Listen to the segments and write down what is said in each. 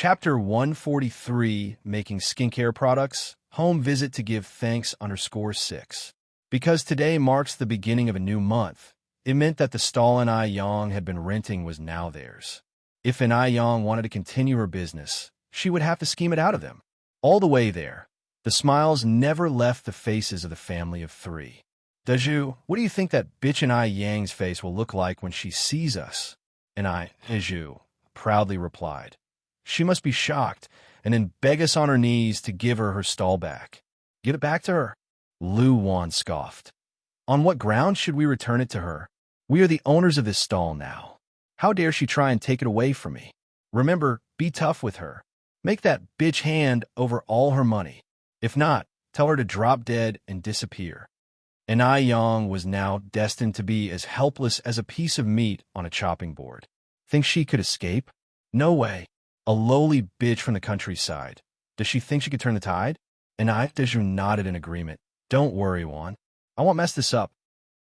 Chapter 143, Making Skincare Products, Home Visit to Give Thanks _6. Because today marks the beginning of a new month, it meant that the stall En-Yang had been renting was now theirs. If En-Yang wanted to continue her business, she would have to scheme it out of them. All the way there, the smiles never left the faces of the family of three. Daju, what do you think that bitch En-Yang's face will look like when she sees us? Daju proudly replied. She must be shocked, and then beg us on her knees to give her stall back. Give it back to her? Lu Wan scoffed. On what grounds should we return it to her? We are the owners of this stall now. How dare she try and take it away from me? Remember, be tough with her. Make that bitch hand over all her money. If not, tell her to drop dead and disappear. En-Yang was now destined to be as helpless as a piece of meat on a chopping board. Think she could escape? No way. A lowly bitch from the countryside. Does she think she could turn the tide? Daju nodded in agreement. Don't worry, Wan. I won't mess this up.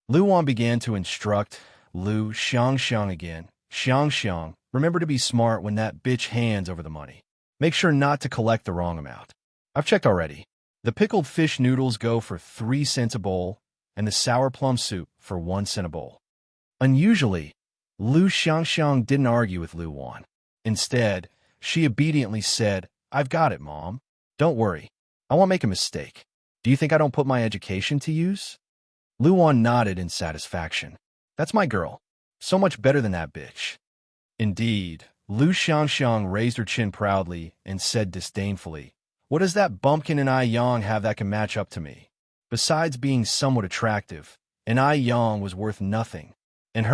Lu Wan began to instruct Lu Xiang again. Xiang, remember to be smart when that bitch hands over the money. Make sure not to collect the wrong amount. I've checked already. The pickled fish noodles go for 3 cents a bowl, and the sour plum soup for 1 cent a bowl. Unusually, Lu Xiang didn't argue with Lu Wan. Instead, she obediently said, I've got it, Mom. Don't worry. I won't make a mistake. Do you think I don't put my education to use? Lu Wan nodded in satisfaction. That's my girl. So much better than that bitch. Indeed, Lu Xiang raised her chin proudly and said disdainfully, what does that bumpkin En-Yang have that can match up to me? Besides being somewhat attractive, En-Yang was worth nothing. And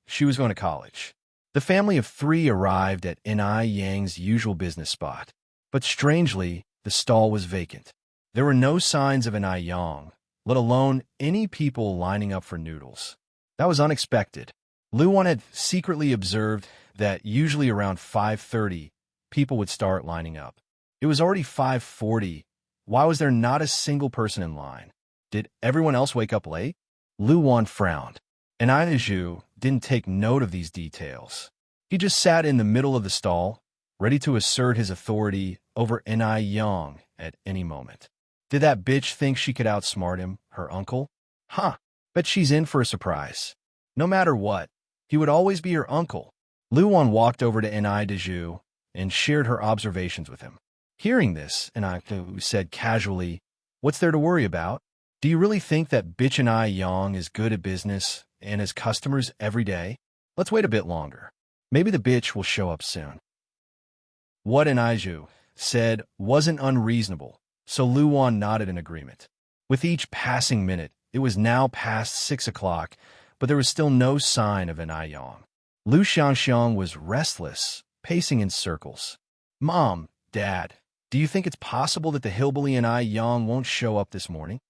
she was going to college. The family of three arrived at En-Yang's usual business spot. But strangely, the stall was vacant. There were no signs of En-Yang, let alone any people lining up for noodles. That was unexpected. Lu Wan had secretly observed that usually around 5:30, people would start lining up. It was already 5:40. Why was there not a single person in line? Did everyone else wake up late? Lu Wan frowned. And Daju didn't take note of these details. He just sat in the middle of the stall, ready to assert his authority over En-Yang at any moment. Did that bitch think she could outsmart him, her uncle? Bet she's in for a surprise. No matter what, he would always be her uncle. Lu Wan walked over to Daju and shared her observations with him. Hearing this, Daju said casually, what's there to worry about? Do you really think that bitch En-Yang is good at business and has customers every day? Let's wait a bit longer. Maybe the bitch will show up soon. What Daju said wasn't unreasonable, so Lu Wan nodded in agreement. With each passing minute, it was now past 6 o'clock, but there was still no sign of En-Yang. Lu Xiang was restless, pacing in circles. Mom, Dad, do you think it's possible that the hillbilly En-Yang won't show up this morning?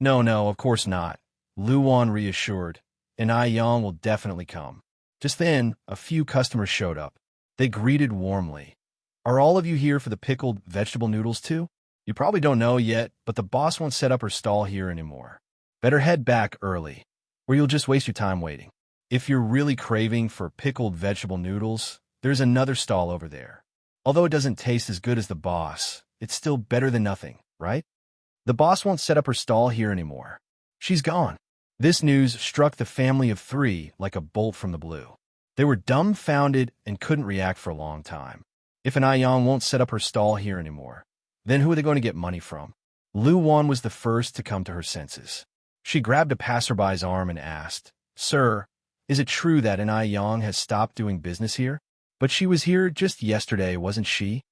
No, of course not, Lu Wan reassured. En-Yang will definitely come. Just then, a few customers showed up. They greeted warmly. Are all of you here for the pickled vegetable noodles too? You probably don't know yet, but the boss won't set up her stall here anymore. Better head back early, or you'll just waste your time waiting. If you're really craving for pickled vegetable noodles, there's another stall over there. Although it doesn't taste as good as the boss, it's still better than nothing, right? The boss won't set up her stall here anymore. She's gone. This news struck the family of three like a bolt from the blue. They were dumbfounded and couldn't react for a long time. If En-Yang won't set up her stall here anymore, then who are they going to get money from? Lu Wan was the first to come to her senses. She grabbed a passerby's arm and asked, Sir, is it true that En-Yang has stopped doing business here? But she was here just yesterday, wasn't she?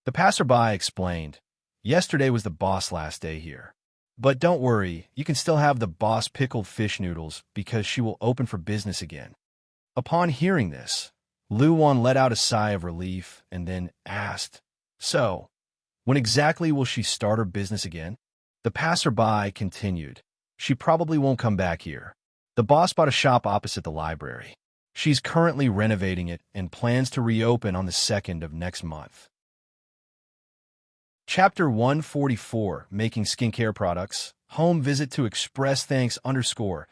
The passerby explained, Yesterday was the boss' last day here. But don't worry, you can still have the boss pickled fish noodles because she will open for business again. Upon hearing this, Lu Wan let out a sigh of relief and then asked, So, when exactly will she start her business again? The passerby continued, She probably won't come back here. The boss bought a shop opposite the library. She's currently renovating it and plans to reopen on the 2nd of next month. Chapter 144, Making Skincare Products, Home Visit to Express Thanks _7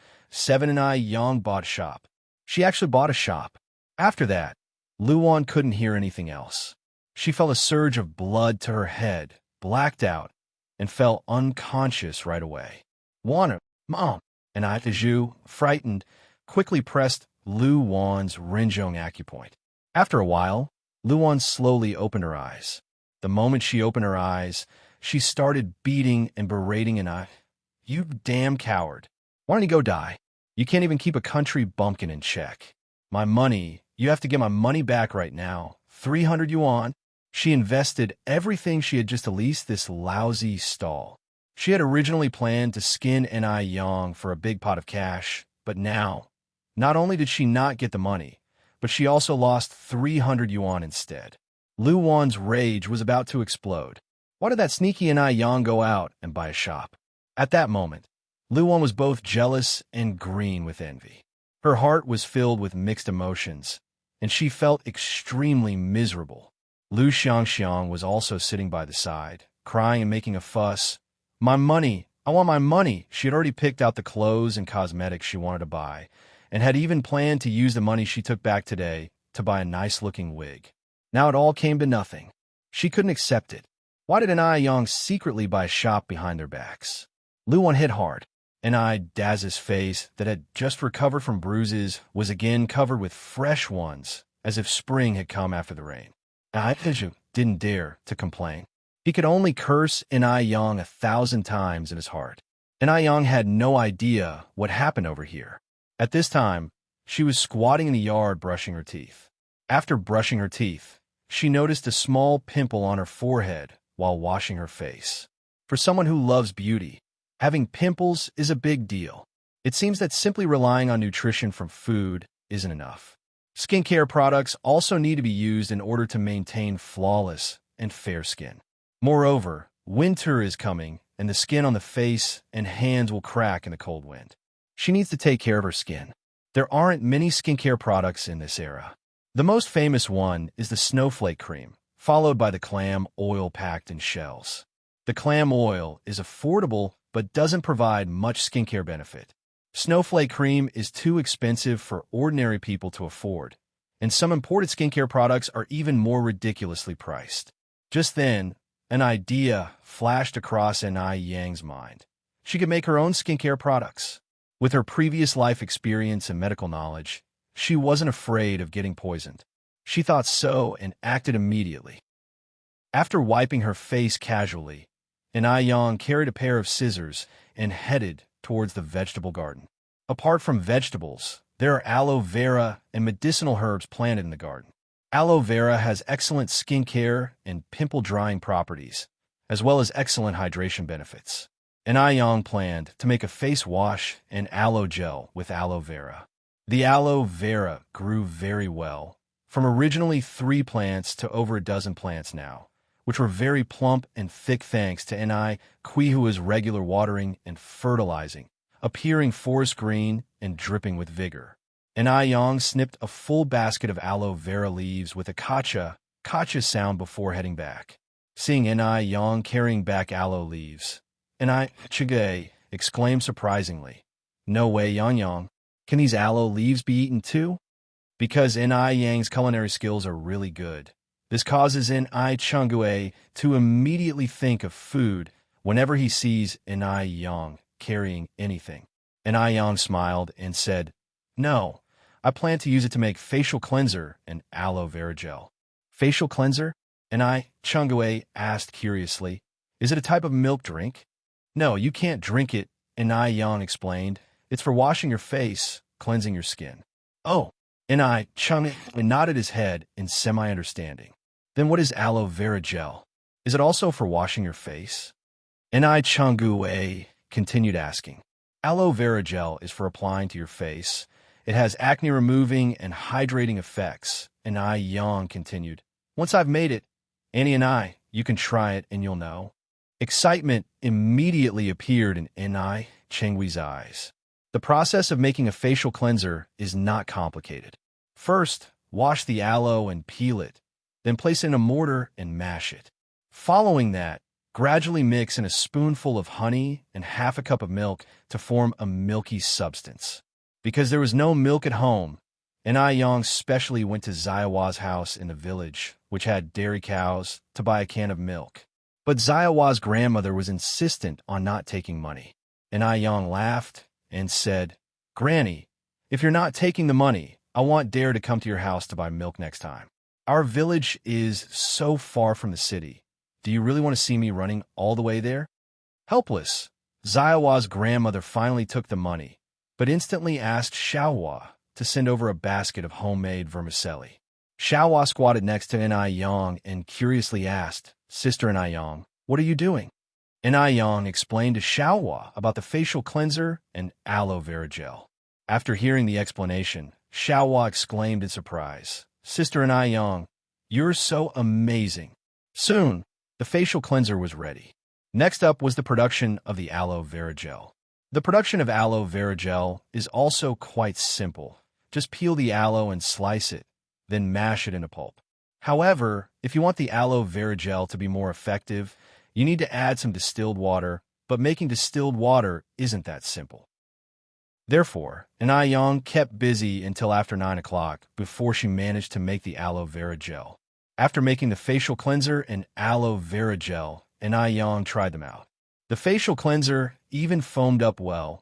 En-Yang bought a shop. She actually bought a shop. After that, Lu Wan couldn't hear anything else. She felt a surge of blood to her head, blacked out, and fell unconscious right away. Wanna, Mom, and I, Zhu, frightened, quickly pressed Lu Wan's Renjong acupoint. After a while, Lu Wan slowly opened her eyes. The moment she opened her eyes, she started beating and berating an eye. You damn coward. Why don't you go die? You can't even keep a country bumpkin in check. My money, you have to get my money back right now. 300 yuan. She invested everything she had just to lease this lousy stall. She had originally planned to skin N.I. Yang for a big pot of cash, but now, not only did she not get the money, but she also lost 300 yuan instead. Lu Wan's rage was about to explode. Why did that sneaky N.I. Yang go out and buy a shop? At that moment, Lu Wan was both jealous and green with envy. Her heart was filled with mixed emotions, and she felt extremely miserable. Lu Xiangxiang was also sitting by the side, crying and making a fuss. My money! I want my money! She had already picked out the clothes and cosmetics she wanted to buy, and had even planned to use the money she took back today to buy a nice-looking wig. Now it all came to nothing. She couldn't accept it. Why did N.I. Yang secretly buy a shop behind their backs? Lu Wan hit hard. N.I. Daz's face, that had just recovered from bruises, was again covered with fresh ones, as if spring had come after the rain. N.I. didn't dare to complain. He could only curse N.I. Yang 1,000 times in his heart. N.I. Yang had no idea what happened over here. At this time, she was squatting in the yard brushing her teeth. After brushing her teeth, she noticed a small pimple on her forehead while washing her face. For someone who loves beauty, having pimples is a big deal. It seems that simply relying on nutrition from food isn't enough. Skincare products also need to be used in order to maintain flawless and fair skin. Moreover, winter is coming, and the skin on the face and hands will crack in the cold wind. She needs to take care of her skin. There aren't many skincare products in this era. The most famous one is the snowflake cream, followed by the clam oil packed in shells. The clam oil is affordable but doesn't provide much skincare benefit. Snowflake cream is too expensive for ordinary people to afford, and some imported skincare products are even more ridiculously priced. Just then, an idea flashed across N.I. Yang's mind. She could make her own skincare products. With her previous life experience and medical knowledge, she wasn't afraid of getting poisoned. She thought so and acted immediately. After wiping her face casually, N.I. Yang carried a pair of scissors and headed towards the vegetable garden. Apart from vegetables, there are aloe vera and medicinal herbs planted in the garden. Aloe vera has excellent skincare and pimple-drying properties, as well as excellent hydration benefits. N.I. Yang planned to make a face wash and aloe gel with aloe vera. The aloe vera grew very well, from originally 3 plants to over a dozen plants now, which were very plump and thick thanks to N.I. Qihua's regular watering and fertilizing, appearing forest green and dripping with vigor. N.I. Yang snipped a full basket of aloe vera leaves with a kacha sound before heading back. Seeing N.I. Yang carrying back aloe leaves, N.I. Chige exclaimed surprisingly, "No way, Yang. Can these aloe leaves be eaten too?" Because N.I. Yang's culinary skills are really good, this causes N.I. Chungue to immediately think of food whenever he sees N.I. Yang carrying anything. N.I. Yang smiled and said, "No, I plan to use it to make facial cleanser and aloe vera gel." Facial cleanser? N.I. Chungue asked curiously. Is it a type of milk drink? No, you can't drink it, N.I. Yang explained. It's for washing your face, cleansing your skin. Oh, N.I. Chung nodded his head in semi-understanding. Then what is aloe vera gel? Is it also for washing your face? N.I. Chungue continued asking. Aloe vera gel is for applying to your face. It has acne-removing and hydrating effects, N.I. Yang continued. Once I've made it, Annie and I, you can try it and you'll know. Excitement immediately appeared in N.I. Chenghui's eyes. The process of making a facial cleanser is not complicated. First, wash the aloe and peel it, then place it in a mortar and mash it. Following that, gradually mix in a spoonful of honey and half a cup of milk to form a milky substance. Because there was no milk at home, and Yang specially went to Zaiwa's house in the village, which had dairy cows, to buy a can of milk. But Zaiwa's grandmother was insistent on not taking money. And Yang laughed and said, "Granny, if you're not taking the money, I want Dare to come to your house to buy milk next time. Our village is so far from the city. Do you really want to see me running all the way there?" Helpless, Zaiwa's grandmother finally took the money, but instantly asked Xiaohua to send over a basket of homemade vermicelli. Xiaohua squatted next to Yang and curiously asked, "Sister Yang, what are you doing?" Yang explained to Xiaohua about the facial cleanser and aloe vera gel. After hearing the explanation, Xiaohua exclaimed in surprise, "Sister Yang, you're so amazing." Soon, the facial cleanser was ready. Next up was the production of the aloe vera gel. The production of aloe vera gel is also quite simple. Just peel the aloe and slice it, then mash it into pulp. However, if you want the aloe vera gel to be more effective, you need to add some distilled water, but making distilled water isn't that simple. Therefore, Yang kept busy until after 9 o'clock before she managed to make the aloe vera gel. After making the facial cleanser and aloe vera gel, Yang tried them out. The facial cleanser even foamed up well,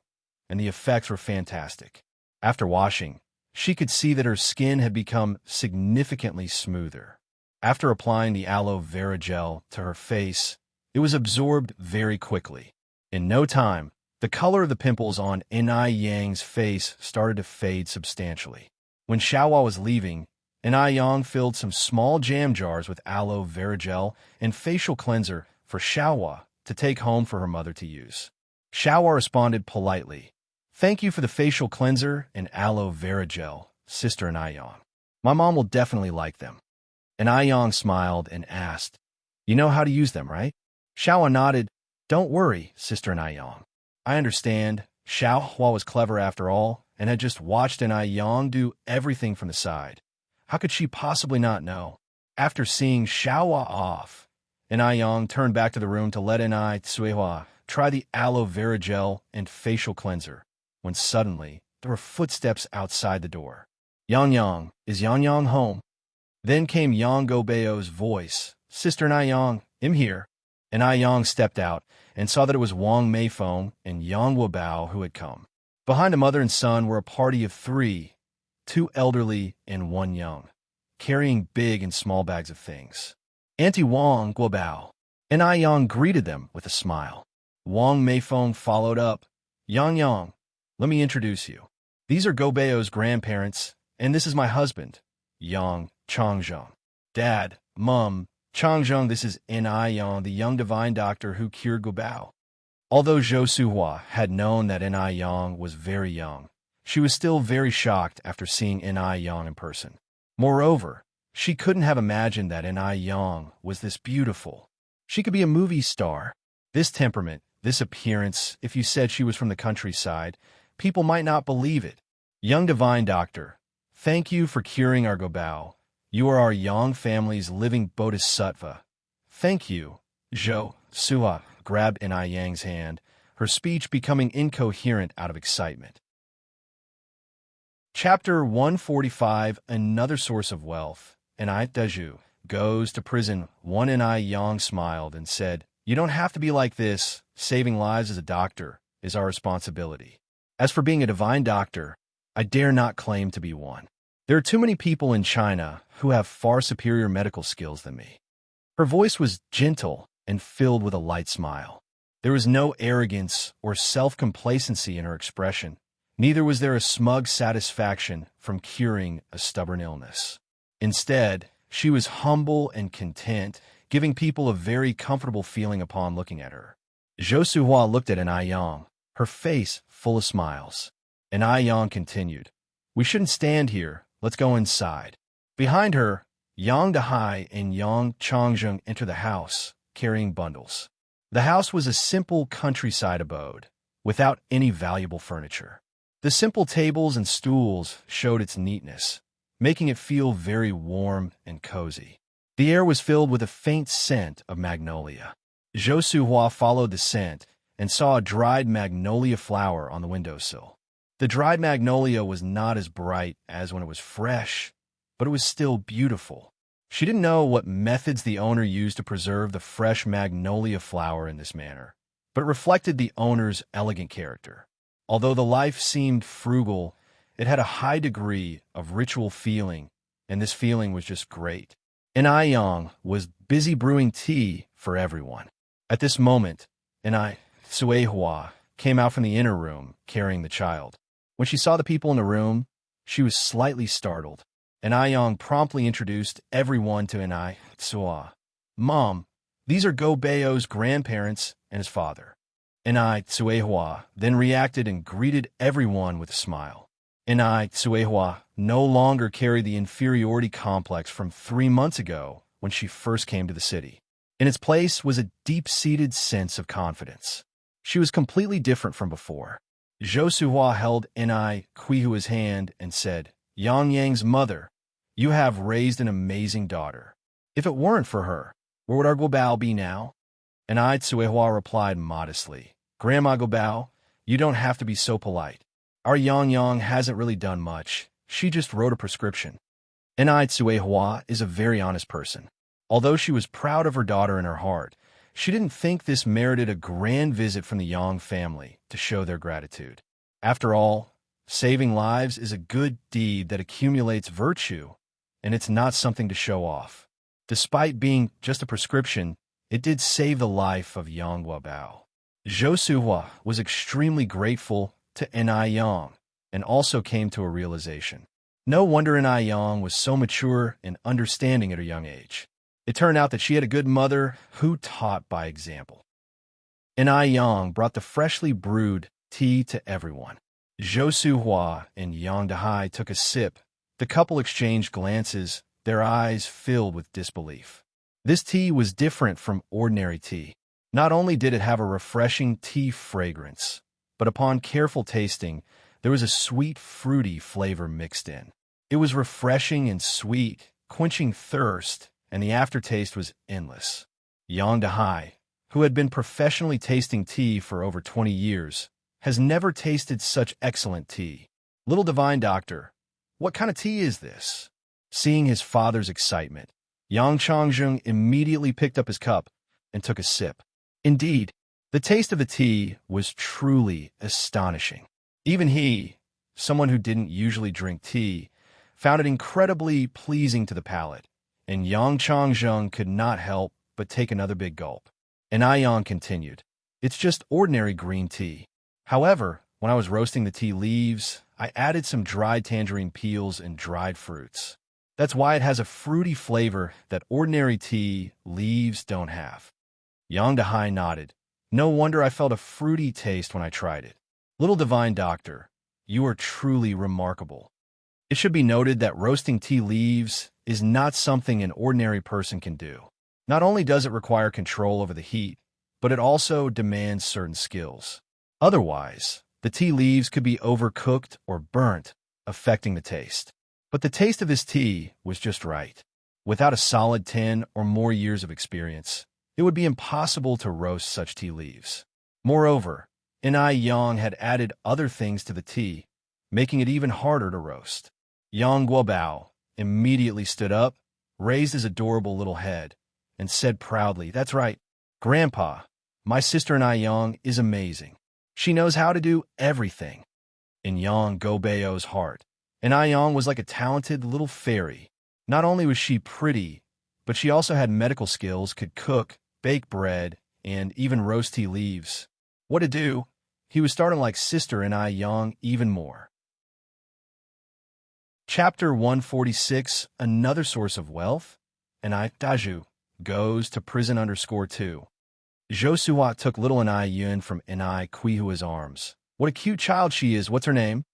and the effects were fantastic. After washing, she could see that her skin had become significantly smoother. After applying the aloe vera gel to her face, it was absorbed very quickly. In no time, the color of the pimples on Yang's face started to fade substantially. When Xiaohua was leaving, Yang filled some small jam jars with aloe vera gel and facial cleanser for Xiaohua to take home for her mother to use. Xiaohua responded politely, "Thank you for the facial cleanser and aloe vera gel, Sister Yang. My mom will definitely like them." Yang smiled and asked, "You know how to use them, right?" Xiaohua nodded. "Don't worry, Sister Yang. I understand." Xiaohua was clever after all, and had just watched Yang do everything from the side. How could she possibly not know? After seeing Xiaohua off, Yang turned back to the room to let Tsuehua try the aloe vera gel and facial cleanser, when suddenly there were footsteps outside the door. "Yang, is Yang home?" Then came Yang Gobeo's voice, "Sister Yang, I'm here." Yang stepped out and saw that it was Wang Meifeng and Yang Wubao who had come. Behind a mother and son were a party of 3, 2 elderly and 1 young, carrying big and small bags of things. Auntie Wang Guobao and Yang greeted them with a smile. Wang Meifeng followed up, Yang, let me introduce you. These are Gobeo's grandparents, and this is my husband, Yang Changzheng. Dad, Mom, Changzheng, this is Yang, the young divine doctor who cured Gobao." Although Zhou Suhua had known that Yang was very young, she was still very shocked after seeing Yang in person. Moreover, she couldn't have imagined that Yang was this beautiful. She could be a movie star. This temperament, this appearance, if you said she was from the countryside, people might not believe it. "Young divine doctor, thank you for curing our Gobao. You are our Yang family's living bodhisattva." "Thank you." Zhou Suhua grabbed Yang's hand, her speech becoming incoherent out of excitement. Chapter 145, Another Source of Wealth. Deju goes to prison. One Yang smiled and said, "You don't have to be like this. Saving lives as a doctor is our responsibility. As for being a divine doctor, I dare not claim to be one. There are too many people in China who have far superior medical skills than me." Her voice was gentle and filled with a light smile. There was no arrogance or self-complacency in her expression. Neither was there a smug satisfaction from curing a stubborn illness. Instead, she was humble and content, giving people a very comfortable feeling upon looking at her. Zhou Suhua looked at Yang, her face full of smiles. Yang continued, "We shouldn't stand here. Let's go inside." Behind her, Yang Dahai and Yang Changzheng entered the house, carrying bundles. The house was a simple countryside abode, without any valuable furniture. The simple tables and stools showed its neatness, making it feel very warm and cozy. The air was filled with a faint scent of magnolia. Zhou Suhua followed the scent and saw a dried magnolia flower on the windowsill. The dried magnolia was not as bright as when it was fresh, but it was still beautiful. She didn't know what methods the owner used to preserve the fresh magnolia flower in this manner, but it reflected the owner's elegant character. Although the life seemed frugal, it had a high degree of ritual feeling, and this feeling was just great. Inai Yang was busy brewing tea for everyone. At this moment, Inai Suehua came out from the inner room carrying the child. When she saw the people in the room, she was slightly startled. Inai Yang promptly introduced everyone to Inai Tsua. "Mom, these are Go Bao's grandparents and his father." Inai Tsuehua then reacted and greeted everyone with a smile. Inai Tsuehua no longer carried the inferiority complex from 3 months ago when she first came to the city. In its place was a deep-seated sense of confidence. She was completely different from before. Zhou Suhua held Inai Kuihua's hand and said, "Yang Yang's mother, you have raised an amazing daughter. If it weren't for her, where would our Guobao be now?" Inai Tsuehua replied modestly, "Grandma Guobao, you don't have to be so polite. Our Yang Yang hasn't really done much. She just wrote a prescription." Inai Tsuehua is a very honest person. Although she was proud of her daughter in her heart, she didn't think this merited a grand visit from the Yang family to show their gratitude. After all, saving lives is a good deed that accumulates virtue, and it's not something to show off. Despite being just a prescription, it did save the life of Yang Guobao. Zhou Suhua was extremely grateful to Inai Yang and also came to a realization. No wonder Inai Yang was so mature and understanding at a young age. It turned out that she had a good mother who taught by example. Inai Yang brought the freshly brewed tea to everyone. Zhou Suhua and Yang Dahai took a sip. The couple exchanged glances, their eyes filled with disbelief. This tea was different from ordinary tea. Not only did it have a refreshing tea fragrance, but upon careful tasting, there was a sweet, fruity flavor mixed in. It was refreshing and sweet, quenching thirst, and the aftertaste was endless. Yang Dahai, who had been professionally tasting tea for over 20 years, has never tasted such excellent tea. "Little divine doctor, what kind of tea is this?" Seeing his father's excitement, Yang Changjung immediately picked up his cup and took a sip. Indeed, the taste of the tea was truly astonishing. Even he, someone who didn't usually drink tea, found it incredibly pleasing to the palate, and Yang Changjung could not help but take another big gulp. And Yang continued, "It's just ordinary green tea. However, when I was roasting the tea leaves, I added some dried tangerine peels and dried fruits. That's why it has a fruity flavor that ordinary tea leaves don't have." Yang Dahai nodded. "No wonder I felt a fruity taste when I tried it. Little divine doctor, you are truly remarkable." It should be noted that roasting tea leaves is not something an ordinary person can do. Not only does it require control over the heat, but it also demands certain skills. Otherwise, the tea leaves could be overcooked or burnt, affecting the taste. But the taste of this tea was just right. Without a solid 10 or more years of experience, it would be impossible to roast such tea leaves. Moreover, Inai Yang had added other things to the tea, making it even harder to roast. Yang Guobao immediately stood up, raised his adorable little head, and said proudly, "That's right, Grandpa, my sister Inai Yang is amazing. She knows how to do everything." In Yang Guobao's heart, Inai Yang was like a talented little fairy. Not only was she pretty, but she also had medical skills, could cook, bake bread, and even roast tea leaves. What to do? He was starting like Sister Inai Yang even more. Chapter 146, Another Source of Wealth. Inai Daju goes to prison _2. Zhou Suhua took little Inai Yun from Inai Kuihua's arms. "What a cute child she is. What's her name?"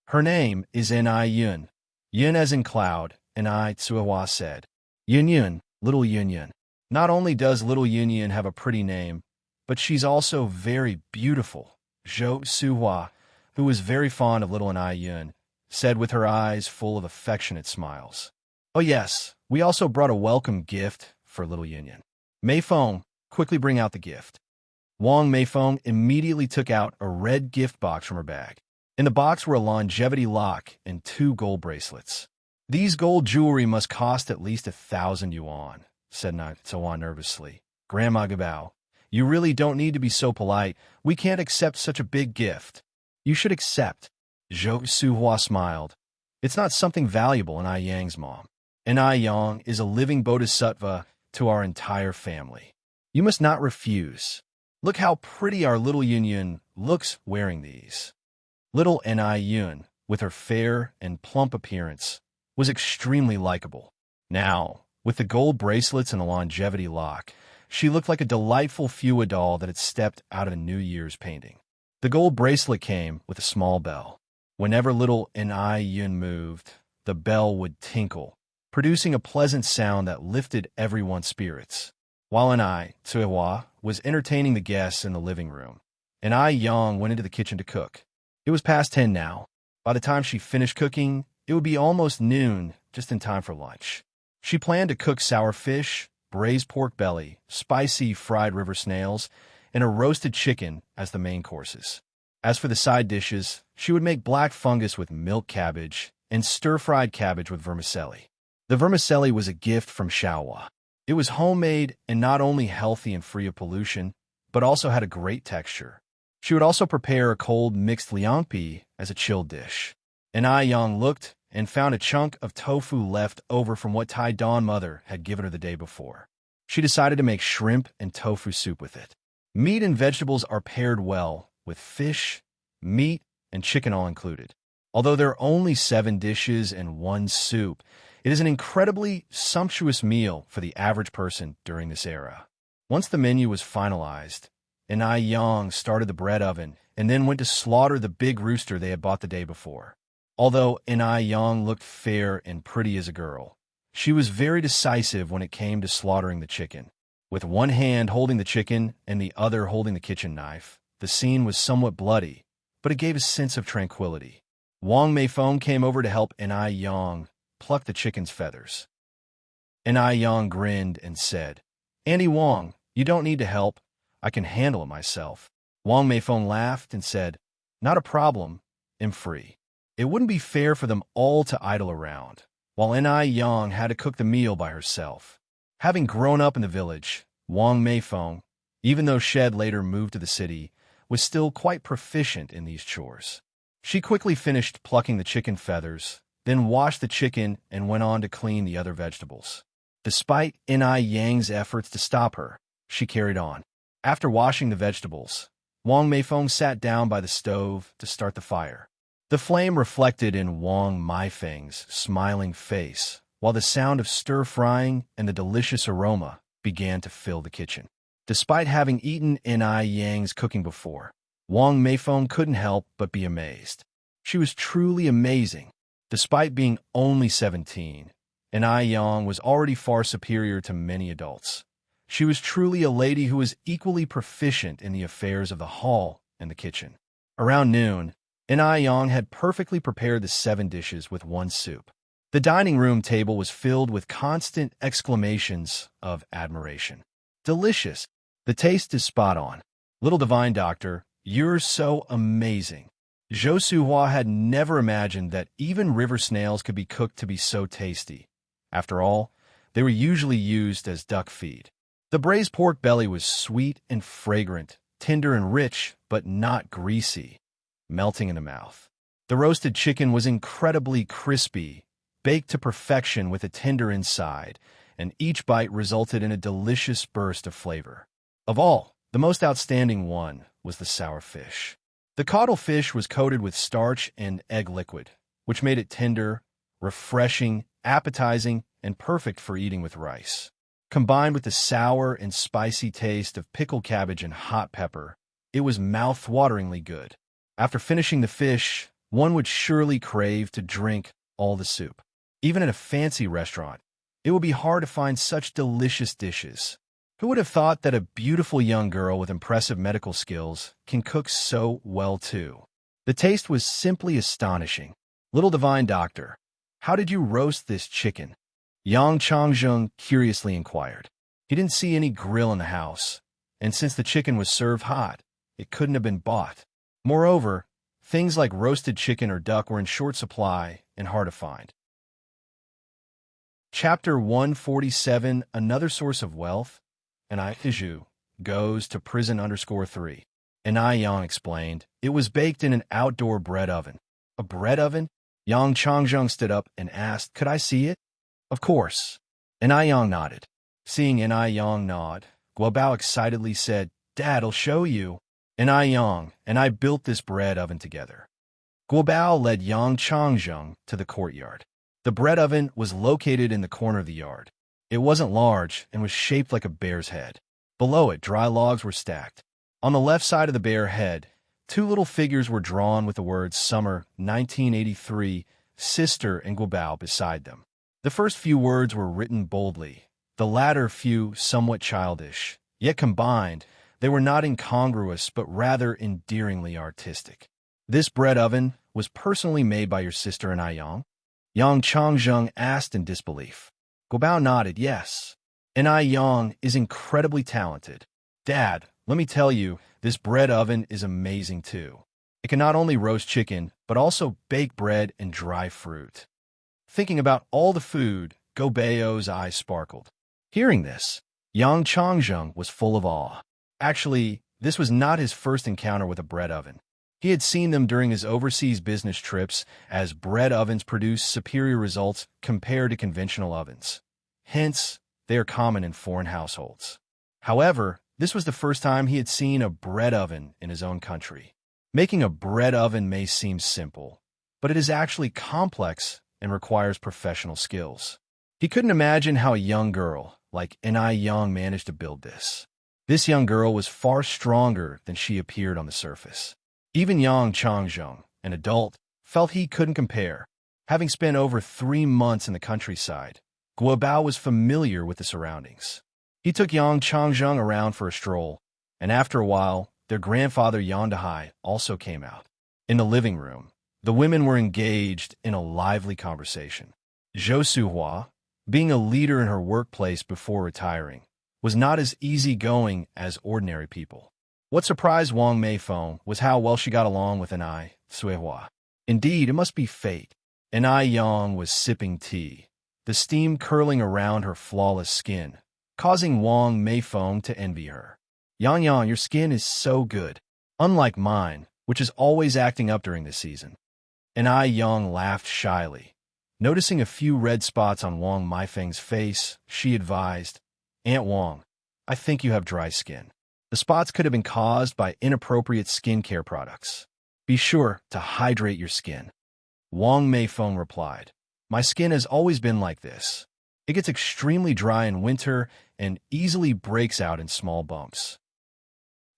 "Her name is Inai Yun." Yun as in cloud, Inai Tsuehua said. "Yun Yun, little Yun Yun." Not only does little Yun Yun have a pretty name, but she's also very beautiful. Zhou Suhua, who was very fond of little Inai Yun, said with her eyes full of affectionate smiles. "Oh yes, we also brought a welcome gift for little Yun Yun. Mei Feng, quickly bring out the gift." Wang Meifeng immediately took out a red gift box from her bag. In the box were a longevity lock and 2 gold bracelets. "These gold jewelry must cost at least 1,000 yuan, said Soan nervously. "Grandma Gabao, you really don't need to be so polite. We can't accept such a big gift." "You should accept." Zhou Suhua smiled. "It's not something valuable in Ai Yang's mom. And Ai Yang is a living bodhisattva to our entire family. You must not refuse. Look how pretty our little Yun Yun looks wearing these." Little Ai Yun, with her fair and plump appearance, was extremely likable. Now, with the gold bracelets and the longevity lock, she looked like a delightful Fua doll that had stepped out of a New Year's painting. The gold bracelet came with a small bell. Whenever little Ai Yun moved, the bell would tinkle, producing a pleasant sound that lifted everyone's spirits. While Ai Tsuehua was entertaining the guests in the living room, Ai Yang went into the kitchen to cook. It was past 10 now. By the time she finished cooking, it would be almost noon, just in time for lunch. She planned to cook sour fish, braised pork belly, spicy fried river snails, and a roasted chicken as the main courses. As for the side dishes, she would make black fungus with milk cabbage and stir-fried cabbage with vermicelli. The vermicelli was a gift from Shaohua. It was homemade and not only healthy and free of pollution, but also had a great texture. She would also prepare a cold mixed liangpi as a chilled dish. Ai Yang looked and found a chunk of tofu left over from what Tai Dawn mother had given her the day before. She decided to make shrimp and tofu soup with it. Meat and vegetables are paired well with fish, meat, and chicken all included. Although there are only 7 dishes and 1 soup, it is an incredibly sumptuous meal for the average person during this era. Once the menu was finalized, Ai Yang started the bread oven and then went to slaughter the big rooster they had bought the day before. Although Ai Yang looked fair and pretty as a girl, she was very decisive when it came to slaughtering the chicken. With one hand holding the chicken and the other holding the kitchen knife, the scene was somewhat bloody, but it gave a sense of tranquility. Wang Meifeng came over to help Ai Yang pluck the chicken's feathers. Ai Yang grinned and said, "Auntie Wang, you don't need to help. I can handle it myself." Wang Meifeng laughed and said, "Not a problem. I'm free." It wouldn't be fair for them all to idle around, while Ai Yang had to cook the meal by herself. Having grown up in the village, Wang Meifeng, even though Shed later moved to the city, was still quite proficient in these chores. She quickly finished plucking the chicken feathers, then washed the chicken and went on to clean the other vegetables. Despite Ai Yang's efforts to stop her, she carried on. After washing the vegetables, Wang Meifeng sat down by the stove to start the fire. The flame reflected in Wang Meifeng's smiling face, while the sound of stir-frying and the delicious aroma began to fill the kitchen. Despite having eaten Ai Yang's cooking before, Wang Meifeng couldn't help but be amazed. She was truly amazing. Despite being only 17, Ai Yang was already far superior to many adults. She was truly a lady who was equally proficient in the affairs of the hall and the kitchen. Around noon, Ai Yang had perfectly prepared the 7 dishes with 1 soup. The dining room table was filled with constant exclamations of admiration. "Delicious! The taste is spot on. Little divine doctor, you're so amazing." Zhou Suhua had never imagined that even river snails could be cooked to be so tasty. After all, they were usually used as duck feed. The braised pork belly was sweet and fragrant, tender and rich, but not greasy, melting in the mouth. The roasted chicken was incredibly crispy, baked to perfection with a tender inside, and each bite resulted in a delicious burst of flavor. Of all, the most outstanding one was the sour fish. The caudal fish was coated with starch and egg liquid, which made it tender, refreshing, appetizing, and perfect for eating with rice. Combined with the sour and spicy taste of pickled cabbage and hot pepper, it was mouth-wateringly good. After finishing the fish, one would surely crave to drink all the soup. Even at a fancy restaurant, it would be hard to find such delicious dishes. Who would have thought that a beautiful young girl with impressive medical skills can cook so well too? The taste was simply astonishing. "Little divine doctor, how did you roast this chicken?" Yang Changzheng curiously inquired. He didn't see any grill in the house, and since the chicken was served hot, it couldn't have been bought. Moreover, Things like roasted chicken or duck were in short supply and hard to find. Chapter 147, Another Source of Wealth, and Iju goes to prison underscore 3. And Yang explained, it was baked in an outdoor bread oven. A bread oven? Yang Changjung stood up and asked, could I see it? Of course. And Yang nodded. Seeing Yang nod, Guobao excitedly said, Dad'll show you. And Yang and I built this bread oven together. Guobao led Yang Changjung to the courtyard. The bread oven was located in the corner of the yard. It wasn't large and was shaped like a bear's head. Below it, dry logs were stacked. On the left side of the bear head, 2 little figures were drawn with the words Summer 1983, Sister, and Guobao beside them. The first few words were written boldly, the latter few somewhat childish, yet combined, they were not incongruous but rather endearingly artistic. This bread oven was personally made by your sister and Yang? Yang Changjung asked in disbelief. Guobao nodded, yes. And Yang is incredibly talented. Dad, let me tell you, this bread oven is amazing too. It can not only roast chicken, but also bake bread and dry fruit. Thinking about all the food, Guobao's eyes sparkled. Hearing this, Yang Changjung was full of awe. Actually, this was not his first encounter with a bread oven. He had seen them during his overseas business trips, as bread ovens produce superior results compared to conventional ovens. Hence, they are common in foreign households. However, this was the first time he had seen a bread oven in his own country. Making a bread oven may seem simple, but it is actually complex and requires professional skills. He couldn't imagine how a young girl like Yang managed to build this. This young girl was far stronger than she appeared on the surface. Even Yang Changjung, an adult, felt he couldn't compare. Having spent over 3 months in the countryside, Guobao was familiar with the surroundings. He took Yang Changjung around for a stroll, and after a while, their grandfather Yang Dahai also came out. In the living room, the women were engaged in a lively conversation. Zhou Suhua, being a leader in her workplace before retiring, was not as easygoing as ordinary people. What surprised Wang Meifeng was how well she got along with Suihua. Indeed, it must be fate. Yang was sipping tea, the steam curling around her flawless skin, causing Wang Meifeng to envy her. Yang, your skin is so good, unlike mine, which is always acting up during the season. Yang laughed shyly. Noticing a few red spots on Wang Meifeng's face, she advised, Aunt Wang, I think you have dry skin. The spots could have been caused by inappropriate skincare products. Be sure to hydrate your skin. Wang Meifeng replied, my skin has always been like this. It gets extremely dry in winter and easily breaks out in small bumps.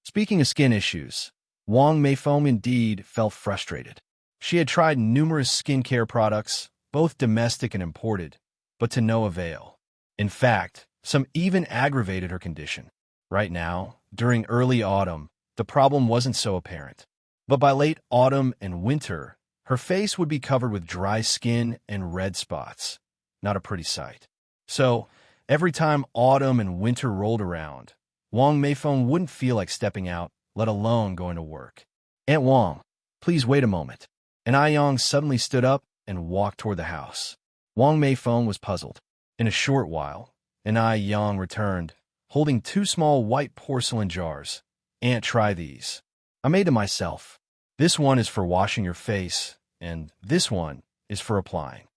Speaking of skin issues, Wang Meifeng indeed felt frustrated. She had tried numerous skincare products, both domestic and imported, but to no avail. In fact, some even aggravated her condition. Right now, during early autumn, the problem wasn't so apparent. But by late autumn and winter, her face would be covered with dry skin and red spots. Not a pretty sight. So, every time autumn and winter rolled around, Wang Meifeng wouldn't feel like stepping out, let alone going to work. Aunt Wang, please wait a moment. And Yang suddenly stood up and walked toward the house. Wang Meifeng was puzzled. In a short while, Yang returned, holding 2 small white porcelain jars. Aunt, try these. I made them myself. This one is for washing your face, and this one is for applying.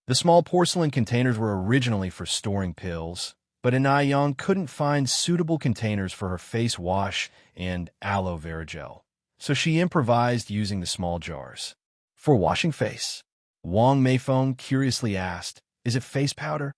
The small porcelain containers were originally for storing pills, but Yang couldn't find suitable containers for her face wash and aloe vera gel, so she improvised using the small jars. For washing face, Wang Meifeng curiously asked, is it face powder?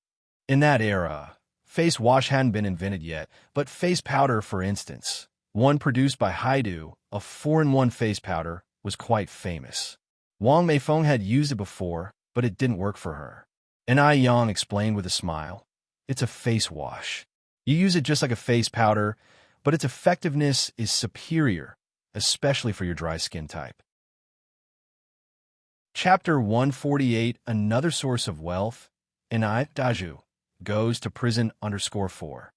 In that era, face wash hadn't been invented yet, but face powder, for instance, one produced by Haidu, a 4-in-1 face powder, was quite famous. Wang Meifeng had used it before, but it didn't work for her. Yang explained with a smile, it's a face wash. You use it just like a face powder, but its effectiveness is superior, especially for your dry skin type. Chapter 148, Another Source of Wealth, Daju goes to prison underscore 4.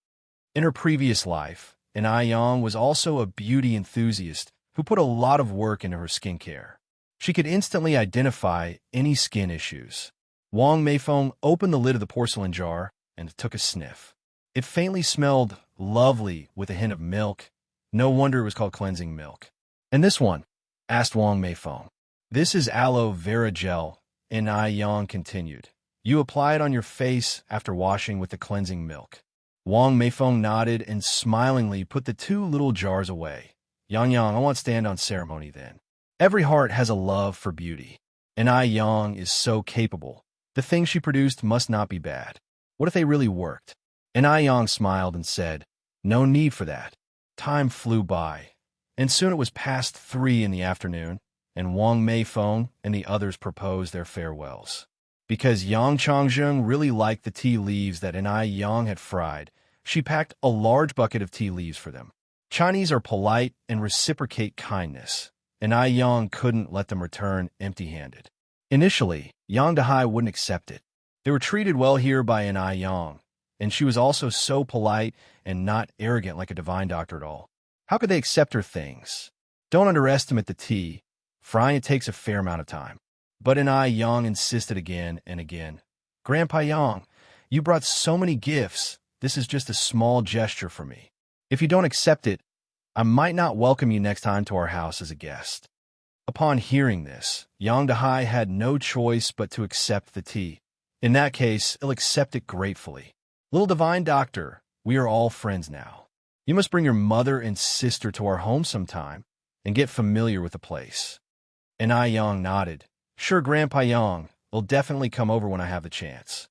In her previous life, Yang was also a beauty enthusiast who put a lot of work into her skincare. She could instantly identify any skin issues. Wang Meifeng opened the lid of the porcelain jar and took a sniff. It faintly smelled lovely with a hint of milk. No wonder it was called cleansing milk. "And this one?" asked Wang Meifeng. "This is aloe vera gel," Enai Yang continued. "You apply it on your face after washing with the cleansing milk." Wang Meifeng nodded and smilingly put the 2 little jars away. "Yang, I won't stand on ceremony then. Every heart has a love for beauty. Enai Yang is so capable. The things she produced must not be bad. What if they really worked?" Enai Yang smiled and said, "No need for that." Time flew by, and soon it was past 3 in the afternoon, and Wang Meifeng and the others proposed their farewells. Because Yang Changjung really liked the tea leaves that Enai Yang had fried, she packed a large bucket of tea leaves for them. Chinese are polite and reciprocate kindness, and Enai Yang couldn't let them return empty-handed. Initially, Yang Dahai wouldn't accept it. They were treated well here by Enai Yang, and she was also so polite and not arrogant like a divine doctor at all. How could they accept her things? Don't underestimate the tea. Frying it takes a fair amount of time. But Enai Yang insisted again and again. "Grandpa Yang, you brought so many gifts. This is just a small gesture for me. If you don't accept it, I might not welcome you next time to our house as a guest." Upon hearing this, Yang Dahai had no choice but to accept the tea. "In that case, I'll accept it gratefully. Little divine doctor, we are all friends now. You must bring your mother and sister to our home sometime and get familiar with the place." Enai Yang nodded. "Sure, Grandpa Yang, I'll definitely come over when I have the chance."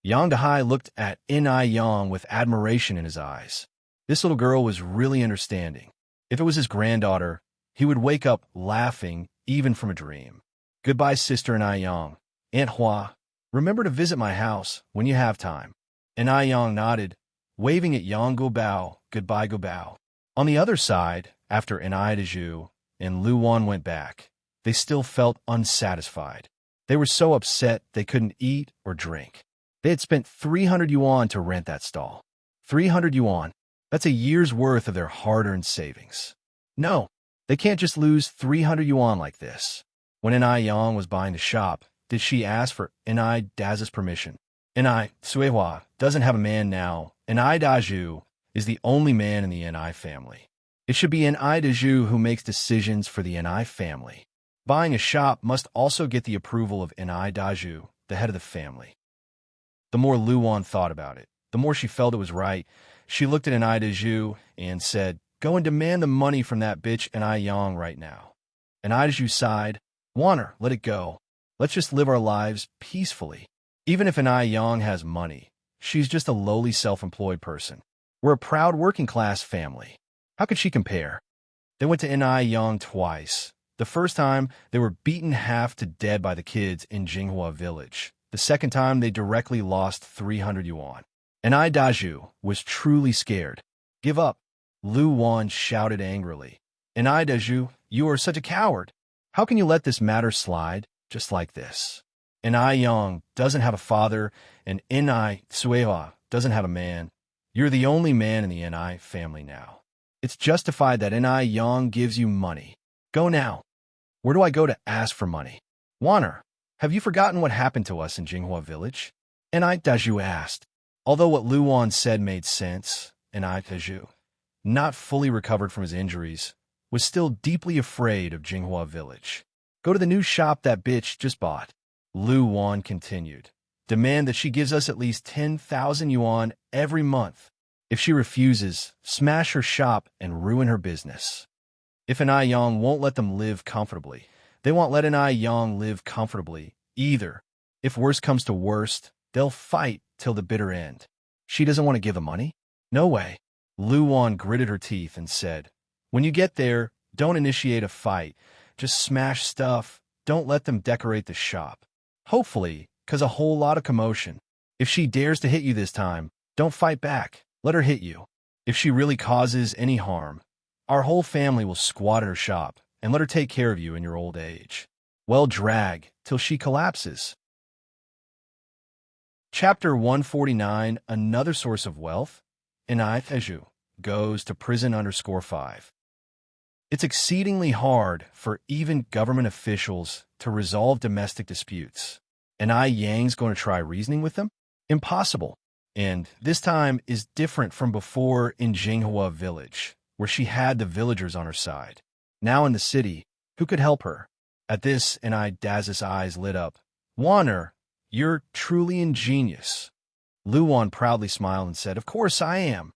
Yang Dahai looked at Enai Yang with admiration in his eyes. This little girl was really understanding. If it was his granddaughter, he would wake up laughing even from a dream. "Goodbye, Sister Enai Yang. Aunt Hua, remember to visit my house when you have time." Enai Yang nodded, waving at Yang Guobao, "Goodbye, Guobao." On the other side, after Enai Dezhu and Lu Wan went back, they still felt unsatisfied. They were so upset they couldn't eat or drink. They had spent 300 yuan to rent that stall. 300 yuan, that's a year's worth of their hard-earned savings. No, they can't just lose 300 yuan like this. When Enai Yang was buying the shop, did she ask for Enai Daz's permission? Enai Suehua doesn't have a man now. Enai Dazhu is the only man in the Enai family. It should be Enai Dazhu who makes decisions for the Enai family. Buying a shop must also get the approval of Enai Dazhu, the head of the family. The more Lu Wan thought about it, the more she felt it was right. She looked at Enai Dazhu and said, "Go and demand the money from that bitch Enai Yang right now." Enai Dazhu sighed, "Wanner, let it go. Let's just live our lives peacefully. Even if Enai Yang has money, she's just a lowly self-employed person. We're a proud working-class family. How could she compare?" They went to Enai Yang twice. The first time, they were beaten half to dead by the kids in Jinghua village. The second time, they directly lost 300 yuan. Enai Dazhu was truly scared. "Give up," Lu Wan shouted angrily. "Enai Dazhu, you are such a coward. How can you let this matter slide just like this? Enai Yang doesn't have a father, and Enai Suehua doesn't have a man. You're the only man in the Enai family now. It's justified that Enai Yang gives you money. Go now. Where do I go to ask for money? Wanner, have you forgotten what happened to us in Jinghua village?" Enai Dazhu asked. Although what Lu Wan said made sense, Enai Dazhu, not fully recovered from his injuries, was still deeply afraid of Jinghua village. "Go to the new shop that bitch just bought," Lu Wan continued. "Demand that she gives us at least 10,000 yuan every month. If she refuses, smash her shop and ruin her business." If Enai Yang won't let them live comfortably, they won't let Enai Yang live comfortably either. If worst comes to worst, they'll fight till the bitter end. She doesn't want to give the money? No way. Lu Wan gritted her teeth and said, "When you get there, don't initiate a fight. Just smash stuff. Don't let them decorate the shop. Hopefully, cause a whole lot of commotion. If she dares to hit you this time, don't fight back. Let her hit you. If she really causes any harm, our whole family will squat at her shop and let her take care of you in your old age. Well, drag till she collapses." Chapter 149, Another Source of Wealth. Enai Dazhu goes to prison _5. It's exceedingly hard for even government officials to resolve domestic disputes. And Yang's going to try reasoning with them? Impossible. And this time is different from before in Jinghua village, where she had the villagers on her side. Now in the city, who could help her? At this, Daz's eyes lit up. Wanner, you're truly ingenious. Luan proudly smiled and said, Of course I am.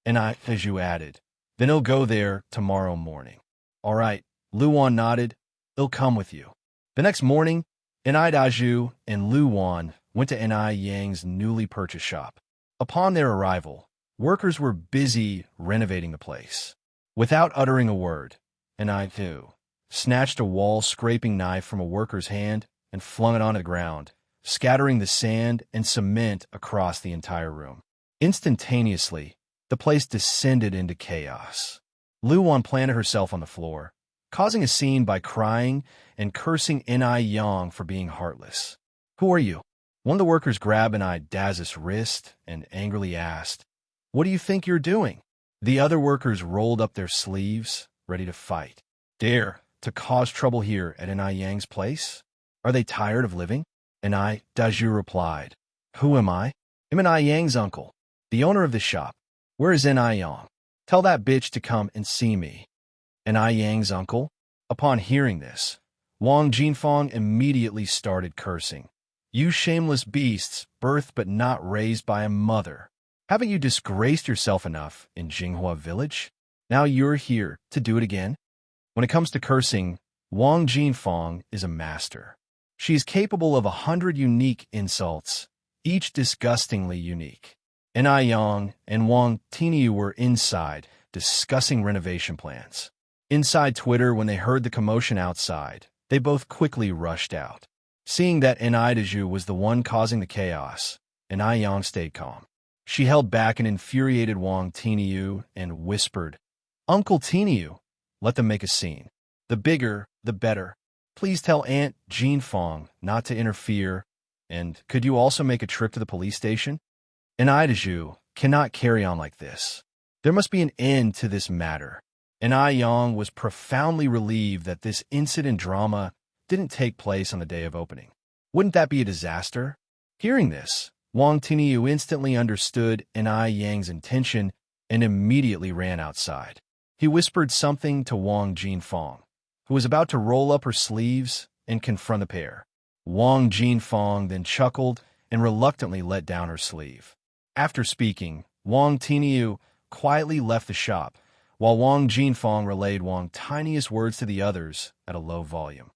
And as you added, then he'll go there tomorrow morning. All right, Luan nodded. He'll come with you. The next morning, Daju and Luan went to Yang's newly purchased shop. Upon their arrival, workers were busy renovating the place. Without uttering a word, too snatched a wall-scraping knife from a worker's hand and flung it onto the ground, scattering the sand and cement across the entire room. Instantaneously, the place descended into chaos. Luan planted herself on the floor, causing a scene by crying and cursing Yang for being heartless. Who are you? One of the workers grabbed Daz's wrist and angrily asked, What do you think you're doing? The other workers rolled up their sleeves, ready to fight. Dare to cause trouble here at Yang's place? Are they tired of living? Daju replied, Who am I? I'm Yang's uncle, the owner of the shop. Where is Yang? Tell that bitch to come and see me. Yang's uncle? Upon hearing this, Wang Jinfeng immediately started cursing. You shameless beasts, birthed but not raised by a mother. Haven't you disgraced yourself enough in Jinghua village? Now you're here to do it again? When it comes to cursing, Wang Jinfeng is a master. She is capable of 100 unique insults, each disgustingly unique. Yang and Wang Tinyu were inside, discussing renovation plans. Inside Twitter, when they heard the commotion outside, they both quickly rushed out. Seeing that Daju was the one causing the chaos, Yang stayed calm. She held back an infuriated Wang Tinyu and whispered, Uncle Tinyu, let them make a scene. The bigger, the better. Please tell Aunt Jinfeng not to interfere, and could you also make a trip to the police station? Daju cannot carry on like this. There must be an end to this matter. Yang was profoundly relieved that this incident drama didn't take place on the day of opening. Wouldn't that be a disaster? Hearing this, Wang Tinyu instantly understood Yang's intention and immediately ran outside. He whispered something to Wang Jinfeng, who was about to roll up her sleeves and confront the pair. Wang Jinfeng then chuckled and reluctantly let down her sleeve. After speaking, Wang Tinyu quietly left the shop, while Wang Jinfeng relayed Wang's tiniest words to the others at a low volume.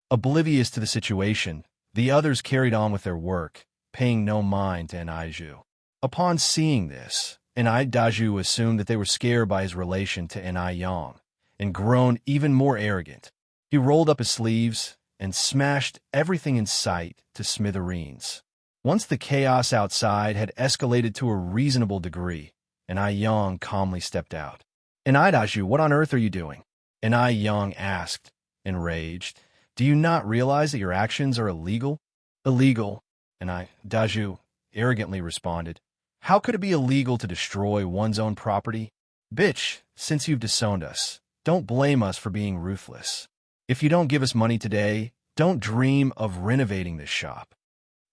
Oblivious to the situation, the others carried on with their work, paying no mind to Daju. Upon seeing this, Daju assumed that they were scared by his relation to Yang, and grown even more arrogant. He rolled up his sleeves and smashed everything in sight to smithereens. Once the chaos outside had escalated to a reasonable degree, Yang calmly stepped out. Daju, what on earth are you doing? Yang asked, enraged. Do you not realize that your actions are illegal? Illegal, Daju arrogantly responded. How could it be illegal to destroy one's own property? Bitch, since you've disowned us, don't blame us for being ruthless. If you don't give us money today, don't dream of renovating this shop.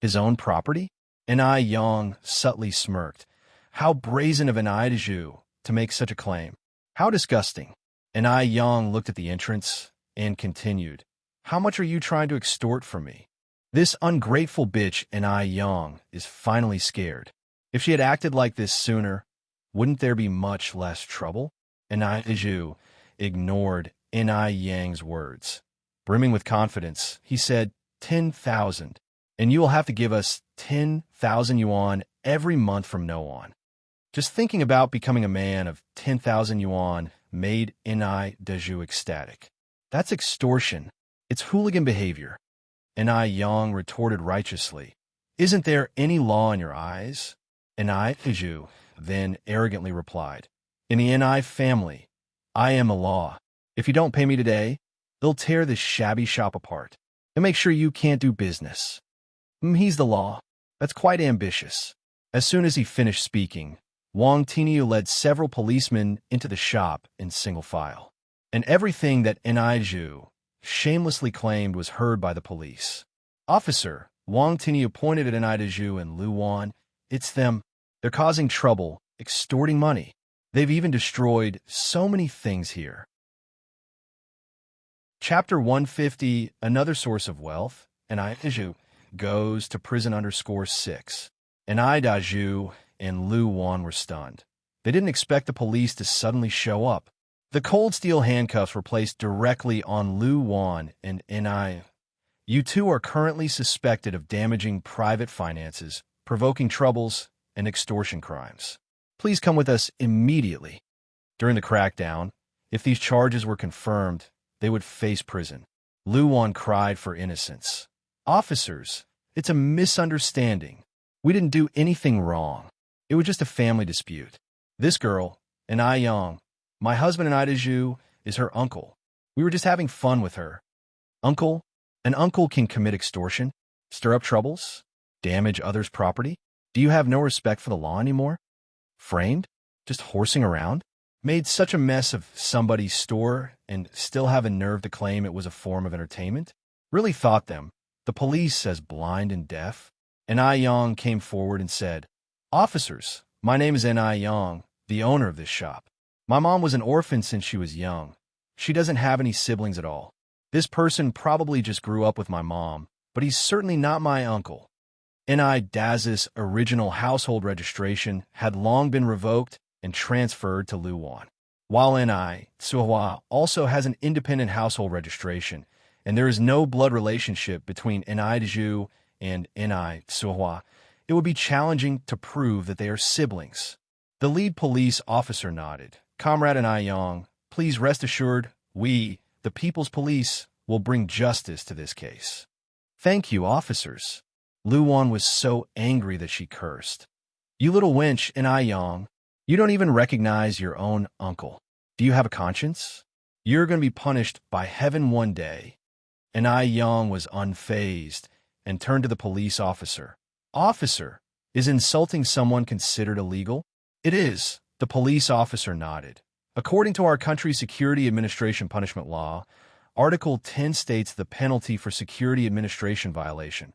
His own property? Yang subtly smirked. How brazen of Daju to make such a claim. How disgusting. Yang looked at the entrance and continued. How much are you trying to extort from me? This ungrateful bitch Yang is finally scared. If she had acted like this sooner, wouldn't there be much less trouble? Daju ignored Yang's words. Brimming with confidence, he said, 10,000, and you will have to give us 10,000 yuan every month from now on. Just thinking about becoming a man of 10,000 yuan made Daju ecstatic. That's extortion. It's hooligan behavior. Yang retorted righteously. Isn't there any law in your eyes? Daju then arrogantly replied. In the Ni family, I am the law. If you don't pay me today, they'll tear this shabby shop apart and make sure you can't do business. He's the law. That's quite ambitious. As soon as he finished speaking, Wang Tinyu led several policemen into the shop in single file. and everything that Enrich shamelessly claimed was heard by the police. Officer, Wang Tinyu pointed at Enrich and Lu Wan. It's them. They're causing trouble, extorting money. They've even destroyed so many things here. Chapter 150, Another Source of Wealth. Enrich goes to prison _6. Enrich and Lu Wan were stunned. They didn't expect the police to suddenly show up. The cold steel handcuffs were placed directly on Lu Wan and Enrich. You two are currently suspected of damaging private finances, provoking troubles, and extortion crimes. Please come with us immediately. During the crackdown, if these charges were confirmed, they would face prison. Lu Wan cried for innocence. Officers, it's a misunderstanding. We didn't do anything wrong. It was just a family dispute. This girl, Enrich, my husband Enrich, is her uncle. We were just having fun with her. Uncle? An uncle can commit extortion, stir up troubles, damage others' property? Do you have no respect for the law anymore? Framed? Just horsing around? Made such a mess of somebody's store and still have a nerve to claim it was a form of entertainment? Really thought them, the police, as blind and deaf? Enrich came forward and said, Officers, my name is Enrich, the owner of this shop. My mom was an orphan since she was young. She doesn't have any siblings at all. This person probably just grew up with my mom, but he's certainly not my uncle. Enrich's original household registration had long been revoked and transferred to Lu Wan, while Enrich also has an independent household registration, and there is no blood relationship between Enrich and Enrich. It would be challenging to prove that they are siblings. The lead police officer nodded. Comrade Enrich, please rest assured, we, the People's Police, will bring justice to this case. Thank you, officers. Lu Wan was so angry that she cursed. You little wench, Enrich, you don't even recognize your own uncle. Do you have a conscience? You're going to be punished by heaven one day. Enrich was unfazed and turned to the police officer. Officer, is insulting someone considered illegal? It is. The police officer nodded. According to our country's Security Administration Punishment Law, Article 10 states the penalty for security administration violation.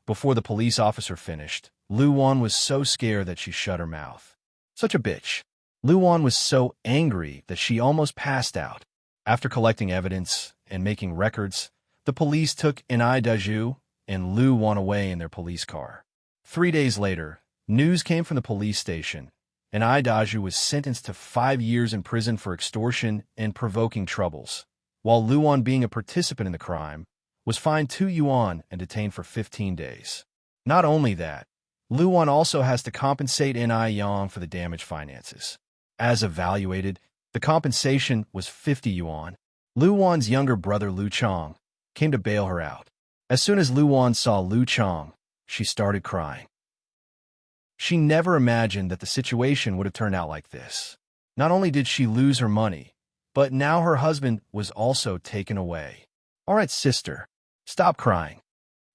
Before the police officer finished, Lu Wan was so scared that she shut her mouth. Such a bitch. Lu Wan was so angry that she almost passed out. After collecting evidence and making records, the police took Enrich and Lu Wan away in their police car. 3 days later, news came from the police station. Enrich was sentenced to 5 years in prison for extortion and provoking troubles, while Lu Wan, being a participant in the crime, was fined 2 yuan and detained for 15 days. Not only that, Lu Wan also has to compensate Enrich for the damaged finances. As evaluated, the compensation was 50 yuan. Lu Wan's younger brother Lu Chong came to bail her out. As soon as Lu Wan saw Lu Chong, she started crying. She never imagined that the situation would have turned out like this. Not only did she lose her money, but now her husband was also taken away. All right, sister, stop crying.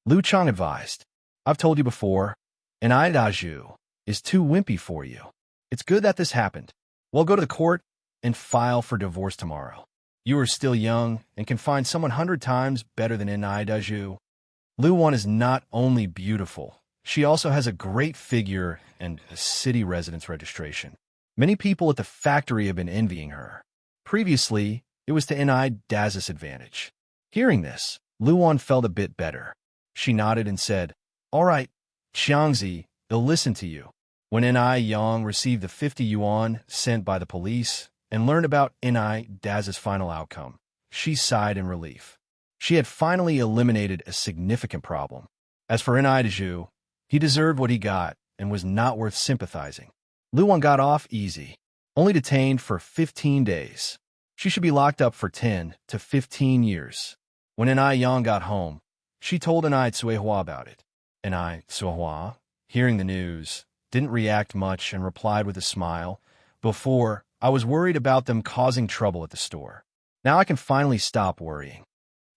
Lu Chong advised. I've told you before, Enrich is too wimpy for you. It's good that this happened. We'll go to the court and file for divorce tomorrow. You are still young and can find someone 100 times better than Enrich. Lu Wan is not only beautiful, she also has a great figure and a city residence registration. Many people at the factory have been envying her. Previously, it was to Enrich's advantage. Hearing this, Lu Wan felt a bit better. She nodded and said, All right, Xiangzi, they'll listen to you. When Enrich received the 50 yuan sent by the police and learned about Enrich's final outcome, she sighed in relief. She had finally eliminated a significant problem. As for Enrich, he deserved what he got and was not worth sympathizing. Lu Wan got off easy, only detained for 15 days. She should be locked up for 10 to 15 years. When Enrich got home, she told Enrich about it. Enrich, hearing the news, didn't react much and replied with a smile, Before, I was worried about them causing trouble at the store. Now I can finally stop worrying.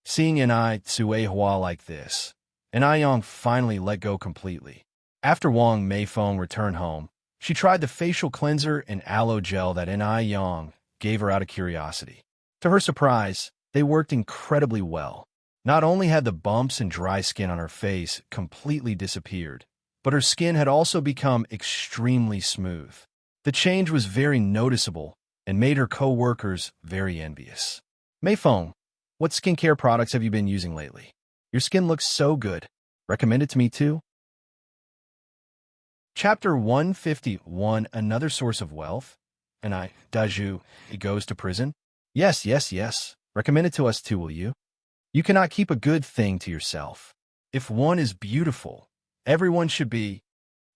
Seeing Enrich like this, Enrich finally let go completely. After Wang Meifeng returned home, she tried the facial cleanser and aloe gel that Enrich gave her out of curiosity. To her surprise, they worked incredibly well. Not only had the bumps and dry skin on her face completely disappeared, but her skin had also become extremely smooth. The change was very noticeable and made her co-workers very envious. Meifeng, what skincare products have you been using lately? Your skin looks so good. Recommend it to me too? Chapter 151, Another Source of Wealth. And Daju, he goes to prison? Yes, yes, yes. Recommend it to us too, will you? You cannot keep a good thing to yourself. If one is beautiful, everyone should be.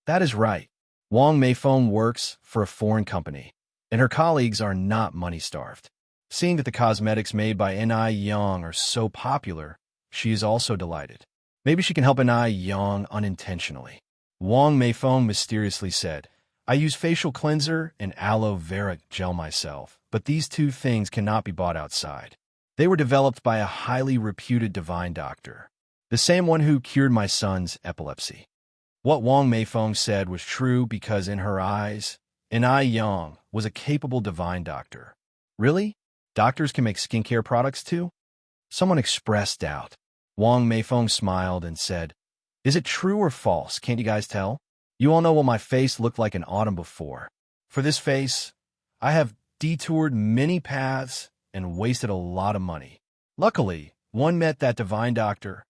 That is right. Wang Meifeng works for a foreign company, and her colleagues are not money-starved. Seeing that the cosmetics made by Ni Yang are so popular, she is also delighted. Maybe she can help Ni Yang unintentionally. Wang Meifeng mysteriously said, I use facial cleanser and aloe vera gel myself, but these two things cannot be bought outside. They were developed by a highly reputed divine doctor, the same one who cured my son's epilepsy. What Wang Meifeng said was true because in her eyes, Ni Yang was a capable divine doctor. Really? Doctors can make skincare products too? Someone expressed doubt. Wang Meifeng smiled and said, Is it true or false? Can't you guys tell? You all know what my face looked like in autumn before. For this face, I have detoured many paths and wasted a lot of money. Luckily, one met that divine doctor.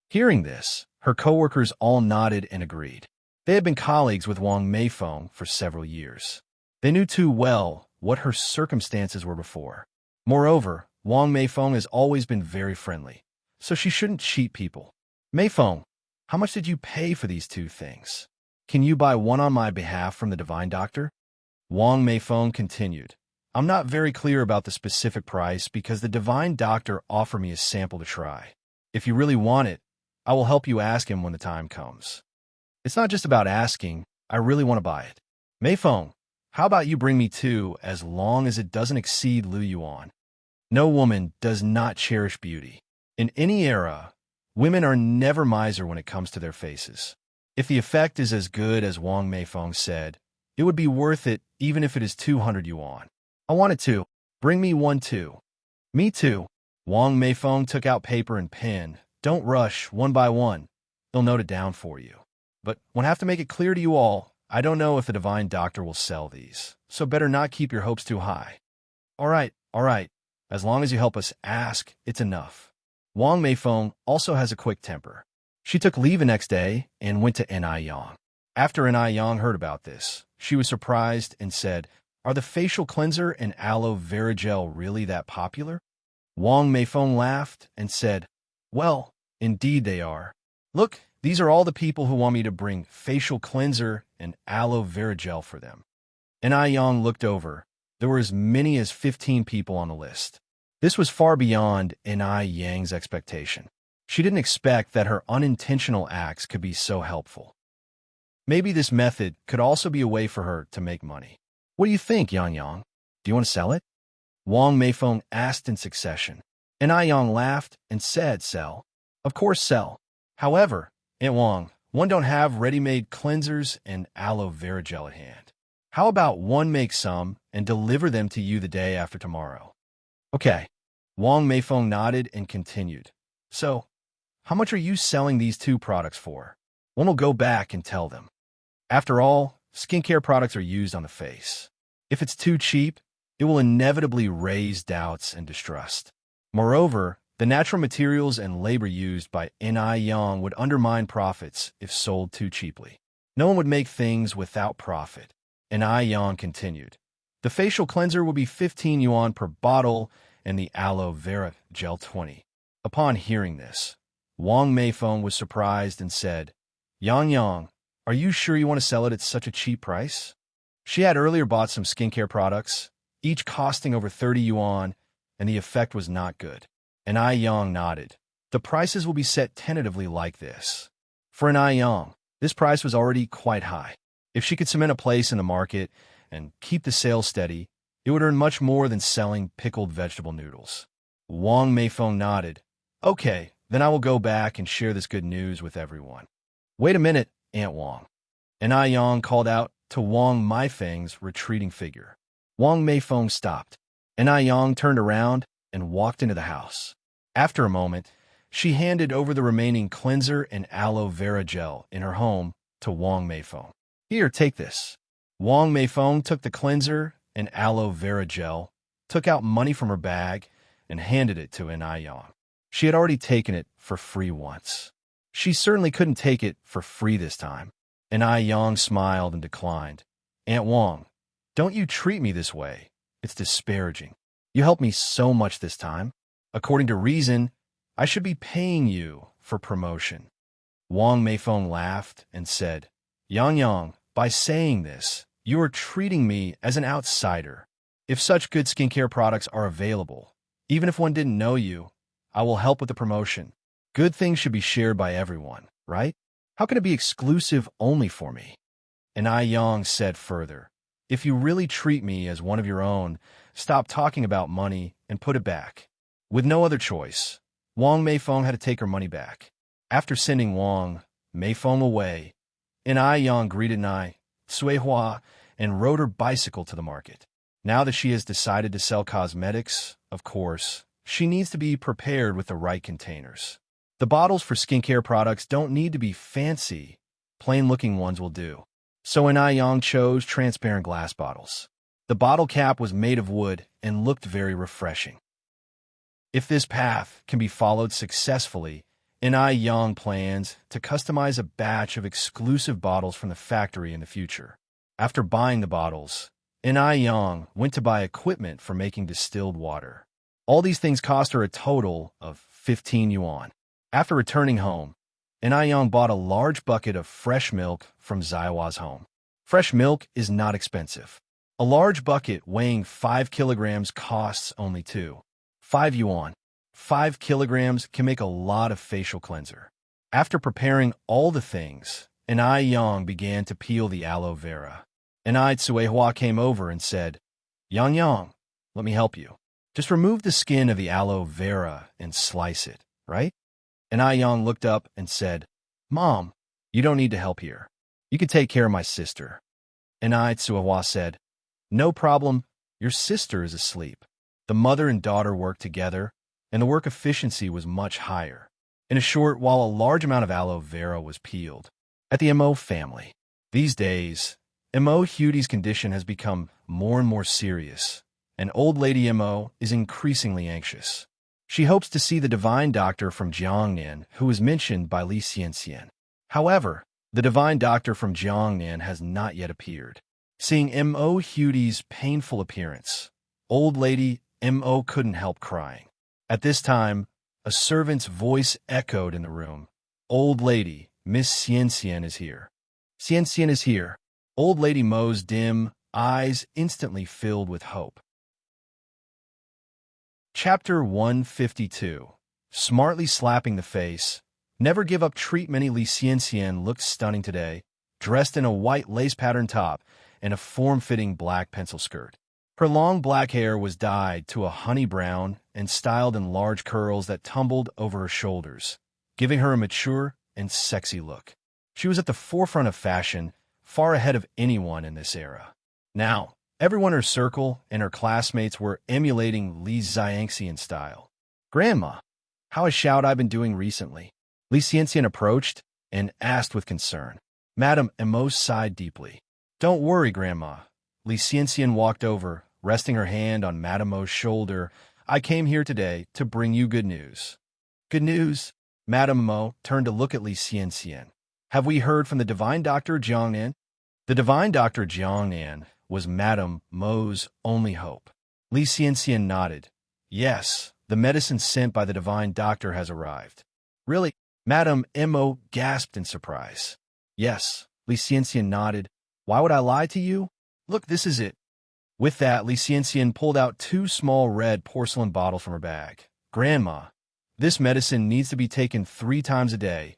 Hearing this, her coworkers all nodded and agreed. They had been colleagues with Wang Meifeng for several years. They knew too well what her circumstances were before. Moreover, Wang Meifeng has always been very friendly, so she shouldn't cheat people. Meifeng, how much did you pay for these two things? Can you buy one on my behalf from the divine doctor? Wang Meifeng continued. I'm not very clear about the specific price because the divine doctor offered me a sample to try. If you really want it, I will help you ask him when the time comes. It's not just about asking, I really want to buy it. Meifeng, how about you bring me two as long as it doesn't exceed Lu Yuan? No woman does not cherish beauty. In any era, women are never miser when it comes to their faces. If the effect is as good as Wang Meifeng said, it would be worth it even if it is 200 yuan. I want it to. Bring me one too. Me too. Wang Meifeng took out paper and pen. Don't rush, one by one. They'll note it down for you. But when I have to make it clear to you all, I don't know if the divine doctor will sell these, so better not keep your hopes too high. All right. As long as you help us ask, it's enough. Wang Meifeng also has a quick temper. She took leave the next day and went to Ni Yang. After Ni Yang heard about this, she was surprised and said, Are the facial cleanser and aloe vera gel really that popular? Wang Meifeng laughed and said, Well, indeed they are. Look, these are all the people who want me to bring facial cleanser and aloe vera gel for them. Ni Yang looked over. There were as many as 15 people on the list. This was far beyond Ni Yang's expectation. She didn't expect that her unintentional acts could be so helpful. Maybe this method could also be a way for her to make money. What do you think, Yang? Do you want to sell it? Wang Meifeng asked in succession. Ni Yang laughed and said, Sell. Of course, sell. However, Aunt Wang, one don't have ready-made cleansers and aloe vera gel at hand. How about one make some and deliver them to you the day after tomorrow? Okay. Wang Meifeng nodded and continued. So, how much are you selling these two products for? One will go back and tell them. After all, skincare products are used on the face. If it's too cheap, it will inevitably raise doubts and distrust. Moreover, the natural materials and labor used by Ni Yang would undermine profits if sold too cheaply. No one would make things without profit. Ni Yang continued. The facial cleanser will be 15 yuan per bottle and the aloe vera gel 20. Upon hearing this, Wang Meifeng was surprised and said, Yang, are you sure you want to sell it at such a cheap price? She had earlier bought some skincare products, each costing over 30 yuan, and the effect was not good. Ni Yang nodded. The prices will be set tentatively like this. For Ni Yang, this price was already quite high. If she could cement a place in the market and keep the sales steady, it would earn much more than selling pickled vegetable noodles. Wang Meifeng nodded. Okay, then I will go back and share this good news with everyone. Wait a minute, Aunt Wang. Ni Yang called out to Wang Meifeng's retreating figure. Wang Meifeng stopped. Ni Yang turned around and walked into the house. After a moment, she handed over the remaining cleanser and aloe vera gel in her home to Wang Meifeng. Here, take this. Wang Meifeng took the cleanser and aloe vera gel, took out money from her bag, and handed it to Yang. She had already taken it for free once. She certainly couldn't take it for free this time. Yang smiled and declined. Aunt Wang, don't you treat me this way. It's disparaging. You helped me so much this time. According to reason, I should be paying you for promotion. Wang Meifeng laughed and said, Yang, by saying this, you are treating me as an outsider. If such good skincare products are available, even if one didn't know you, I will help with the promotion. Good things should be shared by everyone, right? How can it be exclusive only for me? Yang said further, if you really treat me as one of your own, stop talking about money and put it back. With no other choice, Wang Meifeng had to take her money back. After sending Wang Meifeng away, Yang greeted Nai Suihua and rode her bicycle to the market. Now that she has decided to sell cosmetics, of course, she needs to be prepared with the right containers. The bottles for skincare products don't need to be fancy. Plain-looking ones will do. So Yang chose transparent glass bottles. The bottle cap was made of wood and looked very refreshing. If this path can be followed successfully, Yang plans to customize a batch of exclusive bottles from the factory in the future. After buying the bottles, Yang went to buy equipment for making distilled water. All these things cost her a total of 15 yuan. After returning home, Yang bought a large bucket of fresh milk from Zaiwa's home. Fresh milk is not expensive. A large bucket weighing 5 kilograms costs only 5 yuan. 5 kilograms can make a lot of facial cleanser. After preparing all the things, Yang began to peel the aloe vera. Suihua came over and said, Yang, let me help you. Just remove the skin of the aloe vera and slice it, right? Yang looked up and said, Mom, you don't need to help here. You can take care of my sister. Suihua said, No problem, your sister is asleep. The mother and daughter worked together, and the work efficiency was much higher. In a short while, a large amount of aloe vera was peeled. At the Mo family, these days, Mo Hudie's condition has become more and more serious, and old lady Mo is increasingly anxious. She hopes to see the divine doctor from Jiangnan, who was mentioned by Li Xianxian. However, the divine doctor from Jiangnan has not yet appeared. Seeing Mo Hudie's painful appearance, old lady Mo couldn't help crying. At this time, a servant's voice echoed in the room. Old lady, Miss Xianxian is here. Xianxian is here. Old lady Mo's dim eyes instantly filled with hope. Chapter 152. Smartly slapping the face. Never give up treatment. Li Xianxian looked stunning today, dressed in a white lace-patterned top and a form-fitting black pencil skirt. Her long black hair was dyed to a honey brown and styled in large curls that tumbled over her shoulders, giving her a mature and sexy look. She was at the forefront of fashion, far ahead of anyone in this era. Now, everyone in her circle and her classmates were emulating Li Xianxian's style. Grandma, how has Xiaodai been doing recently? Li Xianxian approached and asked with concern. Madame Mo sighed deeply. Don't worry, Grandma. Li Xianxian walked over, resting her hand on Madame Mo's shoulder. I came here today to bring you good news. Good news? Madame Mo turned to look at Li Xianxian. Have we heard from the divine doctor Jiangnan? The divine doctor Jiangnan was Madame Mo's only hope. Li Xianxian nodded. Yes, the medicine sent by the divine doctor has arrived. Really? Madame Mo gasped in surprise. Yes, Li Xianxian nodded. Why would I lie to you? Look, this is it. With that, Li Xianxian pulled out 2 small red porcelain bottles from her bag. Grandma, this medicine needs to be taken 3 times a day,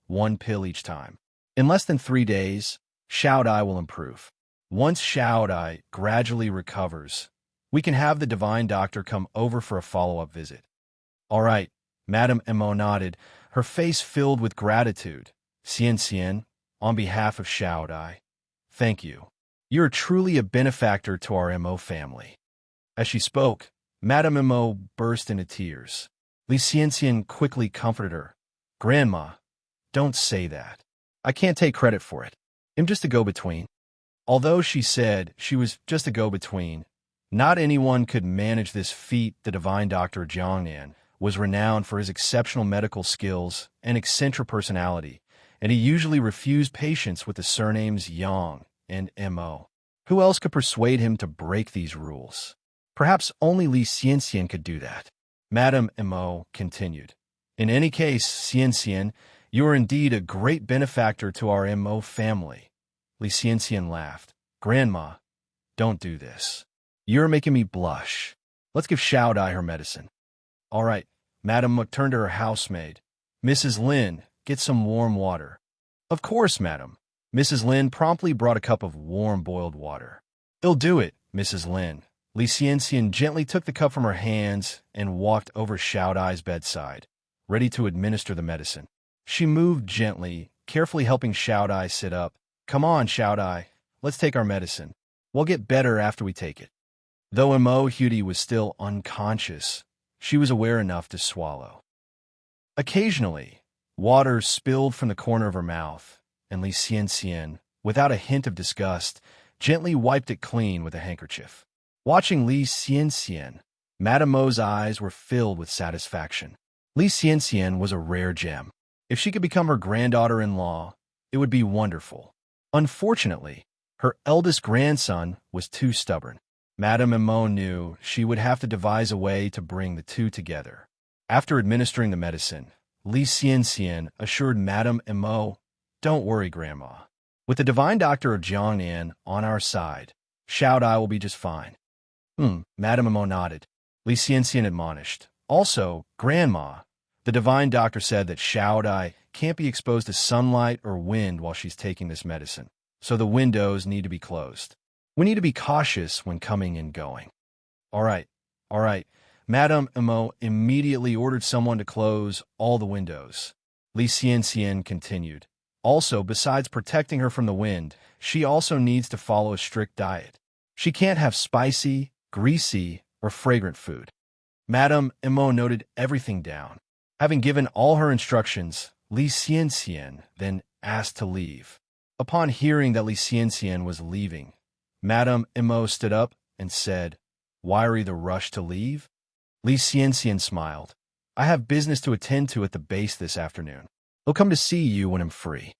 1 pill each time. In less than 3 days, Xiaodai will improve. Once Xiaodai gradually recovers, we can have the divine doctor come over for a follow-up visit. All right, Madame Mo nodded, her face filled with gratitude. Xianxian, on behalf of Xiaodai, thank you. You're truly a benefactor to our Mo family. As she spoke, Madame Imo burst into tears. Li Xianxian quickly comforted her. Grandma, don't say that. I can't take credit for it. I'm just a go-between. Although she said she was just a go-between, not anyone could manage this feat. The divine Dr. Jiangnan was renowned for his exceptional medical skills and eccentric personality, and he usually refused patients with the surnames Yang and Mo. Who else could persuade him to break these rules? Perhaps only Li Xianxian could do that. Madame Mo continued. In any case, Xianxian, you are indeed a great benefactor to our Mo family. Li Xianxian laughed. Grandma, don't do this. You're making me blush. Let's give Xiao Dai her medicine. All right, Madame turned to her housemaid. Mrs. Lin, get some warm water. Of course, madam. Mrs. Lin promptly brought a cup of warm boiled water. It'll do it, Mrs. Lin. Li Xianxian gently took the cup from her hands and walked over Xiao Dai's bedside, ready to administer the medicine. She moved gently, carefully helping Xiao Dai sit up. Come on, Xiao Dai, let's take our medicine. We'll get better after we take it. Though Mo Hudi was still unconscious, she was aware enough to swallow. Occasionally, water spilled from the corner of her mouth, and Li Xianxian, without a hint of disgust, gently wiped it clean with a handkerchief. Watching Li Xianxian, Madame Mo's eyes were filled with satisfaction. Li Xianxian was a rare gem. If she could become her granddaughter-in-law, it would be wonderful. Unfortunately, her eldest grandson was too stubborn. Madame Mo knew she would have to devise a way to bring the two together. After administering the medicine, Li Xianxian assured Madame Mo, "Don't worry, Grandma. With the divine doctor of Jiangnan on our side, Xiao Dai will be just fine." Madame Mo nodded. Li Xianxian admonished. Also, Grandma, the divine doctor said that Xiao Dai can't be exposed to sunlight or wind while she's taking this medicine, so the windows need to be closed. We need to be cautious when coming and going. All right. Madame Mo immediately ordered someone to close all the windows. Li Xianxian continued. Also, besides protecting her from the wind, she also needs to follow a strict diet. She can't have spicy, greasy, or fragrant food. Madame Mo noted everything down. Having given all her instructions, Li Xianxian then asked to leave. Upon hearing that Li Xianxian was leaving, Madame Mo stood up and said, "Why are you in a rush to leave?" Li Xianxian smiled. "I have business to attend to at the base this afternoon. I'll come to see you when I'm free."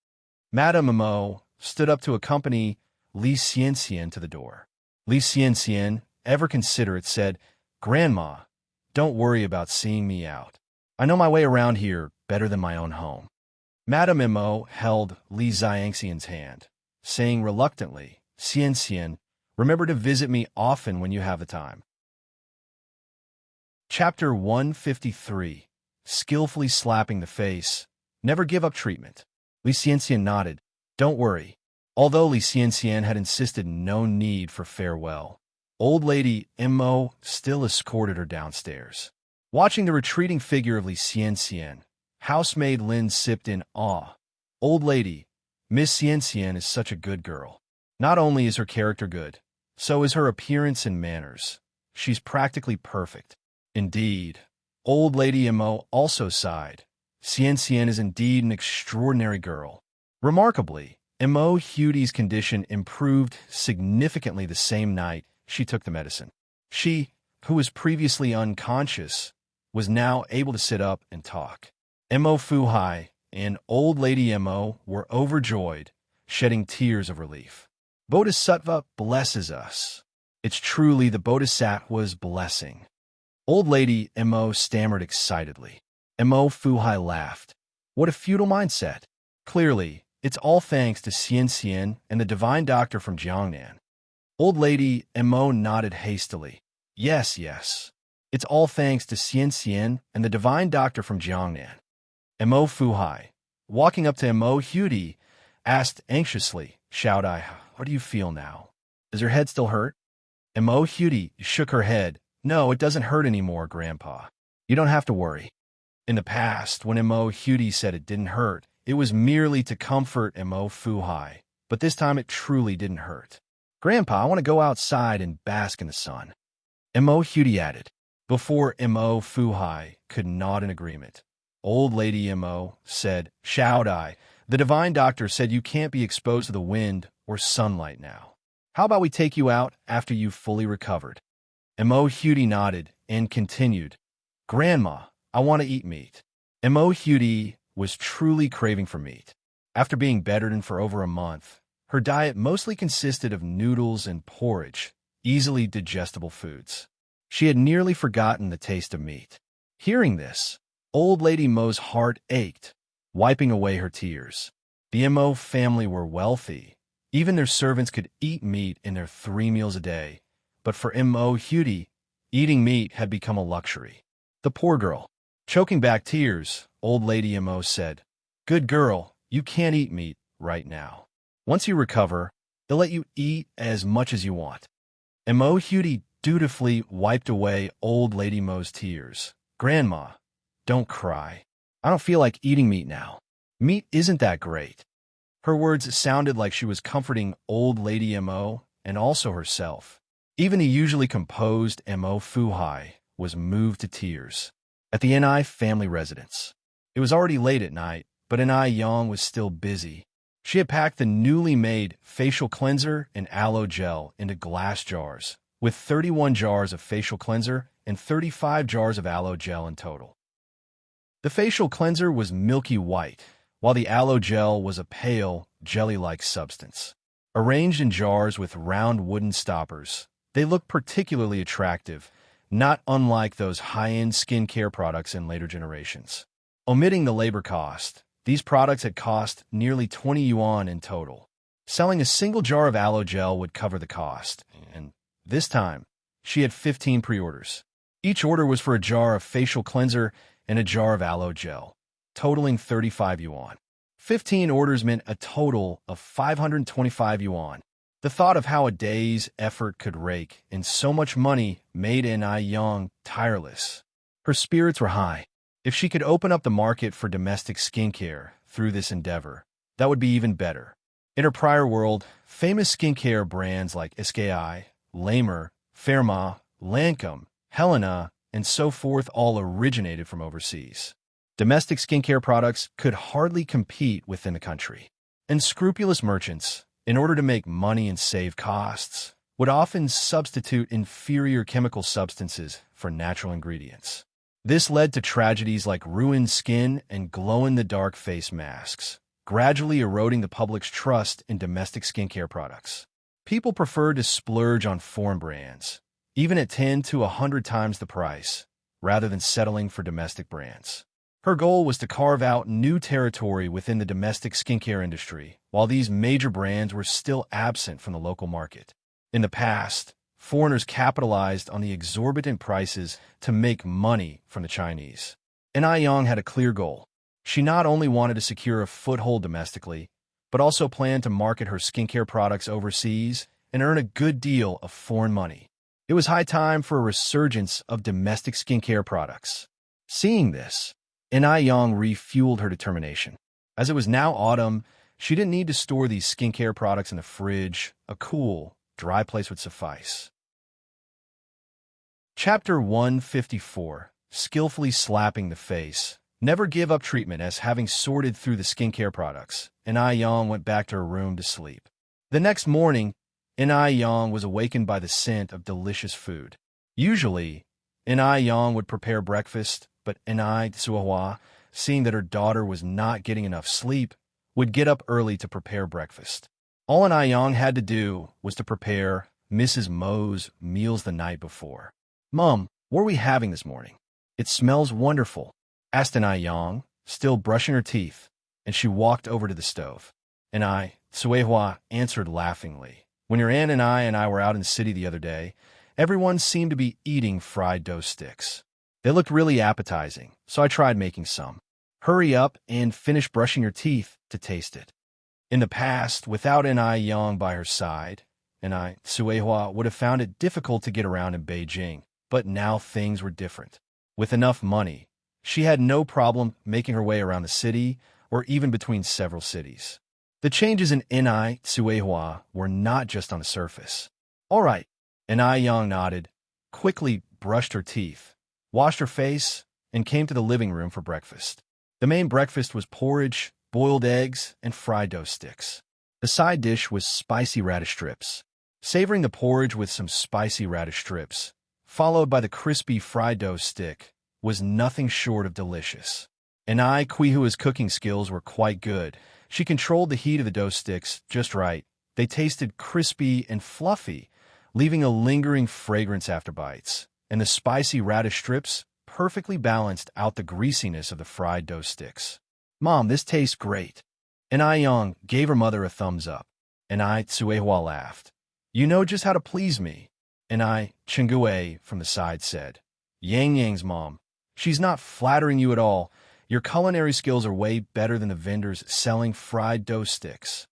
Madame Mo stood up to accompany Li Xianxian to the door. Li Xianxian, ever considerate, said, "Grandma, don't worry about seeing me out. I know my way around here better than my own home." Madame Mo held Li Xianxian's hand, saying reluctantly, "Xianxian, remember to visit me often when you have the time." Chapter 153. Skillfully slapping the face. Never give up treatment. Li Xianxian nodded. "Don't worry." Although Li Xianxian had insisted no need for farewell, old lady Mo still escorted her downstairs. Watching the retreating figure of Li Xianxian, housemaid Lin sipped in awe. "Old lady, Miss Xianxian is such a good girl. Not only is her character good, so is her appearance and manners. She's practically perfect." Indeed, old lady Mo also sighed. Xianxian is indeed an extraordinary girl. Remarkably, Mo Hudi's condition improved significantly the same night she took the medicine. She, who was previously unconscious, was now able to sit up and talk. Mo Fuhai and old lady Mo were overjoyed, shedding tears of relief. "Bodhisattva blesses us. It's truly the Bodhisattva's blessing." Old lady Mo stammered excitedly. Mo Fuhai laughed. What a futile mindset. Clearly, it's all thanks to Xianxian and the divine doctor from Jiangnan. Old lady Mo nodded hastily. Yes. It's all thanks to Xianxian and the divine doctor from Jiangnan. Mo Fuhai, walking up to Mo Hudi, asked anxiously, "Xiao Dai, how do you feel now? Does your head still hurt?" Mo Hudi shook her head. "No, it doesn't hurt anymore, Grandpa. You don't have to worry." In the past, when Mo Hudi said it didn't hurt, it was merely to comfort Mo Fuhai, but this time it truly didn't hurt. "Grandpa, I want to go outside and bask in the sun." Mo Hudi added. Before Mo Fuhai could nod in agreement, old lady Mo said, Shaodai, the divine doctor said you can't be exposed to the wind or sunlight now. How about we take you out after you've fully recovered? Mo Hudi nodded and continued, Grandma, I want to eat meat. Mo Hudi was truly craving for meat. After being bedridden for over a month, her diet mostly consisted of noodles and porridge, easily digestible foods. She had nearly forgotten the taste of meat. Hearing this, old lady Mo's heart ached, wiping away her tears. The Mo family were wealthy. Even their servants could eat meat in their 3 meals a day. But for Mo Hudi, eating meat had become a luxury. The poor girl. Choking back tears, old lady Mo said, Good girl, you can't eat meat right now. Once you recover, they'll let you eat as much as you want. Mo Hudi dutifully wiped away old lady Mo's tears. Grandma, don't cry. I don't feel like eating meat now. Meat isn't that great. Her words sounded like she was comforting old lady Mo and also herself. Even the usually composed Mo Fuhai was moved to tears. At the Ni family residence, it was already late at night, but Ni Yang was still busy. She had packed the newly made facial cleanser and aloe gel into glass jars, with 31 jars of facial cleanser and 35 jars of aloe gel in total. The facial cleanser was milky white, while the aloe gel was a pale, jelly-like substance. Arranged in jars with round wooden stoppers, they looked particularly attractive, not unlike those high-end skincare products in later generations. Omitting the labor cost, these products had cost nearly 20 yuan in total. Selling a single jar of aloe gel would cover the cost, and this time, she had 15 pre-orders. Each order was for a jar of facial cleanser and a jar of aloe gel, totaling 35 yuan. 15 orders meant a total of 525 yuan. The thought of how a day's effort could rake in so much money made Ni Yang tireless. Her spirits were high. If she could open up the market for domestic skincare through this endeavor, that would be even better. In her prior world, famous skincare brands like SKI, Lamer, Fairma, Lancome, Helena, and so forth all originated from overseas. Domestic skincare products could hardly compete within the country. Unscrupulous merchants, in order to make money and save costs, would often substitute inferior chemical substances for natural ingredients. This led to tragedies like ruined skin and glow-in-the-dark face masks, gradually eroding the public's trust in domestic skincare products. People preferred to splurge on foreign brands, even at 10 to 100 times the price, rather than settling for domestic brands. Her goal was to carve out new territory within the domestic skincare industry, while these major brands were still absent from the local market. In the past, foreigners capitalized on the exorbitant prices to make money from the Chinese. Ni Yang had a clear goal. She not only wanted to secure a foothold domestically, but also planned to market her skincare products overseas and earn a good deal of foreign money. It was high time for a resurgence of domestic skincare products. Seeing this, Ni Yang refueled her determination. As it was now autumn, she didn't need to store these skincare products in the fridge. A cool, dry place would suffice. Chapter 154, Skillfully Slapping the Face. Never give up treatment. As having sorted through the skincare products, Ni Yang went back to her room to sleep. The next morning, Ni Yang was awakened by the scent of delicious food. Usually, Ni Yang would prepare breakfast, but Ni Tsuahua, seeing that her daughter was not getting enough sleep, would get up early to prepare breakfast. All Ni Yang had to do was to prepare Mrs. Mo's meals the night before. Mom, what are we having this morning? It smells wonderful, asked Ni Yang, still brushing her teeth, and she walked over to the stove. Ni Tsuehua answered laughingly. When your aunt and I were out in the city the other day, everyone seemed to be eating fried dough sticks. They looked really appetizing, so I tried making some. Hurry up and finish brushing your teeth to taste it. In the past, without Ni Yang by her side, Ni Tsuehua would have found it difficult to get around in Beijing, but now things were different. With enough money, she had no problem making her way around the city or even between several cities. The changes in Ni Tsuehua were not just on the surface. All right, Ni Yang nodded, quickly brushed her teeth, washed her face, and came to the living room for breakfast. The main breakfast was porridge, boiled eggs, and fried dough sticks. The side dish was spicy radish strips. Savoring the porridge with some spicy radish strips, followed by the crispy fried dough stick, was nothing short of delicious. And Quihua's cooking skills were quite good. She controlled the heat of the dough sticks just right. They tasted crispy and fluffy, leaving a lingering fragrance after bites. And the spicy radish strips perfectly balanced out the greasiness of the fried dough sticks. "Mom, this tastes great." And Yang gave her mother a thumbs up. And Tsuehua laughed. "You know just how to please me." And Chengue from the side said, Yang's mom, she's not flattering you at all. Your culinary skills are way better than the vendors selling fried dough sticks."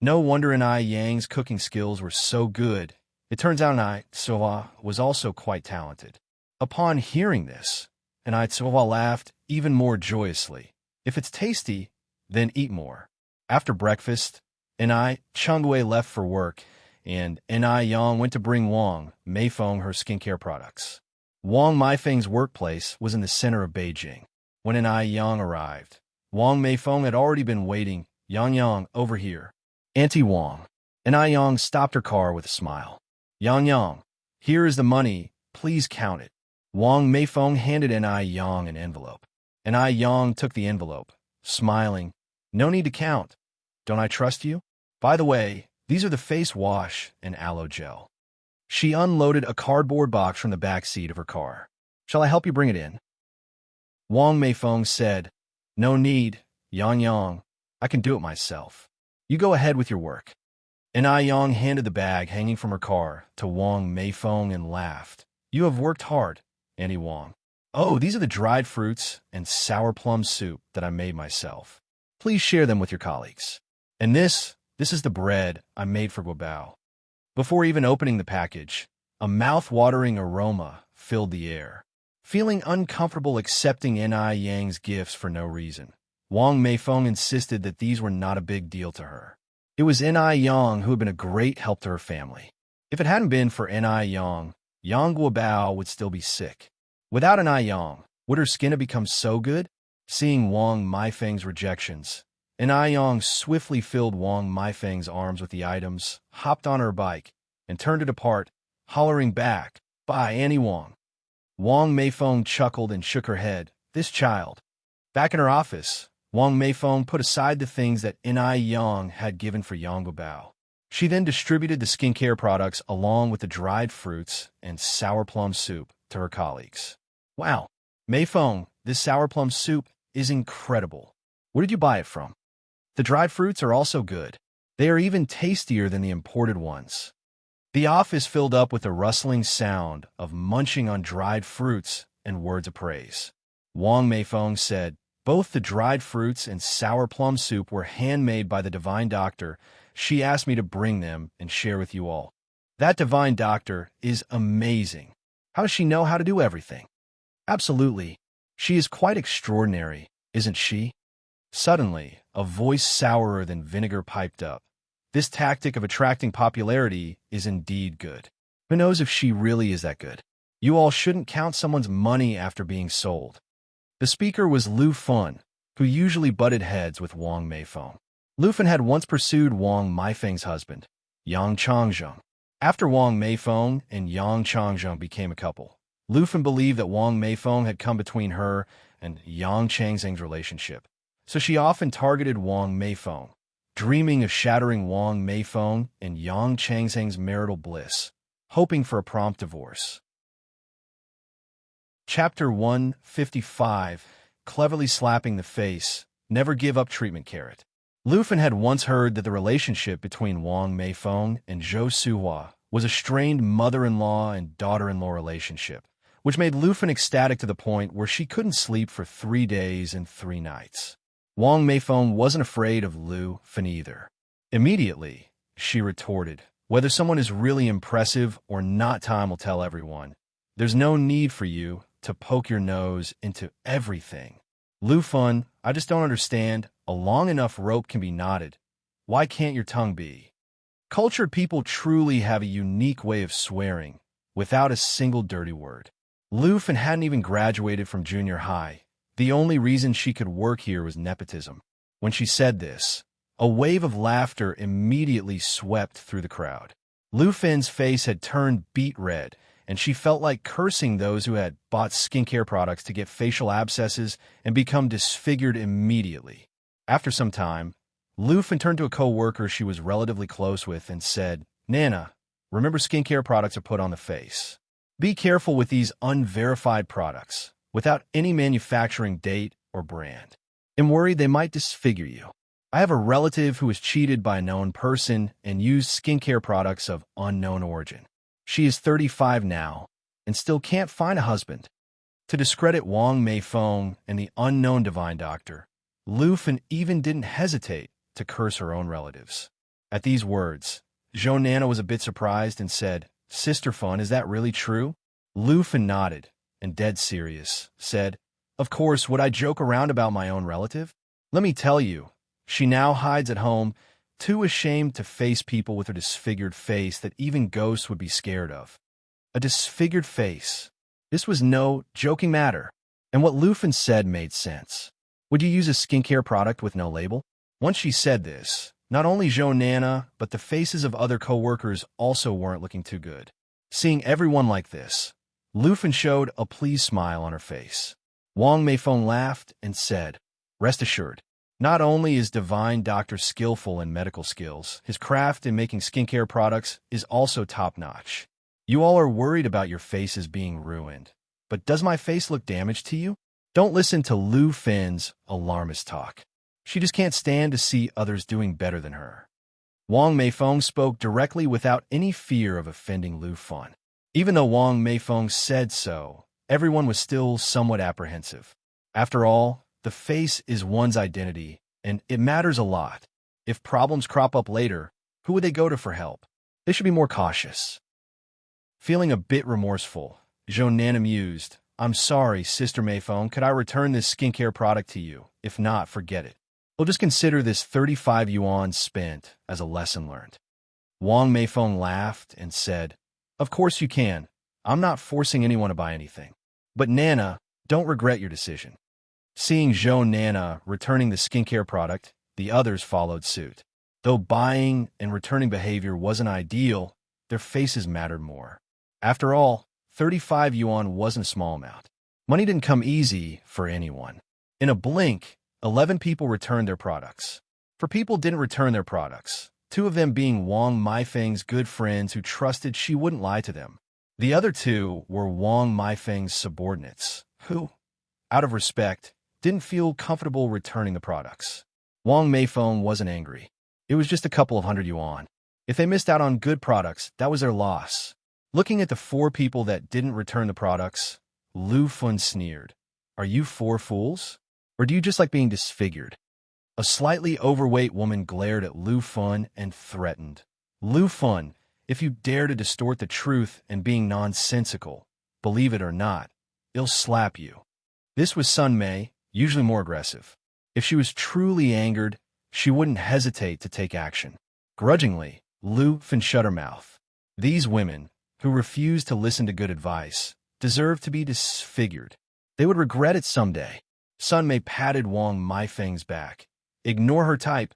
No wonder Yang's cooking skills were so good. It turns out Tsuehua was also quite talented. Upon hearing this, Tsuehua laughed even more joyously. "If it's tasty, then eat more." After breakfast, Changwei left for work, and Yang went to bring Wang Meifeng her skincare products. Wang Meifeng's workplace was in the center of Beijing. When Yang arrived, Wang Meifeng had already been waiting. "Yang, over here." "Auntie Wang." Yang stopped her car with a smile. "Yang, here is the money. Please count it." Wang Meifeng handed Yang an envelope. Yang took the envelope, smiling. "No need to count. Don't I trust you? By the way, these are the face wash and aloe gel." She unloaded a cardboard box from the back seat of her car. "Shall I help you bring it in?" Wang Meifeng said, "No need, Yang. I can do it myself. You go ahead with your work." Yang handed the bag hanging from her car to Wang Meifeng and laughed. "You have worked hard, Auntie Wang. Oh, these are the dried fruits and sour plum soup that I made myself. Please share them with your colleagues. And this is the bread I made for Guobao." Before even opening the package, a mouth-watering aroma filled the air. Feeling uncomfortable accepting Yang's gifts for no reason, Wang Meifeng insisted that these were not a big deal to her. It was Yang who had been a great help to her family. If it hadn't been for Yang Guobao would still be sick. Without Yang, would her skin have become so good? Seeing Wang Meifeng's rejections, Yang swiftly filled Wang Meifeng's arms with the items, hopped on her bike, and turned it apart, hollering back, "Bye, Auntie Wang." Wang Meifeng chuckled and shook her head. This child. Back in her office, Wang Meifeng put aside the things that Yang had given for Yang Guobao. She then distributed the skincare products along with the dried fruits and sour plum soup to her colleagues. "Wow, Meifeng, this sour plum soup is incredible. Where did you buy it from? The dried fruits are also good. They are even tastier than the imported ones." The office filled up with the rustling sound of munching on dried fruits and words of praise. Wang Meifeng said, "Both the dried fruits and sour plum soup were handmade by the divine doctor. She asked me to bring them and share with you all. That divine doctor is amazing. How does she know how to do everything?" "Absolutely. She is quite extraordinary, isn't she?" Suddenly, a voice sourer than vinegar piped up. "This tactic of attracting popularity is indeed good. Who knows if she really is that good? You all shouldn't count someone's money after being sold." The speaker was Lu Fun, who usually butted heads with Wang Meifeng. Lu Fun had once pursued Wang Meifeng's husband, Yang Changzheng. After Wang Meifeng and Yang Changzheng became a couple, Lu Fun believed that Wang Meifeng had come between her and Yang Changzheng's relationship. So she often targeted Wang Meifeng, dreaming of shattering Wang Meifeng and Yang Changzheng's marital bliss, hoping for a prompt divorce. Chapter 155, Cleverly Slapping the Face, Never Give Up Treatment Carrot. Lu Fun had once heard that the relationship between Wang Meifeng and Zhou Suhua was a strained mother-in-law and daughter-in-law relationship, which made Lu Fun ecstatic to the point where she couldn't sleep for 3 days and 3 nights. Wang Meifeng wasn't afraid of Lu Fun either. Immediately, she retorted, "Whether someone is really impressive or not, time will tell everyone. There's no need for you to poke your nose into everything. Lu Fun, I just don't understand. A long enough rope can be knotted. Why can't your tongue be?" Cultured people truly have a unique way of swearing, without a single dirty word. Lu Fen hadn't even graduated from junior high. The only reason she could work here was nepotism. When she said this, a wave of laughter immediately swept through the crowd. Lu Fen's face had turned beet red, and she felt like cursing those who had bought skincare products to get facial abscesses and become disfigured immediately. After some time, Lu Fen turned to a co-worker she was relatively close with and said, "Nana, remember skincare products are put on the face. Be careful with these unverified products, without any manufacturing date or brand. I'm worried they might disfigure you. I have a relative who was cheated by a known person and used skincare products of unknown origin. She is 35 now and still can't find a husband." To discredit Wang Meifeng and the unknown divine doctor, Lu Fen even didn't hesitate to curse her own relatives. At these words, Zhou Nana was a bit surprised and said, "Sister Fun, is that really true?" Lu Fen nodded and, dead serious, said, "Of course, would I joke around about my own relative? Let me tell you, she now hides at home, too ashamed to face people with her disfigured face that even ghosts would be scared of." A disfigured face. This was no joking matter. And what Lu Fen said made sense. Would you use a skincare product with no label? Once she said this, not only Zhou Nana, but the faces of other co-workers also weren't looking too good. Seeing everyone like this, Lu Fen showed a pleased smile on her face. Wang Meifeng laughed and said, "Rest assured, not only is Divine Doctor skillful in medical skills, his craft in making skincare products is also top-notch. You all are worried about your faces being ruined, but does my face look damaged to you? Don't listen to Lu Fen's alarmist talk. She just can't stand to see others doing better than her." Wang Meifeng spoke directly without any fear of offending Lu Fen. Even though Wang Meifeng said so, everyone was still somewhat apprehensive. After all, the face is one's identity, and it matters a lot. If problems crop up later, who would they go to for help? They should be more cautious. Feeling a bit remorseful, Zhou Nana mused, "I'm sorry, Sister Meifeng, could I return this skincare product to you? If not, forget it. We'll just consider this 35 yuan spent as a lesson learned." Wang Meifeng laughed and said, "Of course you can. I'm not forcing anyone to buy anything. But Nana, don't regret your decision." Seeing Zhou Nana returning the skincare product, the others followed suit. Though buying and returning behavior wasn't ideal, their faces mattered more. After all, 35 yuan wasn't a small amount. Money didn't come easy for anyone. In a blink, 11 people returned their products. 4 people didn't return their products, 2 of them being Wang Meifeng's good friends who trusted she wouldn't lie to them. The other 2 were Wang Meifeng's subordinates, who, out of respect, didn't feel comfortable returning the products. Wang Meifeng wasn't angry. It was just a couple of 100 yuan. If they missed out on good products, that was their loss. Looking at the 4 people that didn't return the products, Lu Fen sneered, "Are you 4 fools? Or do you just like being disfigured?" A slightly overweight woman glared at Lu Fen and threatened, "Lu Fen, if you dare to distort the truth and being nonsensical, believe it or not, I'll slap you." This was Sun Mei, usually more aggressive. If she was truly angered, she wouldn't hesitate to take action. Grudgingly, Lu Fen shut her mouth. These women, who refused to listen to good advice, deserved to be disfigured. They would regret it someday. Sun Mei patted Wang Meifeng's back. "Ignore her type.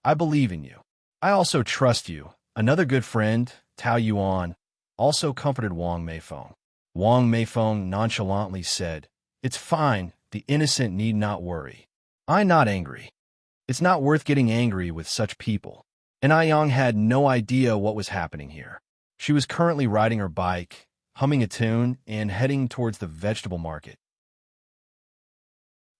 I believe in you. I also trust you." Another good friend, Tao Yuan, also comforted Wang Meifeng. Wang Meifeng nonchalantly said, "It's fine. The innocent need not worry. I'm not angry. It's not worth getting angry with such people." And Aiyang had no idea what was happening here. She was currently riding her bike, humming a tune, and heading towards the vegetable market.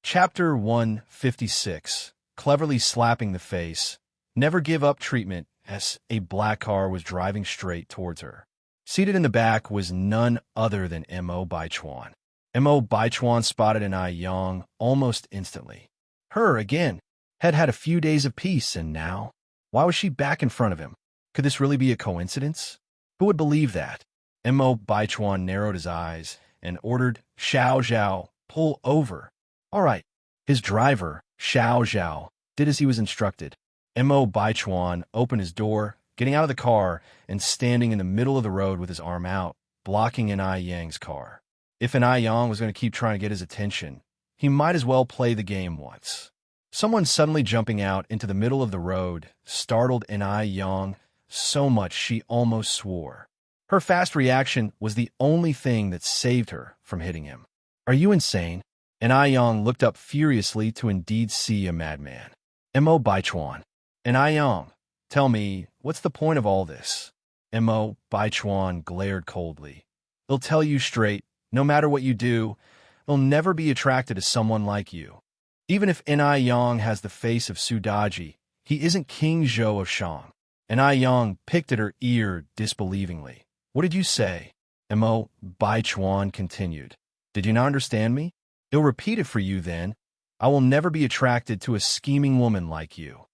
Chapter 156, Cleverly Slapping the Face. Never give up treatment, as a black car was driving straight towards her. Seated in the back was none other than Mo Baichuan. Mo Baichuan spotted an Aiyang almost instantly. Her, again, had had a few days of peace, and now, why was she back in front of him? Could this really be a coincidence? Who would believe that? Mo Baichuan narrowed his eyes and ordered Xiao Zhao, "Pull over." All right. His driver, Xiao Zhao, did as he was instructed. Mo Baichuan opened his door, getting out of the car and standing in the middle of the road with his arm out, blocking an Aiyang's car. If an Yang was going to keep trying to get his attention, he might as well play the game once. Someone suddenly jumping out into the middle of the road startled an Yang so much she almost swore. Her fast reaction was the only thing that saved her from hitting him. Are you insane? An Yang looked up furiously to indeed see a madman. Mo Baichuan. An Yang, tell me, what's the point of all this? Mo Baichuan glared coldly. They'll tell you straight, no matter what you do, they'll never be attracted to someone like you. Even if An Yang has the face of Sudaji, he isn't King Zhou of Shang. An Yang picked at her ear disbelievingly. What did you say? Mo Baichuan continued. Did you not understand me? I'll repeat it for you then. I will never be attracted to a scheming woman like you.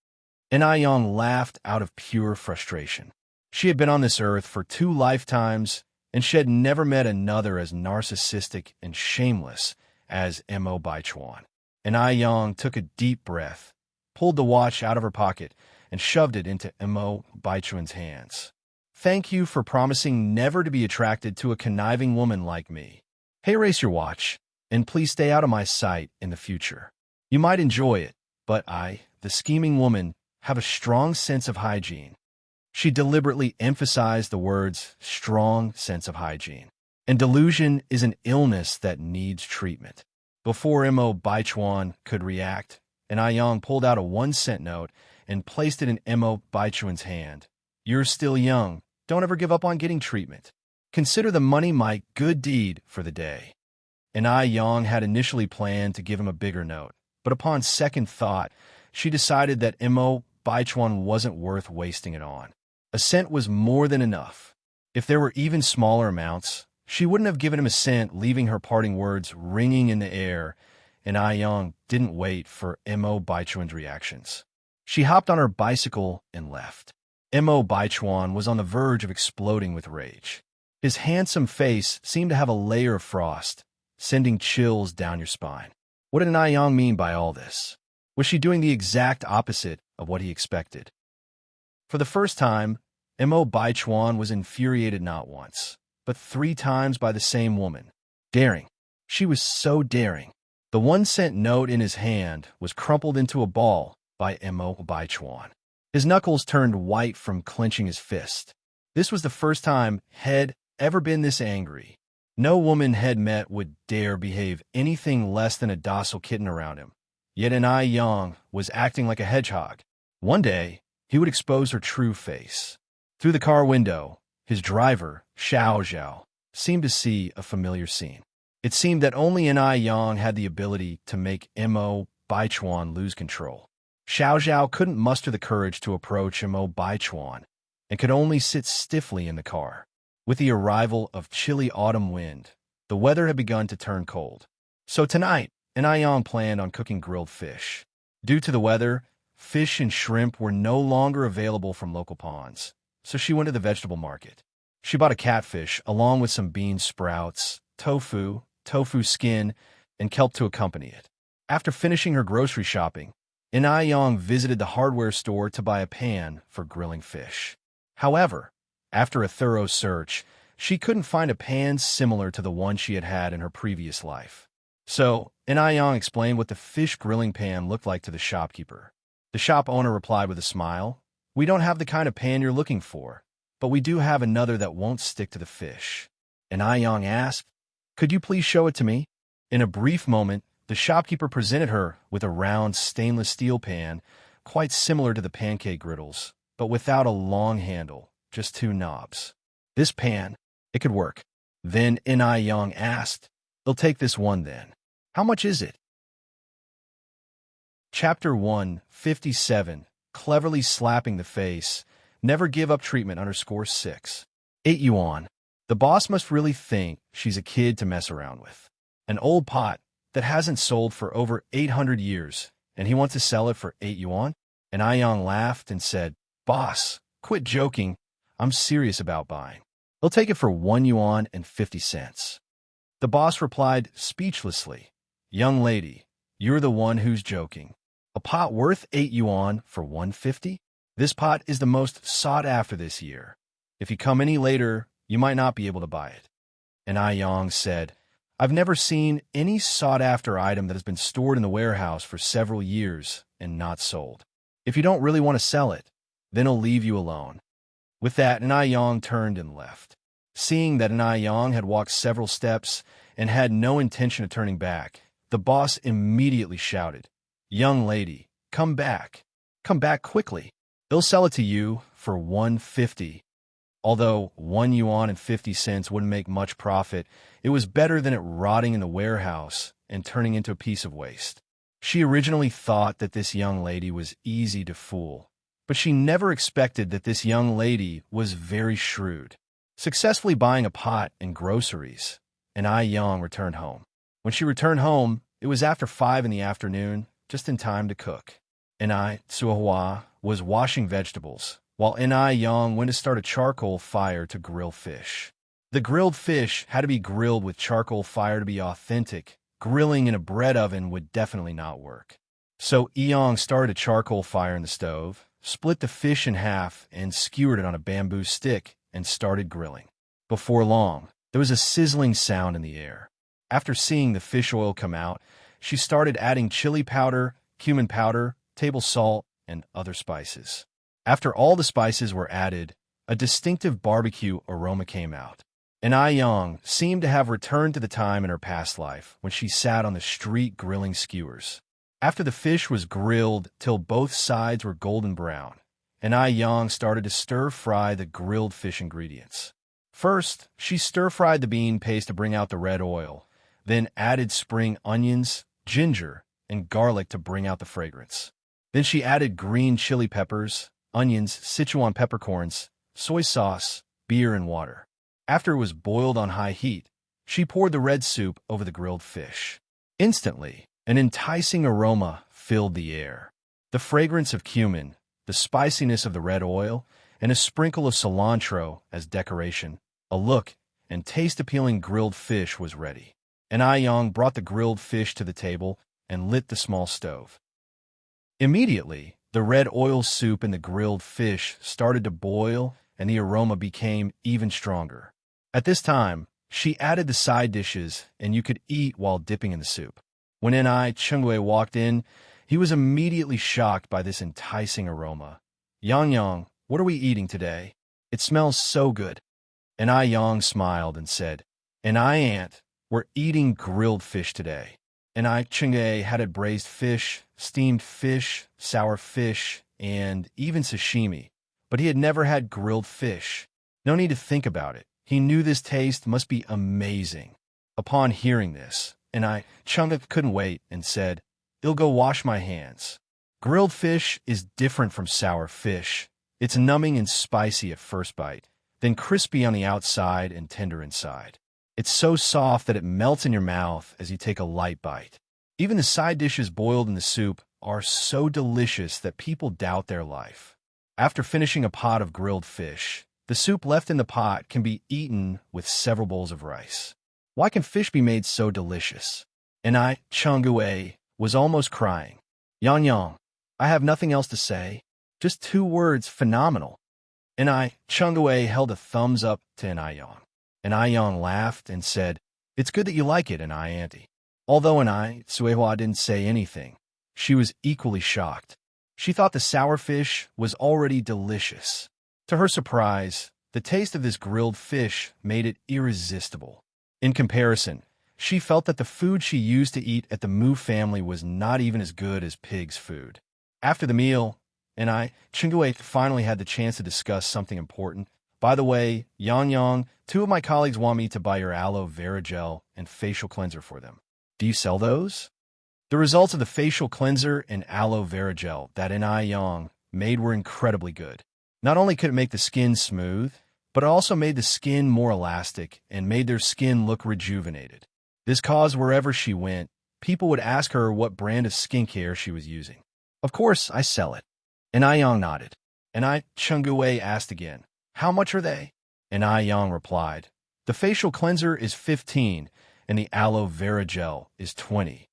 An Yang laughed out of pure frustration. She had been on this earth for 2 lifetimes, and she had never met another as narcissistic and shameless as Mo Baichuan. An Yang took a deep breath, pulled the watch out of her pocket, and shoved it into Mo Baichuan's hands. Thank you for promising never to be attracted to a conniving woman like me. Hey, erase your watch, and please stay out of my sight in the future. You might enjoy it, but I, the scheming woman, have a strong sense of hygiene. She deliberately emphasized the words strong sense of hygiene. And delusion is an illness that needs treatment. Before Mo Baichuan could react, An Yang pulled out a 1-cent note and placed it in Mo Baichuan's hand. You're still young. Don't ever give up on getting treatment. Consider the money my good deed for the day. An Yang had initially planned to give him a bigger note, but upon second thought, she decided that Mo Baichuan wasn't worth wasting it on. A cent was more than enough. If there were even smaller amounts, she wouldn't have given him a cent, leaving her parting words ringing in the air, and Yang didn't wait for Mo Baichuan's reactions. She hopped on her bicycle and left. Mo Baichuan was on the verge of exploding with rage. His handsome face seemed to have a layer of frost, sending chills down your spine. What did an Yang mean by all this? Was she doing the exact opposite of what he expected? For the first time, Mo Baichuan was infuriated not once, but 3 times by the same woman. Daring. She was so daring. The 1-cent note in his hand was crumpled into a ball by Mo Baichuan. His knuckles turned white from clenching his fist. This was the first time Head ever been this angry. No woman Head met would dare behave anything less than a docile kitten around him. Yet an Yang was acting like a hedgehog. One day, he would expose her true face. Through the car window, his driver, Xiao Zhao, seemed to see a familiar scene. It seemed that only an Yang had the ability to make Mo Baichuan lose control. Xiao Zhao couldn't muster the courage to approach Mo Baichuan and could only sit stiffly in the car. With the arrival of chilly autumn wind, the weather had begun to turn cold. So tonight, an Yang planned on cooking grilled fish. Due to the weather, fish and shrimp were no longer available from local ponds, so she went to the vegetable market. She bought a catfish along with some bean sprouts, tofu skin, and kelp to accompany it. After finishing her grocery shopping, an Yang visited the hardware store to buy a pan for grilling fish. However, after a thorough search, she couldn't find a pan similar to the one she had had in her previous life. So, an Yang explained what the fish grilling pan looked like to the shopkeeper. The shop owner replied with a smile, "We don't have the kind of pan you're looking for, but we do have another that won't stick to the fish." An Yang asked, "Could you please show it to me?" In a brief moment, the shopkeeper presented her with a round stainless steel pan, quite similar to the pancake griddles, but without a long handle, just 2 knobs. This pan, it could work. Then an Yang asked, "They'll take this one then. How much is it?" Chapter 157, Cleverly Slapping the Face, Never Give Up Treatment _6. 8 yuan. The boss must really think she's a kid to mess around with. An old pot that hasn't sold for over 800 years, and he wants to sell it for 8 yuan? And Yang laughed and said, "Boss, quit joking. I'm serious about buying. They'll take it for 1 yuan and 50 cents. The boss replied speechlessly, "Young lady, you're the one who's joking. A pot worth 8 yuan for 150? This pot is the most sought after this year. If you come any later, you might not be able to buy it." And Yang said, I've never seen any sought-after item that has been stored in the warehouse for several years and not sold. If you don't really want to sell it, then I'll leave you alone." With that, Yang turned and left. Seeing that Yang had walked several steps and had no intention of turning back, the boss immediately shouted, "Young lady, come back. Come back quickly. They'll sell it to you for 150. Although 1 yuan and 50 cents wouldn't make much profit, it was better than it rotting in the warehouse and turning into a piece of waste. She originally thought that this young lady was easy to fool, but she never expected that this young lady was very shrewd. Successfully buying a pot and groceries, and Yang returned home. When she returned home, it was after 5 in the afternoon, just in time to cook. And Suahua was washing vegetables, while Yang went to start a charcoal fire to grill fish. The grilled fish had to be grilled with charcoal fire to be authentic. Grilling in a bread oven would definitely not work. So Yang started a charcoal fire in the stove, split the fish in half, and skewered it on a bamboo stick and started grilling. Before long, there was a sizzling sound in the air. After seeing the fish oil come out, she started adding chili powder, cumin powder, table salt, and other spices. After all the spices were added, a distinctive barbecue aroma came out. And Yang seemed to have returned to the time in her past life when she sat on the street grilling skewers. After the fish was grilled till both sides were golden brown, and Yang started to stir-fry the grilled fish ingredients. First, she stir-fried the bean paste to bring out the red oil, then added spring onions, ginger, and garlic to bring out the fragrance. Then she added green chili peppers, onions, Sichuan peppercorns, soy sauce, beer, and water. After it was boiled on high heat, she poured the red soup over the grilled fish. Instantly, an enticing aroma filled the air. The fragrance of cumin, the spiciness of the red oil, and a sprinkle of cilantro as decoration, a look and taste-appealing grilled fish was ready. And Yang brought the grilled fish to the table and lit the small stove. Immediately, the red oil soup and the grilled fish started to boil, and the aroma became even stronger. At this time, she added the side dishes, and you could eat while dipping in the soup. When Chengwei walked in, he was immediately shocked by this enticing aroma. "Yang, what are we eating today? It smells so good." And Yang smiled and said, "And Aunt, we're eating grilled fish today." And Chengwei had it braised fish, steamed fish, sour fish, and even sashimi. But he had never had grilled fish. No need to think about it. He knew this taste must be amazing. Upon hearing this, and Chengwei couldn't wait and said, "I'll go wash my hands." Grilled fish is different from sour fish. It's numbing and spicy at first bite, then crispy on the outside and tender inside. It's so soft that it melts in your mouth as you take a light bite. Even the side dishes boiled in the soup are so delicious that people doubt their life. After finishing a pot of grilled fish, the soup left in the pot can be eaten with several bowls of rice. Why can fish be made so delicious? And Chengwei was almost crying. Yang, I have nothing else to say. Just 2 words, phenomenal." And Chengwei held a thumbs up to Yang. And Yang laughed and said, "It's good that you like it, Auntie." Although Suehua didn't say anything, she was equally shocked. She thought the sour fish was already delicious. To her surprise, the taste of this grilled fish made it irresistible. In comparison, she felt that the food she used to eat at the Mu family was not even as good as pig's food. After the meal, and Chengwei finally had the chance to discuss something important. "By the way, Yang, 2 of my colleagues want me to buy your aloe vera gel and facial cleanser for them. Do you sell those?" The results of the facial cleanser and aloe vera gel that Yang made were incredibly good. Not only could it make the skin smooth, but it also made the skin more elastic and made their skin look rejuvenated. This caused wherever she went, people would ask her what brand of skincare she was using. "Of course, I sell it." And Yang nodded. And Chengwei asked again, "How much are they?" And Yang replied, "The facial cleanser is 15, and the aloe vera gel is 20.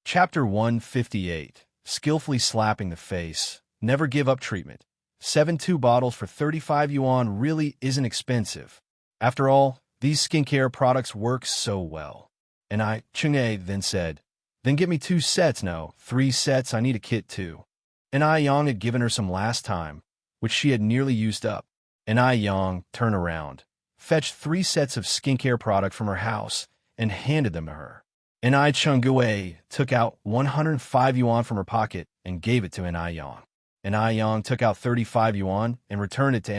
Chapter 158, Skillfully Slapping the Face. Never give up treatment. 7 2 bottles for 35 yuan really isn't expensive. After all, These skincare products work so well. And Chang'e then said, then get me 2 sets, no, 3 sets, I need a kit too. And Yang had given her some last time, which she had nearly used up. And Yang turned around, fetched 3 sets of skincare product from her house, and handed them to her. And Chang'e took out 105 yuan from her pocket and gave it to Yang. And Yang took out 35 yuan and returned it to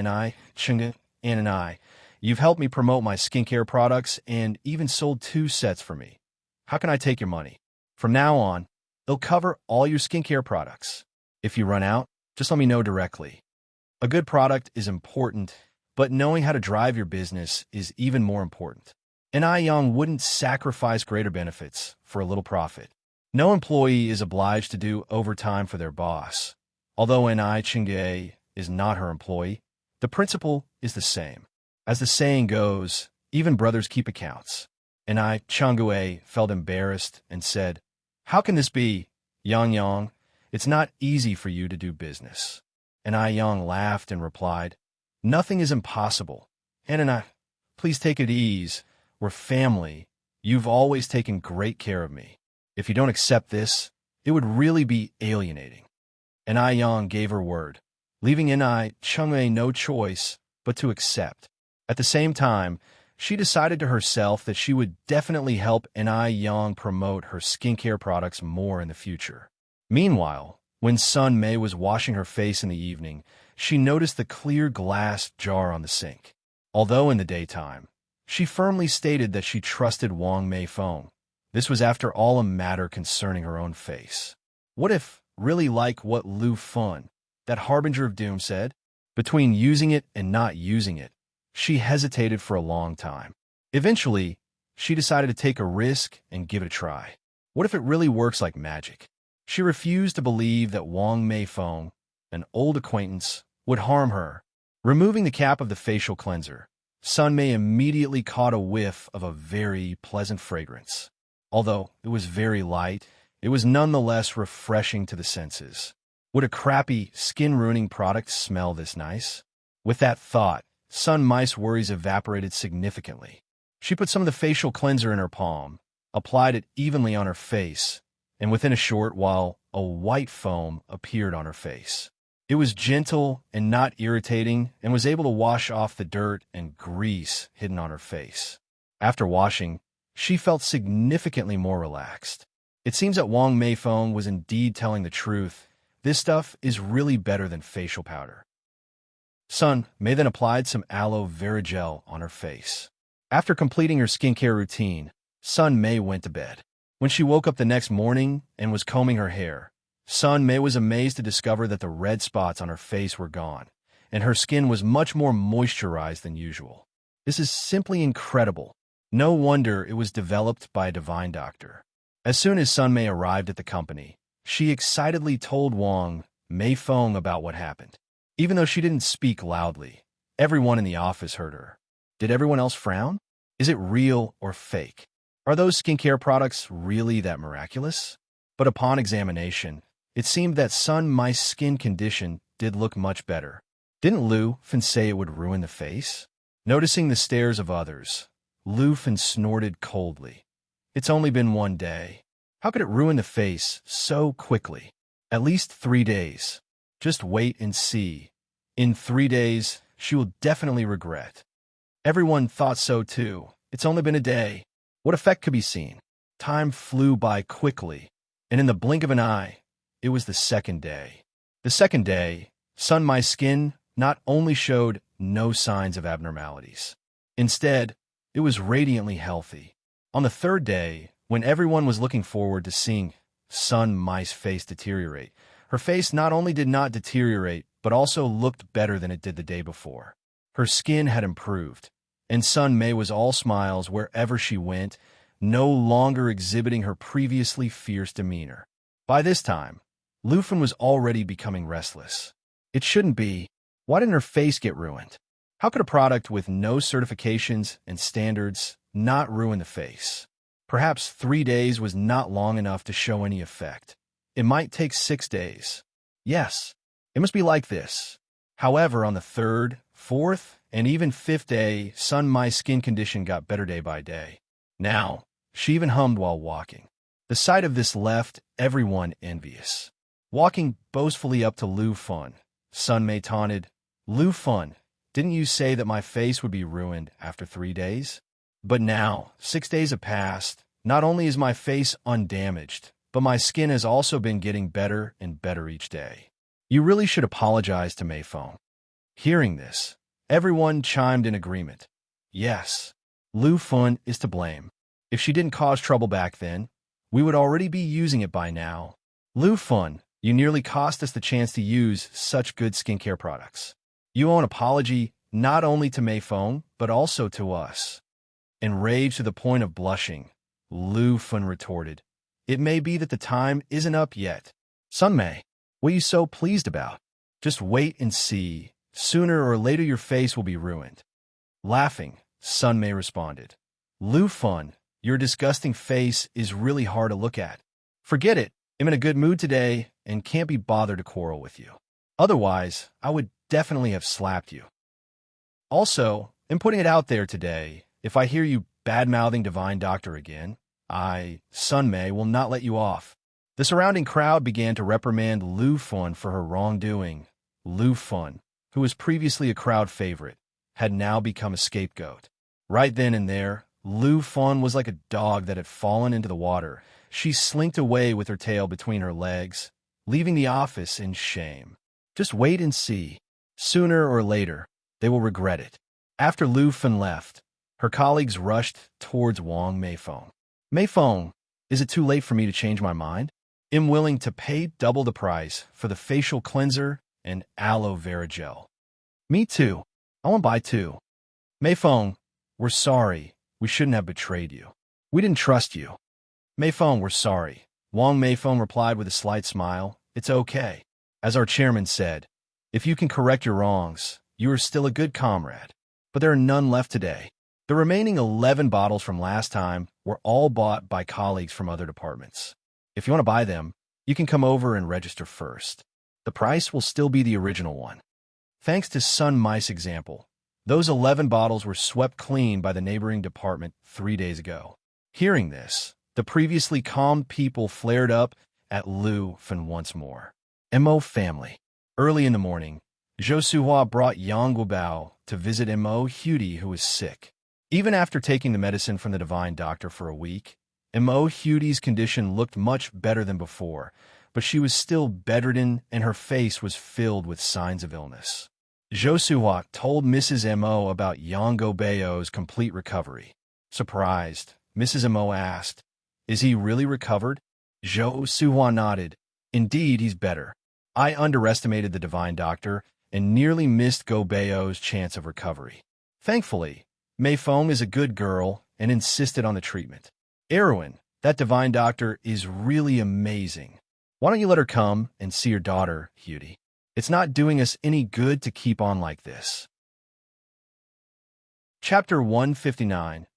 Chang'e. And you've helped me promote my skincare products and even sold 2 sets for me. How can I take your money? From now on, it'll cover all your skincare products. If you run out, just let me know directly. A good product is important, but knowing how to drive your business is even more important. And Yang wouldn't sacrifice greater benefits for a little profit. No employee is obliged to do overtime for their boss. Although Chang'e is not her employee, the principle is the same. As the saying goes, even brothers keep accounts. And Chang'e felt embarrassed and said, how can this be, Yang? It's not easy for you to do business. And Yang laughed and replied, nothing is impossible. And please take it easy. We're family. You've always taken great care of me. If you don't accept this, it would really be alienating. And Yang gave her word, leaving Chang'e no choice but to accept. At the same time, she decided to herself that she would definitely help Yang promote her skincare products more in the future. Meanwhile, when Sun Mei was washing her face in the evening, she noticed the clear glass jar on the sink. Although in the daytime, she firmly stated that she trusted Wang Meifeng. This was after all a matter concerning her own face. What if, really like what Lu Fun, that harbinger of doom, said? Between using it and not using it, she hesitated for a long time. Eventually, she decided to take a risk and give it a try. What if it really works like magic? She refused to believe that Wang Meifeng, an old acquaintance, would harm her. Removing the cap of the facial cleanser, Sun Mei immediately caught a whiff of a very pleasant fragrance. Although it was very light, it was nonetheless refreshing to the senses. Would a crappy, skin-ruining product smell this nice? With that thought, Sun Mei's worries evaporated significantly. She put some of the facial cleanser in her palm, applied it evenly on her face, and within a short while, a white foam appeared on her face. It was gentle and not irritating and was able to wash off the dirt and grease hidden on her face. After washing, she felt significantly more relaxed. It seems that Wang Meifeng was indeed telling the truth. This stuff is really better than facial powder. Sun Mei then applied some aloe vera gel on her face. After completing her skincare routine, Sun Mei went to bed. When she woke up the next morning and was combing her hair, Sun Mei was amazed to discover that the red spots on her face were gone, and her skin was much more moisturized than usual. This is simply incredible. No wonder it was developed by a divine doctor. As soon as Sun Mei arrived at the company, she excitedly told Wang Meifeng about what happened. Even though she didn't speak loudly, everyone in the office heard her. Did everyone else frown? Is it real or fake? Are those skincare products really that miraculous? But upon examination, it seemed that Sun Mei's skin condition did look much better. Didn't Lu Fen say it would ruin the face? Noticing the stares of others, Lu Fen snorted coldly. It's only been 1 day. How could it ruin the face so quickly? At least 3 days. Just wait and see. In 3 days, she will definitely regret. Everyone thought so too. It's only been a day. What effect could be seen? Time flew by quickly, and in the blink of an eye, it was the 2nd day. The 2nd day, Sun Mei's skin not only showed no signs of abnormalities. Instead, it was radiantly healthy. On the 3rd day, when everyone was looking forward to seeing Sun Mei's face deteriorate, her face not only did not deteriorate, but also looked better than it did the day before. Her skin had improved, and Sun Mei was all smiles wherever she went, no longer exhibiting her previously fierce demeanor. By this time, Lu Fen was already becoming restless. It shouldn't be. Why didn't her face get ruined? How could a product with no certifications and standards not ruin the face? Perhaps 3 days was not long enough to show any effect. It might take 6 days. Yes, it must be like this. However, on the 3rd, 4th, and even fifth day, Sun my skin condition got better day by day. Now, she even hummed while walking. The sight of this left everyone envious. Walking boastfully up to Lu Fun, Sun Mei taunted, "Lu Fun, didn't you say that my face would be ruined after 3 days? But now, 6 days have passed. Not only is my face undamaged, but my skin has also been getting better and better each day. You really should apologize to Mei Feng." Hearing this, everyone chimed in agreement. Yes, Lu Fun is to blame. If she didn't cause trouble back then, we would already be using it by now. Lu Fun, you nearly cost us the chance to use such good skincare products. You owe an apology not only to Mei Feng, but also to us. Enraged to the point of blushing, Lu Fun retorted, "It may be that the time isn't up yet. Sun Mei, what are you so pleased about? Just wait and see. Sooner or later your face will be ruined." Laughing, Sun Mei responded, "Lu Fun, your disgusting face is really hard to look at. Forget it. I'm in a good mood today and can't be bothered to quarrel with you. Otherwise, I would definitely have slapped you. Also, I'm putting it out there today, if I hear you bad-mouthing Divine Doctor again, Sun Mei, will not let you off." The surrounding crowd began to reprimand Lu Fun for her wrongdoing. Lu Fun, who was previously a crowd favorite, had now become a scapegoat. Right then and there, Lu Fun was like a dog that had fallen into the water. She slinked away with her tail between her legs, leaving the office in shame. Just wait and see. Sooner or later, they will regret it. After Lu Fun left, her colleagues rushed towards Wang Meifeng. "Meifeng, is it too late for me to change my mind? I'm willing to pay double the price for the facial cleanser and aloe vera gel." "Me too. I want to buy 2. "Meifeng, we're sorry. We shouldn't have betrayed you. We didn't trust you." "Meifeng, we're sorry." Wang Meifeng replied with a slight smile, "It's okay. As our chairman said, if you can correct your wrongs, you are still a good comrade. But there are none left today. The remaining 11 bottles from last time were all bought by colleagues from other departments. If you want to buy them, you can come over and register first. The price will still be the original one." Thanks to Sun Mei's example, those 11 bottles were swept clean by the neighboring department 3 days ago. Hearing this, the previously calm people flared up at Lu Fun once more. Mo family. Early in the morning, Zhou Suhua brought Yang Guobao to visit Mo Hudy, who was sick. Even after taking the medicine from the Divine Doctor for a week, Mo Hudy's condition looked much better than before, but she was still bedridden and her face was filled with signs of illness. Zhou Suhua told Mrs. Mo about Yang Guobao's complete recovery. Surprised, Mrs. Mo asked, "Is he really recovered?" Zhou Suhua nodded. "Indeed, he's better. I underestimated the Divine Doctor and nearly missed Guobao's chance of recovery. Thankfully, Mei Feng is a good girl and insisted on the treatment. Erwin, that Divine Doctor is really amazing. Why don't you let her come and see your daughter, Hudy? It's not doing us any good to keep on like this." Chapter 159.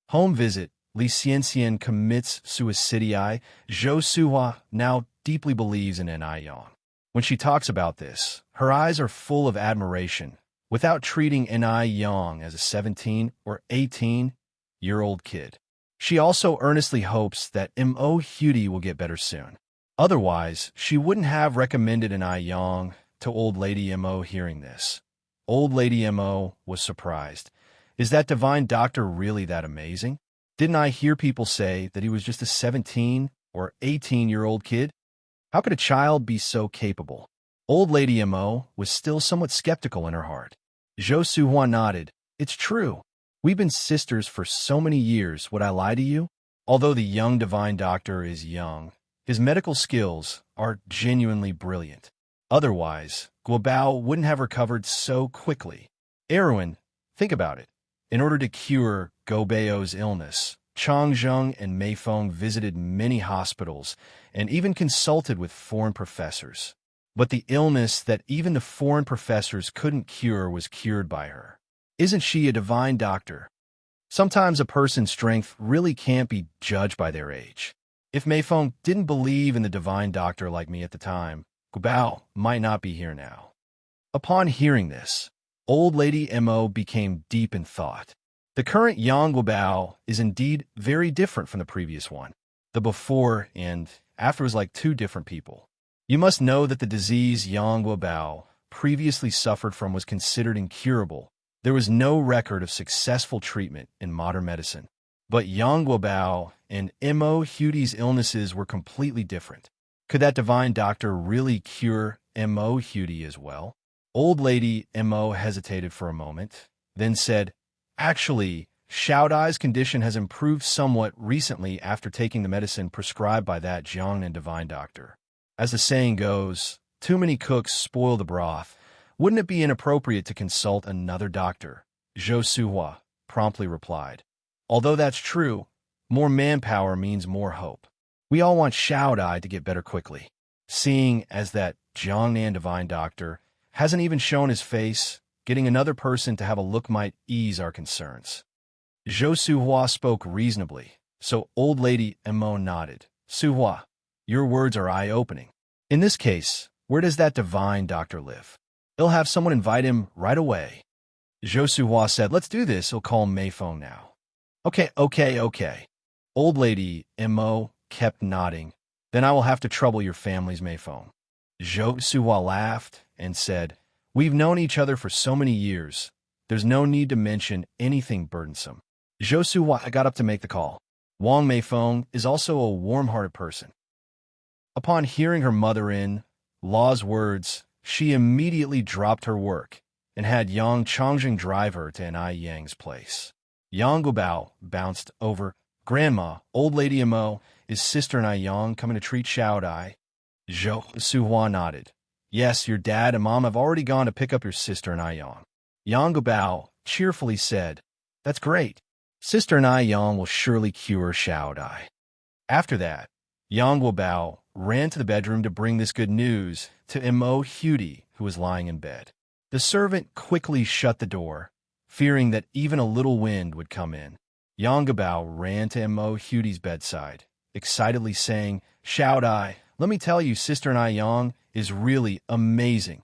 Home Visit. Li Xianxian commits suicide. Zhou Suhua now deeply believes in N.I. Yang. When she talks about this, her eyes are full of admiration, without treating N.I. Yang as a 17 or 18-year-old kid. She also earnestly hopes that Mo Hudy will get better soon. Otherwise, she wouldn't have recommended N.I. Yang to Old Lady Mo. Hearing this, Old Lady Mo was surprised. Is that Divine Doctor really that amazing? Didn't I hear people say that he was just a 17 or 18-year-old kid? How could a child be so capable? Old Lady Mo was still somewhat skeptical in her heart. Zhou Suhua nodded. "It's true. We've been sisters for so many years. Would I lie to you? Although the young Divine Doctor is young, his medical skills are genuinely brilliant. Otherwise, Guobao wouldn't have recovered so quickly. Erwin, think about it. In order to cure Guobao's illness, Changzheng and Meifeng visited many hospitals and even consulted with foreign professors. But the illness that even the foreign professors couldn't cure was cured by her. Isn't she a Divine Doctor? Sometimes a person's strength really can't be judged by their age. If Meifeng didn't believe in the Divine Doctor like me at the time, Guobao might not be here now." Upon hearing this, Old Lady Mo became deep in thought. The current Yang Guobao is indeed very different from the previous one. The before and after was like two different people. You must know that the disease Yang Guobao previously suffered from was considered incurable. There was no record of successful treatment in modern medicine. But Yang Guobao and Mo Hudi's illnesses were completely different. Could that divine doctor really cure Mo Hudi as well? Old Lady Mo hesitated for a moment, then said, "Actually, Xiao Dai's condition has improved somewhat recently after taking the medicine prescribed by that Jiangnan divine doctor. As the saying goes, too many cooks spoil the broth. Wouldn't it be inappropriate to consult another doctor?" Zhou Suhua promptly replied. "Although that's true, more manpower means more hope. We all want Xiao Dai to get better quickly. Seeing as that Jiangnan divine doctor hasn't even shown his face, getting another person to have a look might ease our concerns." Zhou Suhua spoke reasonably, so Old Lady Mo nodded. "Suhua, your words are eye-opening. In this case, where does that divine doctor live? He'll have someone invite him right away." Zhou Suhua said, "Let's do this. He'll call Mayphone now." Okay. Old Lady Mo kept nodding. "Then I will have to trouble your family's Mayphone." Zhou Suhua laughed and said, "We've known each other for so many years. There's no need to mention anything burdensome." Zhou Suhua got up to make the call. Wang Mayphone is also a warm-hearted person. Upon hearing her mother-in-law's words, she immediately dropped her work and had Yang Changjing drive her to Nai Yang's place. Yang Guobao bounced over. "Grandma, Old Lady Mo, is Sister Nai Yang coming to treat Xiao Dai?" Zhou Suhua nodded. "Yes, your dad and mom have already gone to pick up your sister Nai Yang." Yang Guobao cheerfully said, "That's great. Sister Nai Yang will surely cure Xiao Dai." After that, Yang Guobao ran to the bedroom to bring this good news to Mo Hudi, who was lying in bed. The servant quickly shut the door, fearing that even a little wind would come in. Yang Guobao ran to Mo Hudi's bedside, excitedly saying, "Xiao Dai, let me tell you, Sister Nai Yang is really amazing."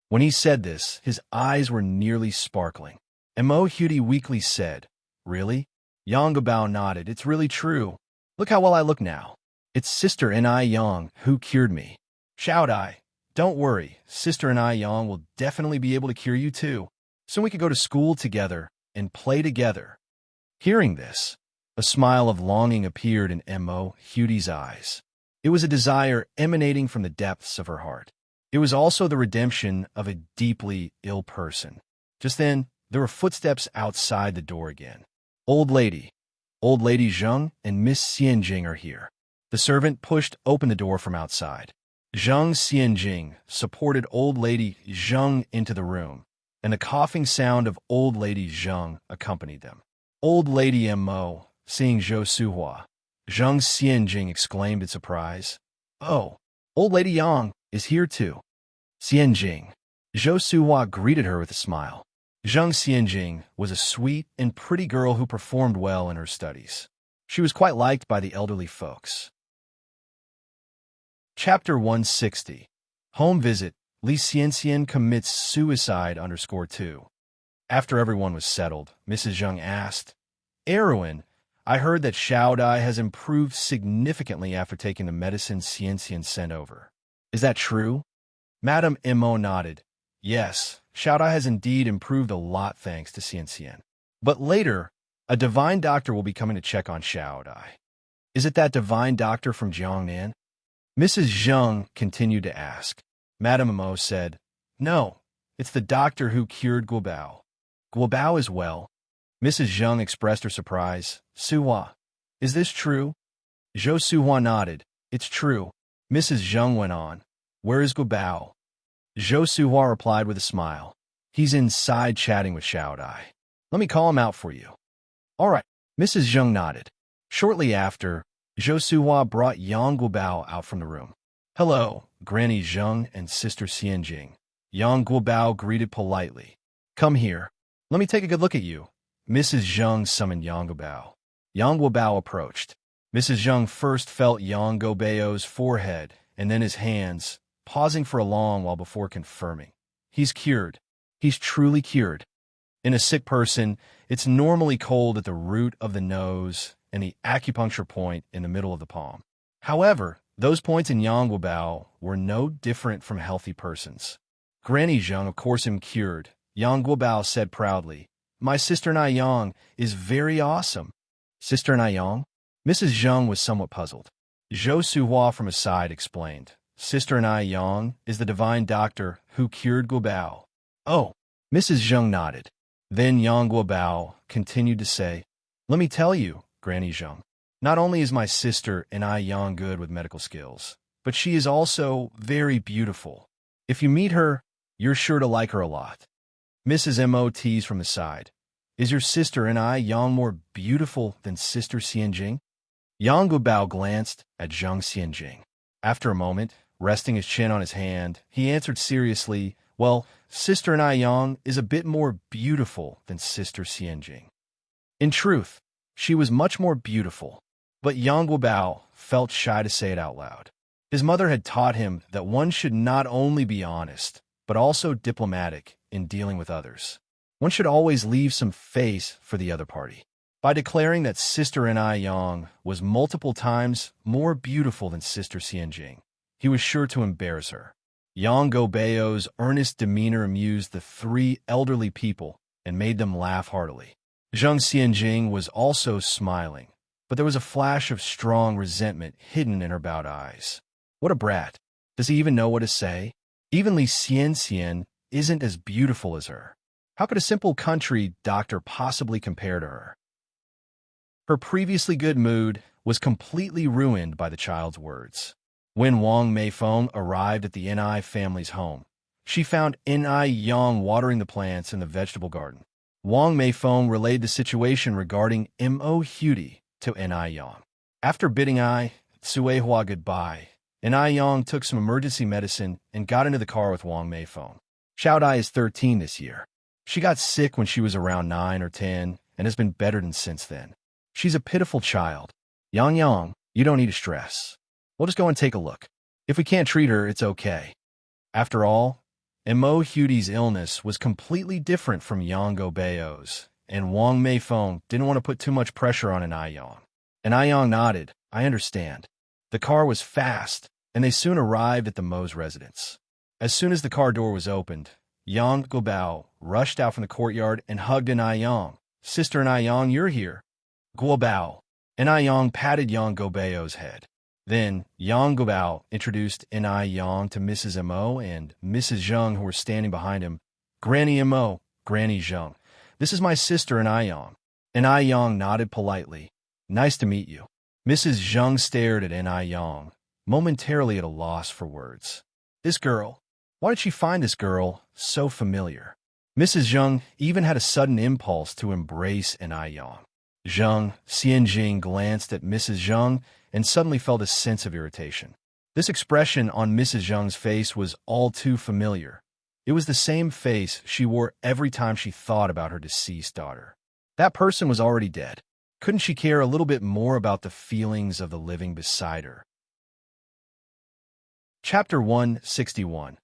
When he said this, his eyes were nearly sparkling. Mo Hudi weakly said, "Really?" Yang Guobao nodded. "It's really true. Look how well I look now. It's Sister Nai Yang who cured me. Xiao Dai, don't worry. Sister Nai Yang will definitely be able to cure you too. Soon we could go to school together and play together." Hearing this, a smile of longing appeared in Mo Hudi's eyes. It was a desire emanating from the depths of her heart. It was also the redemption of a deeply ill person. Just then, there were footsteps outside the door again. Old Lady Zheng and Miss Xianjing are here." The servant pushed open the door from outside. Zheng Xianjing supported Old Lady Zheng into the room, and the coughing sound of Old Lady Zheng accompanied them. Old Lady Mo, seeing Zhou Suhua, Zheng Xianjing exclaimed in surprise, "Oh, Old Lady Yang is here too." "Xianjing." Zhou Suhua greeted her with a smile. Zheng Xianjing was a sweet and pretty girl who performed well in her studies. She was quite liked by the elderly folks. Chapter 160. Home Visit. Li Xianxian commits suicide _2. After everyone was settled, Mrs. Zheng asked, "Erwin, I heard that Xiao Dai has improved significantly after taking the medicine Xianxian sent over. Is that true?" Madame Mo nodded. "Yes, Xiao Dai has indeed improved a lot thanks to Xianxian. But later, a divine doctor will be coming to check on Xiao Dai. Is it that divine doctor from Jiangnan?" Mrs. Zheng continued to ask. Madame Mo said, "No, it's the doctor who cured Guobao. Guobao is well." Mrs. Zheng expressed her surprise. "Suhua, is this true?" Zhou Suhua nodded. "It's true." Mrs. Zheng went on, "Where is Guobao?" Zhou Suhua replied with a smile. "He's inside chatting with Xiao Dai. Let me call him out for you." "All right." Mrs. Zheng nodded. Shortly after, Zhou Suhua brought Yang Guobao out from the room. "Hello, Granny Zheng and Sister Xianjing." Yang Guobao greeted politely. "Come here. Let me take a good look at you." Mrs. Zheng summoned Yang Guobao. Yang Guobao approached. Mrs. Zheng first felt Yang Guobao's forehead and then his hands, pausing for a long while before confirming. "He's cured." He's truly cured. In a sick person, it's normally cold at the root of the nose and the acupuncture point in the middle of the palm. However, those points in Yang Guobao were no different from healthy persons. Granny Zheng, of course, am cured, Yang Guobao said proudly. My sister Yang is very awesome. Sister Yang? Mrs. Zheng was somewhat puzzled. Zhou Suhua from his side explained. Sister Yang is the divine doctor who cured Guobao. Oh, Mrs. Zheng nodded. Then Yang Guobao continued to say, let me tell you, Granny Zheng, not only is my sister Yang good with medical skills, but she is also very beautiful. If you meet her, you're sure to like her a lot. Mrs. Mo teased from the side. Is your sister Yang more beautiful than Sister Xianjing? Yang Guobao glanced at Zheng Xianjing. After a moment, resting his chin on his hand, he answered seriously, well, Sister Yang is a bit more beautiful than Sister Xianjing. In truth, she was much more beautiful, but Yang Guobao felt shy to say it out loud. His mother had taught him that one should not only be honest, but also diplomatic in dealing with others. One should always leave some face for the other party. By declaring that Sister Yang was multiple times more beautiful than Sister Xianjing, he was sure to embarrass her. Yang Guobao's earnest demeanor amused the three elderly people and made them laugh heartily. Zheng Xianjing was also smiling, but there was a flash of strong resentment hidden in her bowed eyes. What a brat! Does he even know what to say? Even Li Xian isn't as beautiful as her. How could a simple country doctor possibly compare to her? Her previously good mood was completely ruined by the child's words. When Wang Meifeng arrived at the Ni family's home, she found Ni Yang watering the plants in the vegetable garden. Wang Meifeng relayed the situation regarding Mo Hudi to Ni Yang. After bidding Ai Tsuehua goodbye, Ni Yang took some emergency medicine and got into the car with Wang Meifeng. Xiao Dai is 13 this year. She got sick when she was around 9 or 10 and has been bettered since then. She's a pitiful child. Yang, you don't need to stress. We'll just go and take a look. If we can't treat her, it's okay. After all, Mo Hudi's illness was completely different from Yang Guobao's, and Wang Meifeng didn't want to put too much pressure on Yang. Yang nodded. I understand. The car was fast, and they soon arrived at the Mo's residence. As soon as the car door was opened, Yang Guobao rushed out from the courtyard and hugged Yang. Sister Yang, you're here. Guobao. Yang patted Yang Guobao's head. Then, Yang Guobao introduced Yang to Mrs. Mo and Mrs. Zheng, who were standing behind him. Granny Mo, Granny Zheng. This is my sister Yang. Yang nodded politely. Nice to meet you. Mrs. Zheng stared at Yang, momentarily at a loss for words. This girl. Why did she find this girl so familiar? Mrs. Zheng even had a sudden impulse to embrace Yang. Zheng Xianjing glanced at Mrs. Zheng and suddenly felt a sense of irritation. This expression on Mrs. Zheng's face was all too familiar. It was the same face she wore every time she thought about her deceased daughter. That person was already dead. Couldn't she care a little bit more about the feelings of the living beside her? Chapter 161.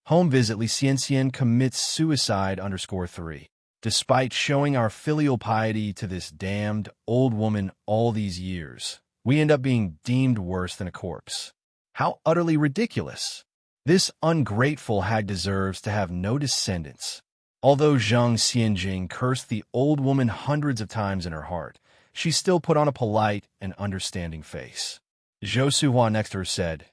Home visit. Li Xianxian commits suicide _3. Despite showing our filial piety to this damned old woman all these years, we end up being deemed worse than a corpse. How utterly ridiculous! This ungrateful hag deserves to have no descendants. Although Zheng Xianjing cursed the old woman hundreds of times in her heart, she still put on a polite and understanding face. Zhou Suhua next to her said,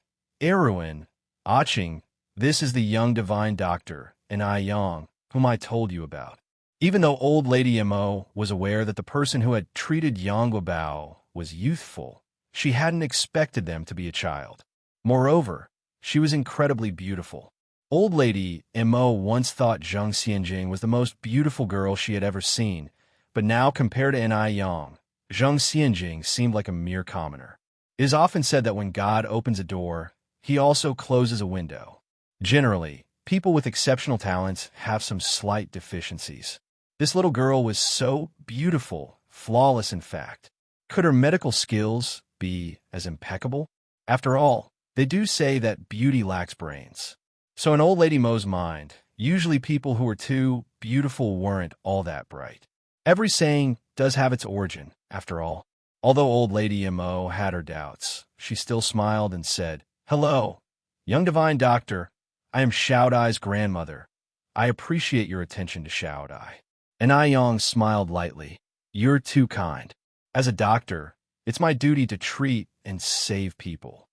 Erwin, Aching, this is the young divine doctor, Yang, whom I told you about. Even though old lady Mo was aware that the person who had treated Yang Guobao was youthful, she hadn't expected them to be a child. Moreover, she was incredibly beautiful. Old lady Mo once thought Zheng Xianjing was the most beautiful girl she had ever seen, but now compared to Yang, Zheng Xianjing seemed like a mere commoner. It is often said that when God opens a door, he also closes a window. Generally, people with exceptional talents have some slight deficiencies. This little girl was so beautiful, flawless in fact. Could her medical skills be as impeccable? After all, they do say that beauty lacks brains. So in old lady Mo's mind, Usually people who were too beautiful weren't all that bright. Every saying does have its origin, after all. Although old Lady Mo had her doubts, she still smiled and said, "Hello, young divine doctor. I am Xiao Dai's grandmother. I appreciate your attention to Xiao Dai." And Yang smiled lightly. "You're too kind. As a doctor, it's my duty to treat and save people."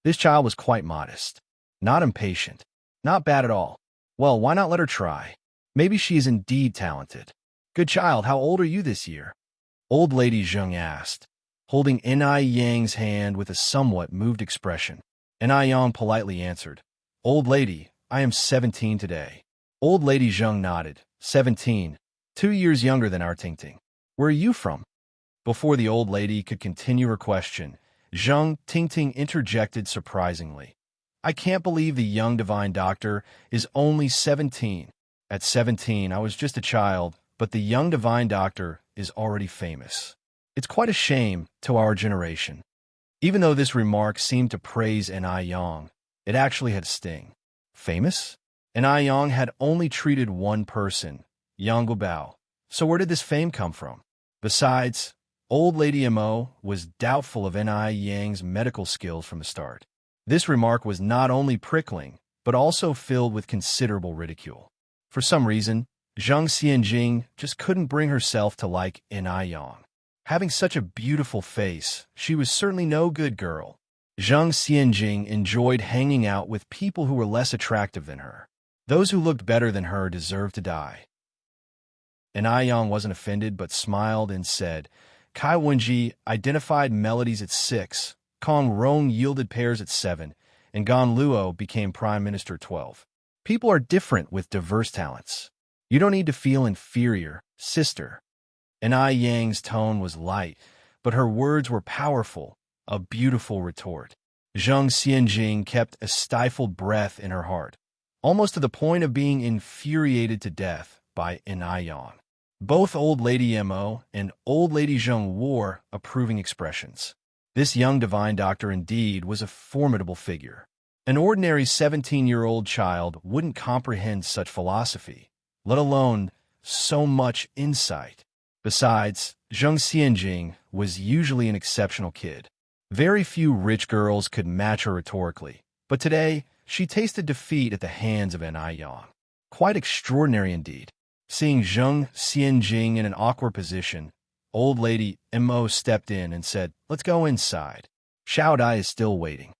This child was quite modest, not impatient, not bad at all. Well, why not let her try? Maybe she is indeed talented. "Good child, how old are you this year?" Old Lady Zheng asked, holding Yang's hand with a somewhat moved expression. Yang politely answered, "Old lady, I am 17 today." Old Lady Zheng nodded. 17, 2 years younger than our Tingting. "Where are you from?" Before the old lady could continue her question, Zheng Tingting interjected surprisingly. "I can't believe the young divine doctor is only 17. At 17, I was just a child, but the young divine doctor is already famous. It's quite a shame to our generation." Even though this remark seemed to praise Yang, it actually had sting. Famous? Yang had only treated one person, Yang Guobao. So where did this fame come from? Besides, old Lady Mo was doubtful of Yang's medical skills from the start. This remark was not only prickling, but also filled with considerable ridicule. For some reason, Zhang Xianjing just couldn't bring herself to like Yang. Having such a beautiful face, she was certainly no good girl. Zhang Xianjing enjoyed hanging out with people who were less attractive than her. Those who looked better than her deserved to die. Yang wasn't offended but smiled and said, "Kai Wenji identified melodies at 6, Kong Rong yielded pairs at 7, and Gan Luo became prime minister at 12. People are different with diverse talents. You don't need to feel inferior, sister." Yang's tone was light, but her words were powerful, a beautiful retort. Zhang Xianjing kept a stifled breath in her heart, almost to the point of being infuriated to death by Yang. Both old Lady Mo and old Lady Zheng wore approving expressions. This young divine doctor indeed was a formidable figure. An ordinary 17-year-old child wouldn't comprehend such philosophy, let alone so much insight. Besides, Zhang Xianjing was usually an exceptional kid. Very few rich girls could match her rhetorically, but today she tasted defeat at the hands of Yang. Quite extraordinary indeed. Seeing Zhang Xianjing in an awkward position, old Lady Mo stepped in and said, "Let's go inside. Xiao Dai is still waiting."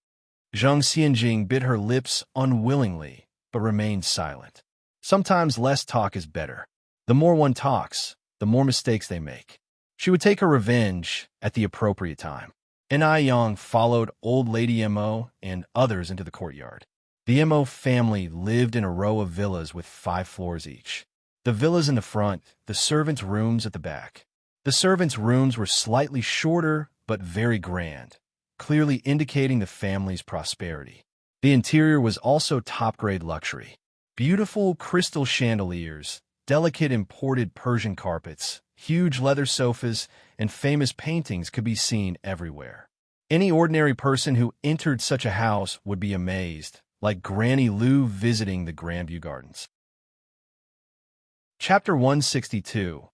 Zhang Xianjing bit her lips unwillingly, but remained silent. Sometimes less talk is better. The more one talks, the more mistakes they make. She would take her revenge at the appropriate time. Yang followed old Lady Mo and others into the courtyard. The Mo family lived in a row of villas with 5 floors each. The villas in the front, the servants' rooms at the back. The servants' rooms were slightly shorter, but very grand, clearly indicating the family's prosperity. The interior was also top-grade luxury. Beautiful crystal chandeliers, delicate imported Persian carpets, huge leather sofas, and famous paintings could be seen everywhere. Any ordinary person who entered such a house would be amazed, like Granny Lu visiting the Grandview Gardens. Chapter 162.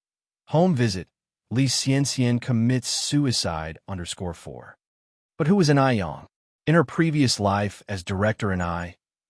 Home Visit. Li Xianxian commits suicide _4. But who was Yang? In her previous life as director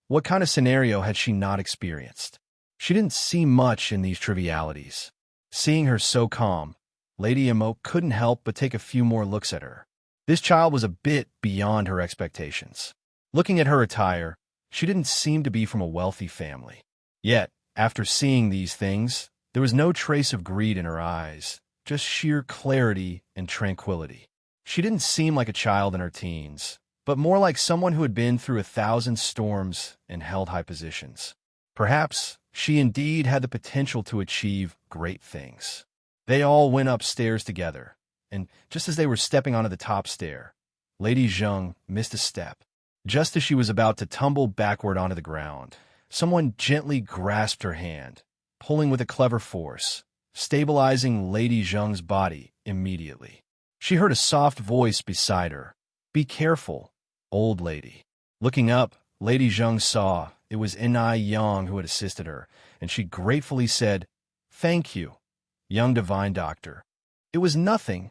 what kind of scenario had she not experienced? She didn't see much in these trivialities. Seeing her so calm, Lady Mo couldn't help but take a few more looks at her. This child was a bit beyond her expectations. Looking at her attire, she didn't seem to be from a wealthy family. Yet, after seeing these things, there was no trace of greed in her eyes, just sheer clarity and tranquility. She didn't seem like a child in her teens, but more like someone who had been through 1,000 storms and held high positions. Perhaps she indeed had the potential to achieve great things. They all went upstairs together, and just as they were stepping onto the top stair, Lady Zheng missed a step. Just as she was about to tumble backward onto the ground, someone gently grasped her hand, pulling with a clever force, stabilizing Lady Zheng's body immediately. She heard a soft voice beside her. "Be careful, old lady." Looking up, Lady Zheng saw it was Enai Yang who had assisted her, and she gratefully said, "Thank you, young divine doctor." "It was nothing,"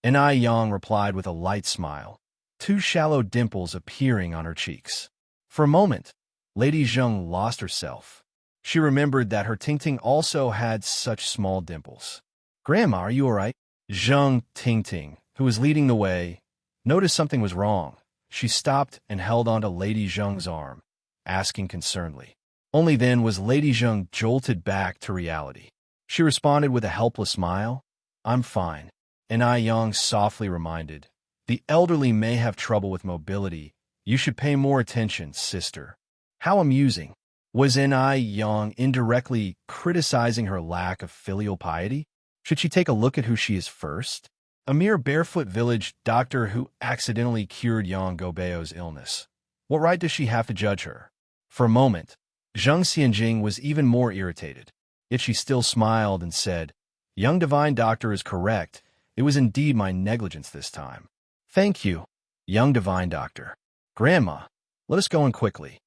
Enai Yang replied with a light smile, two shallow dimples appearing on her cheeks. For a moment, Lady Zheng lost herself. She remembered that her Tingting also had such small dimples. "Grandma, are you all right?" Zheng Tingting, who was leading the way, noticed something was wrong. She stopped and held onto Lady Zheng's arm, asking concernedly. Only then was Lady Zheng jolted back to reality. She responded with a helpless smile, "I'm fine." Enai Yang softly reminded, "The elderly may have trouble with mobility. You should pay more attention, sister." How amusing. Was Enai Yang indirectly criticizing her lack of filial piety? Should she take a look at who she is first? A mere barefoot village doctor who accidentally cured Yang Gobeo's illness. What right does she have to judge her? For a moment, Zheng Xianjing was even more irritated. Yet she still smiled and said, "Young divine doctor is correct. It was indeed my negligence this time." "Thank you, young divine doctor." "Grandma, let us go in quickly."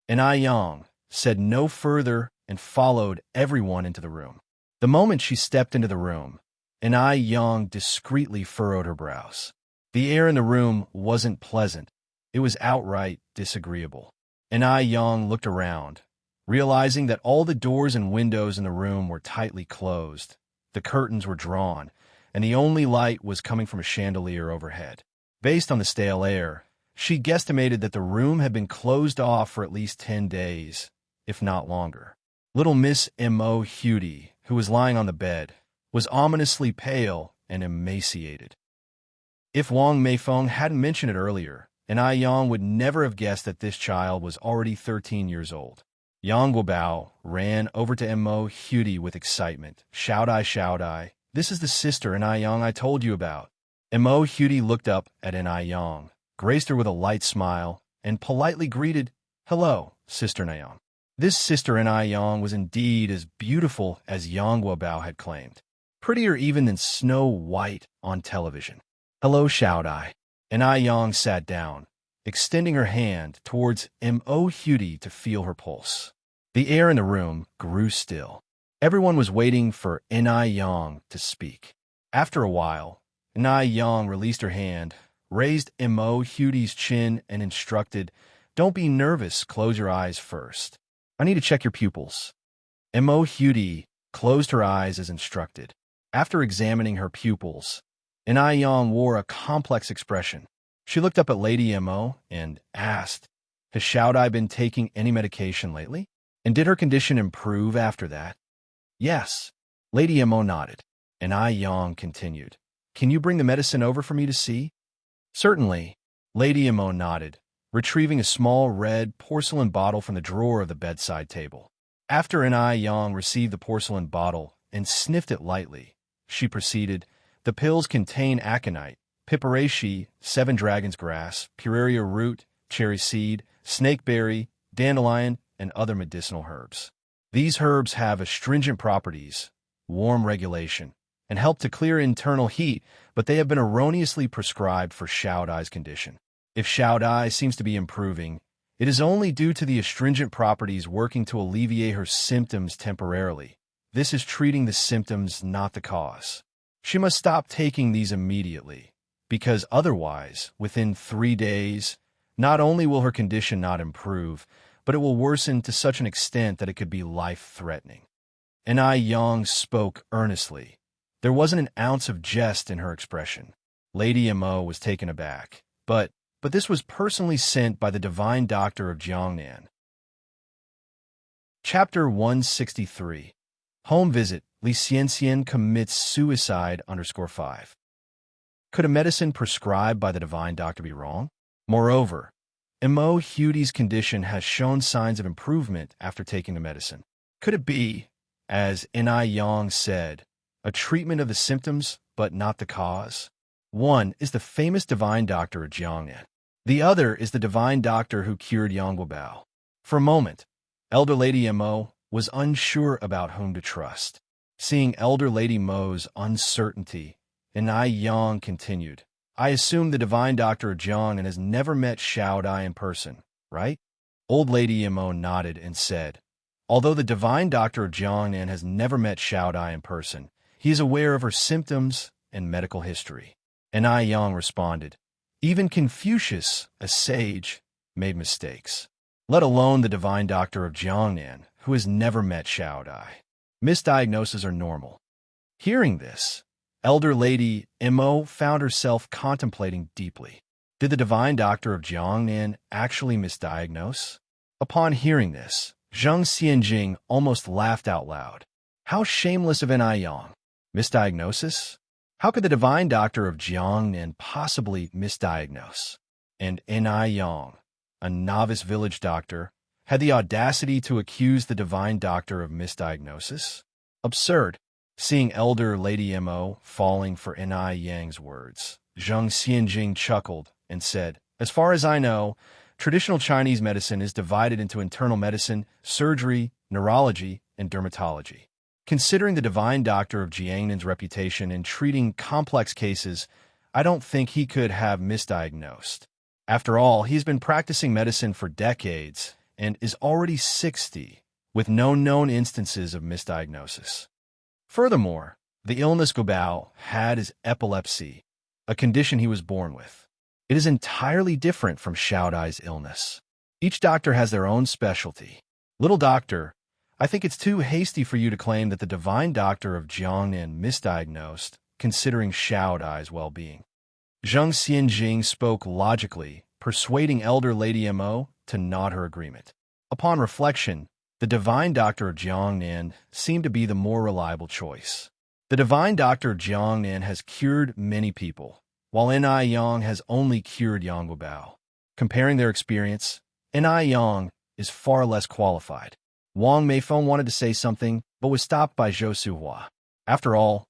Enai Yang said no further and followed everyone into the room. The moment she stepped into the room, Enai Yang discreetly furrowed her brows. The air in the room wasn't pleasant. It was outright disagreeable. Enai Yang looked around, realizing that all the doors and windows in the room were tightly closed. The curtains were drawn, and the only light was coming from a chandelier overhead. Based on the stale air, she guesstimated that the room had been closed off for at least 10 days, if not longer. Little Miss M.O. Hudy, who was lying on the bed, was ominously pale and emaciated. If Wang Meifeng hadn't mentioned it earlier, Enai Yang would never have guessed that this child was already 13 years old. Yang Guobao ran over to M.O. Hudy with excitement. Shout I, this is the sister Enai Yang I told you about." M.O. Hudy looked up at Enai Yang, graced her with a light smile, and politely greeted, "Hello, Sister Nayang." This Sister Enai Yang was indeed as beautiful as Yang Guobao had claimed, prettier even than Snow White on television. "Hello, Xiaodai." Enai Yang sat down, extending her hand towards M.O. Hudy to feel her pulse. The air in the room grew still. Everyone was waiting for Enai Yang to speak. After a while, Enai Yang released her hand, raised M.O. Hudy's chin, and instructed, "Don't be nervous, close your eyes first. I need to check your pupils." M.O. Hudy closed her eyes as instructed. After examining her pupils, Enai Yang wore a complex expression. She looked up at Lady M.O. and asked, "Has Xiaodai been taking any medication lately? And did her condition improve after that?" "Yes." Lady M.O. nodded. Enai Yang continued, "Can you bring the medicine over for me to see?" "Certainly." Lady M.O. nodded, retrieving a small red porcelain bottle from the drawer of the bedside table. After Enai Yang received the porcelain bottle and sniffed it lightly, she proceeded, "The pills contain aconite, piperation, 7 dragon's grass, puraria root, cherry seed, snakeberry, dandelion, and other medicinal herbs. These herbs have astringent properties, warm regulation, and help to clear internal heat, but they have been erroneously prescribed for Xiaodai's condition. If Xiaodai seems to be improving, it is only due to the astringent properties working to alleviate her symptoms temporarily. This is treating the symptoms, not the cause. She must stop taking these immediately, because otherwise, within 3 days, not only will her condition not improve, but it will worsen to such an extent that it could be life-threatening." Enai Yang spoke earnestly. There wasn't an ounce of jest in her expression. Lady M.O. was taken aback. But this was personally sent by the divine doctor of Jiangnan. Chapter 163. Home Visit. Li Xianxian commits suicide _5. Could a medicine prescribed by the divine doctor be wrong? Moreover, M.O. Hudy's condition has shown signs of improvement after taking the medicine. Could it be, as Enai Yang said, a treatment of the symptoms, but not the cause? One is the famous divine doctor of Jiangnan. The other is the divine doctor who cured Yang Guobao. For a moment, Elder Lady M.O. was unsure about whom to trust. Seeing Elder Lady Mo's uncertainty, Enai Yang continued, "I assume the divine doctor of Jiangnan has never met Xiaodai in person, right?" Old Lady Imo nodded and said, although the divine doctor of Jiangnan has never met Xiao Dai in person, he is aware of her symptoms and medical history. And I Yang responded, even Confucius, a sage, made mistakes, let alone the divine doctor of Jiangnan, who has never met Xiao Dai. Misdiagnoses are normal. Hearing this, elder lady Imo found herself contemplating deeply. Did the divine doctor of Jiangnan actually misdiagnose? Upon hearing this, Zheng Xianjing almost laughed out loud. How shameless of an Yang! Misdiagnosis? How could the divine doctor of Jiangnan possibly misdiagnose? And Yang, a novice village doctor, had the audacity to accuse the divine doctor of misdiagnosis? Absurd. Seeing elder Lady Mo falling for Yang's words, Zheng Xianjing chuckled and said, as far as I know, traditional Chinese medicine is divided into internal medicine, surgery, neurology, and dermatology. Considering the divine doctor of Jiangnan's reputation in treating complex cases, I don't think he could have misdiagnosed. After all, he's been practicing medicine for decades and is already 60, with no known instances of misdiagnosis. Furthermore, the illness Gobao had is epilepsy, a condition he was born with. It is entirely different from Xiao Dai's illness. Each doctor has their own specialty. Little doctor, I think it's too hasty for you to claim that the divine doctor of Jiangnan misdiagnosed, considering Xiao Dai's well-being. Zheng Xianjing spoke logically, persuading elder Lady Mo to nod her agreement. Upon reflection, the divine doctor of Jiangnan seemed to be the more reliable choice. The divine doctor of Jiangnan has cured many people, while Yang has only cured Yang Guobao. Comparing their experience, Yang is far less qualified. Wang Meifeng wanted to say something, but was stopped by Zhou Suhua. After all,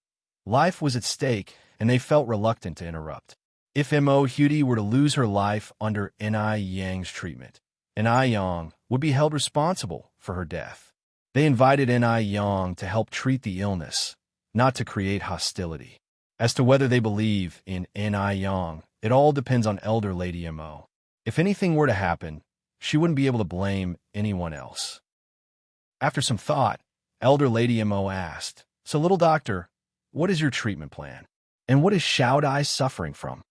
life was at stake, and they felt reluctant to interrupt. If Mo Hudi were to lose her life under Yang's treatment, Yang would be held responsible for her death. They invited Yang to help treat the illness, not to create hostility. As to whether they believe in Yang, it all depends on elder Lady Mo. If anything were to happen, she wouldn't be able to blame anyone else. After some thought, elder Lady Mo asked, so little doctor, what is your treatment plan? And what is Xiao Dai suffering from?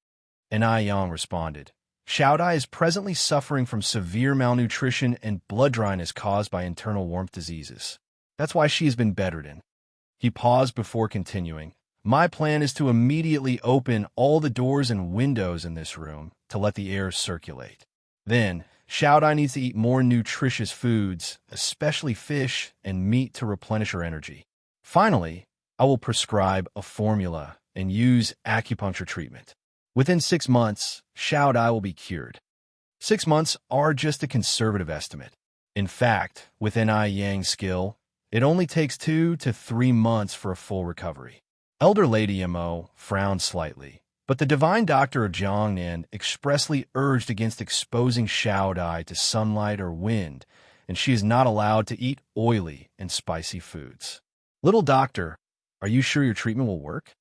Yang responded, Xiao Dai is presently suffering from severe malnutrition and blood dryness caused by internal warmth diseases. That's why she has been bedridden. He paused before continuing, my plan is to immediately open all the doors and windows in this room to let the air circulate. Then, Xiao Dai needs to eat more nutritious foods, especially fish and meat to replenish her energy. Finally, I will prescribe a formula and use acupuncture treatment. Within 6 months, Xiao Dai will be cured. 6 months are just a conservative estimate. In fact, with Yang's skill, it only takes 2 to 3 months for a full recovery. Elder Lady Mo frowned slightly, but the divine doctor of Jiangnan expressly urged against exposing Xiao Dai to sunlight or wind, and she is not allowed to eat oily and spicy foods. Little doctor, are you sure your treatment will work?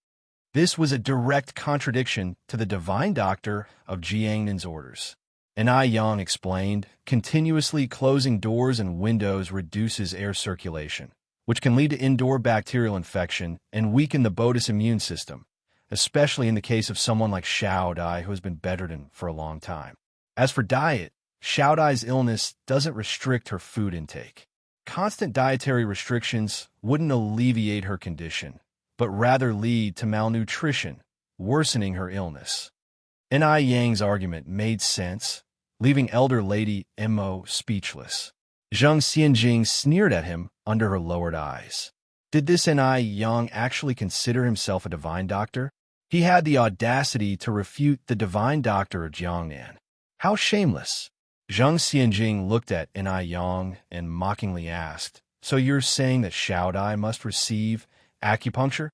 This was a direct contradiction to the divine doctor of Jiangnan's orders. Yang explained, continuously closing doors and windows reduces air circulation, which can lead to indoor bacterial infection and weaken the body's immune system, especially in the case of someone like Xiao Dai who has been bedridden for a long time. As for diet, Xiao Dai's illness doesn't restrict her food intake. Constant dietary restrictions wouldn't alleviate her condition, but rather lead to malnutrition, worsening her illness. Yang's argument made sense, leaving elder Lady Mo speechless. Zheng Xianjing sneered at him under her lowered eyes. Did this Yang actually consider himself a divine doctor? He had the audacity to refute the divine doctor of Jiangnan. How shameless! Zheng Xianjing looked at Yang and mockingly asked, so you're saying that Xiao Dai must receive acupuncture?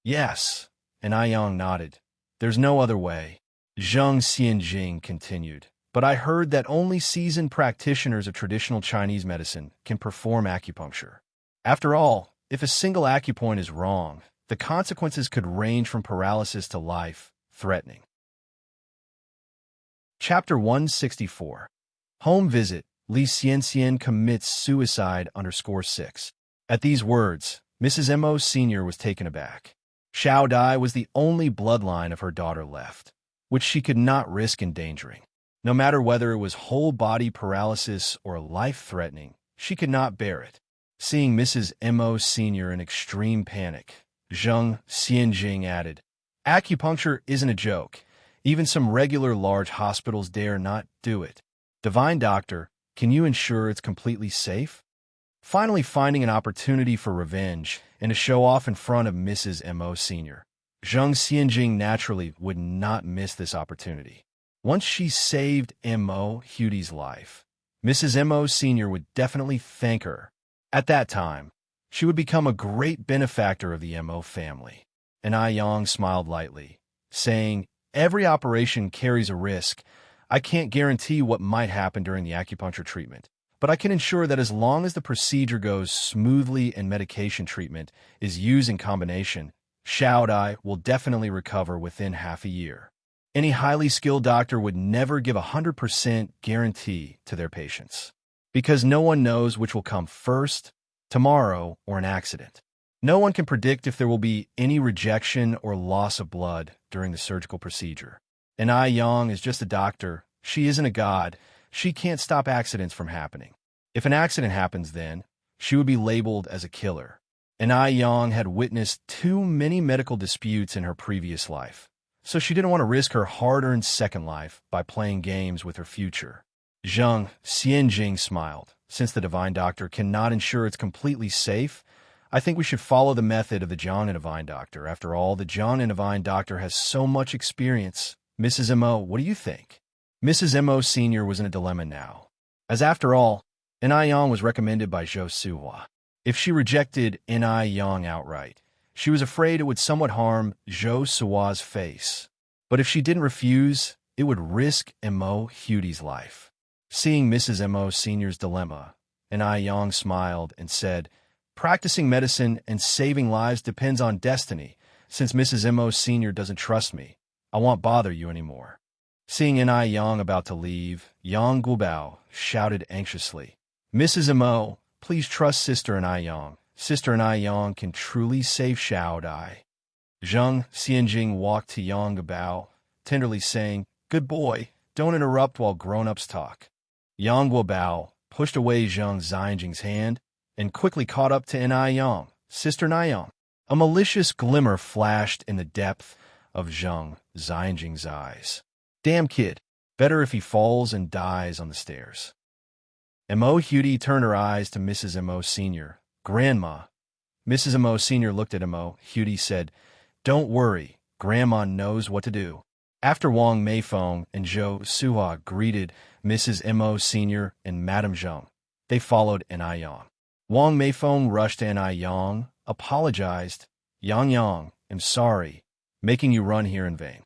Yes, Yang nodded. There's no other way. Zheng Xianjing continued, but I heard that only seasoned practitioners of traditional Chinese medicine can perform acupuncture. After all, if a single acupoint is wrong, the consequences could range from paralysis to life-threatening. Chapter 164. Home Visit Li Xianxian commits suicide _6. At these words, Mrs. Mo Sr. was taken aback. Xiao Dai was the only bloodline of her daughter left, which she could not risk endangering. No matter whether it was whole-body paralysis or life-threatening, she could not bear it. Seeing Mrs. Mo Sr. in extreme panic, Zheng Xianjing added, "Acupuncture isn't a joke. Even some regular large hospitals dare not do it. Divine Doctor, can you ensure it's completely safe?" Finally finding an opportunity for revenge and to show off in front of Mrs. Mo Sr., Zheng Xianjing naturally would not miss this opportunity. Once she saved Mo Huti's life, Mrs. Mo Sr. would definitely thank her. At that time, she would become a great benefactor of the Mo family. And Yang smiled lightly, saying, "Every operation carries a risk. I can't guarantee what might happen during the acupuncture treatment, but I can ensure that as long as the procedure goes smoothly and medication treatment is used in combination, Xiao Dai will definitely recover within half a year." Any highly skilled doctor would never give a 100% guarantee to their patients, because no one knows which will come first, tomorrow or an accident. No one can predict if there will be any rejection or loss of blood during the surgical procedure. And Yang is just a doctor. She isn't a god. She can't stop accidents from happening. If an accident happens then, she would be labeled as a killer. And Yang had witnessed too many medical disputes in her previous life, so she didn't want to risk her hard-earned second life by playing games with her future. Zheng Xianjing smiled. "Since the Divine Doctor cannot ensure it's completely safe, I think we should follow the method of the Jiang and Divine Doctor. After all, the Jiang and Divine Doctor has so much experience. Mrs. Mo, what do you think?" Mrs. Mo Sr. was in a dilemma now, as after all, Yang was recommended by Zhou Suhua. If she rejected Yang outright, she was afraid it would somewhat harm Zhou Suhua's face. But if she didn't refuse, it would risk Mo Huti's life. Seeing Mrs. Mo Sr.'s dilemma, Yang smiled and said, "Practicing medicine and saving lives depends on destiny. Since Mrs. Mo Sr. doesn't trust me, I won't bother you anymore." Seeing Yang about to leave, Yang Guobao shouted anxiously, "Mrs. Mo, please trust Sister Yang. Sister Yang can truly save Xiao Dai." Zheng Xianjing walked to Yang Guobao, tenderly saying, "Good boy, don't interrupt while grown-ups talk." Yang Guobao pushed away Zheng Xianjing's hand and quickly caught up to Yang. "Sister Yang." A malicious glimmer flashed in the depth of Zheng Xianjing's eyes. "Damn kid. Better if he falls and dies on the stairs." Mo Huti turned her eyes to Mrs. Mo Sr. "Grandma." Mrs. Mo Sr. looked at Mo Huti, said, "Don't worry. Grandma knows what to do." After Wang Meifeng and Zhou Suhua greeted Mrs. Mo Sr. and Madame Zheng, they followed Yang. Wang Meifeng rushed to Yang, apologized. Yang, I'm sorry, making you run here in vain."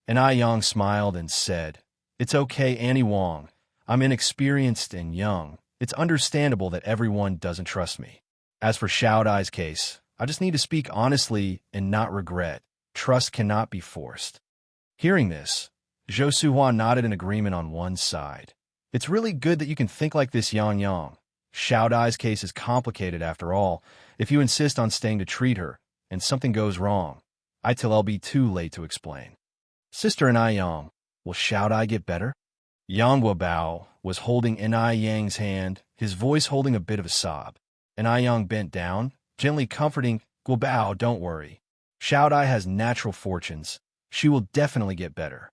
Yang smiled and said, "It's okay, Annie Wang. I'm inexperienced and young. It's understandable that everyone doesn't trust me. As for Xiao Dai's case, I just need to speak honestly and not regret. Trust cannot be forced." Hearing this, Zhou Suhua nodded in agreement on one side. "It's really good that you can think like this, Yang. Xiao Dai's case is complicated after all. If you insist on staying to treat her, and something goes wrong, I'll be too late to explain." "Sister Yang, will Xiao Dai get better?" Yang Guobao was holding Yang's hand, his voice holding a bit of a sob. Yang bent down, gently comforting, "Guobao, don't worry. Xiao Dai has natural fortunes. She will definitely get better."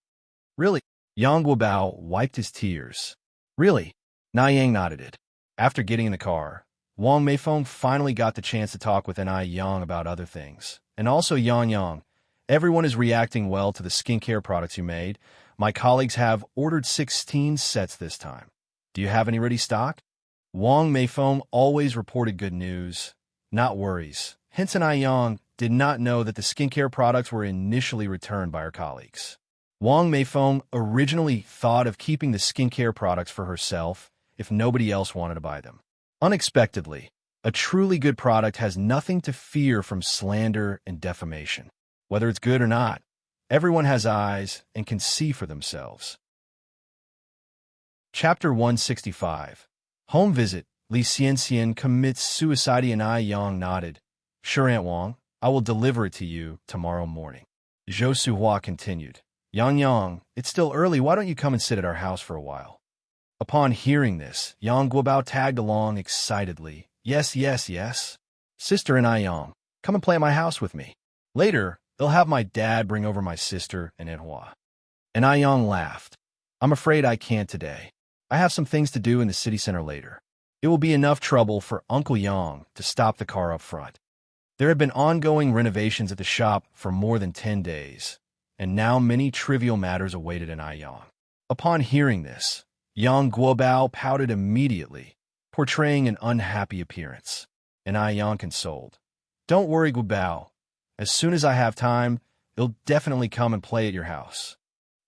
"Really?" Yang Guobao wiped his tears. "Really?" Yang nodded it. After getting in the car, Wang Meifeng finally got the chance to talk with Yang about other things. And also Yang. "Everyone is reacting well to the skincare products you made. My colleagues have ordered 16 sets this time. Do you have any ready stock?" Wang Meifeng always reported good news, not worries. Hence Yang did not know that the skincare products were initially returned by her colleagues. Wang Meifeng originally thought of keeping the skincare products for herself if nobody else wanted to buy them. Unexpectedly, a truly good product has nothing to fear from slander and defamation. Whether it's good or not, everyone has eyes and can see for themselves. Chapter 165. Home visit. Li Xianxian commits suicide and Ai Yang nodded. Sure, Aunt Wang, I will deliver it to you tomorrow morning. Zhou Suhua continued. Yang, it's still early. Why don't you come and sit at our house for a while? Upon hearing this, Yang Guobao tagged along excitedly. Yes, yes, yes. Sister and Ai Yang, come and play at my house with me. Later, they'll have my dad bring over my sister and Enhua. And Ai Yang laughed. I'm afraid I can't today. I have some things to do in the city center later. It will be enough trouble for Uncle Yang to stop the car up front. There had been ongoing renovations at the shop for more than 10 days, and now many trivial matters awaited an Ai Yang. Upon hearing this, Yang Guobao pouted immediately, portraying an unhappy appearance. And Ai Yang consoled. Don't worry, Guobao. As soon as I have time, he'll definitely come and play at your house.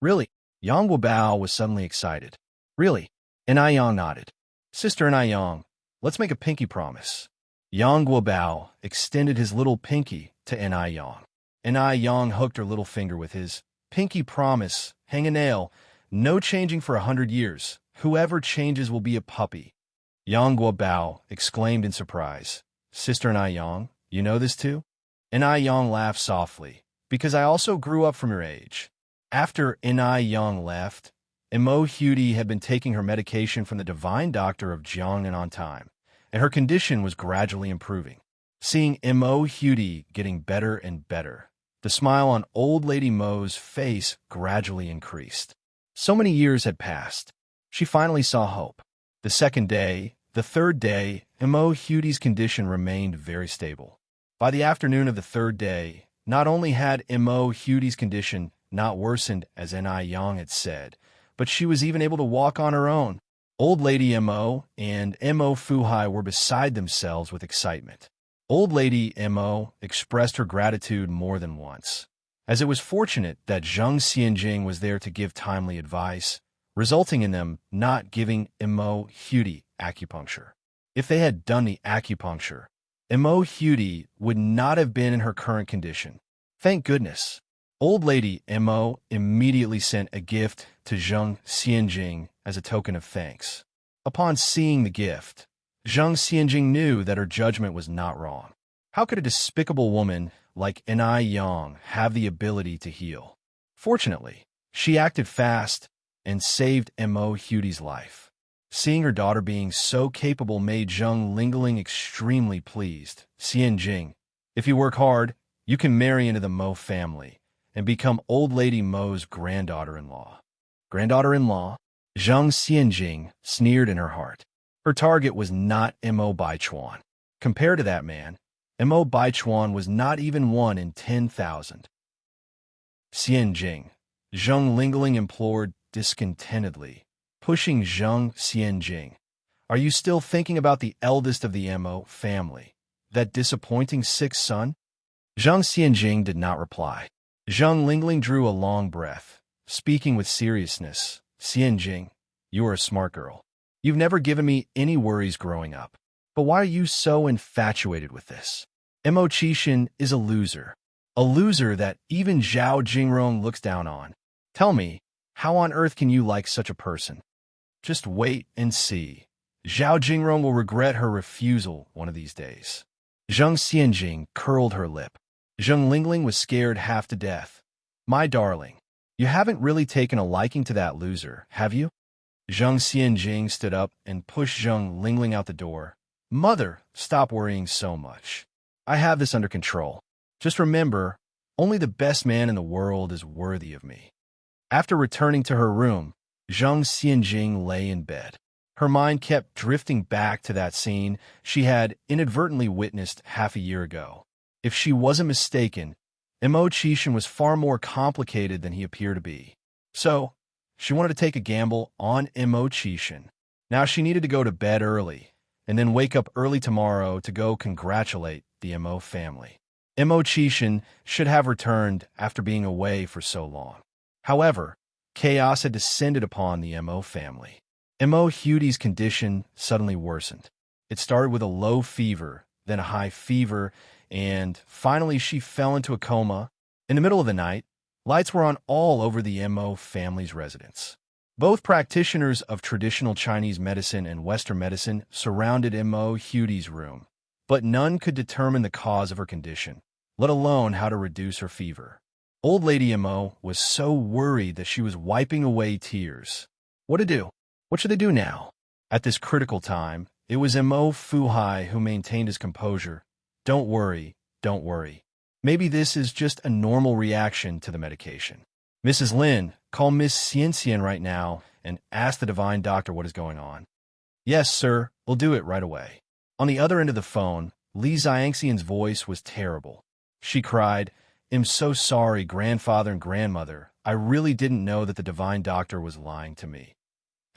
Really? Yang Guobao was suddenly excited. Really? And Ai Yang nodded. Sister and Ai Yang, let's make a pinky promise. Yang Guobao extended his little pinky to Ai Yang. And Ai Yang hooked her little finger with his pinky promise. Hang a nail. No changing for 100 years. Whoever changes will be a puppy. Yang Guobao exclaimed in surprise. Sister and Ai Yang, you know this too? And Ai Yang laughed softly, because I also grew up from your age. After Ai Yang left, Imo Hudi had been taking her medication from the divine doctor of Jiangnan on time, and her condition was gradually improving. Seeing Imo Hudi getting better and better, the smile on old lady Mo's face gradually increased. So many years had passed. She finally saw hope. The second day, the third day, Imo Hudi's condition remained very stable. By the afternoon of the third day, not only had Imo Hudi's condition not worsened as Ai Yang had said, but she was even able to walk on her own. Old Lady Mo and Mo Fuhai were beside themselves with excitement. Old Lady Mo expressed her gratitude more than once, as it was fortunate that Zheng Xianjing was there to give timely advice, resulting in them not giving Mo Hudi acupuncture. If they had done the acupuncture, Mo Hudi would not have been in her current condition. Thank goodness. Old Lady Mo immediately sent a gift to Zheng Xianjing as a token of thanks. Upon seeing the gift, Zheng Xianjing knew that her judgment was not wrong. How could a despicable woman like Ai Yang have the ability to heal? Fortunately, she acted fast and saved Mo Hudi's life. Seeing her daughter being so capable made Zheng Lingling extremely pleased. Xianjing, if you work hard, you can marry into the Mo family and become Old Lady Mo's granddaughter-in-law. Granddaughter-in-law? Zheng Xianjing sneered in her heart. Her target was not Mo Baichuan. Compared to that man, Mo Baichuan was not even 1 in 10,000. Xianjing, Zheng Lingling implored discontentedly, pushing Zheng Xianjing. Are you still thinking about the eldest of the Mo family, that disappointing sixth son? Zheng Xianjing did not reply. Zheng Lingling drew a long breath, speaking with seriousness. Xianjing, you are a smart girl. You've never given me any worries growing up. But why are you so infatuated with this? Mo Qixin is a loser that even Zhao Jingrong looks down on. Tell me, how on earth can you like such a person? Just wait and see. Zhao Jingrong will regret her refusal one of these days. Zheng Xianjing curled her lip. Zheng Lingling was scared half to death. My darling, you haven't really taken a liking to that loser, have you? Zheng Xianjing stood up and pushed Zheng Lingling out the door. Mother, stop worrying so much. I have this under control. Just remember, only the best man in the world is worthy of me. After returning to her room, Zheng Xianjing lay in bed. Her mind kept drifting back to that scene she had inadvertently witnessed half a year ago. If she wasn't mistaken, Mo Qixin was far more complicated than he appeared to be. So, she wanted to take a gamble on Mo Qixin. Now she needed to go to bed early, and then wake up early tomorrow to go congratulate the Mo family. Mo Qixin should have returned after being away for so long. However, chaos had descended upon the Mo family. Mo Hudi's condition suddenly worsened. It started with a low fever, then a high fever, and finally she fell into a coma. In the middle of the night, lights were on all over the Mo family's residence. Both practitioners of traditional Chinese medicine and Western medicine surrounded Mo Hudy's room, but none could determine the cause of her condition, let alone how to reduce her fever. Old Lady Mo was so worried that she was wiping away tears. What to do? What should they do now? At this critical time, it was Mo Fuhai who maintained his composure. Don't worry, don't worry. Maybe this is just a normal reaction to the medication. Mrs. Lin, call Miss Xian right now and ask the divine doctor what is going on. Yes, sir, we'll do it right away. On the other end of the phone, Li Xiangxian's voice was terrible. She cried, I'm so sorry, grandfather and grandmother. I really didn't know that the divine doctor was lying to me.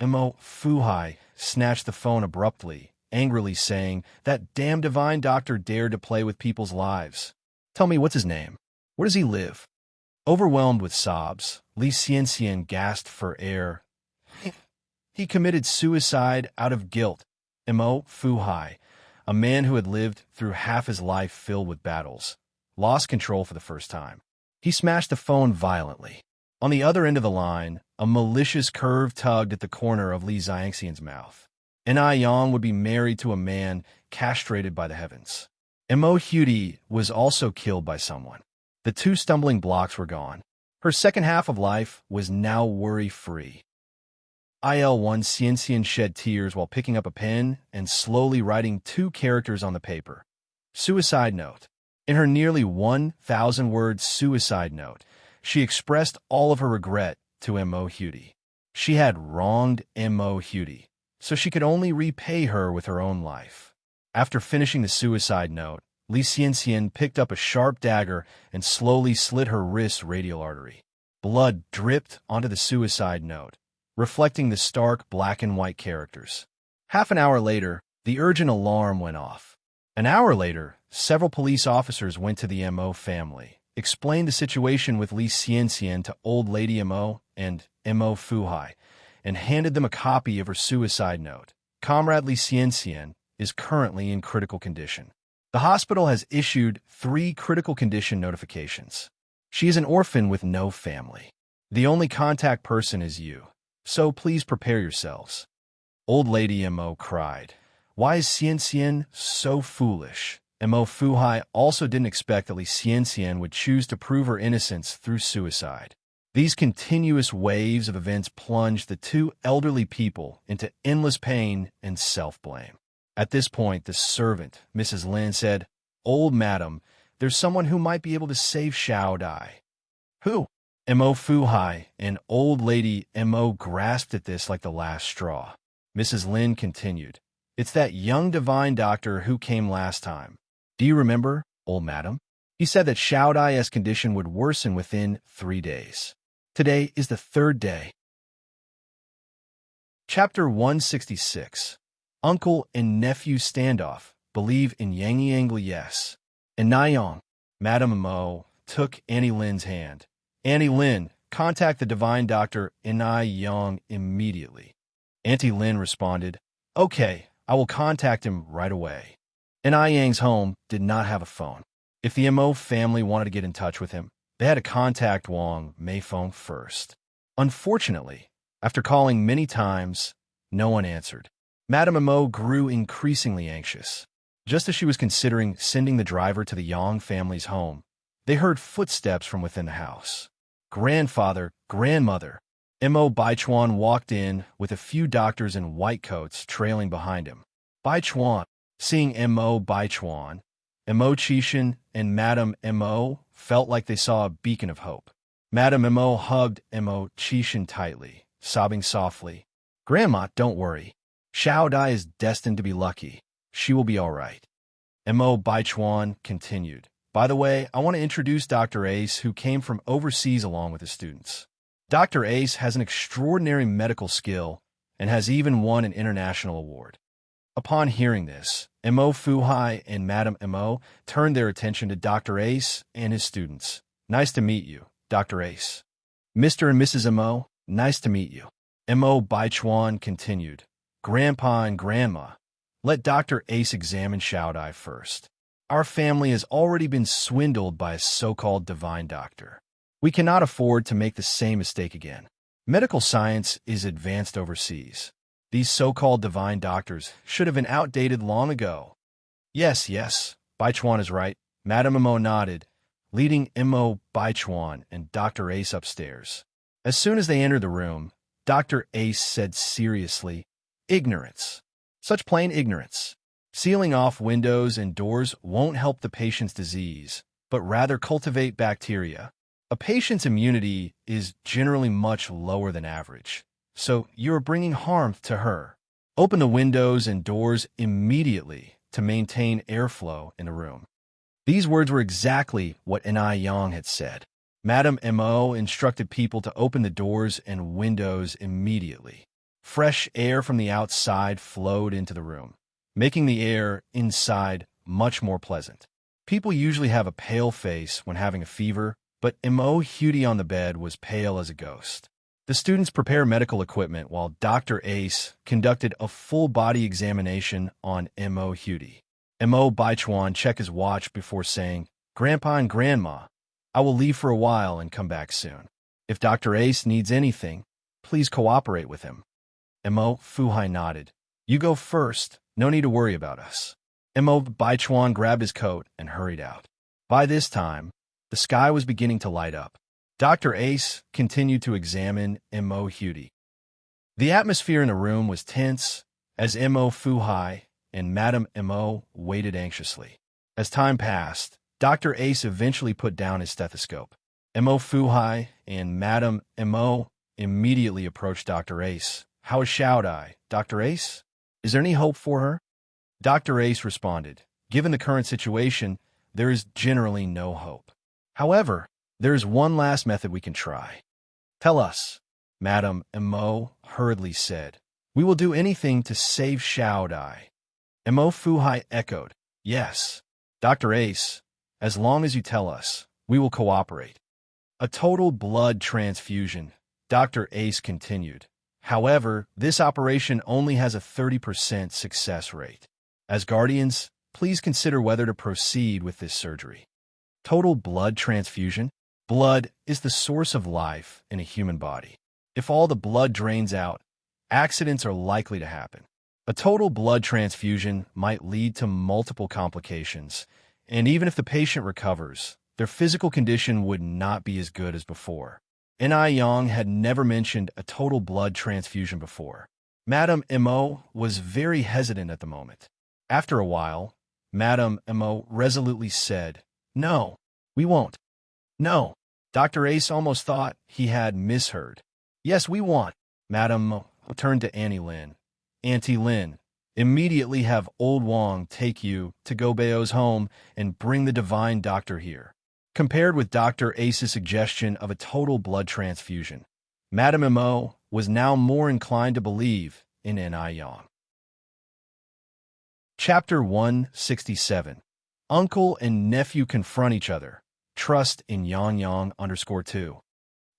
Mo Fuhai snatched the phone abruptly, angrily saying, that damn divine doctor dared to play with people's lives. Tell me, what's his name? Where does he live? Overwhelmed with sobs, Li Xianxian gasped for air. He committed suicide out of guilt. Mo Fuhai, a man who had lived through half his life filled with battles, lost control for the first time. He smashed the phone violently. On the other end of the line, a malicious curve tugged at the corner of Li Xiangxian's mouth. Ai Yang would be married to a man castrated by the heavens. Mo Hudy was also killed by someone. The two stumbling blocks were gone. Her second half of life was now worry-free. Il-1 Xianxian shed tears while picking up a pen and slowly writing 2 characters on the paper. Suicide note. In her nearly 1,000-word suicide note, she expressed all of her regret to Mo Hudy. She had wronged Mo Hudy, so she could only repay her with her own life. After finishing the suicide note, Li Xianxian picked up a sharp dagger and slowly slit her wrist's radial artery. Blood dripped onto the suicide note, reflecting the stark black and white characters. Half an hour later, the urgent alarm went off. An hour later, several police officers went to the Mo family, explained the situation with Li Xianxian to Old Lady Mo and Mo Fuhai, and handed them a copy of her suicide note. Comrade Li Xianxian is currently in critical condition. The hospital has issued 3 critical condition notifications. She is an orphan with no family. The only contact person is you, so please prepare yourselves. Old Lady Mo cried. Why is Xianxian so foolish? Mo Fuhai also didn't expect that Li Xianxian would choose to prove her innocence through suicide. These continuous waves of events plunged the 2 elderly people into endless pain and self-blame. At this point, the servant, Mrs. Lin, said, Old madam, there's someone who might be able to save Xiao Dai. Who? Mo Fuhai and Old Lady Mo grasped at this like the last straw. Mrs. Lin continued, It's that young divine doctor who came last time. Do you remember, old madam? He said that Xiao Dai's condition would worsen within 3 days. Today is the 3rd day. Chapter 166. Uncle and nephew standoff. Believe in Yang Yang yes. And Nayang, Madame Mo, took Annie Lin's hand. Annie Lin, contact the divine doctor Ai Yang immediately. Auntie Lin responded, Okay, I will contact him right away. Ai Yang's home did not have a phone. If the Mo family wanted to get in touch with him, they had to contact Wang Meifeng first. Unfortunately, after calling many times, no one answered. Madame Mo grew increasingly anxious. Just as she was considering sending the driver to the Yang family's home, they heard footsteps from within the house. Grandfather, grandmother. Mo Baichuan walked in with a few doctors in white coats trailing behind him. Baichuan, seeing Mo Baichuan, Mo Qishan, and Madame Mo felt like they saw a beacon of hope. Madame Mo hugged Mo Qishan tightly, sobbing softly. Grandma, don't worry. Xiao Dai is destined to be lucky. She will be all right. Mo Baichuan continued. By the way, I want to introduce Dr. Ace, who came from overseas along with his students. Dr. Ace has an extraordinary medical skill and has even won an international award. Upon hearing this, Mo Fuhai and Madame Mo turned their attention to Dr. Ace and his students. Nice to meet you, Dr. Ace. Mr. and Mrs. Mo, nice to meet you. Mo Baichuan continued. Grandpa and Grandma, let Dr. Ace examine Xiao Dai first. Our family has already been swindled by a so-called divine doctor. We cannot afford to make the same mistake again. Medical science is advanced overseas. These so-called divine doctors should have been outdated long ago. Yes, yes, Baichuan is right. Madame Mo nodded, leading Mo, Baichuan, and Dr. Ace upstairs. As soon as they entered the room, Dr. Ace said seriously, "Ignorance. Such plain ignorance. Sealing off windows and doors won't help the patient's disease, but rather cultivate bacteria. A patient's immunity is generally much lower than average, so you are bringing harm to her. Open the windows and doors immediately to maintain airflow in the room." These words were exactly what Enai Yang had said. Madame Mo instructed people to open the doors and windows immediately. Fresh air from the outside flowed into the room, making the air inside much more pleasant. People usually have a pale face when having a fever, but Mo Hudi on the bed was pale as a ghost. The students prepared medical equipment while Dr. Ace conducted a full-body examination on Mo Hudi. Mo Baichuan checked his watch before saying, "Grandpa and Grandma, I will leave for a while and come back soon. If Dr. Ace needs anything, please cooperate with him." Mo Fuhai nodded. "You go first. No need to worry about us." Mo Baichuan grabbed his coat and hurried out. By this time, the sky was beginning to light up. Dr. Ace continued to examine Mo Hudi. The atmosphere in the room was tense as Mo Fuhai and Madame Mo waited anxiously. As time passed, Dr. Ace eventually put down his stethoscope. Mo Fuhai and Madame Mo immediately approached Dr. Ace. "How is Xiaodai, Dr. Ace? Is there any hope for her?" Dr. Ace responded, "Given the current situation, there is generally no hope. However, there is one last method we can try." "Tell us," Madame Mo hurriedly said. "We will do anything to save Xiaodai." Mo Fuhai echoed, "Yes, Dr. Ace, as long as you tell us, we will cooperate." "A total blood transfusion," Dr. Ace continued. "However, this operation only has a 30% success rate. As guardians, please consider whether to proceed with this surgery." Total blood transfusion? Blood is the source of life in a human body. If all the blood drains out, accidents are likely to happen. A total blood transfusion might lead to multiple complications, and even if the patient recovers, their physical condition would not be as good as before. Enai Yang had never mentioned a total blood transfusion before. Madame Mo was very hesitant at the moment. After a while, Madame Mo resolutely said, "No, we won't. No." Dr. Ace almost thought he had misheard. "Yes, we want." Madame Mo turned to Annie Lin. "Auntie Lin, immediately have Old Wong take you to Gobeo's home and bring the divine doctor here." Compared with Dr. Ace's suggestion of a total blood transfusion, Madame Mo was now more inclined to believe in Enai Yang. Chapter 167. Uncle and nephew confront each other. Trust in Yang Yang _2.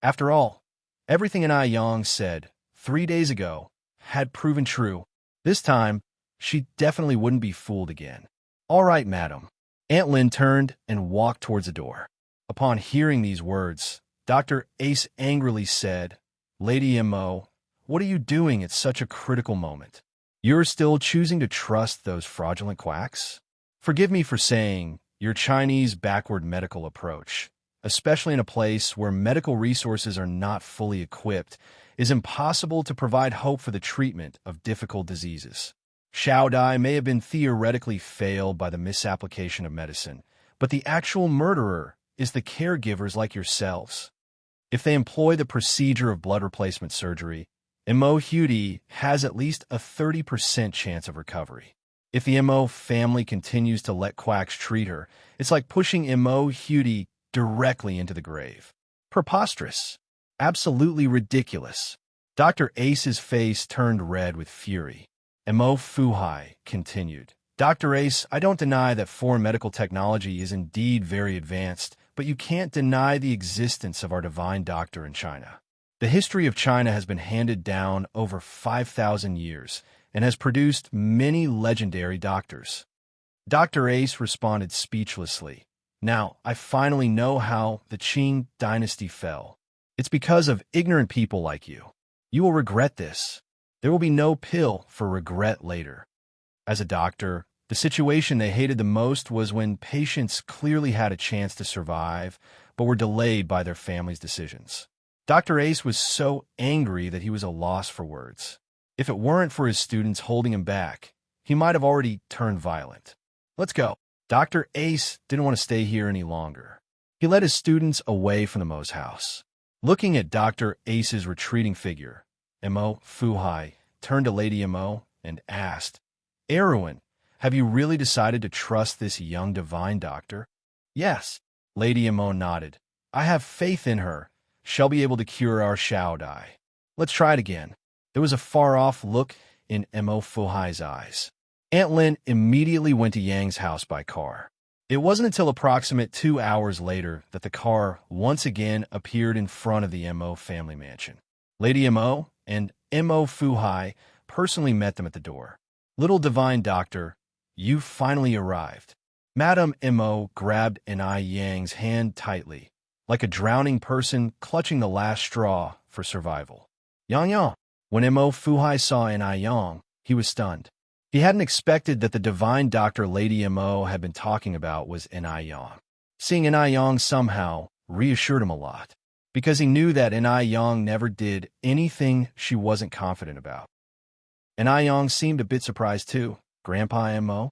After all, everything Enai Yang said 3 days ago had proven true. This time, she definitely wouldn't be fooled again. "All right, madam." Aunt Lin turned and walked towards the door. Upon hearing these words, Dr. Ace angrily said, "Lady Mo, what are you doing at such a critical moment? You're still choosing to trust those fraudulent quacks? Forgive me for saying your Chinese backward medical approach, especially in a place where medical resources are not fully equipped, is impossible to provide hope for the treatment of difficult diseases. Xiaodai may have been theoretically failed by the misapplication of medicine, but the actual murderer is the caregivers like yourselves. If they employ the procedure of blood replacement surgery, Mo Hudi has at least a 30% chance of recovery. If the Mo family continues to let quacks treat her, it's like pushing Mo Hudi directly into the grave. Preposterous. Absolutely ridiculous." Dr. Ace's face turned red with fury. Mo Fuhai continued, "Dr. Ace, I don't deny that foreign medical technology is indeed very advanced, but you can't deny the existence of our divine doctor in China. The history of China has been handed down over 5,000 years and has produced many legendary doctors." Dr. Ace responded speechlessly. "Now, I finally know how the Qing dynasty fell. It's because of ignorant people like you. You will regret this. There will be no pill for regret later. As a doctor, the situation they hated the most was when patients clearly had a chance to survive, but were delayed by their family's decisions. Dr. Ace was so angry that he was a loss for words. If it weren't for his students holding him back, he might have already turned violent. Let's go. Dr. Ace didn't want to stay here any longer. He led his students away from the Mo's house. Looking at Dr. Ace's retreating figure, Mo Fuhai turned to Lady Mo and asked, "Erwin, have you really decided to trust this young divine doctor?" "Yes." Lady Mo nodded. "I have faith in her. She'll be able to cure our Shao Dai. Let's try it again." There was a far-off look in Mo Fuhai's eyes. Aunt Lin immediately went to Yang's house by car. It wasn't until approximate 2 hours later that the car once again appeared in front of the Mo family mansion. Lady Mo and Mo Fuhai personally met them at the door. "Little divine doctor, you've finally arrived." Madame Mo grabbed Enai Yang's hand tightly, like a drowning person clutching the last straw for survival. "Yang Yang." When Mo Fuhai saw Enai Yang, he was stunned. He hadn't expected that the divine doctor Lady Mo had been talking about was Enai Yang. Seeing Enai Yang somehow reassured him a lot, because he knew that Enai Yang never did anything she wasn't confident about. Enai Yang seemed a bit surprised too. "Grandpa Mo?"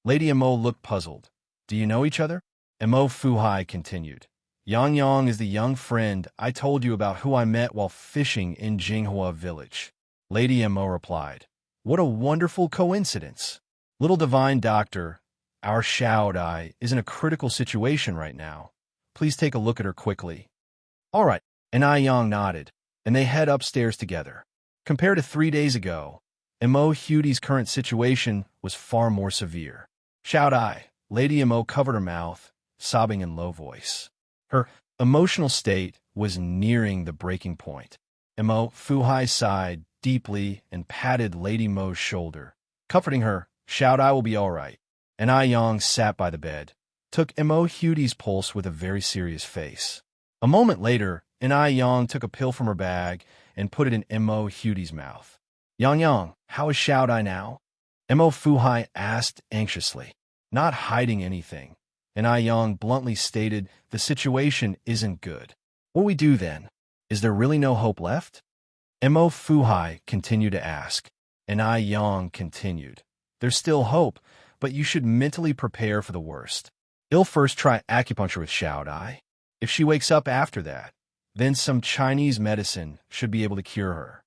Lady Mo looked puzzled. "Do you know each other?" Mo Fuhai continued. "Yang Yang is the young friend I told you about who I met while fishing in Jinghua village." Lady Mo replied, "What a wonderful coincidence. Little divine doctor, our Shao Dai is in a critical situation right now. Please take a look at her quickly." "All right." Enai Yang nodded, and they head upstairs together. Compared to 3 days ago, Mo Hudi's current situation was far more severe. "Shao Dai." Lady Mo covered her mouth, sobbing in low voice. Her emotional state was nearing the breaking point. Mo Fuhai sighed deeply and patted Lady Mo's shoulder, comforting her. "Shao Dai will be all right." Enai Yang sat by the bed, took Mo Hudi's pulse with a very serious face. A moment later, Enai Yang took a pill from her bag and put it in Mo Hudi's mouth. "Yang Yang, how is Shao Dai now?" Mo Fuhai asked anxiously, not hiding anything. Enai Yang bluntly stated, "The situation isn't good." "What do we do then? Is there really no hope left?" Mo Fuhai continued to ask. Enai Yang continued, "There's still hope, but you should mentally prepare for the worst. You'll first try acupuncture with Shao Dai. If she wakes up after that, then some Chinese medicine should be able to cure her.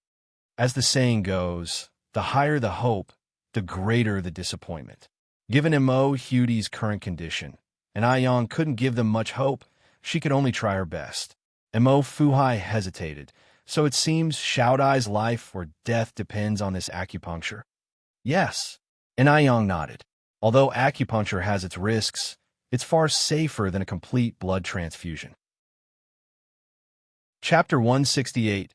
As the saying goes, the higher the hope, the greater the disappointment." Given Mo Hudi's current condition, Enai Yang couldn't give them much hope. She could only try her best. Mo Fuhai hesitated. "So it seems Shao Dai's life or death depends on this acupuncture?" "Yes." Enai Yang nodded. "Although acupuncture has its risks, it's far safer than a complete blood transfusion." Chapter 168.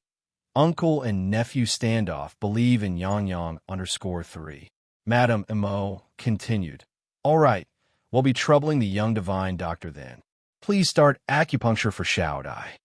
Uncle and Nephew Standoff Believe in Yang Yang _3. Madame Mo continued. "All right, we'll be troubling the young divine doctor then. Please start acupuncture for Shao Dai."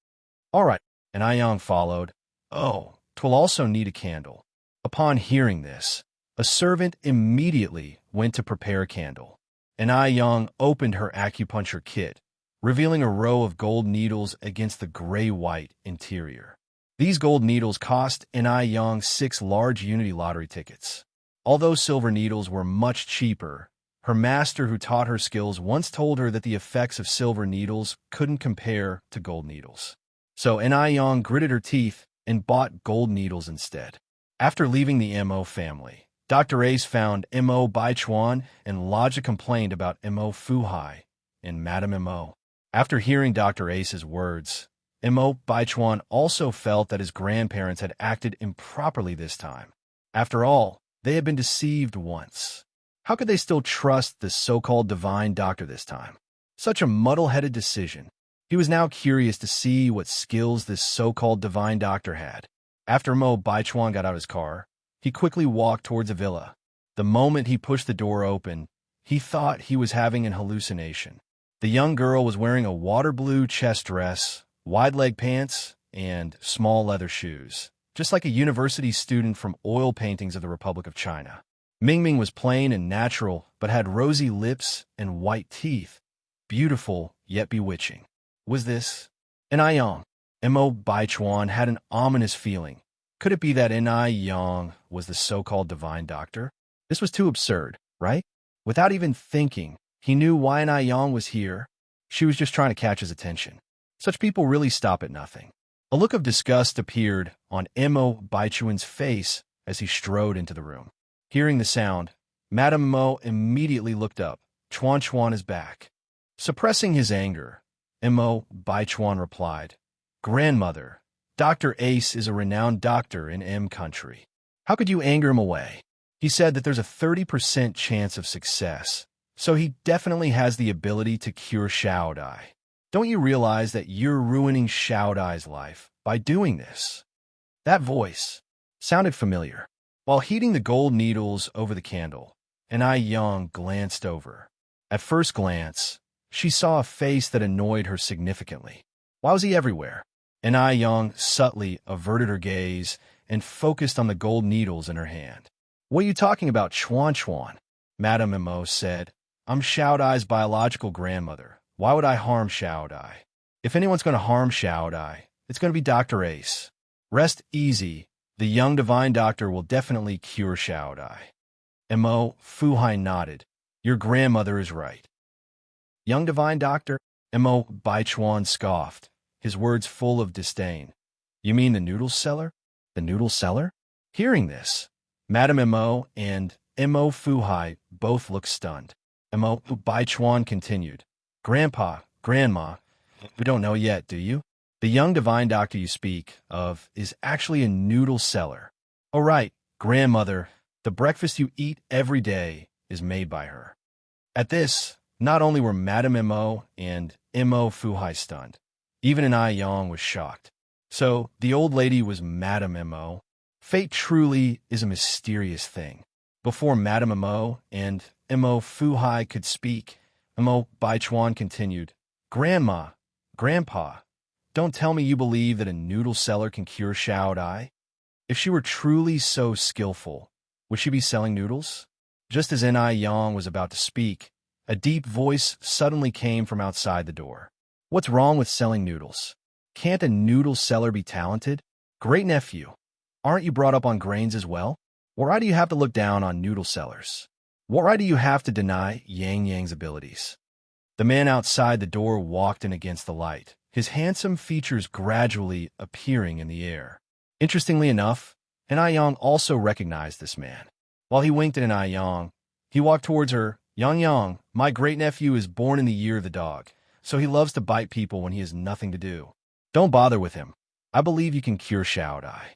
"All right." Enai Yang followed. "Oh, 'twill also need a candle." Upon hearing this, a servant immediately went to prepare a candle. Enai Yang opened her acupuncture kit, revealing a row of gold needles against the gray-white interior. These gold needles cost Enai Yang 6 large Unity lottery tickets. Although silver needles were much cheaper, her master who taught her skills once told her that the effects of silver needles couldn't compare to gold needles. So Enai Yang gritted her teeth and bought gold needles instead. After leaving the Mo family, Dr. Ace found Mo Baichuan and lodged a complaint about Mo Fuhai and Madame Mo. After hearing Dr. Ace's words, Mo Baichuan also felt that his grandparents had acted improperly this time. After all, they had been deceived once. How could they still trust the so-called divine doctor this time? Such a muddle-headed decision. He was now curious to see what skills this so-called divine doctor had. After Mo Baichuan got out his car, he quickly walked towards a villa. The moment he pushed the door open, he thought he was having an hallucination. The young girl was wearing a water blue chest dress, wide-leg pants, and small leather shoes, just like a university student from oil paintings of the Republic of China. Mingming was plain and natural, but had rosy lips and white teeth, beautiful yet bewitching. Was this an Yang? Mo Baichuan had an ominous feeling. Could it be that Yang was the so-called divine doctor? This was too absurd, right? Without even thinking, he knew why Yang was here. She was just trying to catch his attention. Such people really stop at nothing. A look of disgust appeared on Mo Baichuan's face as he strode into the room. Hearing the sound, Madame Mo immediately looked up. Chuan is back. Suppressing his anger, Mo Baichuan replied, "Grandmother, Dr. Ace is a renowned doctor in M country. How could you anger him away? He said that there's a 30% chance of success, so he definitely has the ability to cure Xiao Dai. Don't you realize that you're ruining Xiao Dai's life by doing this?" That voice sounded familiar. While heating the gold needles over the candle, Yang glanced over. At first glance, she saw a face that annoyed her significantly. Why was he everywhere? Yang subtly averted her gaze and focused on the gold needles in her hand. "What are you talking about, Chuan?" Madame Mo said. "I'm Xiao Dai's biological grandmother. Why would I harm Xiao Dai? If anyone's going to harm Xiao Dai, it's going to be Dr. Ace. Rest easy. The young divine doctor will definitely cure Xiao Dai." Mo Fuhai nodded. "Your grandmother is right." "Young divine doctor?" Mo Baichuan scoffed, his words full of disdain. "You mean the noodle seller? The noodle seller?" Hearing this, Madame Mo and Mo Fuhai both looked stunned. Mo Baichuan continued, "Grandpa, Grandma, you don't know yet, do you? The young divine doctor you speak of is actually a noodle seller. Oh, right, grandmother, the breakfast you eat every day is made by her." At this, not only were Madame Mo and Mo Fuhai stunned, even Yang was shocked. So, the old lady was Madame Mo. Fate truly is a mysterious thing. Before Madame Mo and Mo Fuhai could speak, Mo Baichuan continued, "Grandma, Grandpa, don't tell me you believe that a noodle seller can cure Xiao Dai? If she were truly so skillful, would she be selling noodles?" Just as Yang was about to speak, a deep voice suddenly came from outside the door. "What's wrong with selling noodles? Can't a noodle seller be talented? Great nephew, aren't you brought up on grains as well? Why do you have to look down on noodle sellers? Why do you have to deny Yang's abilities?" The man outside the door walked in against the light, his handsome features gradually appearing in the air. Interestingly enough, Yang also recognized this man. While he winked at Yang, he walked towards her. Yang, my great-nephew is born in the year of the dog, so he loves to bite people when he has nothing to do. Don't bother with him. I believe you can cure Xiao Dai."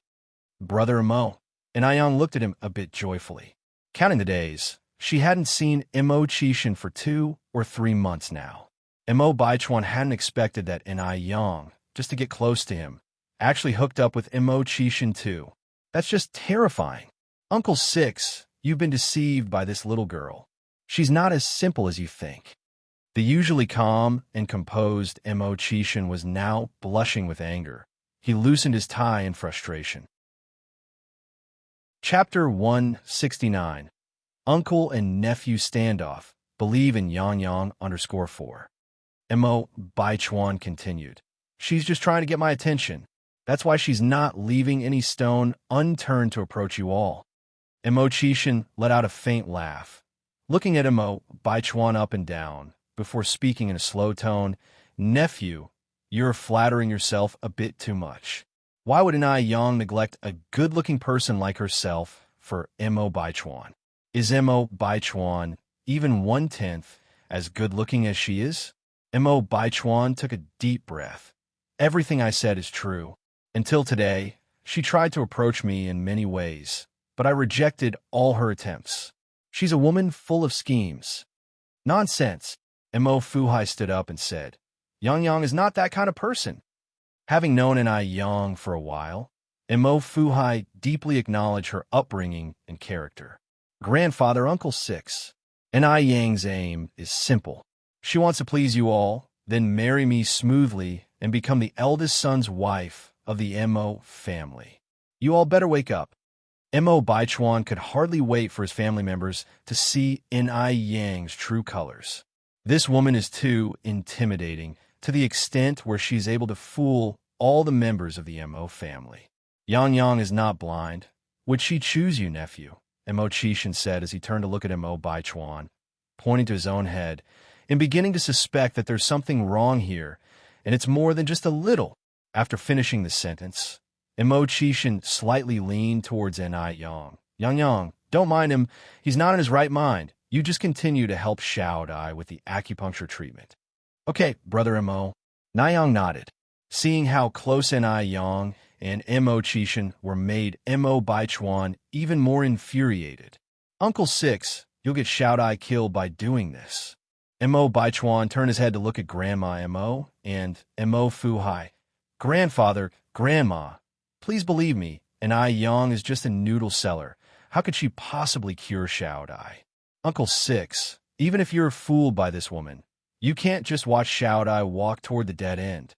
"Brother Mo." Yang looked at him a bit joyfully. Counting the days, she hadn't seen Mo Chishan for 2 or 3 months now. Mo Baichuan hadn't expected that Yang, just to get close to him, actually hooked up with Mo Chishan too. That's just terrifying. Uncle Six, you've been deceived by this little girl. She's not as simple as you think. The usually calm and composed Mo Chishan was now blushing with anger. He loosened his tie in frustration. Chapter 169. Uncle and Nephew Standoff. Believe in Yang_4. Mo Baichuan continued. "She's just trying to get my attention. That's why she's not leaving any stone unturned to approach you all." Mo Chishan let out a faint laugh, looking at Mo Baichuan up and down, before speaking in a slow tone, "Nephew, you're flattering yourself a bit too much. Why would Yang neglect a good-looking person like herself for Mo Baichuan? Is Mo Baichuan even 1/10 as good-looking as she is?" Mo Baichuan took a deep breath. "Everything I said is true. Until today, she tried to approach me in many ways, but I rejected all her attempts. She's a woman full of schemes." "Nonsense." Mo Fuhai stood up and said, Yang is not that kind of person." Having known Yang for a while, Mo Fuhai deeply acknowledged her upbringing and character. "Grandfather, Uncle Six, Yang's aim is simple. She wants to please you all, then marry me smoothly and become the eldest son's wife of the Mo family. You all better wake up. Mo Baichuan could hardly wait for his family members to see Ni Yang's true colors. This woman is too intimidating, to the extent where she's able to fool all the members of the Mo family. Yang Yang is not blind. Would she choose you, nephew? Mo Qishan said as he turned to look at Mo Baichuan, pointing to his own head, and beginning to suspect that there's something wrong here, and it's more than just a little. After finishing the sentence, Mo Qishan slightly leaned towards Ni Yang. Yang Yang, don't mind him. He's not in his right mind. You just continue to help Xiao Dai with the acupuncture treatment. Okay, brother Mo. Niyang nodded. Seeing how close Ni Yang and Mo Qishan were made Mo Baichuan even more infuriated. Uncle Six, you'll get Xiao Dai killed by doing this. Mo Baichuan turned his head to look at Grandma Mo and Mo Fuhai. Grandfather, Grandma, please believe me, Ni Yang is just a noodle seller. How could she possibly cure Xiao Dai? Uncle Six, even if you're fooled by this woman, you can't just watch Xiao Dai walk toward the dead end.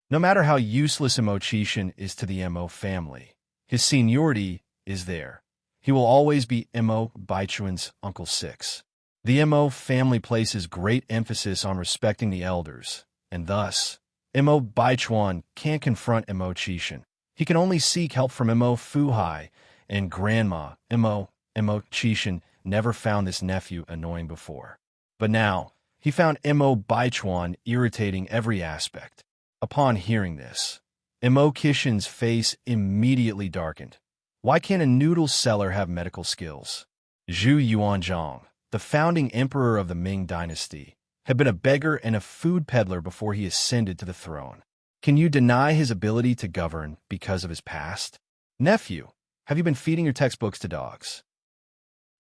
No matter how useless Mo Qishan is to the Mo family, his seniority is there. He will always be Mo Baichuan's Uncle Six. The Mo family places great emphasis on respecting the elders, and thus, Mo Baichuan can't confront Mo Qishan. He can only seek help from Mo Fuhai and Grandma. Mo Qishan never found this nephew annoying before. But now, he found Mo Baichuan irritating every aspect. Upon hearing this, Mo Qishan's face immediately darkened. Why can't a noodle seller have medical skills? Zhu Yuanzhang, the founding emperor of the Ming dynasty, had been a beggar and a food peddler before he ascended to the throne. Can you deny his ability to govern because of his past? Nephew, have you been feeding your textbooks to dogs?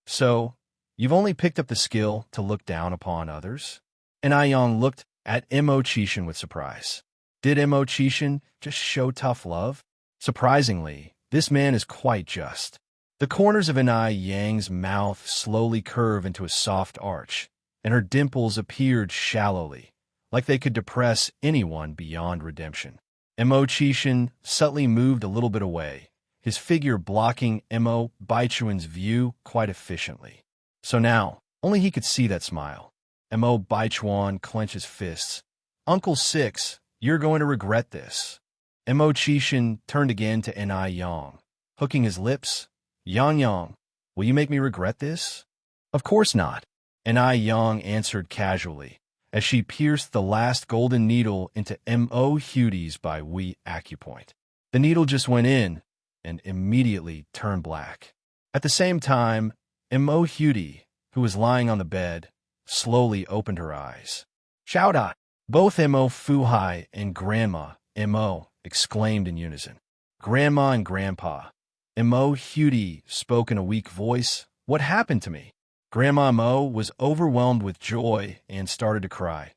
So, you've only picked up the skill to look down upon others? And Yang looked at Mo Qishan with surprise. Did Mo Qishan just show tough love? Surprisingly, this man is quite just. The corners of Ni Yang's mouth slowly curve into a soft arch, and her dimples appeared shallowly, like they could depress anyone beyond redemption. Mo Qishan subtly moved a little bit away, his figure blocking Mo Baichuan's view quite efficiently. So now, only he could see that smile. Mo Baichuan clenched his fists. Uncle Six, you're going to regret this. Mo Qishan turned again to Ni Yang, hooking his lips. Yang Yang, will you make me regret this? Of course not. Ni Yang answered casually, as she pierced the last golden needle into Mo Hudi's by Wee Acupoint. The needle just went in and immediately turned black. At the same time, Mo Hudi, who was lying on the bed, slowly opened her eyes. Xiao Dai! Both Mo Fuhai and Grandma Mo exclaimed in unison. Grandma and Grandpa. Mo Hudi spoke in a weak voice. What happened to me? Grandma Mo was overwhelmed with joy and started to cry.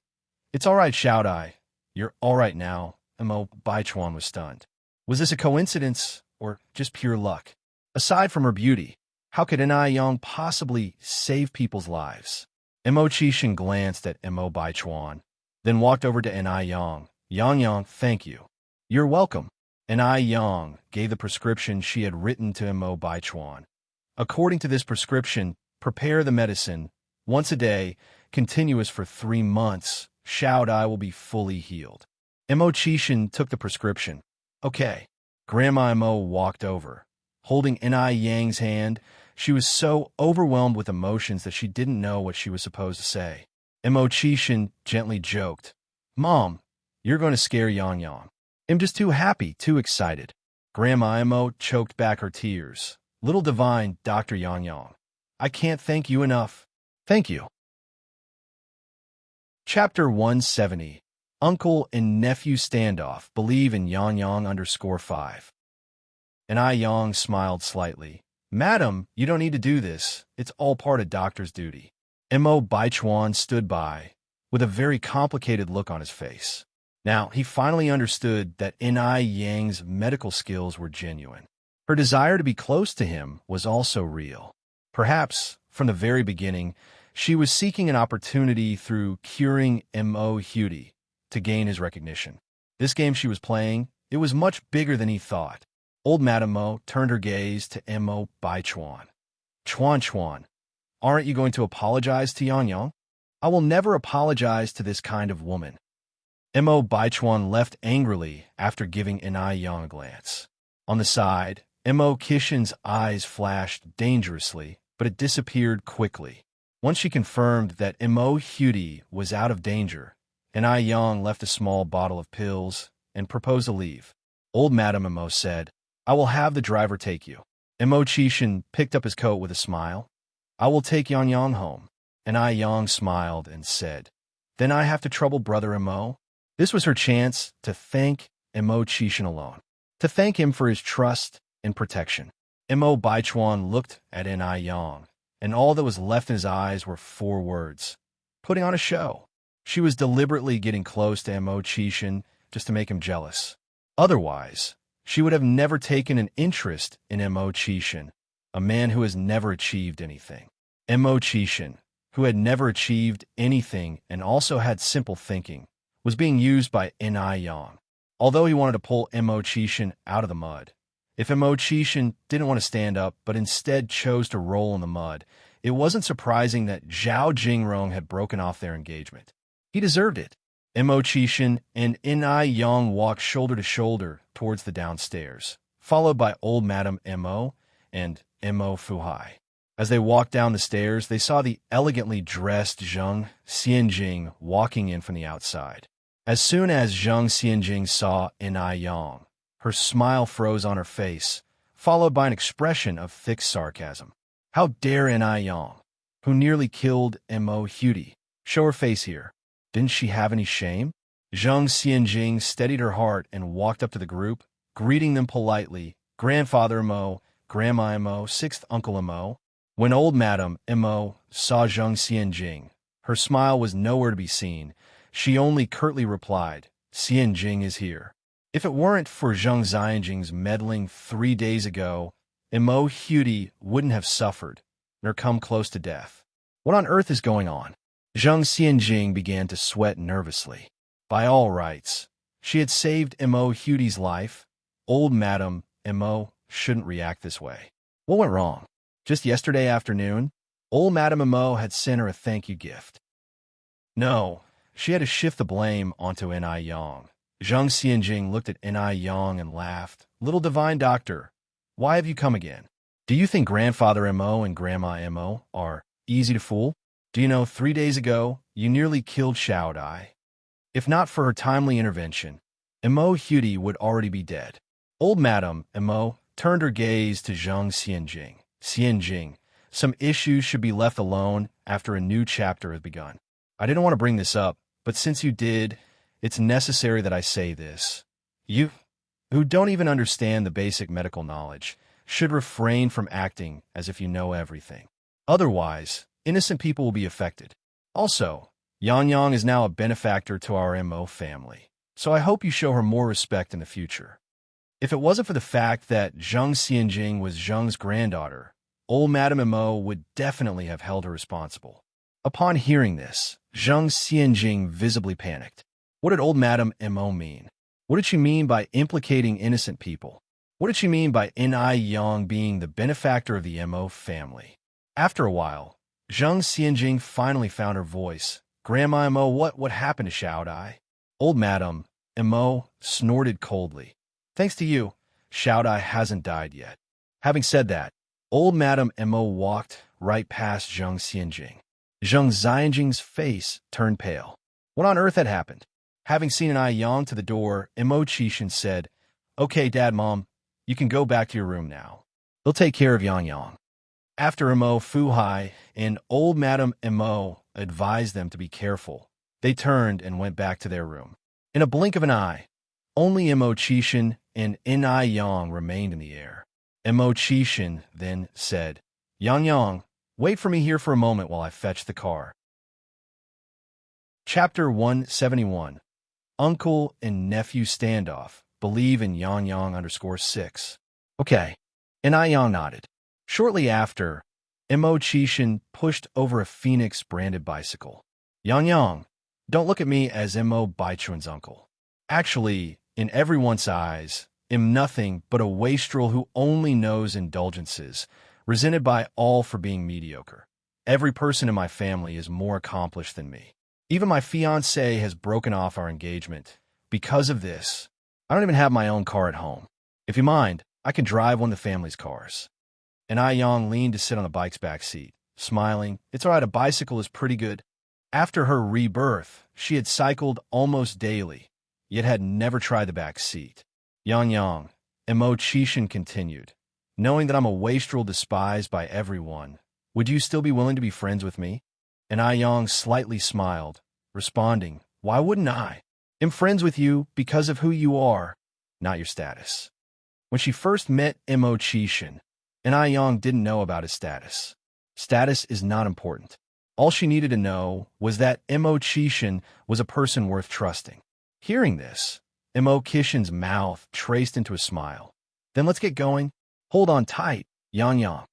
It's all right, Xiao Dai. You're all right now. Mo Baichuan was stunned. Was this a coincidence or just pure luck? Aside from her beauty, how could Ni Yang possibly save people's lives? Mo Qishan glanced at Mo Baichuan, then walked over to Ni Yang. Yang, thank you. You're welcome. Ni Yang gave the prescription she had written to Mo Baichuan. According to this prescription, prepare the medicine once a day, continuous for 3 months. Xiao Dai will be fully healed. Mo Qishan took the prescription. Okay. Grandma Mo walked over. Holding Ni Yang's hand, she was so overwhelmed with emotions that she didn't know what she was supposed to say. Mo Qishan gently joked, Mom, you're going to scare Yang Yang. I'm just too happy, too excited. Grandma Mo choked back her tears. Little divine Dr. Yang Yang, I can't thank you enough. Thank you. Chapter 170. Uncle and Nephew Standoff Believe in Yang Yang _5. Ni Yang smiled slightly. Madam, you don't need to do this. It's all part of doctor's duty. Mo Baichuan stood by, with a very complicated look on his face. Now, he finally understood that Ni Yang's medical skills were genuine. Her desire to be close to him was also real. Perhaps, from the very beginning, she was seeking an opportunity through curing Mo Hudi to gain his recognition. This game she was playing, It was much bigger than he thought. Old Madame Mo turned her gaze to Mo Baichuan. Chuan Chuan, aren't you going to apologize to Yang Yang? I will never apologize to this kind of woman. Mo Baichuan left angrily after giving Yang a glance. On the side, Mo Kishin's eyes flashed dangerously, but it disappeared quickly. Once she confirmed that Mo Hudi was out of danger, Yang left a small bottle of pills and proposed to leave. Old Madame Mo said, I will have the driver take you. Mo Chishin picked up his coat with a smile. I will take Yang Yang home. Yang smiled and said, Then I have to trouble Brother Mo? This was her chance to thank Mo Chishin alone, to thank him for his trust and protection. Mo Baichuan looked at Yang, and all that was left in his eyes were 4 words: putting on a show. She was deliberately getting close to Mo Chishin just to make him jealous. Otherwise, she would have never taken an interest in Mo Chishin, a man who has never achieved anything. Mo Chishin, who had never achieved anything and also had simple thinking, was being used by Yang. Although he wanted to pull Mo Chishin out of the mud, if Mo Chishin didn't want to stand up but instead chose to roll in the mud, it wasn't surprising that Zhao Jingrong had broken off their engagement. He deserved it. Mo Chishin and Yang walked shoulder to shoulder towards the downstairs, followed by old Madame Mo and Mo Fuhai. As they walked down the stairs, they saw the elegantly dressed Zheng Xianjing walking in from the outside. As soon as Zheng Xianjing saw Yang, her smile froze on her face, followed by an expression of thick sarcasm. How dare Yang, who nearly killed Mo Hudi, show her face here? Didn't she have any shame? Zheng Xianjing steadied her heart and walked up to the group, greeting them politely, Grandfather Mo, Grandma Mo, 6th Uncle Mo. When old Madame Mo saw Zheng Xianjing, her smile was nowhere to be seen. She only curtly replied, Xianjing is here. If it weren't for Zheng Xianjing's meddling 3 days ago, Mo Hudi wouldn't have suffered, nor come close to death. What on earth is going on? Zheng Xianjing began to sweat nervously. By all rights, she had saved Mo Hudi's life. Old Madame Mo shouldn't react this way. What went wrong? Just yesterday afternoon, old Madame Mo had sent her a thank-you gift. No, she had to shift the blame onto Yang. Zheng Xianjing looked at Yang and laughed. Little divine doctor, why have you come again? Do you think Grandfather Mo and Grandma Mo are easy to fool? Do you know 3 days ago, you nearly killed Xiao Dai? If not for her timely intervention, Mo Hudi would already be dead. Old Madame Mo turned her gaze to Zheng Xianjing. Xianjing, some issues should be left alone after a new chapter has begun. I didn't want to bring this up, but since you did, it's necessary that I say this. You, who don't even understand the basic medical knowledge, should refrain from acting as if you know everything. Otherwise, innocent people will be affected. Also, Yang is now a benefactor to our Mo family, so I hope you show her more respect in the future. If it wasn't for the fact that Zheng Xianjing was Zheng's granddaughter, old Madame Mo would definitely have held her responsible. Upon hearing this, Zheng Xianjing visibly panicked. What did old Madame Mo mean? What did she mean by implicating innocent people? What did she mean by Yang being the benefactor of the Mo family? After a while, Zheng Xianjing finally found her voice. Grandma Mo, what happened to Xiao Dai? Old Madame Mo snorted coldly. Thanks to you, Xiao Dai hasn't died yet. Having said that, old Madame Mo walked right past Zheng Xianjing. Zheng Xianjing's face turned pale. What on earth had happened? Having seen Yang to the door, Mo Chishin said, Okay, Dad, Mom, you can go back to your room now. They'll take care of Yang. After Mo Fuhai and old Madame Mo advised them to be careful, they turned and went back to their room. In a blink of an eye, only Mo Chishin and Yang remained in the air. Mo Chishin then said, Yang, wait for me here for a moment while I fetch the car. Chapter 171. Uncle and Nephew Standoff. Believe in Yang_6. Okay. Yang nodded. Shortly after, Mo Chishin pushed over a Phoenix-branded bicycle. Yang, don't look at me as Mo Baichuan's uncle. Actually, In everyone's eyes, am nothing but a wastrel who only knows indulgences, resented by all for being mediocre. Every person in my family is more accomplished than me. Even my fiancée has broken off our engagement. Because of this, I don't even have my own car at home. If you mind, I can drive one of the family's cars. And Yang leaned to sit on the bike's back seat, smiling. It's all right, a bicycle is pretty good. After her rebirth, she had cycled almost daily, yet had never tried the back seat. Yang, Emo-chishin continued. Knowing that I'm a wastrel despised by everyone, would you still be willing to be friends with me? And Yang slightly smiled, responding, why wouldn't I? I'm friends with you because of who you are, not your status. When she first met Emo-chishin, and Yang didn't know about his status. Status is not important. All she needed to know was that Emo-chishin was a person worth trusting. Hearing this, Emo-chishin's mouth traced into a smile. Then let's get going. Hold on tight, Yang.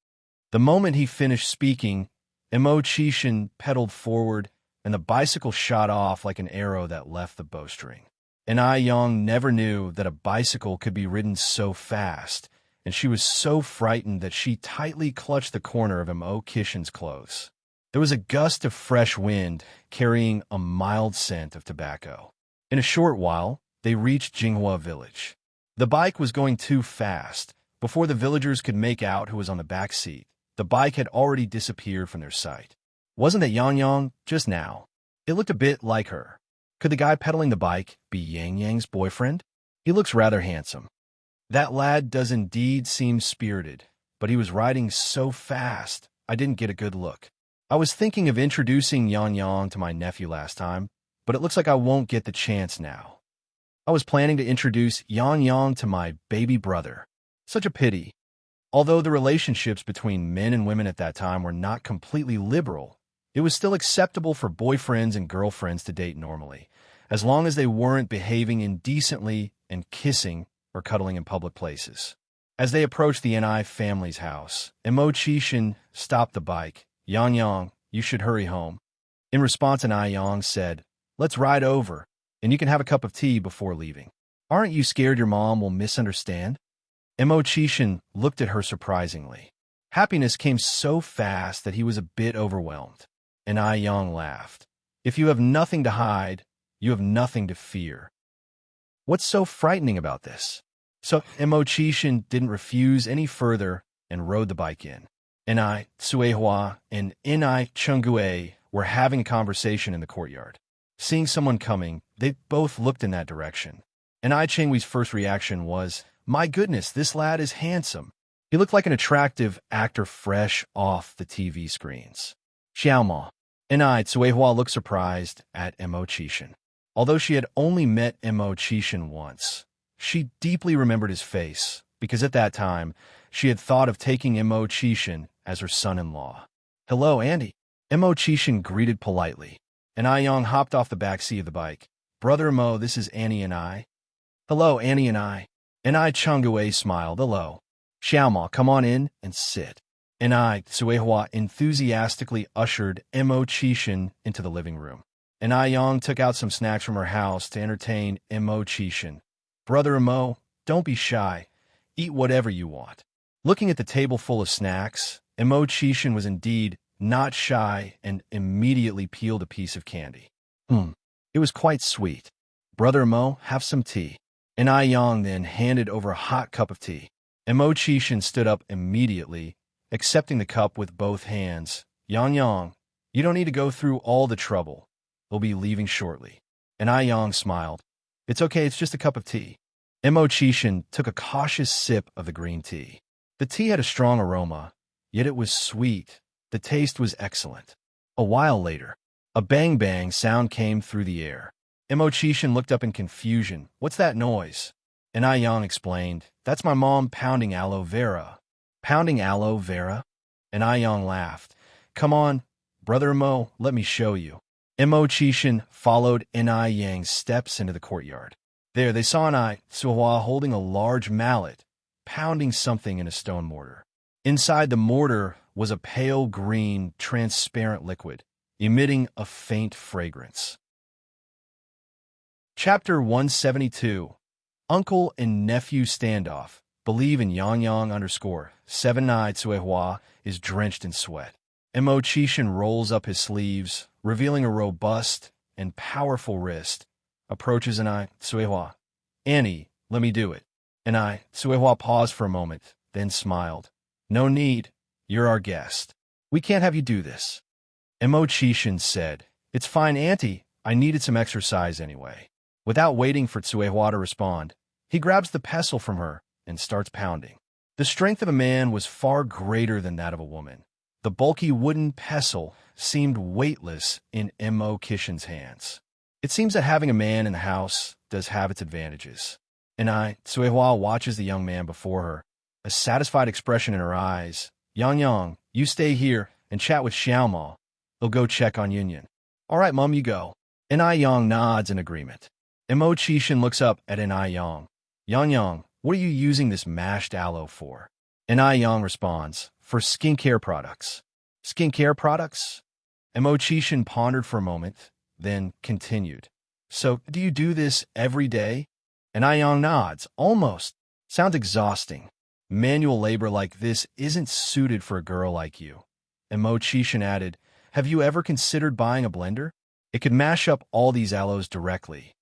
The moment he finished speaking, Emo-chishin pedaled forward, and the bicycle shot off like an arrow that left the bowstring. And Yang never knew that a bicycle could be ridden so fast, and she was so frightened that she tightly clutched the corner of Emo-chishin's clothes. There was a gust of fresh wind carrying a mild scent of tobacco. In a short while, they reached Jinghua village. The bike was going too fast. Before the villagers could make out who was on the back seat, the bike had already disappeared from their sight. Wasn't that Yang just now? It looked a bit like her. Could the guy pedaling the bike be Yang's boyfriend? He looks rather handsome. That lad does indeed seem spirited, but he was riding so fast, I didn't get a good look. I was thinking of introducing Yang to my nephew last time, but it looks like I won't get the chance now. I was planning to introduce Yang to my baby brother. Such a pity. Although the relationships between men and women at that time were not completely liberal, it was still acceptable for boyfriends and girlfriends to date normally, as long as they weren't behaving indecently and kissing or cuddling in public places. As they approached the Ni family's house, Emo-chishin stopped the bike. Yang, you should hurry home. In response, Yang said, let's ride over, and you can have a cup of tea before leaving. Aren't you scared your mom will misunderstand? Emo-chishin looked at her surprisingly. Happiness came so fast that he was a bit overwhelmed. And Yang laughed. If you have nothing to hide, you have nothing to fear. What's so frightening about this? So Emo-chishin didn't refuse any further and rode the bike in. Ni Tsuehua and Ni Chungue were having a conversation in the courtyard. Seeing someone coming, they both looked in that direction. Ni Chengwe's first reaction was, my goodness, this lad is handsome. He looked like an attractive actor fresh off the TV screens. Xiaoma. Ni Tsuehua looked surprised at Emo-chishin. Although she had only met Emo-chishin once, she deeply remembered his face, because at that time, she had thought of taking Emo-chishin as her son-in-law. Hello, Andy. Emo-chishin greeted politely, and Yang hopped off the back seat of the bike. Brother Mo, this is Annie and I. Hello, Annie and I. Ni Chungue smiled. Hello. Xiaoma, come on in and sit. Ni Tsuehua enthusiastically ushered Emo-chishin into the living room. And Yang took out some snacks from her house to entertain Emo-chishin. Brother Mo, don't be shy. Eat whatever you want. Looking at the table full of snacks, Emo-chishin was indeed not shy and immediately peeled a piece of candy. It was quite sweet. Brother Mo, have some tea. And Yang then handed over a hot cup of tea. Emo-chishin stood up immediately, accepting the cup with both hands. Yang, you don't need to go through all the trouble. We'll be leaving shortly. And Yang smiled. It's okay, it's just a cup of tea. Emo-chishin took a cautious sip of the green tea. The tea had a strong aroma, yet it was sweet. The taste was excellent. A while later, a bang-bang sound came through the air. Emo-chishin looked up in confusion. What's that noise? And Yang explained, that's my mom pounding aloe vera. Pounding aloe vera? And Yang laughed. Come on, Brother Mo, let me show you. Emo-chishin followed Ni Yang's steps into the courtyard. There, they saw Ni Tsuehua holding a large mallet, pounding something in a stone mortar. Inside the mortar was a pale green, transparent liquid, emitting a faint fragrance. Chapter 172. Uncle and nephew standoff. Believe in Yang Yang underscore. 7 Tsuehua is drenched in sweat. Mo Chishan rolls up his sleeves, revealing a robust and powerful wrist. Approaches Tsuehua. Annie, let me do it. Tsuehua paused for a moment, then smiled. No need. You're our guest. We can't have you do this. Mo Chishan said, It's fine, Auntie. I needed some exercise anyway. Without waiting for Tsuehua to respond, he grabs the pestle from her and starts pounding. The strength of a man was far greater than that of a woman. The bulky wooden pestle seemed weightless in Mo Chishan's hands. It seems that having a man in the house does have its advantages. Tsuehua watches the young man before her, a satisfied expression in her eyes. Yang Yang, you stay here and chat with Xiaoma. They'll go check on Yunyan. All right, Mom, you go. Yang nods in agreement. Mo Chishan looks up at Yang. Yang, what are you using this mashed aloe for? Yang responds, for skincare products. Skincare products? Mo Chishan pondered for a moment, then continued. So, do you do this every day? Yang nods, almost. Sounds exhausting. Manual labor like this isn't suited for a girl like you. Mo Chishan added, have you ever considered buying a blender? It could mash up all these aloes directly.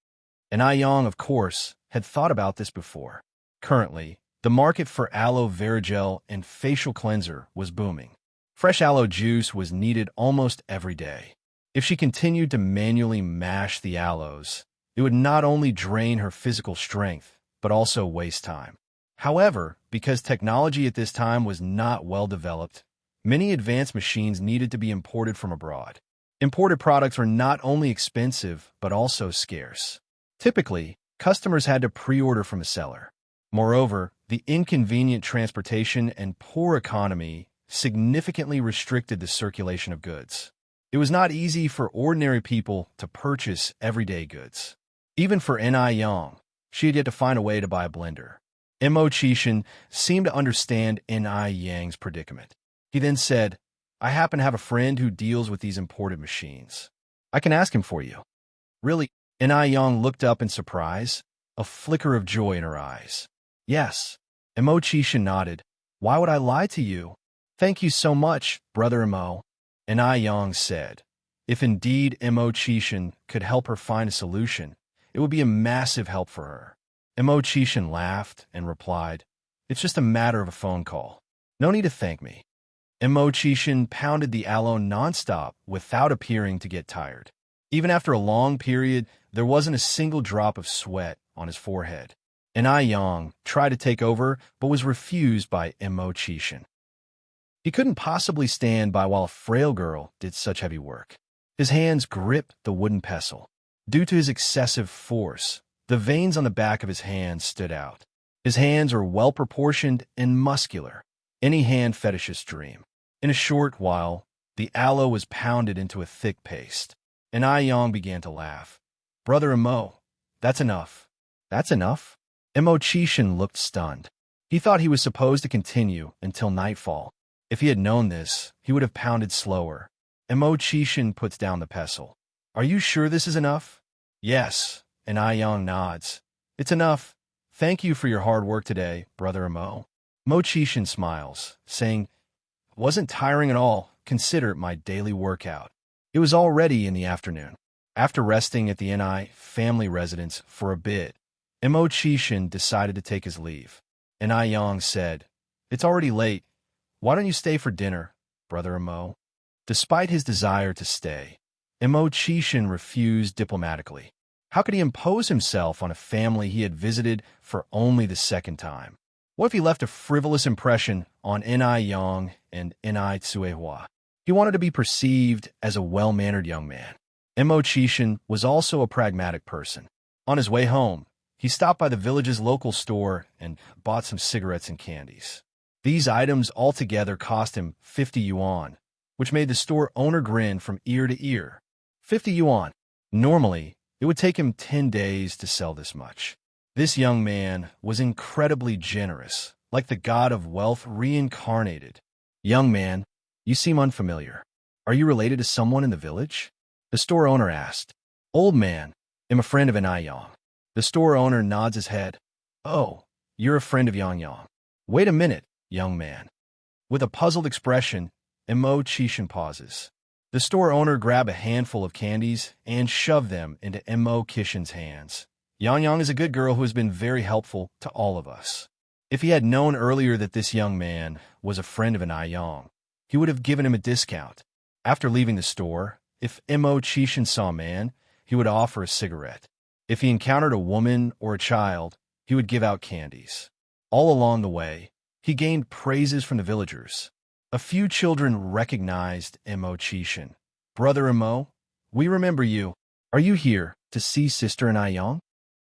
Yang, of course, had thought about this before. Currently, the market for aloe vera gel and facial cleanser was booming. Fresh aloe juice was needed almost every day. If she continued to manually mash the aloes, it would not only drain her physical strength, but also waste time. However, because technology at this time was not well developed, many advanced machines needed to be imported from abroad. Imported products were not only expensive, but also scarce. Typically, customers had to pre-order from a seller. Moreover, the inconvenient transportation and poor economy significantly restricted the circulation of goods. It was not easy for ordinary people to purchase everyday goods. Even for Yang, she had yet to find a way to buy a blender. Mo Chishan seemed to understand Yang's predicament. He then said, I happen to have a friend who deals with these imported machines. I can ask him for you. Really? Yang looked up in surprise, a flicker of joy in her eyes. Yes. Mo Chishan nodded. Why would I lie to you? Thank you so much, Brother Mo. Yang said. If indeed Mo Chishan could help her find a solution, it would be a massive help for her. Mo Chishan laughed and replied, It's just a matter of a phone call. No need to thank me. Mo Chishan pounded the aloe nonstop without appearing to get tired. Even after a long period, there wasn't a single drop of sweat on his forehead. Yang tried to take over, but was refused by Mo Chishan. He couldn't possibly stand by while a frail girl did such heavy work. His hands gripped the wooden pestle. Due to his excessive force, the veins on the back of his hands stood out. His hands were well-proportioned and muscular, any hand fetishist's dream. In a short while, the aloe was pounded into a thick paste. Yang began to laugh. Brother Mo, that's enough. That's enough? Mo Chishan looked stunned. He thought he was supposed to continue until nightfall. If he had known this, he would have pounded slower. Mo Chishan puts down the pestle. Are you sure this is enough? Yes. Yang nods. It's enough. Thank you for your hard work today, Brother Mo. Mo Chishan smiles, saying, Wasn't tiring at all. Consider it my daily workout. It was already in the afternoon. After resting at the family residence for a bit, Mo Chishan decided to take his leave. Yang said, It's already late. Why don't you stay for dinner, Brother Mo? Despite his desire to stay, Mo Chishan refused diplomatically. How could he impose himself on a family he had visited for only the second time? What if he left a frivolous impression on Yang and Tsuehua? He wanted to be perceived as a well-mannered young man. Mo Chishan was also a pragmatic person. On his way home, he stopped by the village's local store and bought some cigarettes and candies. These items altogether cost him 50 yuan, which made the store owner grin from ear to ear. 50 yuan. Normally, it would take him 10 days to sell this much. This young man was incredibly generous, like the god of wealth reincarnated. Young man, you seem unfamiliar. Are you related to someone in the village? The store owner asked. Old man, I'm a friend of Yang. The store owner nods his head. Oh, you're a friend of Yang Yang. Wait a minute, young man. With a puzzled expression, Imo Chishin pauses. The store owner grabbed a handful of candies and shoved them into Imo Kishin's hands. Yang Yang is a good girl who has been very helpful to all of us. If he had known earlier that this young man was a friend of an Yang, he would have given him a discount. After leaving the store, if Imo Chishin saw a man, he would offer a cigarette. If he encountered a woman or a child, he would give out candies. All along the way, he gained praises from the villagers. A few children recognized Imo Chishin. Brother Imo, we remember you. Are you here to see Sister and Yang?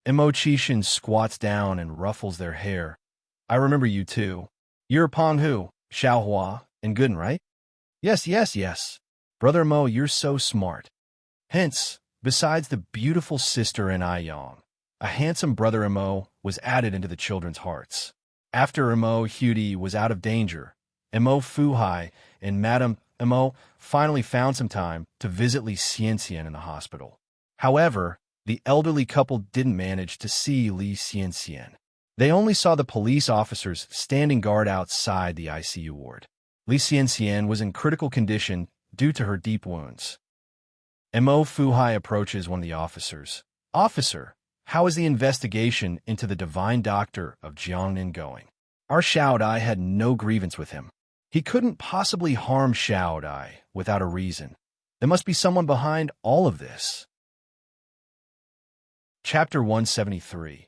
Imo Chishin squats down and ruffles their hair. I remember you too. You're Penghu, Xiaohua, and Gooden, right? Yes. Brother Imo, you're so smart. Hence, besides the beautiful sister and Yang, a handsome brother Imo was added into the children's hearts. After Imo Hudi was out of danger, Imo Fuhai and Madame Imo finally found some time to visit Li Xianxian in the hospital. However, the elderly couple didn't manage to see Li Xianxian. They only saw the police officers standing guard outside the ICU ward. Li Xianxian was in critical condition due to her deep wounds. Imo Fuhai approaches one of the officers. Officer, how is the investigation into the divine doctor of Jiangnan going? Our Xiao Dai had no grievance with him. He couldn't possibly harm Xiao Dai without a reason. There must be someone behind all of this. Chapter 173.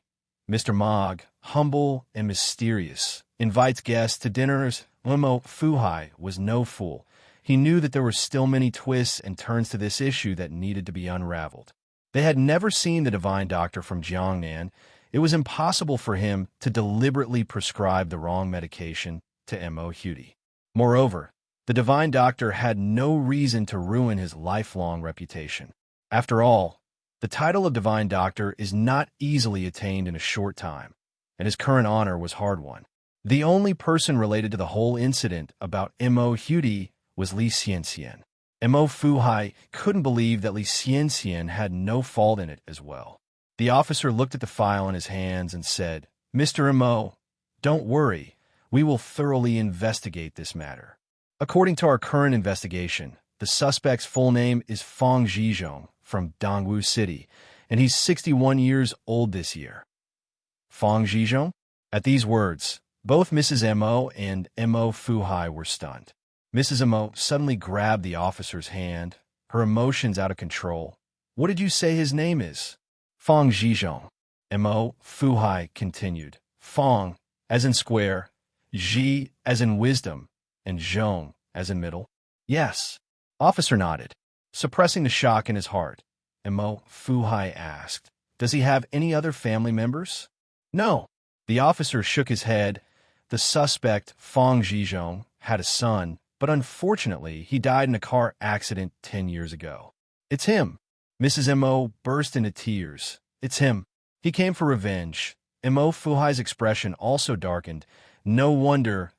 Mr. Mog, humble and mysterious, invites guests to dinners. Imo Fuhai was no fool. He knew that there were still many twists and turns to this issue that needed to be unraveled. They had never seen the divine doctor from Jiangnan. It was impossible for him to deliberately prescribe the wrong medication to Imo Hudi. Moreover, the divine doctor had no reason to ruin his lifelong reputation. After all, the title of divine doctor is not easily attained in a short time, and his current honor was hard-won. The only person related to the whole incident about Imo Hudi was Li Xianxian. Imo Fuhai couldn't believe that Li Xianxian had no fault in it as well. The officer looked at the file in his hands and said, Mr. Imo, don't worry, we will thoroughly investigate this matter. According to our current investigation, the suspect's full name is Fang Zhizhong from Dongwu City, and he's 61 years old this year. Fang Zhizhong? At these words, both Mrs. Imo and Imo Fuhai were stunned. Mrs. Imo suddenly grabbed the officer's hand, her emotions out of control. What did you say his name is? Fang Zhizhong. Imo Fuhai continued. Fang, as in square, Zhi, as in wisdom, and Zhong, as in middle. Yes. Officer nodded, suppressing the shock in his heart. Imo Fuhai asked, does he have any other family members? No. The officer shook his head. The suspect, Fang Zhizhong, had a son, but unfortunately, he died in a car accident 10 years ago. It's him. Mrs. Imo burst into tears. It's him. He came for revenge. Imo Fuhai's expression also darkened. No wonder.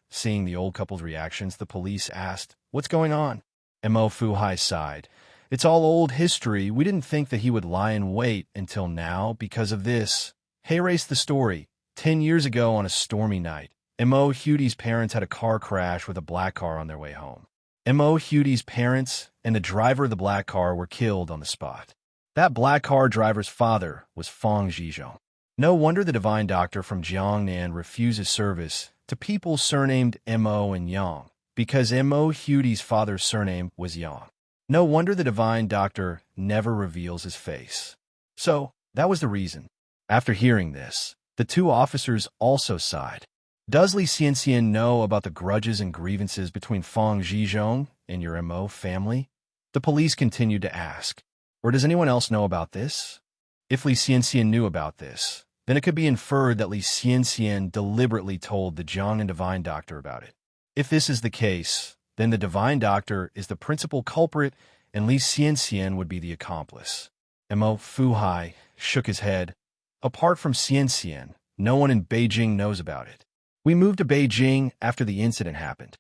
Seeing the old couple's reactions, the police asked, what's going on? Imo Fuhai sighed. It's all old history. We didn't think that he would lie in wait until now because of this. Hey, race the story. 10 years ago on a stormy night, Imo Hudi's parents had a car crash with a black car on their way home. Imo Hudi's parents and the driver of the black car were killed on the spot. That black car driver's father was Fang Zhizhong. No wonder the divine doctor from Jiangnan refuses service to people surnamed Imo and Yang, because Imo Hudi's father's surname was Yang. No wonder the divine doctor never reveals his face. So, that was the reason. After hearing this, the two officers also sighed. Does Li Xianxian know about the grudges and grievances between Fang Zhizhong and your Imo family? The police continued to ask. Or does anyone else know about this? If Li Xianxian knew about this, then it could be inferred that Li Xianxian deliberately told the Jiangnan divine doctor about it. If this is the case, then the divine doctor is the principal culprit and Li Xianxian would be the accomplice. Imo Fuhai shook his head. Apart from Xianxian, no one in Beijing knows about it. We moved to Beijing after the incident happened.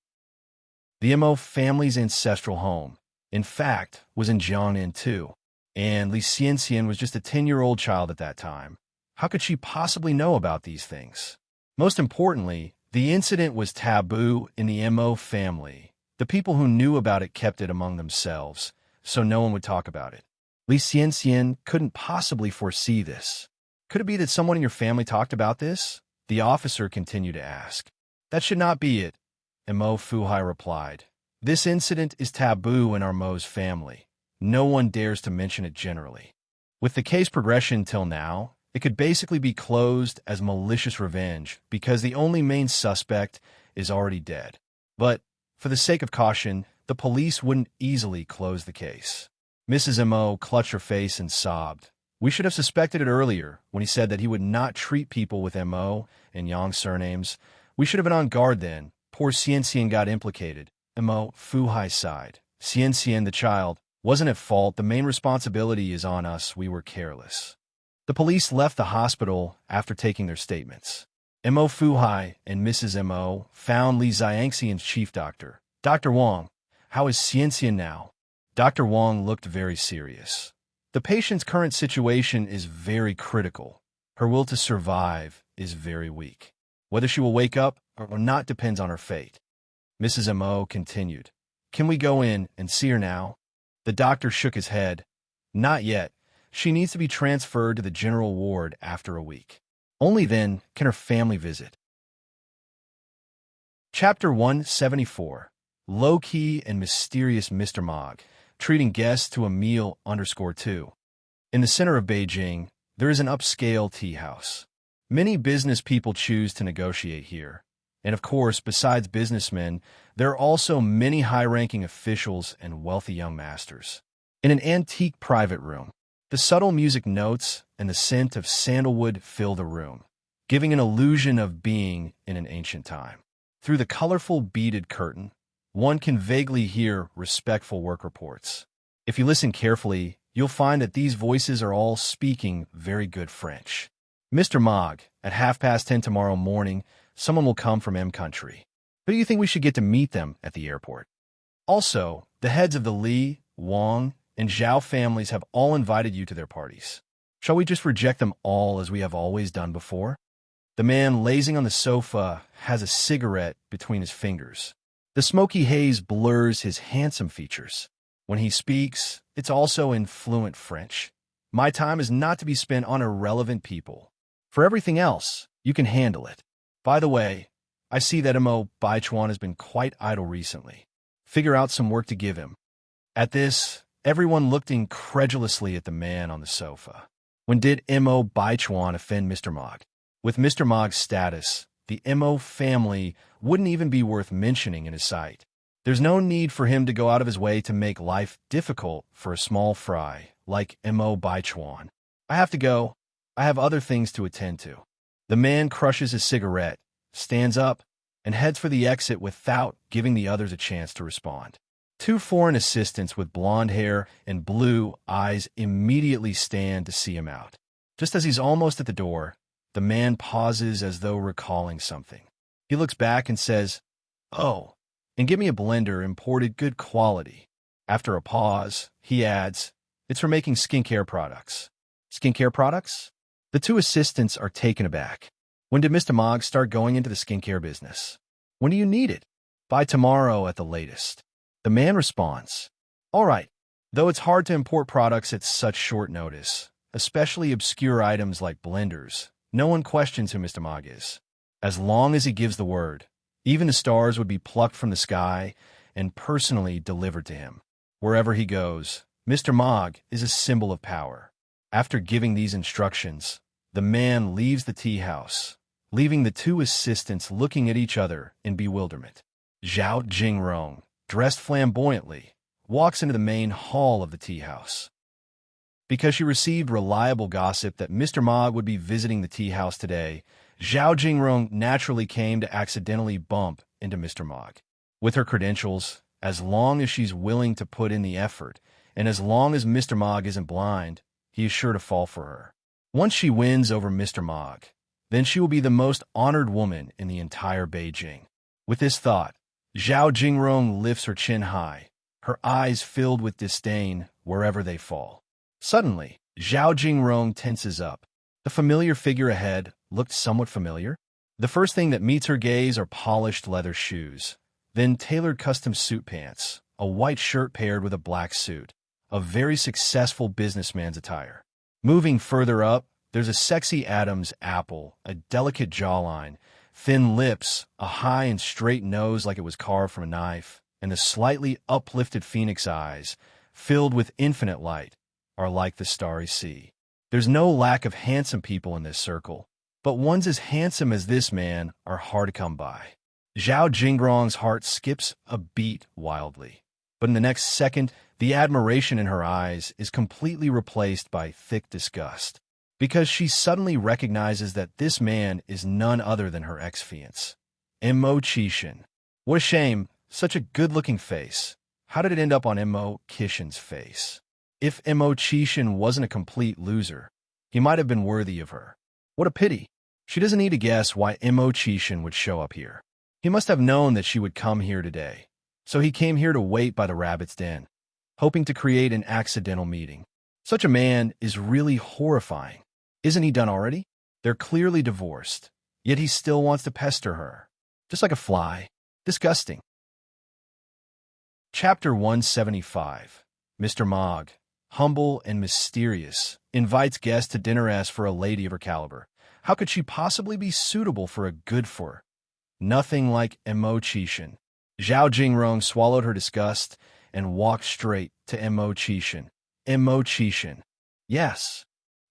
The Imo family's ancestral home, in fact, was in Jiangnan too, and Li Xianxian was just a 10-year-old child at that time. How could she possibly know about these things? Most importantly, the incident was taboo in the Mo family. The people who knew about it kept it among themselves, so no one would talk about it. Li Xianxian couldn't possibly foresee this. Could it be that someone in your family talked about this? The officer continued to ask. That should not be it, Mo Fuhai replied. This incident is taboo in our Mo's family. No one dares to mention it generally. With the case progression till now, it could basically be closed as malicious revenge because the only main suspect is already dead. But, for the sake of caution, the police wouldn't easily close the case. Mrs. Mo clutched her face and sobbed. We should have suspected it earlier when he said that he would not treat people with Mo and Yang surnames. We should have been on guard then. Poor Xianxian got implicated. Mo Fuhai sighed. Xianxian, the child, wasn't at fault. The main responsibility is on us. We were careless. The police left the hospital after taking their statements. Mo Fuhai and Mrs. Mo found Li Xianxian's chief doctor. Dr. Wang, how is Xianxian now? Dr. Wang looked very serious. The patient's current situation is very critical. Her will to survive is very weak. Whether she will wake up or not depends on her fate. Mrs. Mo continued. Can we go in and see her now? The doctor shook his head. Not yet. She needs to be transferred to the general ward after a week. Only then can her family visit. Chapter 174. Low-key and mysterious Mr. Mog, treating guests to a meal _2. In the center of Beijing, there is an upscale tea house. Many business people choose to negotiate here. And of course, besides businessmen, there are also many high-ranking officials and wealthy young masters. In an antique private room, the subtle music notes and the scent of sandalwood fill the room, giving an illusion of being in an ancient time. Through the colorful beaded curtain, one can vaguely hear respectful work reports. If you listen carefully, you'll find that these voices are all speaking very good French. Mr. Mog, at 10:30 tomorrow morning, someone will come from M country. Who do you think we should get to meet them at the airport? Also, the heads of the Li, Wang, and Zhao families have all invited you to their parties. Shall we just reject them all as we have always done before? The man lazing on the sofa has a cigarette between his fingers. The smoky haze blurs his handsome features. When he speaks, it's also in fluent French. My time is not to be spent on irrelevant people. For everything else, you can handle it. By the way, I see that Mo Baichuan has been quite idle recently. Figure out some work to give him. At this, everyone looked incredulously at the man on the sofa. When did Mo Baichuan offend Mr. Mog? With Mr. Mog's status, the Mo family wouldn't even be worth mentioning in his sight. There's no need for him to go out of his way to make life difficult for a small fry like Mo Baichuan. I have to go. I have other things to attend to. The man crushes his cigarette, stands up, and heads for the exit without giving the others a chance to respond. Two foreign assistants with blonde hair and blue eyes immediately stand to see him out. Just as he's almost at the door, the man pauses as though recalling something. He looks back and says, "Oh, and give me a blender imported good quality." After a pause, he adds, "It's for making skincare products." Skincare products? The two assistants are taken aback. When did Mr. Mog start going into the skincare business? When do you need it? By tomorrow at the latest. The man responds, "All right, though it's hard to import products at such short notice, especially obscure items like blenders, no one questions who Mr. Mog is. As long as he gives the word, even the stars would be plucked from the sky and personally delivered to him. Wherever he goes, Mr. Mog is a symbol of power." After giving these instructions, the man leaves the tea house, leaving the two assistants looking at each other in bewilderment. Zhao Jingrong, dressed flamboyantly, walks into the main hall of the tea house. Because she received reliable gossip that Mr. Mog would be visiting the tea house today, Zhao Jingrong naturally came to accidentally bump into Mr. Mog. With her credentials, as long as she's willing to put in the effort, and as long as Mr. Mog isn't blind, he is sure to fall for her. Once she wins over Mr. Mog, then she will be the most honored woman in the entire Beijing. With this thought, Zhao Jingrong lifts her chin high, her eyes filled with disdain wherever they fall. Suddenly, Zhao Jingrong tenses up. The familiar figure ahead looked somewhat familiar. The first thing that meets her gaze are polished leather shoes, then tailored custom suit pants, a white shirt paired with a black suit, a very successful businessman's attire. Moving further up, there's a sexy Adam's apple, a delicate jawline, thin lips, a high and straight nose like it was carved from a knife, and the slightly uplifted phoenix eyes, filled with infinite light, are like the starry sea. There's no lack of handsome people in this circle, but ones as handsome as this man are hard to come by. Zhao Jingrong's heart skips a beat wildly, but in the next second, the admiration in her eyes is completely replaced by thick disgust, because she suddenly recognizes that this man is none other than her ex-fiancé, Mo Qishan. What a shame, such a good-looking face. How did it end up on Mo Qishan's face? If Mo Qishan wasn't a complete loser, he might have been worthy of her. What a pity. She doesn't need to guess why Mo Qishan would show up here. He must have known that she would come here today, so he came here to wait by the rabbit's den, hoping to create an accidental meeting. Such a man is really horrifying. Isn't he done already? They're clearly divorced, yet he still wants to pester her. Just like a fly. Disgusting. Chapter 175. Mr. Mogg, humble and mysterious, invites guests to dinner as for a lady of her caliber. How could she possibly be suitable for a good-for? Nothing like Mo Qishan. Zhao Jingrong swallowed her disgust and walked straight to Mo Qishan. Mo Qishan. Yes.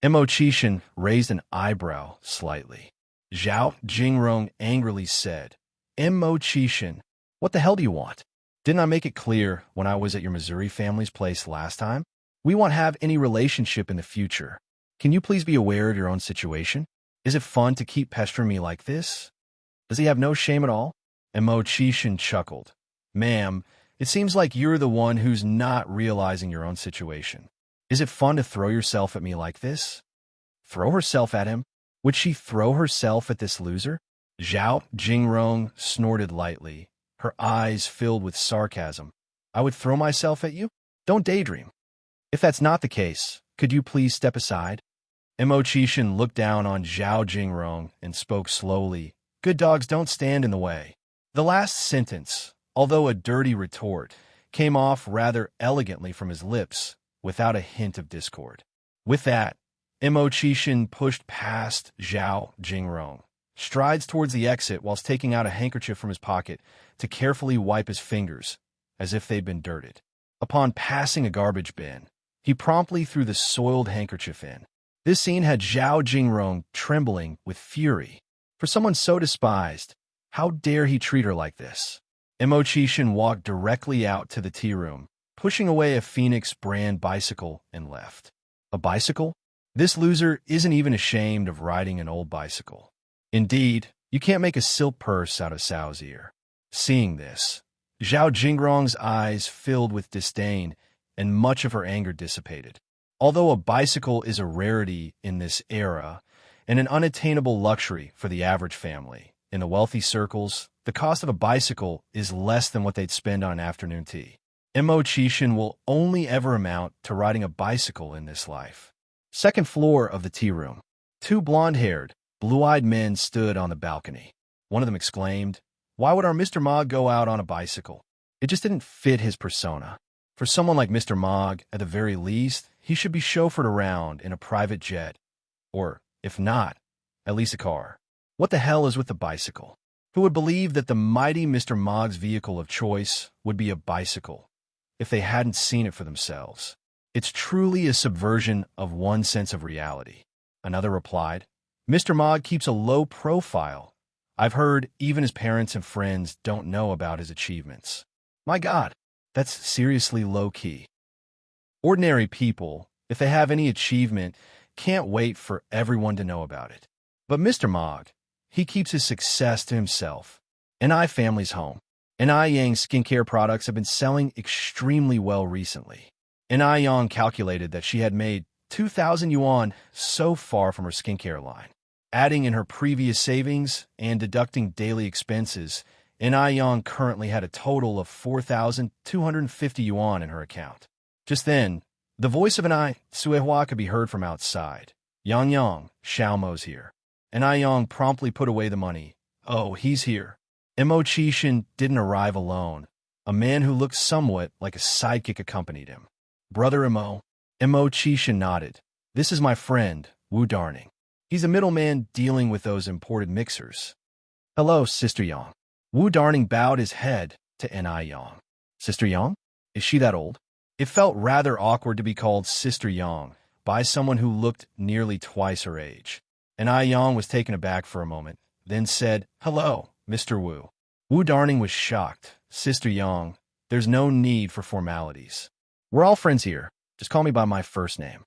Mo Qishan raised an eyebrow slightly. Zhao Jingrong angrily said, Mo Qishan, what the hell do you want? Didn't I make it clear when I was at your Missouri family's place last time? We won't have any relationship in the future. Can you please be aware of your own situation? Is it fun to keep pestering me like this? Does he have no shame at all? Mo Qishan chuckled. Ma'am, it seems like you're the one who's not realizing your own situation. Is it fun to throw yourself at me like this? Throw herself at him? Would she throw herself at this loser? Zhao Jingrong snorted lightly, her eyes filled with sarcasm. I would throw myself at you? Don't daydream. If that's not the case, could you please step aside? Mo Qishan looked down on Zhao Jingrong and spoke slowly. Good dogs don't stand in the way. The last sentence, although a dirty retort, came off rather elegantly from his lips, without a hint of discord. With that, Mo Qishan pushed past Zhao Jingrong, strides towards the exit whilst taking out a handkerchief from his pocket to carefully wipe his fingers, as if they'd been dirted. Upon passing a garbage bin, he promptly threw the soiled handkerchief in. This scene had Zhao Jingrong trembling with fury. For someone so despised, how dare he treat her like this? Mo Qishan walked directly out to the tea room, pushing away a Phoenix brand bicycle, and left. A bicycle? This loser isn't even ashamed of riding an old bicycle. Indeed, you can't make a silk purse out of sow's ear. Seeing this, Zhao Jingrong's eyes filled with disdain, and much of her anger dissipated. Although a bicycle is a rarity in this era, and an unattainable luxury for the average family, in the wealthy circles, the cost of a bicycle is less than what they'd spend on an afternoon tea. Mo Qishan will only ever amount to riding a bicycle in this life. Second floor of the tea room. Two blonde-haired, blue-eyed men stood on the balcony. One of them exclaimed, Why would our Mr. Mogg go out on a bicycle? It just didn't fit his persona. For someone like Mr. Mogg, at the very least, he should be chauffeured around in a private jet. Or, if not, at least a car. What the hell is with the bicycle? Who would believe that the mighty Mr. Mogg's vehicle of choice would be a bicycle, if they hadn't seen it for themselves? It's truly a subversion of one sense of reality. Another replied, Mr. Mogg keeps a low profile. I've heard even his parents and friends don't know about his achievements. My God, that's seriously low-key. Ordinary people, if they have any achievement, can't wait for everyone to know about it. But Mr. Mogg, he keeps his success to himself. NI family's home. NI Yang's skincare products have been selling extremely well recently. NI Yang calculated that she had made 2,000 yuan so far from her skincare line. Adding in her previous savings and deducting daily expenses, NI Yang currently had a total of 4,250 yuan in her account. Just then, the voice of NI Suehua could be heard from outside. Yang Yang, Xiaomo's here. And I Yang promptly put away the money. Oh, he's here. Mo Qishan didn't arrive alone. A man who looked somewhat like a sidekick accompanied him. Brother Mo. Mo Qishan nodded. This is my friend, Wu Darning. He's a middleman dealing with those imported mixers. Hello, Sister Yang. Wu Darning bowed his head to Ni Yang. Sister Yang? Is she that old? It felt rather awkward to be called Sister Yang by someone who looked nearly twice her age. Ni Yang was taken aback for a moment, then said, Hello, Mr. Wu. Wu Darning was shocked. Sister Yang, there's no need for formalities. We're all friends here. Just call me by my first name.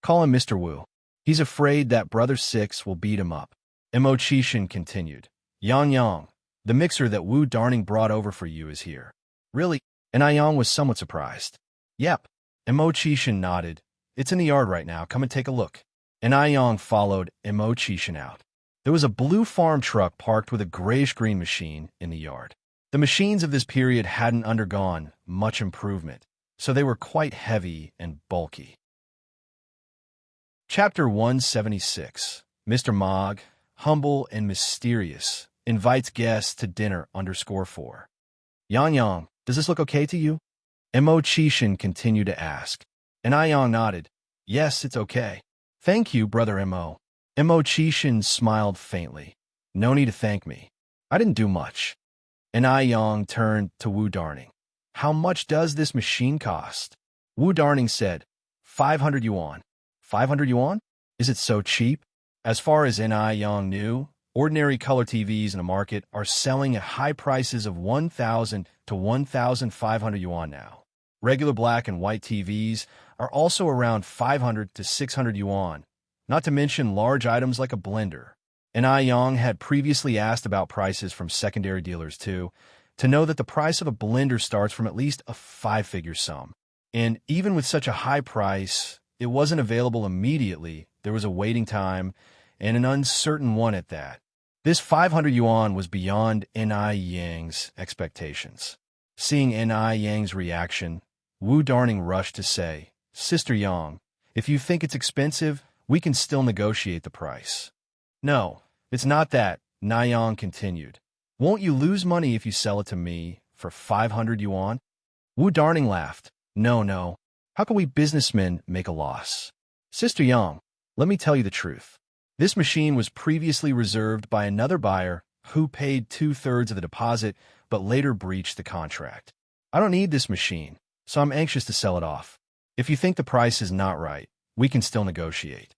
Call him Mr. Wu. He's afraid that Brother Six will beat him up. Mo Qishan continued. Yang Yang, the mixer that Wu Darning brought over for you is here. Really? And Yang was somewhat surprised. Yep. Mo Qishan nodded. It's in the yard right now. Come and take a look. And Yang followed Mo Qishan out. There was a blue farm truck parked with a grayish-green machine in the yard. The machines of this period hadn't undergone much improvement, so they were quite heavy and bulky. Chapter 176. Mr. Mogg, humble and mysterious, invites guests to dinner _4. Yang Yang, does this look okay to you? Mo Qishan continued to ask. And Yang nodded. Yes, it's okay. Thank you, Brother Mo. Mo Qishan smiled faintly. No need to thank me. I didn't do much. And Yang turned to Wu Darning. How much does this machine cost? Wu Darning said, 500 yuan. 500 yuan? Is it so cheap? As far as Yang knew, ordinary color TVs in the market are selling at high prices of 1,000 to 1,500 yuan now. Regular black and white TVs are also around 500 to 600 yuan, not to mention large items like a blender. And Yang had previously asked about prices from secondary dealers too, to know that the price of a blender starts from at least a 5-figure sum. And even with such a high price, it wasn't available immediately. There was a waiting time, and an uncertain one at that. This 500 yuan was beyond Yang's expectations. Seeing Yang's reaction, Wu Darning rushed to say, Sister Yang, if you think it's expensive, we can still negotiate the price. No, it's not that, Yang continued. Won't you lose money if you sell it to me for 500 yuan? Wu Darning laughed. No. How can we businessmen make a loss? Sister Yang, let me tell you the truth. This machine was previously reserved by another buyer who paid 2/3 of the deposit but later breached the contract. I don't need this machine, so I'm anxious to sell it off. If you think the price is not right, we can still negotiate.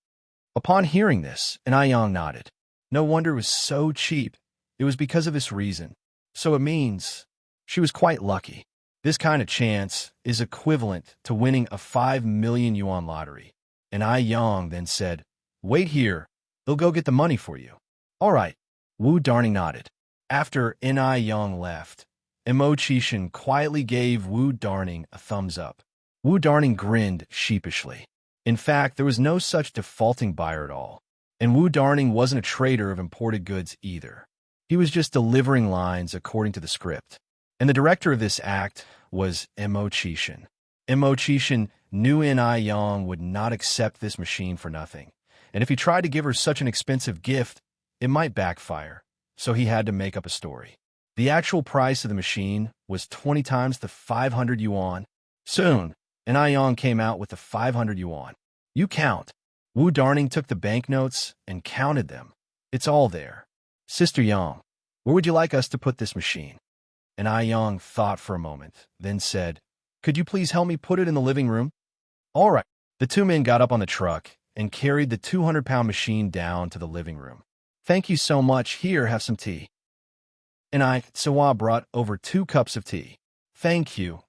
Upon hearing this, Yang nodded. No wonder it was so cheap. It was because of this reason. So it means she was quite lucky. This kind of chance is equivalent to winning a 5 million yuan lottery. And Yang then said, Wait here. They'll go get the money for you. All right. Wu Darning nodded. After Yang left, Mo Qishan quietly gave Wu Darning a thumbs up. Wu Darning grinned sheepishly. In fact, there was no such defaulting buyer at all. And Wu Darning wasn't a trader of imported goods either. He was just delivering lines according to the script. And the director of this act was Mo Qishan. Mo Qishan knew Yang would not accept this machine for nothing. And if he tried to give her such an expensive gift, it might backfire. So he had to make up a story. The actual price of the machine was 20 times the 500 yuan. Soon, Yang came out with the 500 yuan. You count. Wu Darning took the banknotes and counted them. It's all there. Sister Yang, where would you like us to put this machine? And Yang thought for a moment, then said, Could you please help me put it in the living room? All right. The two men got up on the truck and carried the 200-pound machine down to the living room. Thank you so much. Here, have some tea. And Sawa brought over 2 cups of tea. Thank you,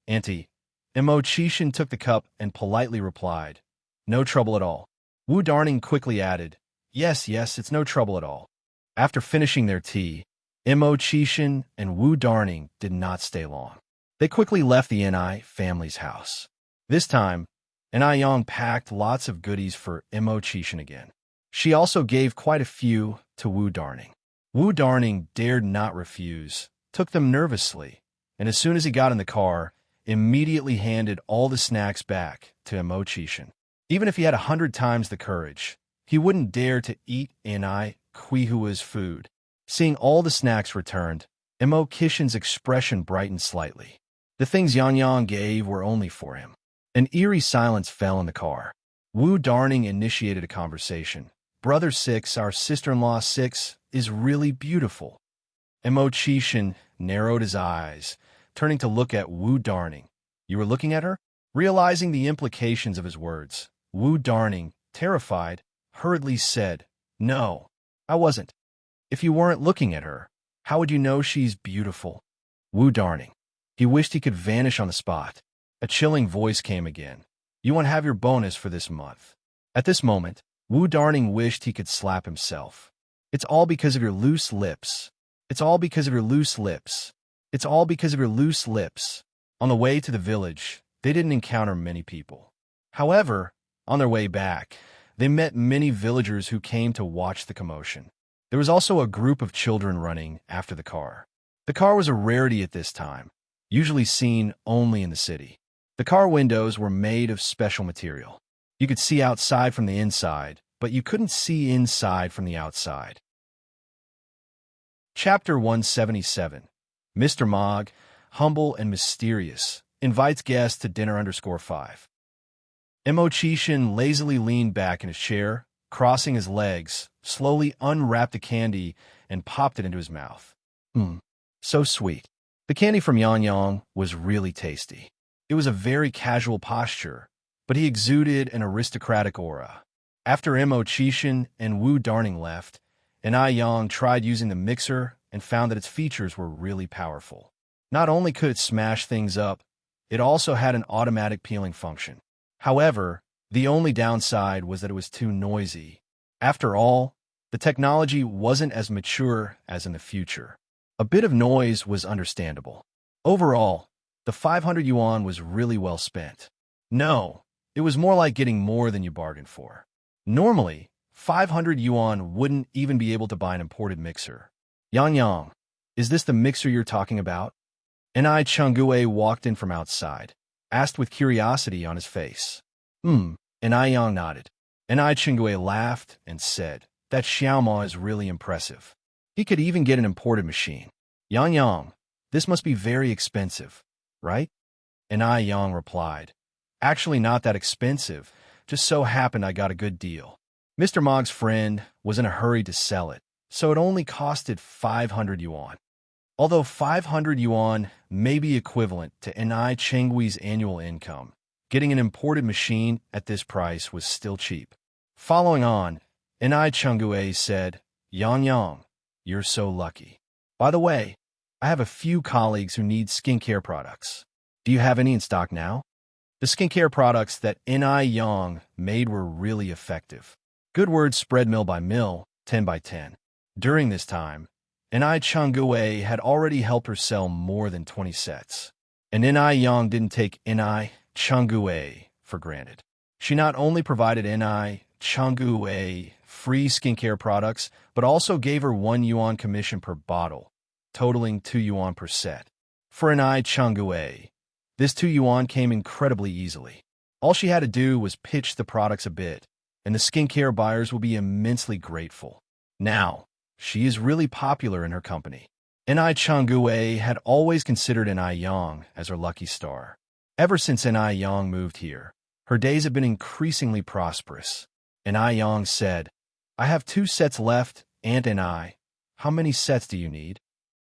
Auntie. Mo Qishan took the cup and politely replied, No trouble at all. Wu Darning quickly added, Yes, it's no trouble at all. After finishing their tea, Mo Qishan and Wu Darning did not stay long. They quickly left the Ni family's house. This time, Yang packed lots of goodies for Mo Qishan again. She also gave quite a few to Wu Darning. Wu Darning dared not refuse, took them nervously, and as soon as he got in the car, immediately handed all the snacks back to Mo Qishan. Even if he had 100 times the courage, He wouldn't dare to eat Ni Quihua's food. Seeing all the snacks returned, Imo Kishin's expression brightened slightly. The things Yang Yang gave were only for him. An eerie silence fell in the car. Wu Darning initiated a conversation. Brother Six, our sister-in-law Six, is really beautiful. Imo Kishin narrowed his eyes, turning to look at Wu Darning. You were looking at her? Realizing the implications of his words, Wu Darning, terrified, hurriedly said, No, I wasn't. If you weren't looking at her, how would you know she's beautiful? Wu Darning. He wished he could vanish on the spot. A chilling voice came again. You won't have your bonus for this month. At this moment, Wu Darning wished he could slap himself. It's all because of your loose lips. It's all because of your loose lips. It's all because of your loose lips. On the way to the village, they didn't encounter many people. However, on their way back, they met many villagers who came to watch the commotion. There was also a group of children running after the car. The car was a rarity at this time, usually seen only in the city. The car windows were made of special material. You could see outside from the inside, but you couldn't see inside from the outside. Chapter 177. Mr. Mogg, humble and mysterious, invites guests to dinner _5. Imo Kishin lazily leaned back in his chair, crossing his legs, slowly unwrapped a candy and popped it into his mouth. So sweet. The candy from Yang Yang was really tasty. It was a very casual posture, but he exuded an aristocratic aura. After Imo Kishin and Wu Darning left, Yang tried using the mixer and found that its features were really powerful. Not only could it smash things up, it also had an automatic peeling function. However, the only downside was that it was too noisy. After all, the technology wasn't as mature as in the future. A bit of noise was understandable. Overall, the 500 yuan was really well spent. No, it was more like getting more than you bargained for. Normally, 500 yuan wouldn't even be able to buy an imported mixer. Yang, is this the mixer you're talking about? Ni Chungue walked in from outside, asked with curiosity on his face. Yang nodded. Ni Chungue laughed and said, That Xiaoma is really impressive. He could even get an imported machine. Yang, this must be very expensive, right? Yang replied, Actually not that expensive, just so happened I got a good deal. Mr. Mogg's friend was in a hurry to sell it, so it only costed 500 yuan. Although 500 yuan may be equivalent to Ni Chenghui's annual income, getting an imported machine at this price was still cheap. Following on, Ni Chungue said, Yang, you're so lucky. By the way, I have a few colleagues who need skincare products. Do you have any in stock now? The skincare products that Ni Yang made were really effective. Good words spread mill by mill, 10 by 10. During this time, Ni Chungue had already helped her sell more than 20 sets. And Ni Yang didn't take Ni Chungue for granted. She not only provided Ni Chungue free skincare products, but also gave her 1 yuan commission per bottle, totaling 2 yuan per set. For Ni Chungue, this 2 yuan came incredibly easily. All she had to do was pitch the products a bit, and the skincare buyers will be immensely grateful. Now, she is really popular in her company. Ni Chungue had always considered Ni Yang as her lucky star. Ever since Ni Yang moved here, her days have been increasingly prosperous. Ni Yang said, I have 2 sets left, Aunt Ni. How many sets do you need?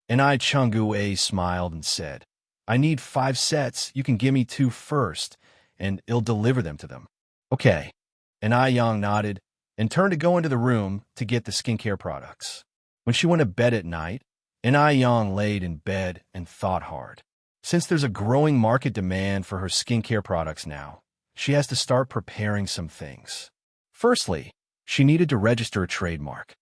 Ni Chungue smiled and said, I need 5 sets. You can give me 2 first, and I'll deliver them to them. Okay. Ni Yang nodded and turned to go into the room to get the skincare products. When she went to bed at night, Ni Yang laid in bed and thought hard. Since there's a growing market demand for her skincare products now, she has to start preparing some things. Firstly, she needed to register a trademark.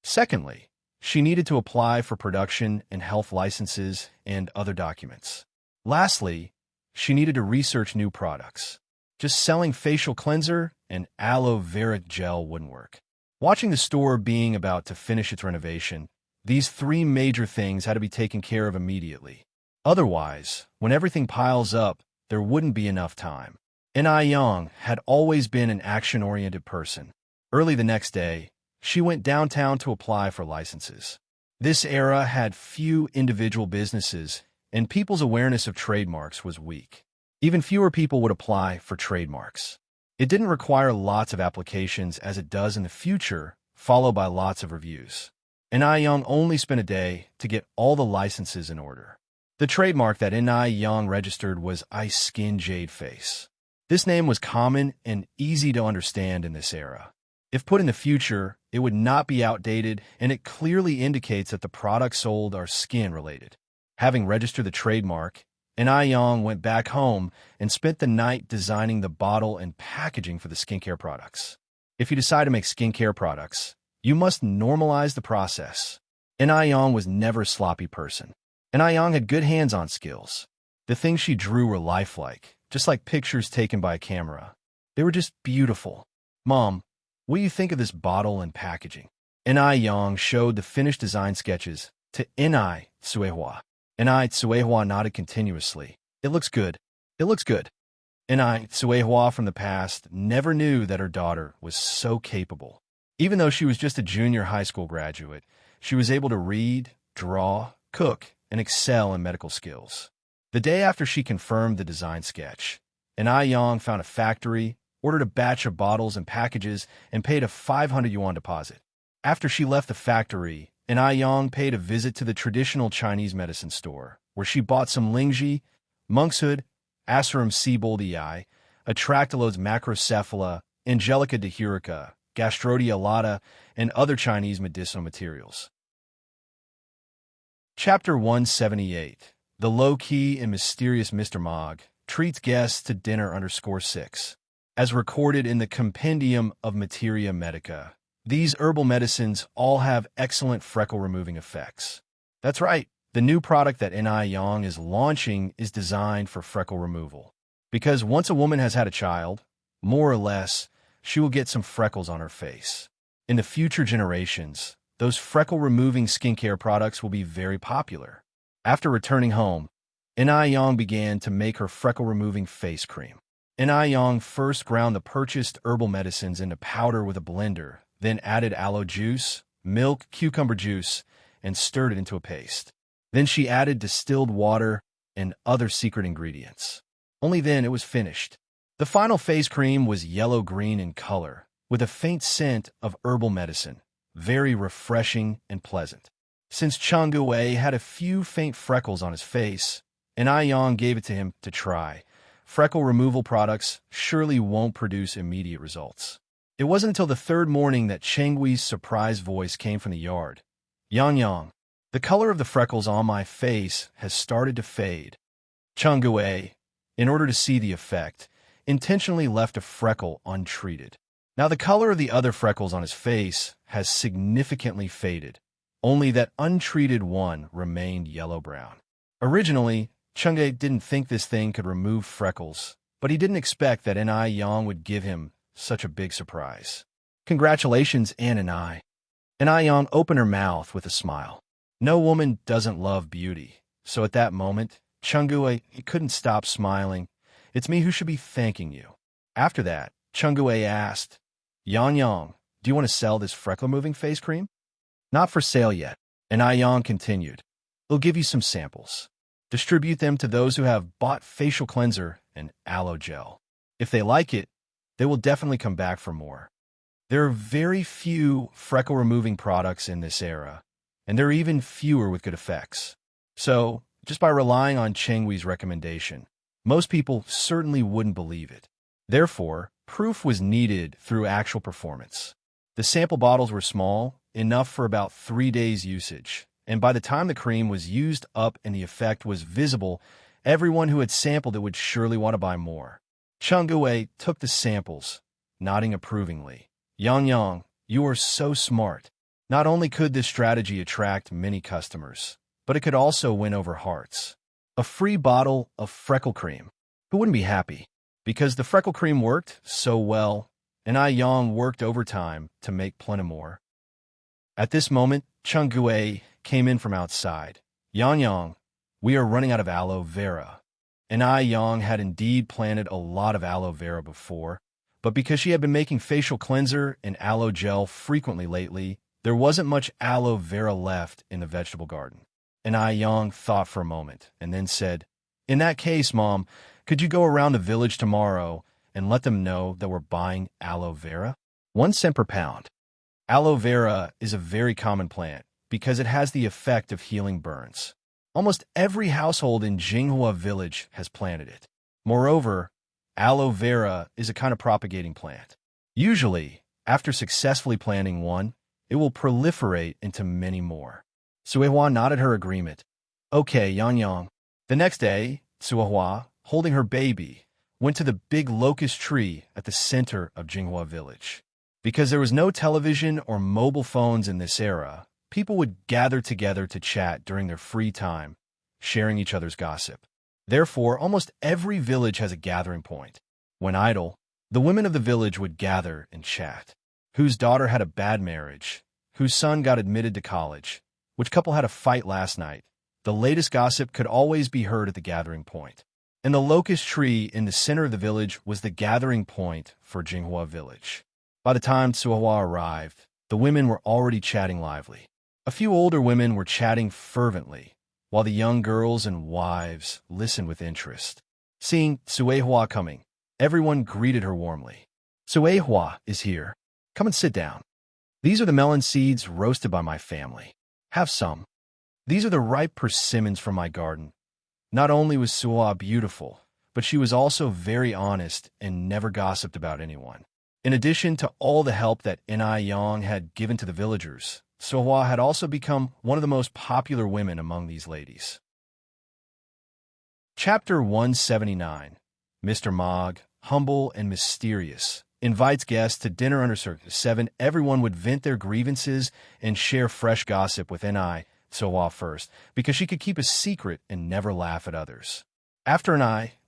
Secondly, she needed to apply for production and health licenses and other documents. Lastly, she needed to research new products. Just selling facial cleanser and aloe vera gel wouldn't work. Watching the store being about to finish its renovation, these 3 major things had to be taken care of immediately. Otherwise, when everything piles up, there wouldn't be enough time. Ni Yang had always been an action-oriented person. Early the next day, she went downtown to apply for licenses. This era had few individual businesses, and people's awareness of trademarks was weak. Even fewer people would apply for trademarks. It didn't require lots of applications as it does in the future, followed by lots of reviews. And Young only spent a day to get all the licenses in order. The trademark that Young registered was Ice Skin Jade Face. This name was common and easy to understand in this era. If put in the future, it would not be outdated, and it clearly indicates that the products sold are skin-related. Having registered the trademark, Young went back home and spent the night designing the bottle and packaging for the skincare products. If you decide to make skincare products, you must normalize the process. Young was never a sloppy person. Young had good hands-on skills. The things she drew were lifelike, just like pictures taken by a camera. They were just beautiful. Mom, what do you think of this bottle and packaging? Young showed the finished design sketches to Tsuehua. Tsuehua nodded continuously. It looks good. It looks good. Tsuehua from the past never knew that her daughter was so capable. Even though she was just a junior high school graduate, she was able to read, draw, cook, and excel in medical skills. The day after she confirmed the design sketch, Young found a factory, ordered a batch of bottles and packages, and paid a 500 yuan deposit. After she left the factory, Young paid a visit to the traditional Chinese medicine store, where she bought some lingji, monkshood, Asarum seaboldii, Atractylodes macrocephala, Angelica dihurica, Gastrodia alata, and other Chinese medicinal materials. Chapter 178. The Low-Key and Mysterious Mr. Mogg treats guests to dinner _6. As recorded in the Compendium of Materia Medica, these herbal medicines all have excellent freckle-removing effects. That's right, the new product that Young is launching is designed for freckle removal. Because once a woman has had a child, more or less, she will get some freckles on her face. In the future generations, those freckle-removing skincare products will be very popular. After returning home, Young began to make her freckle-removing face cream. Young first ground the purchased herbal medicines into powder with a blender, then added aloe juice, milk, cucumber juice, and stirred it into a paste. Then she added distilled water and other secret ingredients. Only then it was finished. The final face cream was yellow-green in color, with a faint scent of herbal medicine, very refreshing and pleasant. Since Changwei had a few faint freckles on his face, Young gave it to him to try. Freckle removal products surely won't produce immediate results. It wasn't until the third morning that Chengwee's surprised voice came from the yard. Yang, the color of the freckles on my face has started to fade. Changwei, in order to see the effect, intentionally left a freckle untreated. Now the color of the other freckles on his face has significantly faded, only that untreated one remained yellow-brown. Originally, Changwei didn't think this thing could remove freckles, but he didn't expect that Young would give him such a big surprise. Congratulations, Young opened her mouth with a smile. No woman doesn't love beauty, so at that moment, Changwei couldn't stop smiling. It's me who should be thanking you. After that, Changwei asked, Yang, do you want to sell this freckle-removing face cream? Not for sale yet, Young continued. It'll give you some samples. Distribute them to those who have bought facial cleanser and aloe gel. If they like it, they will definitely come back for more. There are very few freckle-removing products in this era, and there are even fewer with good effects. So, just by relying on Chengwee's recommendation, most people certainly wouldn't believe it. Therefore, proof was needed through actual performance. The sample bottles were small, enough for about 3 days' usage, and by the time the cream was used up and the effect was visible, everyone who had sampled it would surely want to buy more. Changwei took the samples, nodding approvingly. Yang, you are so smart. Not only could this strategy attract many customers, but it could also win over hearts. A free bottle of freckle cream. Who wouldn't be happy? Because the freckle cream worked so well, and Young worked overtime to make plenty more. At this moment, Changwei came in from outside. Yang, we are running out of aloe vera. And Young had indeed planted a lot of aloe vera before, But because she had been making facial cleanser and aloe gel frequently lately, there wasn't much aloe vera left in the vegetable garden. And Yang thought for a moment and then said, "In that case, Mom, could you go around the village tomorrow and let them know that we're buying aloe vera? 1 cent per pound." Aloe vera is a very common plant because it has the effect of healing burns. Almost every household in Jinghua village has planted it. Moreover, aloe vera is a kind of propagating plant. Usually, after successfully planting one, it will proliferate into many more. Suehua nodded her agreement. "Okay, Yang." The next day, Suehua, holding her baby, went to the big locust tree at the center of Jinghua village. Because there was no television or mobile phones in this era, people would gather together to chat during their free time, sharing each other's gossip. Therefore, almost every village has a gathering point. When idle, the women of the village would gather and chat. Whose daughter had a bad marriage? Whose son got admitted to college? Which couple had a fight last night? The latest gossip could always be heard at the gathering point. And the locust tree in the center of the village was the gathering point for Jinghua village. By the time Suehua arrived, the women were already chatting lively. A few older women were chatting fervently, while the young girls and wives listened with interest. Seeing Suehua coming, everyone greeted her warmly. "Suehua is here. Come and sit down. These are the melon seeds roasted by my family. Have some. These are the ripe persimmons from my garden." Not only was Suehua beautiful, but she was also very honest and never gossiped about anyone. In addition to all the help that Yang had given to the villagers, Suehua had also become one of the most popular women among these ladies. Chapter 179. Mr. Mogg, humble and mysterious, invites guests to dinner under Circus 7. Everyone would vent their grievances and share fresh gossip with Suehua first, because she could keep a secret and never laugh at others. After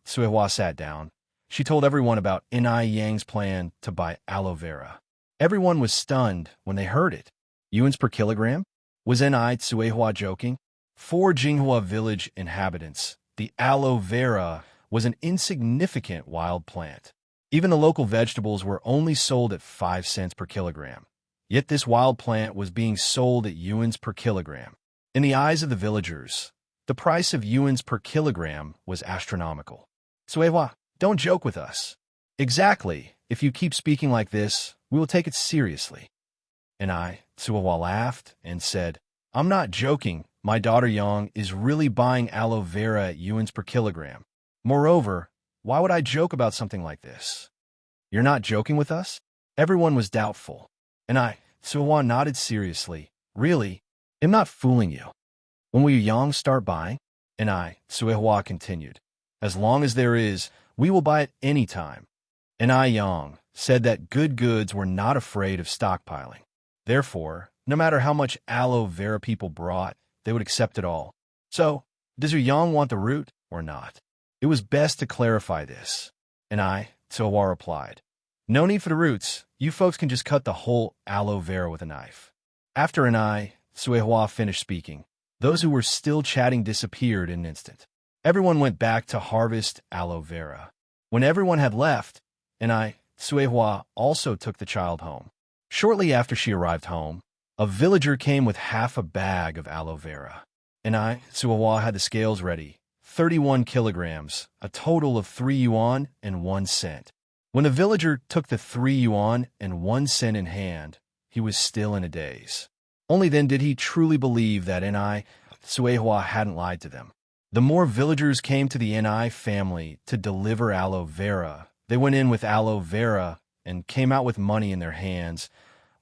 Suehua sat down, she told everyone about Yang's plan to buy aloe vera. Everyone was stunned when they heard it. Yuans per kilogram? Was Suehua joking? For Jinghua village inhabitants, the aloe vera was an insignificant wild plant. Even the local vegetables were only sold at 5 cents per kilogram. Yet this wild plant was being sold at yuans per kilogram. In the eyes of the villagers, the price of yuans per kilogram was astronomical. "Suehua, don't joke with us." "Exactly. If you keep speaking like this, we will take it seriously." And Suehua laughed and said, "I'm not joking. My daughter Yang is really buying aloe vera at yuans per kilogram. Moreover, why would I joke about something like this?" "You're not joking with us?" Everyone was doubtful. And Suehua nodded seriously. "Really? I'm not fooling you. When will Yang start buying?" And Suehua continued, "As long as there is, we will buy it any time." And Yang said that good goods were not afraid of stockpiling. Therefore, no matter how much aloe vera people brought, they would accept it all. "So, does your Yang want the root or not?" It was best to clarify this. And Suehua replied, "No need for the roots. You folks can just cut the whole aloe vera with a knife." After Suehua finished speaking, those who were still chatting disappeared in an instant. Everyone went back to harvest aloe vera. When everyone had left, Suehua also took the child home. Shortly after she arrived home, a villager came with half a bag of aloe vera. And Suehua had the scales ready, 31 kilograms, a total of 3 yuan and 1 cent. When the villager took the 3 yuan and 1 cent in hand, he was still in a daze. Only then did he truly believe that Suehua hadn't lied to them. The more villagers came to the family to deliver aloe vera, they went in with aloe vera and came out with money in their hands.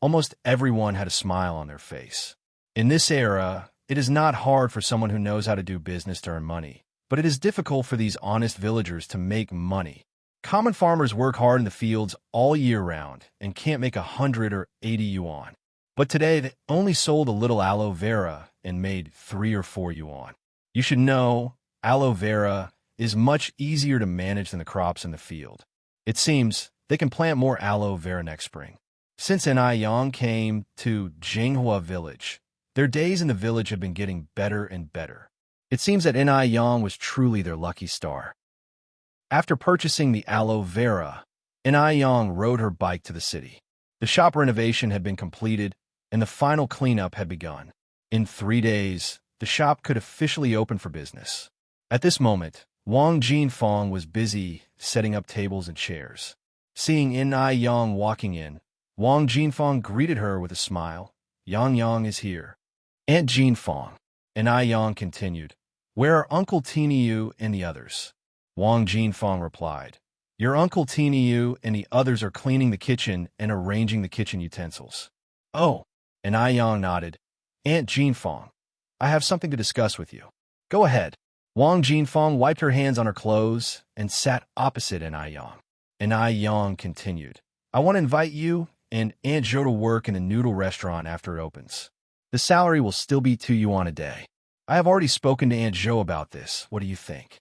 Almost everyone had a smile on their face. In this era, it is not hard for someone who knows how to do business to earn money, but it is difficult for these honest villagers to make money. Common farmers work hard in the fields all year round and can't make 100 or 80 yuan. But today, they only sold a little aloe vera and made 3 or 4 yuan. You should know, aloe vera is much easier to manage than the crops in the field. It seems they can plant more aloe vera next spring. Since Yang came to Jinghua village, their days in the village have been getting better and better. It seems that Yang was truly their lucky star. After purchasing the aloe vera, and Ai Yang rode her bike to the city. The shop renovation had been completed, and the final cleanup had begun. In 3 days, the shop could officially open for business. At this moment, Wang Jinfeng was busy setting up tables and chairs. Seeing Ai Yang walking in, Wang Jinfeng greeted her with a smile. "Yang Yang is here." "Aunt Jinfeng," and Ai Yang continued, "Where are Uncle Tiniu and the others?" Wang Jinfeng replied, "Your Uncle Tiniu and the others are cleaning the kitchen and arranging the kitchen utensils." "Oh," and Ai Yang nodded. "Aunt Jinfeng, I have something to discuss with you." "Go ahead." Wang Jinfeng wiped her hands on her clothes and sat opposite Ai Yang. And Ai Yang continued, "I want to invite you and Aunt Zhou to work in a noodle restaurant after it opens. The salary will still be 2 yuan a day. I have already spoken to Aunt Zhou about this. What do you think?"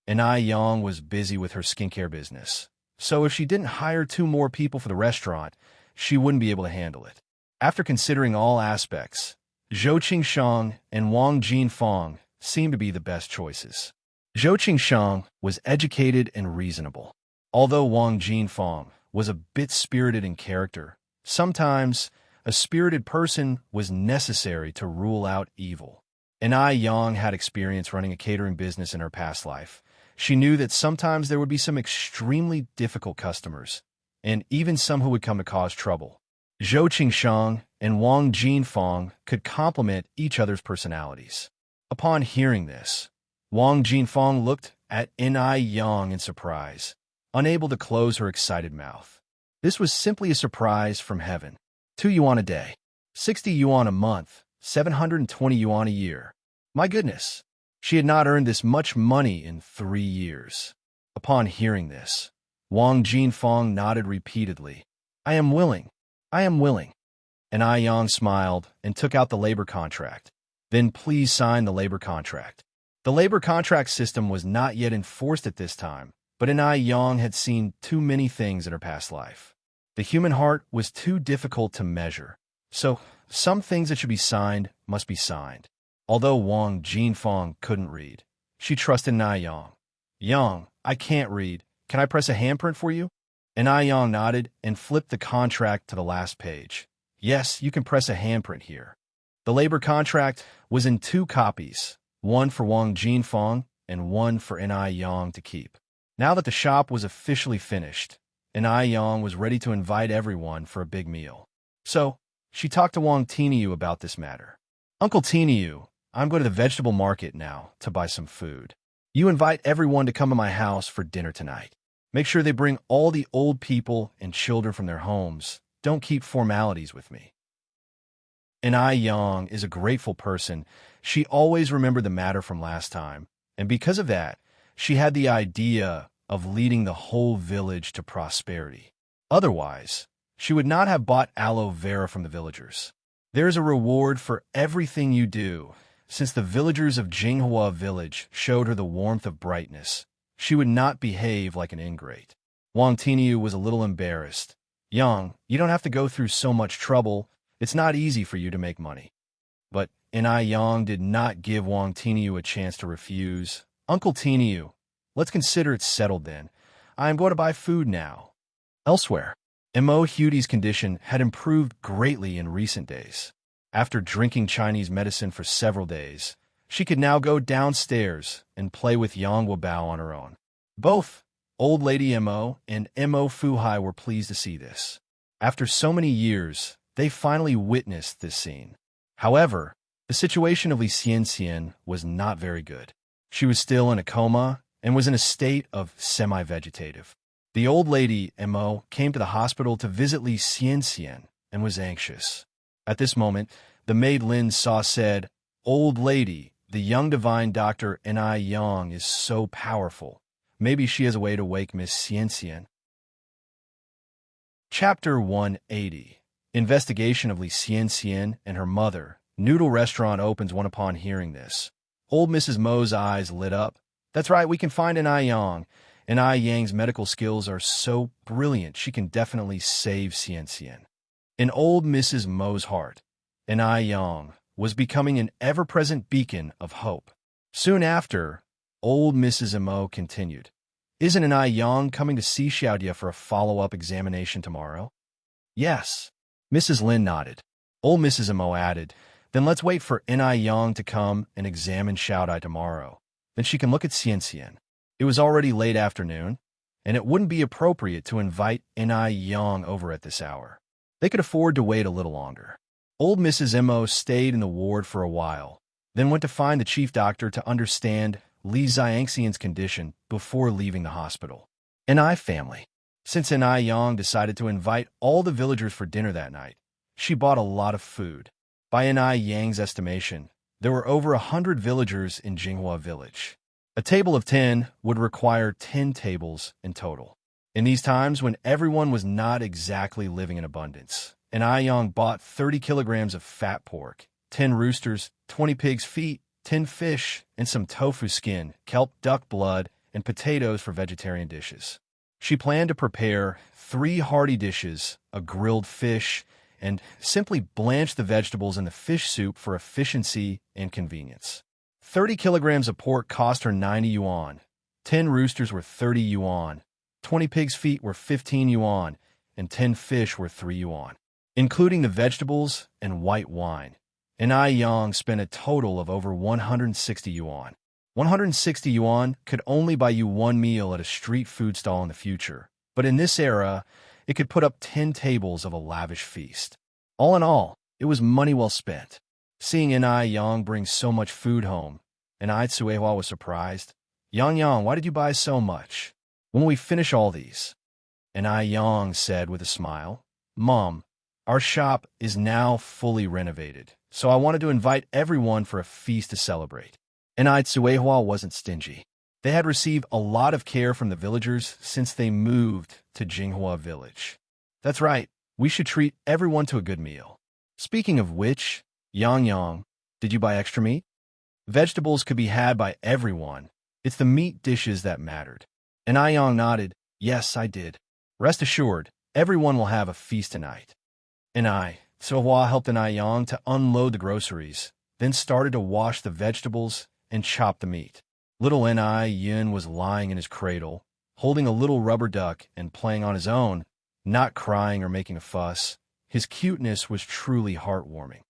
And Ai Yang was busy with her skincare business, so if she didn't hire 2 more people for the restaurant, she wouldn't be able to handle it. After considering all aspects, Zhou Qingsheng and Wang Jinfeng seemed to be the best choices. Zhou Qingsheng was educated and reasonable. Although Wang Jinfeng was a bit spirited in character, sometimes a spirited person was necessary to rule out evil. And Ai Yang had experience running a catering business in her past life. She knew that sometimes there would be some extremely difficult customers, and even some who would come to cause trouble. Zhou Qingsheng and Wang Jinfeng could complement each other's personalities. Upon hearing this, Wang Jinfeng looked at Ai Yang in surprise, unable to close her excited mouth. This was simply a surprise from heaven. 2 yuan a day, 60 yuan a month, 720 yuan a year. My goodness, she had not earned this much money in 3 years. Upon hearing this, Wang Jinfeng nodded repeatedly. I am willing. And Ai Yang smiled and took out the labor contract. "Then please sign the labor contract." The labor contract system was not yet enforced at this time, but Ai Yang had seen too many things in her past life. The human heart was too difficult to measure, so some things that should be signed must be signed. Although Wang Jinfeng couldn't read, she trusted Ai Yang. "Yang, I can't read. Can I press a handprint for you?" And Ai Yang nodded and flipped the contract to the last page. "Yes, you can press a handprint here." The labor contract was in 2 copies, one for Wang Jinfeng and one for Ai Yang to keep. Now that the shop was officially finished, Ai Yang was ready to invite everyone for a big meal. So, she talked to Wang Tiniu about this matter. "Uncle Tiniu, I'm going to the vegetable market now to buy some food. You invite everyone to come to my house for dinner tonight. Make sure they bring all the old people and children from their homes. Don't keep formalities with me." And Ai Yang is a grateful person. She always remembered the matter from last time, and because of that, she had the idea of leading the whole village to prosperity. Otherwise, she would not have bought aloe vera from the villagers. There is a reward for everything you do. Since the villagers of Jinghua village showed her the warmth of brightness, she would not behave like an ingrate. Wang Tiniu was a little embarrassed. "Yang, you don't have to go through so much trouble. It's not easy for you to make money." But Ai Yang did not give Wang Tiniu a chance to refuse. "Uncle Tiniu, let's consider it settled then. I am going to buy food now." Elsewhere, Mo Hudi's condition had improved greatly in recent days. After drinking Chinese medicine for several days, she could now go downstairs and play with Yang Wabao on her own. Both Old Lady Mo and Mo Fuhai were pleased to see this. After so many years, they finally witnessed this scene. However, the situation of Li Xianxian was not very good. She was still in a coma and was in a state of semi-vegetative. The old lady, Mo, came to the hospital to visit Li Xianxian and was anxious. At this moment, the maid Lin Sa said, "Old lady, the young divine doctor Ai Yang is so powerful. Maybe she has a way to wake Miss Xianxian." Chapter 180. Investigation of Li Xianxian and her mother. Noodle restaurant opens one upon hearing this. Old Mrs. Mo's eyes lit up. "That's right, we can find Ai Yang. And Ai Yang's medical skills are so brilliant, she can definitely save Xianxian." In old Mrs. Mo's heart, Ai Yang was becoming an ever-present beacon of hope. Soon after, old Mrs. Mo continued, Isn't an Yang coming to see Xiaodia for a follow-up examination tomorrow? Yes. Mrs. Lin nodded. Old Mrs. Mo added, then let's wait for Ni Yang to come and examine Xiaodai tomorrow. Then she can look at Xian Xian. It was already late afternoon, and it wouldn't be appropriate to invite Ni Yang over at this hour. They could afford to wait a little longer. Old Mrs. Mo stayed in the ward for a while, then went to find the chief doctor to understand Li Xiangxian's condition before leaving the hospital. Ni family. Since Ni Yang decided to invite all the villagers for dinner that night, she bought a lot of food. By Ni Yang's estimation, there were over 100 villagers in Jinghua village. A table of 10 would require 10 tables in total. In these times when everyone was not exactly living in abundance, Ni Yang bought 30 kilograms of fat pork, 10 roosters, 20 pigs' feet, 10 fish, and some tofu skin, kelp duck blood, and potatoes for vegetarian dishes. She planned to prepare 3 hearty dishes, a grilled fish, and simply blanch the vegetables in the fish soup for efficiency and convenience. 30 kilograms of pork cost her 90 yuan, 10 roosters were 30 yuan, 20 pigs' feet were 15 yuan, and 10 fish were 3 yuan. Including the vegetables and white wine, Ni Yang spent a total of over 160 yuan. 160 yuan could only buy you one meal at a street food stall in the future, but in this era, it could put up 10 tables of a lavish feast. All in all, it was money well spent. Seeing Ni Yang bring so much food home, Ni Tsuehua was surprised. Yang, why did you buy so much? When we finish all these? Ni Yang said with a smile, Mom, our shop is now fully renovated, so I wanted to invite everyone for a feast to celebrate. Ni Tsuehua wasn't stingy. They had received a lot of care from the villagers since they moved to Jinghua village. That's right, we should treat everyone to a good meal. Speaking of which, Yang, did you buy extra meat? Vegetables could be had by everyone. It's the meat dishes that mattered. And Yang nodded, yes, I did. Rest assured, everyone will have a feast tonight. And Tsuehua helped Yang to unload the groceries, then started to wash the vegetables and chop the meat. Little Yin was lying in his cradle, holding a little rubber duck and playing on his own, not crying or making a fuss. His cuteness was truly heartwarming.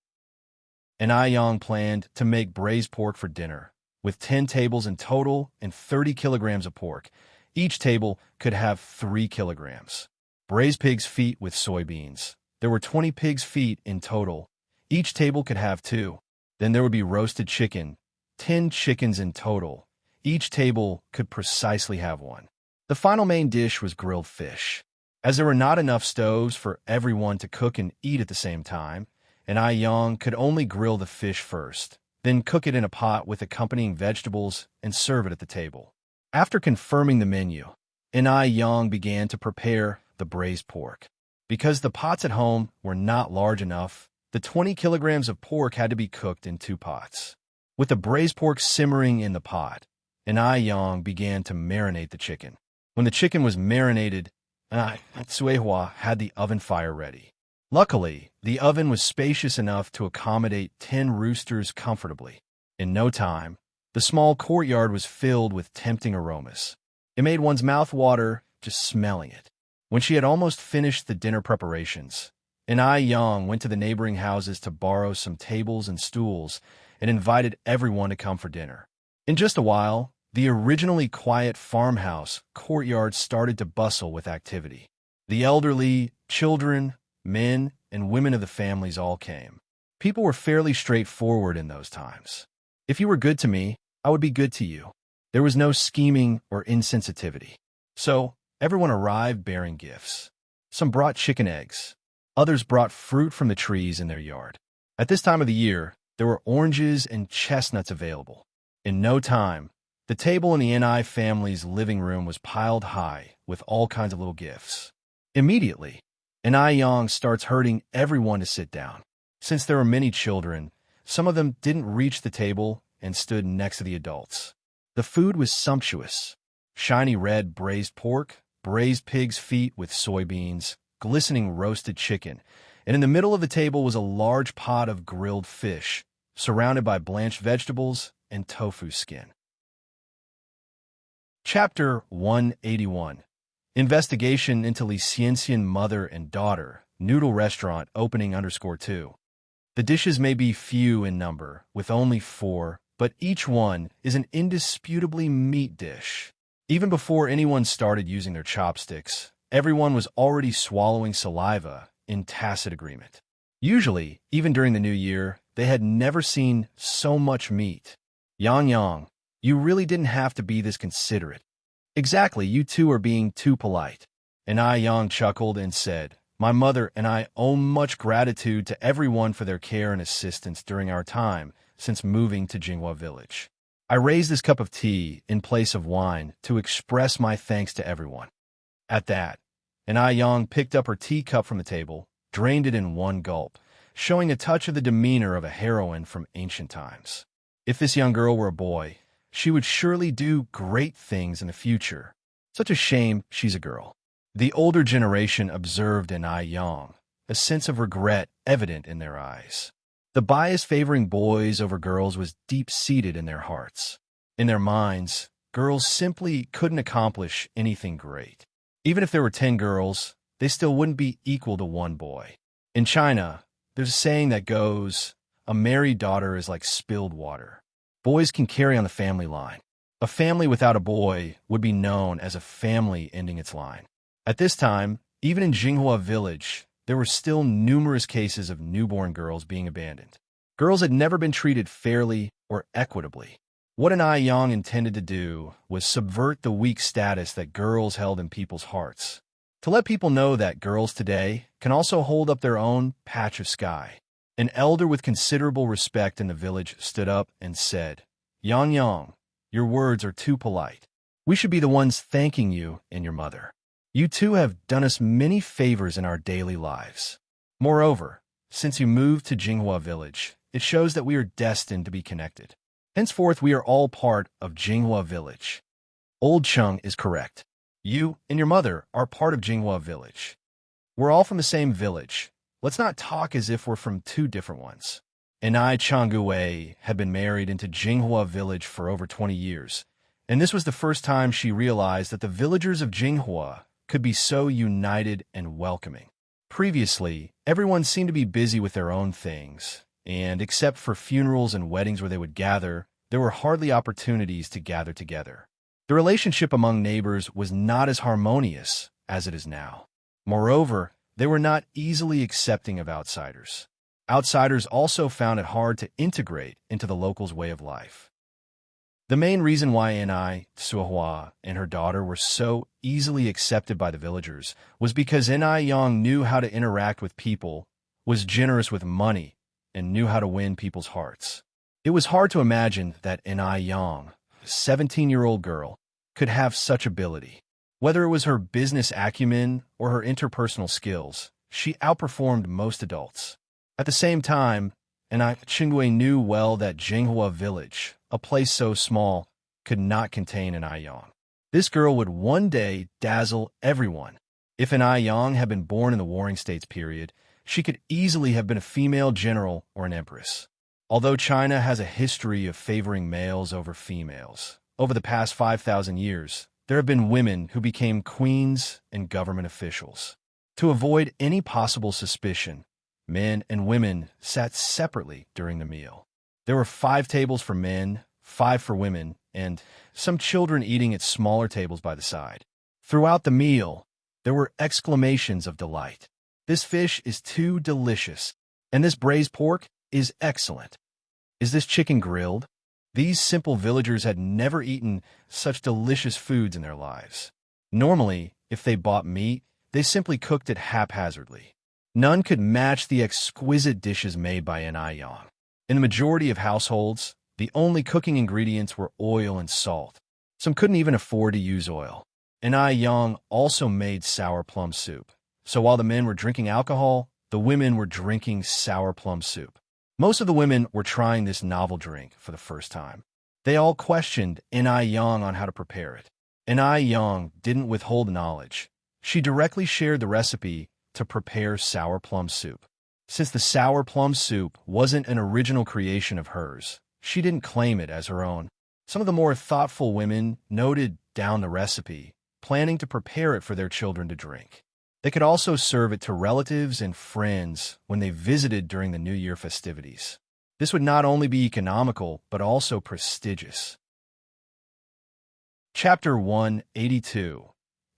And Yang planned to make braised pork for dinner, with 10 tables in total and 30 kilograms of pork. Each table could have 3 kilograms. Braised pig's feet with soybeans. There were 20 pigs' feet in total. Each table could have 2. Then there would be roasted chicken, 10 chickens in total. Each table could precisely have 1. The final main dish was grilled fish. As there were not enough stoves for everyone to cook and eat at the same time, and Yang could only grill the fish first, then cook it in a pot with accompanying vegetables and serve it at the table. After confirming the menu, Yang began to prepare the braised pork. Because the pots at home were not large enough, the 20 kilograms of pork had to be cooked in 2 pots. With the braised pork simmering in the pot, Yang began to marinate the chicken. When the chicken was marinated, Tsuehua had the oven fire ready. Luckily, the oven was spacious enough to accommodate 10 roosters comfortably. In no time, the small courtyard was filled with tempting aromas. It made one's mouth water just smelling it. When she had almost finished the dinner preparations, Yang went to the neighboring houses to borrow some tables and stools and invited everyone to come for dinner. In just a while, the originally quiet farmhouse courtyard started to bustle with activity. The elderly, children, men, and women of the families all came. People were fairly straightforward in those times. If you were good to me, I would be good to you. There was no scheming or insensitivity. So, everyone arrived bearing gifts. Some brought chicken eggs. Others brought fruit from the trees in their yard. At this time of the year, there were oranges and chestnuts available. In no time, the table in the Ni family's living room was piled high with all kinds of little gifts. Immediately, Yang starts herding everyone to sit down. Since there were many children, some of them didn't reach the table and stood next to the adults. The food was sumptuous. Shiny red braised pork, braised pig's feet with soybeans, glistening roasted chicken, and in the middle of the table was a large pot of grilled fish, surrounded by blanched vegetables and tofu skin. Chapter 181. Investigation into Licencian Mother and Daughter, Noodle Restaurant opening _2. The dishes may be few in number, with only 4, but each one is an indisputably meat dish. Even before anyone started using their chopsticks, everyone was already swallowing saliva in tacit agreement. Usually, even during the new year, they had never seen so much meat. Yang, you really didn't have to be this considerate. Exactly, you two are being too polite. And Yang chuckled and said, my mother and I owe much gratitude to everyone for their care and assistance during our time since moving to Jinghua Village. I raised this cup of tea in place of wine to express my thanks to everyone. At that, and Yang picked up her teacup from the table, drained it in one gulp, showing a touch of the demeanor of a heroine from ancient times. If this young girl were a boy, she would surely do great things in the future. Such a shame she's a girl. The older generation observed in Yang, a sense of regret evident in their eyes. The bias favoring boys over girls was deep-seated in their hearts. In their minds, girls simply couldn't accomplish anything great. Even if there were 10 girls, they still wouldn't be equal to one boy. In China, there's a saying that goes, a married daughter is like spilled water. Boys can carry on the family line. A family without a boy would be known as a family ending its line. At this time, even in Jinghua Village, there were still numerous cases of newborn girls being abandoned. Girls had never been treated fairly or equitably. What an Yang intended to do was subvert the weak status that girls held in people's hearts. To let people know that girls today can also hold up their own patch of sky. An elder with considerable respect in the village stood up and said, Yang, your words are too polite. We should be the ones thanking you and your mother. You two have done us many favors in our daily lives. Moreover, since you moved to Jinghua Village, it shows that we are destined to be connected. Henceforth, we are all part of Jinghua Village. Old Chung is correct. You and your mother are part of Jinghua Village. We're all from the same village. Let's not talk as if we're from two different ones. Enai Changue had been married into Jinghua Village for over 20 years, and this was the first time she realized that the villagers of Jinghua could be so united and welcoming. Previously, everyone seemed to be busy with their own things, and except for funerals and weddings where they would gather, there were hardly opportunities to gather together. The relationship among neighbors was not as harmonious as it is now. Moreover, they were not easily accepting of outsiders. Outsiders also found it hard to integrate into the locals' way of life. The main reason why Enai Suohua and her daughter were so easily accepted by the villagers was because Enai Yang knew how to interact with people, was generous with money, and knew how to win people's hearts. It was hard to imagine that Enai Yang, a 17-year-old girl, could have such ability. Whether it was her business acumen or her interpersonal skills, she outperformed most adults. At the same time, Enai Chingwei knew well that Jinghua Village, a place so small, could not contain Enai Yang. This girl would one day dazzle everyone. If Enai Yang had been born in the Warring States period, she could easily have been a female general or an empress. Although China has a history of favoring males over females, over the past 5,000 years, there have been women who became queens and government officials. To avoid any possible suspicion, men and women sat separately during the meal. There were 5 tables for men, 5 for women, and some children eating at smaller tables by the side. Throughout the meal, there were exclamations of delight. This fish is too delicious, and this braised pork is excellent. Is this chicken grilled? These simple villagers had never eaten such delicious foods in their lives. Normally, if they bought meat, they simply cooked it haphazardly. None could match the exquisite dishes made by Enai Yang. In the majority of households, the only cooking ingredients were oil and salt. Some couldn't even afford to use oil. Enai Yang also made sour plum soup. So while the men were drinking alcohol, the women were drinking sour plum soup. Most of the women were trying this novel drink for the first time. They all questioned Enai Yang on how to prepare it. Enai Yang didn't withhold knowledge. She directly shared the recipe to prepare sour plum soup. Since the sour plum soup wasn't an original creation of hers, she didn't claim it as her own. Some of the more thoughtful women noted down the recipe, planning to prepare it for their children to drink. They could also serve it to relatives and friends when they visited during the New Year festivities. This would not only be economical, but also prestigious. Chapter 182.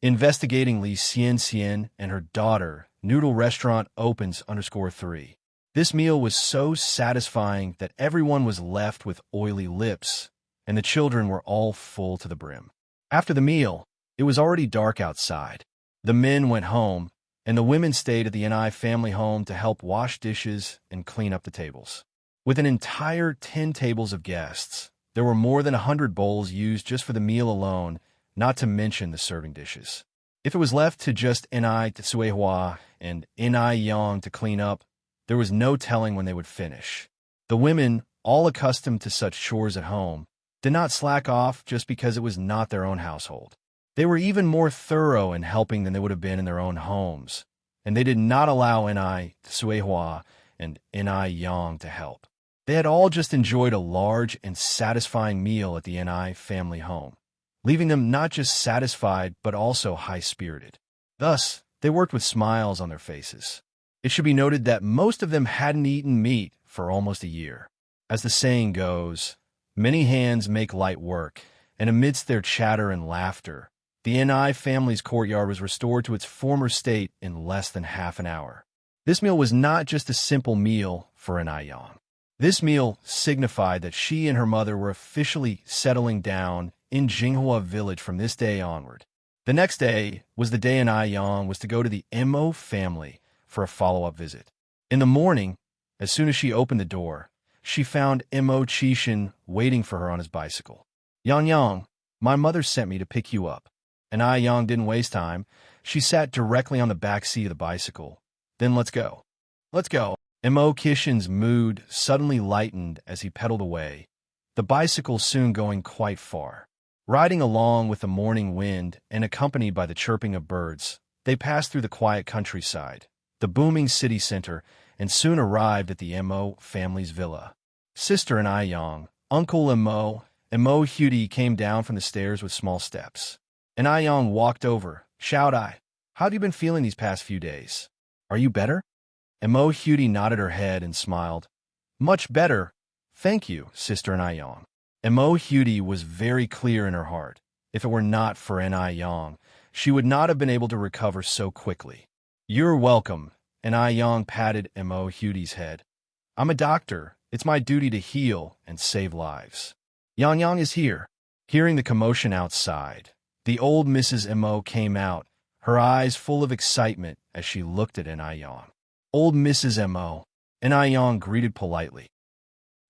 Investigating Li Xian and her daughter, Noodle Restaurant opens _3. This meal was so satisfying that everyone was left with oily lips, and the children were all full to the brim. After the meal, it was already dark outside. The men went home, and the women stayed at the Ni family home to help wash dishes and clean up the tables. With an entire 10 tables of guests, there were more than 100 bowls used just for the meal alone, not to mention the serving dishes. If it was left to just Ni Tsuehua and Ni Yang to clean up, there was no telling when they would finish. The women, all accustomed to such chores at home, did not slack off just because it was not their own household. They were even more thorough in helping than they would have been in their own homes, and they did not allow Ni Tsuehua and Ni Yang to help. They had all just enjoyed a large and satisfying meal at the Ni family home, leaving them not just satisfied but also high-spirited. Thus, they worked with smiles on their faces. It should be noted that most of them hadn't eaten meat for almost a year. As the saying goes, many hands make light work, and amidst their chatter and laughter, the Ni family's courtyard was restored to its former state in less than half an hour. This meal was not just a simple meal for Ni Yang. This meal signified that she and her mother were officially settling down in Jinghua village from this day onward. The next day was the day Ni Yang was to go to the Mo family for a follow-up visit. In the morning, as soon as she opened the door, she found Mo Qishan waiting for her on his bicycle. Yang, my mother sent me to pick you up. And Yang didn't waste time. She sat directly on the back seat of the bicycle. Then let's go. Let's go. Mo Qishan's mood suddenly lightened as he pedaled away, the bicycle soon going quite far. Riding along with the morning wind and accompanied by the chirping of birds, they passed through the quiet countryside, the booming city center, and soon arrived at the Mo family's villa. Sister and Yang, Uncle Mo Hudi came down from the stairs with small steps. And Yang walked over. Shout-I, how have you been feeling these past few days? Are you better? Mo Hudi nodded her head and smiled. Much better. Thank you, Sister and Yang. Mo Hudi was very clear in her heart. If it were not for Yang, she would not have been able to recover so quickly. You're welcome. And Yang patted Mo Hudi's head. I'm a doctor. It's my duty to heal and save lives. Yang is here. Hearing the commotion outside, the old Mrs. Mo came out, her eyes full of excitement as she looked at Yang. Old Mrs. Mo, Yang greeted politely.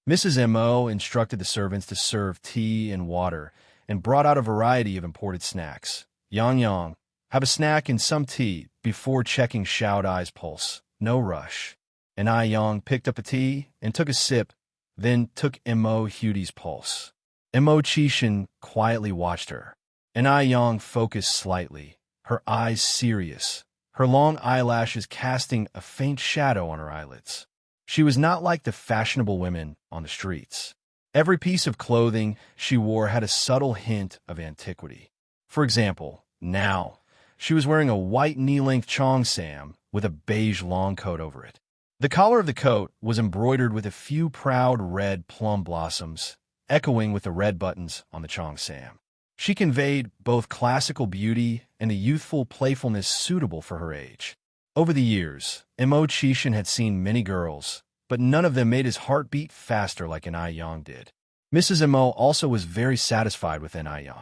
Mrs. Mo instructed the servants to serve tea and water and brought out a variety of imported snacks. Yang, have a snack and some tea before checking Shout-I's pulse. No rush. Yang picked up a tea and took a sip, then took Mo Hudi's pulse. Mo Qishan quietly watched her. Yang focused slightly, her eyes serious, her long eyelashes casting a faint shadow on her eyelids. She was not like the fashionable women on the streets. Every piece of clothing she wore had a subtle hint of antiquity. For example, now, she was wearing a white knee-length cheongsam with a beige long coat over it. The collar of the coat was embroidered with a few proud red plum blossoms, echoing with the red buttons on the cheongsam. She conveyed both classical beauty and a youthful playfulness suitable for her age. Over the years, Mo Qishan had seen many girls, but none of them made his heart beat faster like Yang did. Mrs. Mo also was very satisfied with Yang.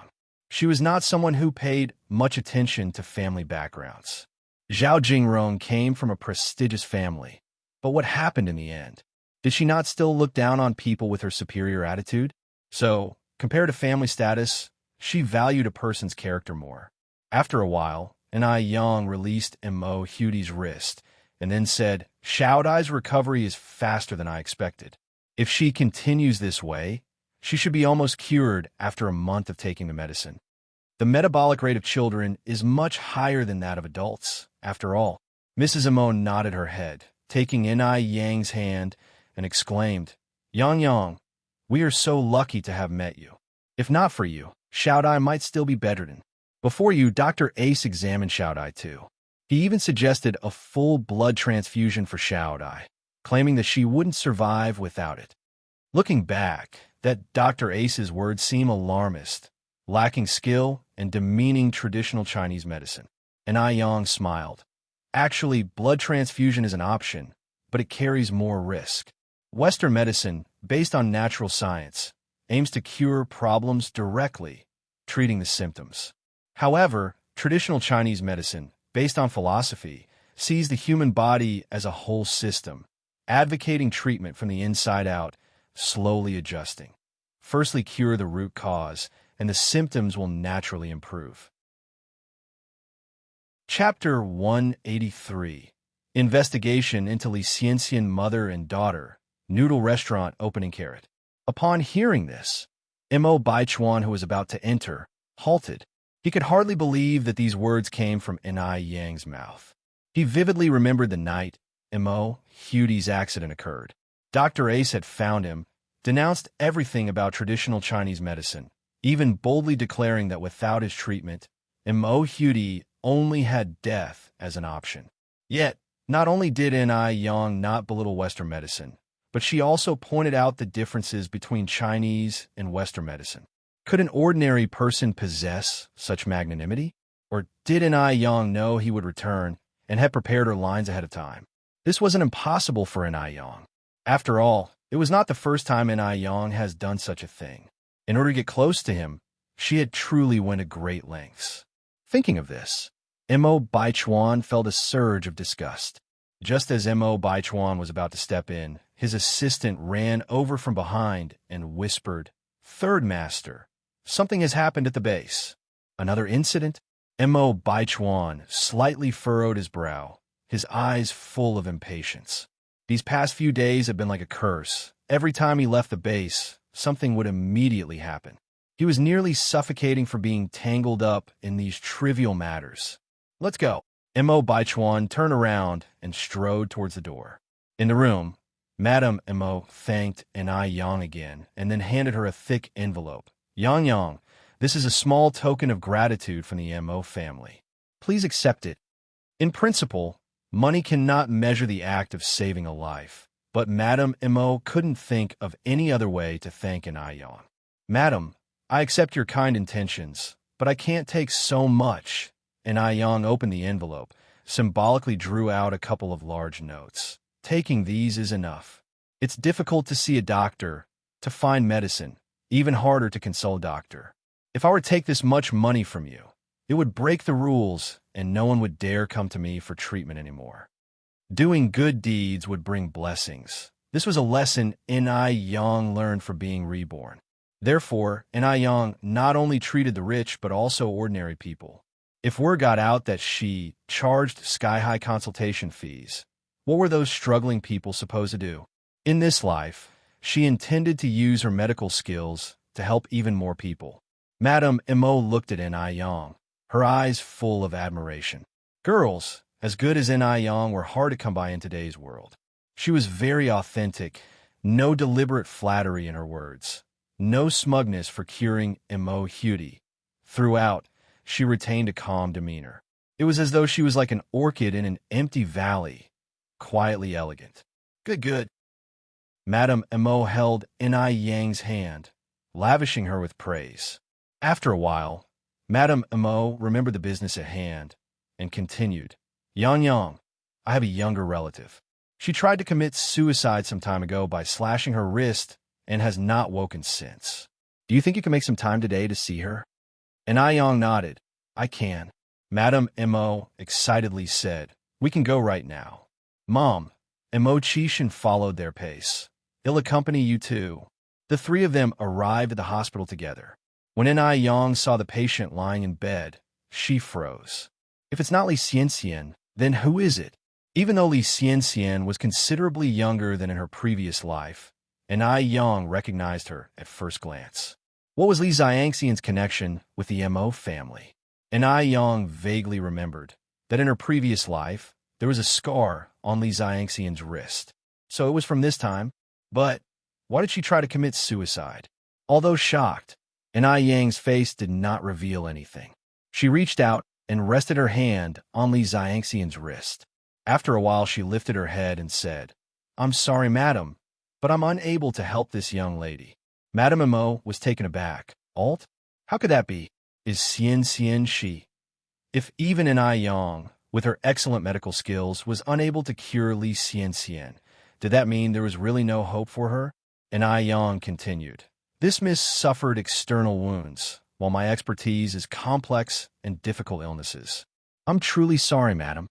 She was not someone who paid much attention to family backgrounds. Zhao Jingrong came from a prestigious family, but what happened in the end? Did she not still look down on people with her superior attitude? So, compared to family status, she valued a person's character more. After a while, Yang released Mo Hudi's wrist and then said, Shout-I's recovery is faster than I expected. If she continues this way, she should be almost cured after a month of taking the medicine. The metabolic rate of children is much higher than that of adults, after all. Mrs. Mo nodded her head, taking Yang's hand, and exclaimed, Yang, we are so lucky to have met you. If not for you, Xiaodai might still be bedridden. Before you, Dr. Ace examined Xiaodai too. He even suggested a full blood transfusion for Xiaodai, claiming that she wouldn't survive without it. Looking back, that Dr. Ace's words seem alarmist, lacking skill and demeaning traditional Chinese medicine. And Ai Yang smiled. Actually, blood transfusion is an option, but it carries more risk. Western medicine, based on natural science, aims to cure problems directly, treating the symptoms. However, traditional Chinese medicine, based on philosophy, sees the human body as a whole system, advocating treatment from the inside out, slowly adjusting. Firstly, cure the root cause, and the symptoms will naturally improve. Chapter 183. Investigation into Li Xianxian mother and daughter, noodle restaurant opening carrot. Upon hearing this, Mo Baichuan, who was about to enter, halted. He could hardly believe that these words came from Ai Yang's mouth. He vividly remembered the night Mo Hudie's accident occurred. Dr. Ace had found him, denounced everything about traditional Chinese medicine, even boldly declaring that without his treatment, Mo Hudie only had death as an option. Yet, not only did Ai Yang not belittle Western medicine, but she also pointed out the differences between Chinese and Western medicine. Could an ordinary person possess such magnanimity? Or did Ai Yang know he would return and had prepared her lines ahead of time? This wasn't impossible for Ai Yang. After all, it was not the first time Ai Yang has done such a thing. In order to get close to him, she had truly went to great lengths. Thinking of this, Mo Baichuan felt a surge of disgust. Just as Mo Baichuan was about to step in, his assistant ran over from behind and whispered, "Third Master, something has happened at the base." Another incident? Mo Baichuan slightly furrowed his brow, his eyes full of impatience. These past few days had been like a curse. Every time he left the base, something would immediately happen. He was nearly suffocating for being tangled up in these trivial matters. "Let's go." Mo Baichuan turned around and strode towards the door. In the room, Madame Mo thanked Ai Yang again and then handed her a thick envelope. "Yang Yang, this is a small token of gratitude from the Mo family. Please accept it. In principle, money cannot measure the act of saving a life, but Madame Mo couldn't think of any other way to thank Ai Yang. Madam, I accept your kind intentions, but I can't take so much." Ai Yang opened the envelope, symbolically drew out a couple of large notes. "Taking these is enough. It's difficult to see a doctor, to find medicine, even harder to consult a doctor. If I were to take this much money from you, it would break the rules and no one would dare come to me for treatment anymore. Doing good deeds would bring blessings. This was a lesson Ai Yang learned from being reborn. Therefore, Ai Yang not only treated the rich but also ordinary people. If word got out that she charged sky-high consultation fees, what were those struggling people supposed to do? In this life, she intended to use her medical skills to help even more people. Madame Mo looked at Ai Yang, her eyes full of admiration. Girls, as good as Ai Yang, were hard to come by in today's world. She was very authentic, no deliberate flattery in her words, no smugness for curing Mo Hudie. Throughout, she retained a calm demeanor. It was as though she was like an orchid in an empty valley, quietly elegant. Good. Madame Mo held Ai Yang's hand, lavishing her with praise. After a while, Madame Mo remembered the business at hand and continued, "Yang Yang, I have a younger relative. She tried to commit suicide some time ago by slashing her wrist and has not woken since. Do you think you can make some time today to see her?" Ai Yang nodded. "I can." Madame Mo excitedly said, "We can go right now." "Mom," Mo Chishan followed their pace. "He'll accompany you too." The three of them arrived at the hospital together. When Ai Yang saw the patient lying in bed, she froze. If it's not Li Xianxian, then who is it? Even though Li Xianxian was considerably younger than in her previous life, Ai Yang recognized her at first glance. What was Li Xianxian's connection with the Mo family? Ai Yang vaguely remembered that in her previous life, there was a scar on Li Xianxian's wrist. So it was from this time. But why did she try to commit suicide? Although shocked, and Ai Yang's face did not reveal anything. She reached out and rested her hand on Li Xiangxian's wrist. After a while, she lifted her head and said, "I'm sorry, madam, but I'm unable to help this young lady." Madame Mo was taken aback. "Alt? How could that be? Is Xian she?" If even an Ai Yang, with her excellent medical skills, was unable to cure Li Xian, did that mean there was really no hope for her? And Ai Yang continued, "This miss suffered external wounds, while my expertise is complex and difficult illnesses. I'm truly sorry, madam."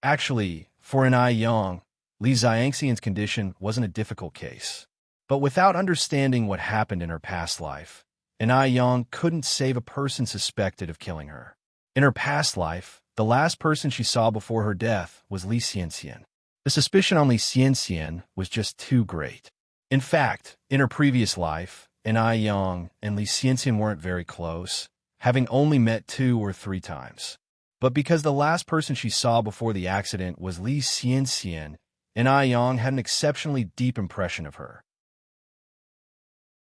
Actually, for an Ai Yang, Li Xiangxian's condition wasn't a difficult case. But without understanding what happened in her past life, an Ai Yang couldn't save a person suspected of killing her. In her past life, the last person she saw before her death was Li Xian. The suspicion on Li Xian was just too great. In fact, in her previous life, an Ai Yang and Li Xian weren't very close, having only met 2 or 3 times. But because the last person she saw before the accident was Li Xian, an Ai Yang had an exceptionally deep impression of her.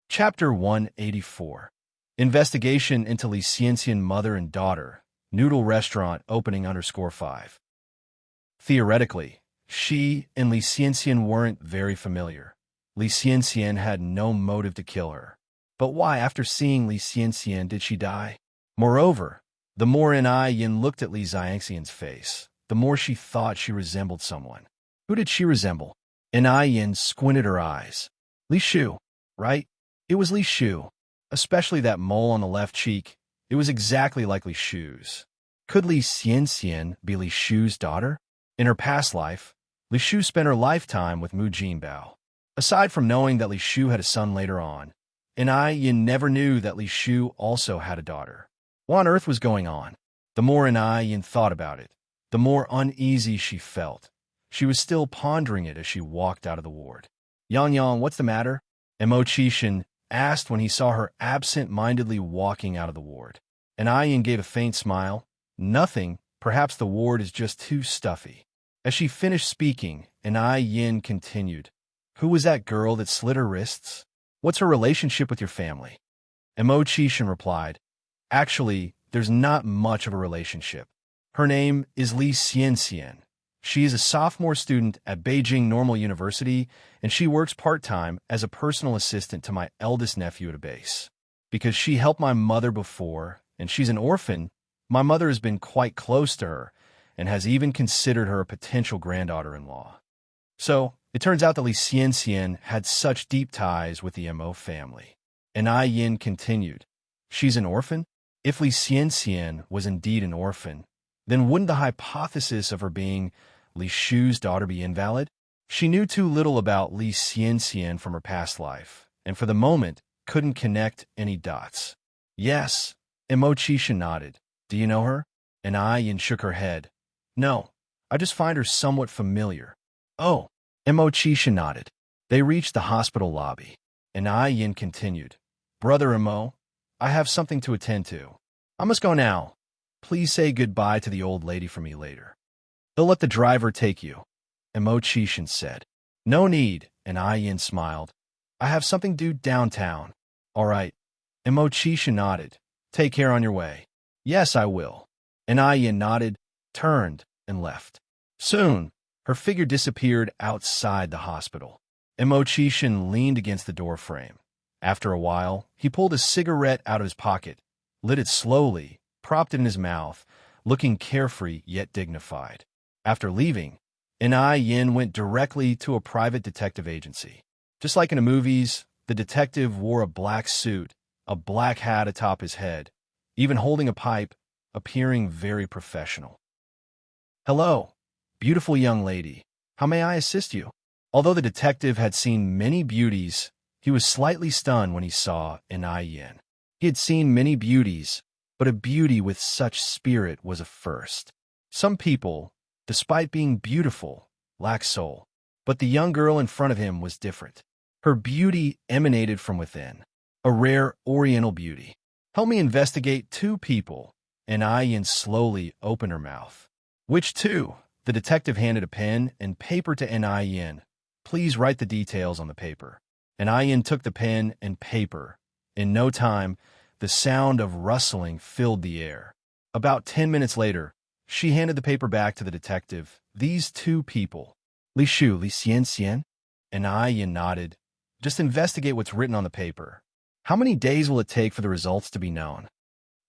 Chapter 184. Investigation into Li Xian mother and daughter, noodle restaurant opening _5. Theoretically, she and Li Xian weren't very familiar. Li Xian had no motive to kill her. But why, after seeing Li Xian, did she die? Moreover, the more Ai Yin looked at Li Xiangxian's face, the more she thought she resembled someone. Who did she resemble? Ai Yin squinted her eyes. Li Shu, right? It was Li Shu. Especially that mole on the left cheek. It was exactly like Li Shu's. Could Li Xian be Li Shu's daughter? In her past life, Li Shu spent her lifetime with Mu Jinbao. Aside from knowing that Li Shu had a son later on, Ai Yin never knew that Li Shu also had a daughter. What on earth was going on? The more Ai Yin thought about it, the more uneasy she felt. She was still pondering it as she walked out of the ward. "Yang, what's the matter?" Mo Qishan asked when he saw her absent-mindedly walking out of the ward. Ai Yin gave a faint smile. "Nothing. Perhaps the ward is just too stuffy." As she finished speaking, Ai Yin continued, "Who was that girl that slit her wrists? What's her relationship with your family?" Mo Qishan replied, "Actually, there's not much of a relationship. Her name is Li Xian. She is a sophomore student at Beijing Normal University, and she works part-time as a personal assistant to my eldest nephew at a base. Because she helped my mother before, and she's an orphan, my mother has been quite close to her and has even considered her a potential granddaughter-in-law." So, it turns out that Li Xian had such deep ties with the Mo family. Ai Yin continued, "She's an orphan? If Li Xian was indeed an orphan, then wouldn't the hypothesis of her being Li Shu's daughter be invalid? She knew too little about Li Xian from her past life, and for the moment couldn't connect any dots." "Yes." Mo Qishan nodded. "Do you know her?" Ai Yin shook her head. "No, I just find her somewhat familiar." "Oh." Mo Qishan nodded. They reached the hospital lobby. Ai Yin continued, "Brother Mo, I have something to attend to. I must go now. Please say goodbye to the old lady for me later." "They'll let the driver take you," Mo Qishan said. "No need," Ai Yin smiled. "I have something due downtown." "All right." Mo Qishan nodded. "Take care on your way." "Yes, I will." Ai Yin nodded, turned, and left. Soon, her figure disappeared outside the hospital. Mo Qishan leaned against the door frame. After a while, he pulled a cigarette out of his pocket, lit it slowly, propped it in his mouth, looking carefree yet dignified. After leaving, Ai Yin went directly to a private detective agency. Just like in the movies, the detective wore a black suit, a black hat atop his head, even holding a pipe, appearing very professional. "Hello, beautiful young lady. How may I assist you?" Although the detective had seen many beauties, he was slightly stunned when he saw Ai Yin. He had seen many beauties, but a beauty with such spirit was a first. Some people, despite being beautiful, lack soul. But the young girl in front of him was different. Her beauty emanated from within, a rare oriental beauty. "Help me investigate 2 people." Ai Yin slowly opened her mouth. "Which 2? The detective handed a pen and paper to Ai Yin. "Please write the details on the paper." Ai Yin took the pen and paper. In no time, The sound of rustling filled the air. About 10 minutes later, she handed the paper back to the detective. These two people, Li Shu, Li Xian, and I Yin nodded. Just investigate what's written on the paper. How many days will it take for the results to be known?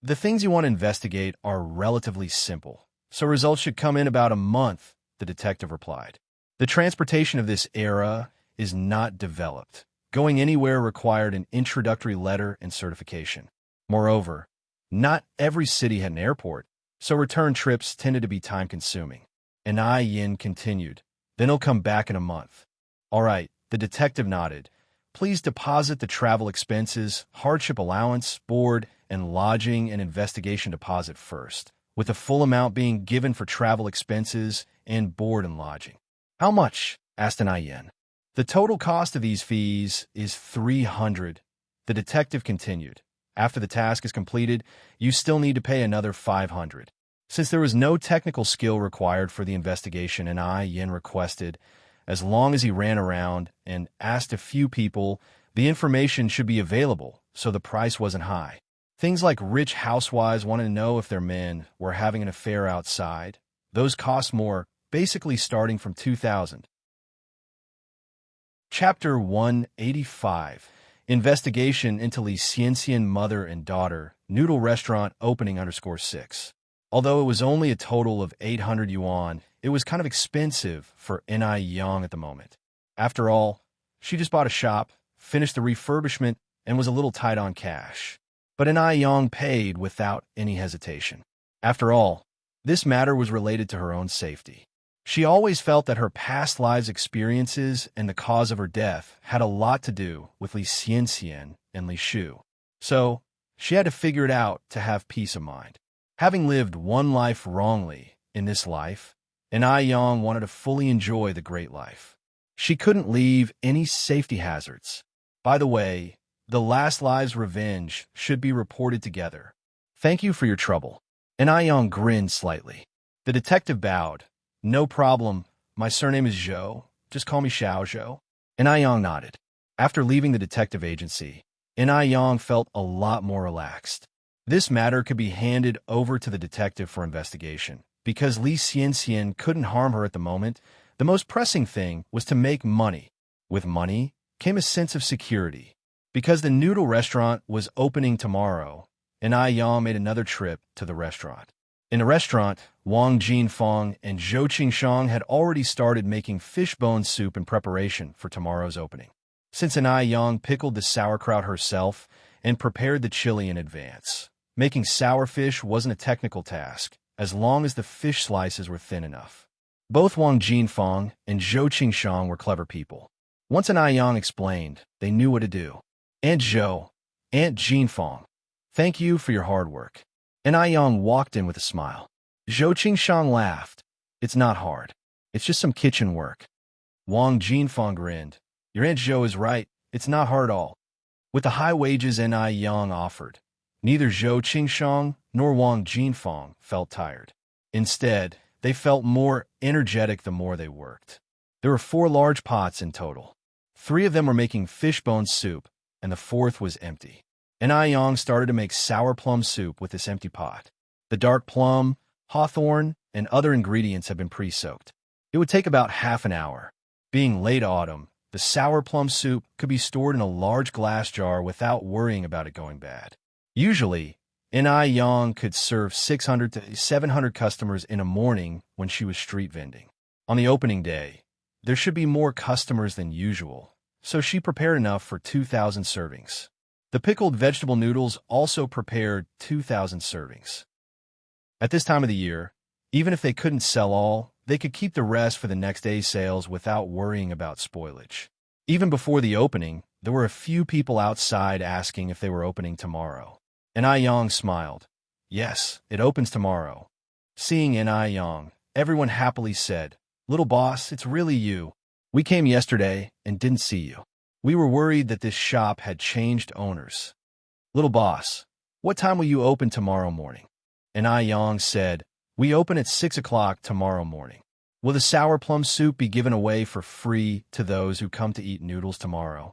The things you want to investigate are relatively simple, so results should come in about a month, the detective replied. The transportation of this era is not developed. Going anywhere required an introductory letter and certification. Moreover, not every city had an airport, so return trips tended to be time-consuming. And I Yin continued, then he'll come back in a month. All right, the detective nodded. Please deposit the travel expenses, hardship allowance, board, and lodging and investigation deposit first, with the full amount being given for travel expenses and board and lodging. How much? Asked an Yin. The total cost of these fees is 300. The detective continued. After the task is completed, you still need to pay another 500. Since there was no technical skill required for the investigation, and Yin requested, as long as he ran around and asked a few people, the information should be available, so the price wasn't high. Things like rich housewives wanted to know if their men were having an affair outside. Those cost more, basically starting from 2,000. Chapter 185. Investigation into Li Xianxian mother and daughter, noodle restaurant opening _6. Although it was only a total of 800 yuan, it was kind of expensive for Ni Yang at the moment. After all, she just bought a shop, finished the refurbishment, and was a little tight on cash. But Ni Yang paid without any hesitation. After all, this matter was related to her own safety. She always felt that her past lives' experiences and the cause of her death had a lot to do with Li Xianxian and Li Shu. So, she had to figure it out to have peace of mind. Having lived one life wrongly in this life, Ni Yang wanted to fully enjoy the great life. She couldn't leave any safety hazards. By the way, the last live's revenge should be reported together. Thank you for your trouble. Ni Yang grinned slightly. The detective bowed. No problem. My surname is Zhou. Just call me Xiao Zhou. Ni Yang nodded. After leaving the detective agency, Ni Yang felt a lot more relaxed. This matter could be handed over to the detective for investigation. Because Li Xianxian couldn't harm her at the moment, the most pressing thing was to make money. With money came a sense of security. Because the noodle restaurant was opening tomorrow, Ni Yang made another trip to the restaurant. In the restaurant, Wang Jinfeng and Zhou Qingshang had already started making fishbone soup in preparation for tomorrow's opening. Since Ni Yang pickled the sauerkraut herself and prepared the chili in advance, making sour fish wasn't a technical task, as long as the fish slices were thin enough. Both Wang Jinfeng and Zhou Qingshang were clever people. Once Ni Yang explained, they knew what to do. Aunt Zhou, Aunt Jinfeng, thank you for your hard work. Ni Yang walked in with a smile. Zhou Qingshang laughed. It's not hard. It's just some kitchen work. Wang Jinfeng grinned. Your Aunt Zhou is right. It's not hard at all. With the high wages Ni Yang offered, neither Zhou Qingshang nor Wang Jinfeng felt tired. Instead, they felt more energetic the more they worked. There were 4 large pots in total. 3 of them were making fishbone soup, and the 4th was empty. Ni Yang started to make sour plum soup with this empty pot. The dark plum, hawthorn, and other ingredients had been pre-soaked. It would take about half an hour. Being late autumn, the sour plum soup could be stored in a large glass jar without worrying about it going bad. Usually, Ni Yang could serve 600 to 700 customers in a morning when she was street vending. On the opening day, there should be more customers than usual, so she prepared enough for 2,000 servings. The pickled vegetable noodles also prepared 2,000 servings. At this time of the year, even if they couldn't sell all, they could keep the rest for the next day's sales without worrying about spoilage. Even before the opening, there were a few people outside asking if they were opening tomorrow. Ni Yang smiled. Yes, it opens tomorrow. Seeing Ni Yang, everyone happily said, Little boss, it's really you. We came yesterday and didn't see you. We were worried that this shop had changed owners. Little boss, what time will you open tomorrow morning? Ni Yang said, we open at 6 o'clock tomorrow morning. Will the sour plum soup be given away for free to those who come to eat noodles tomorrow?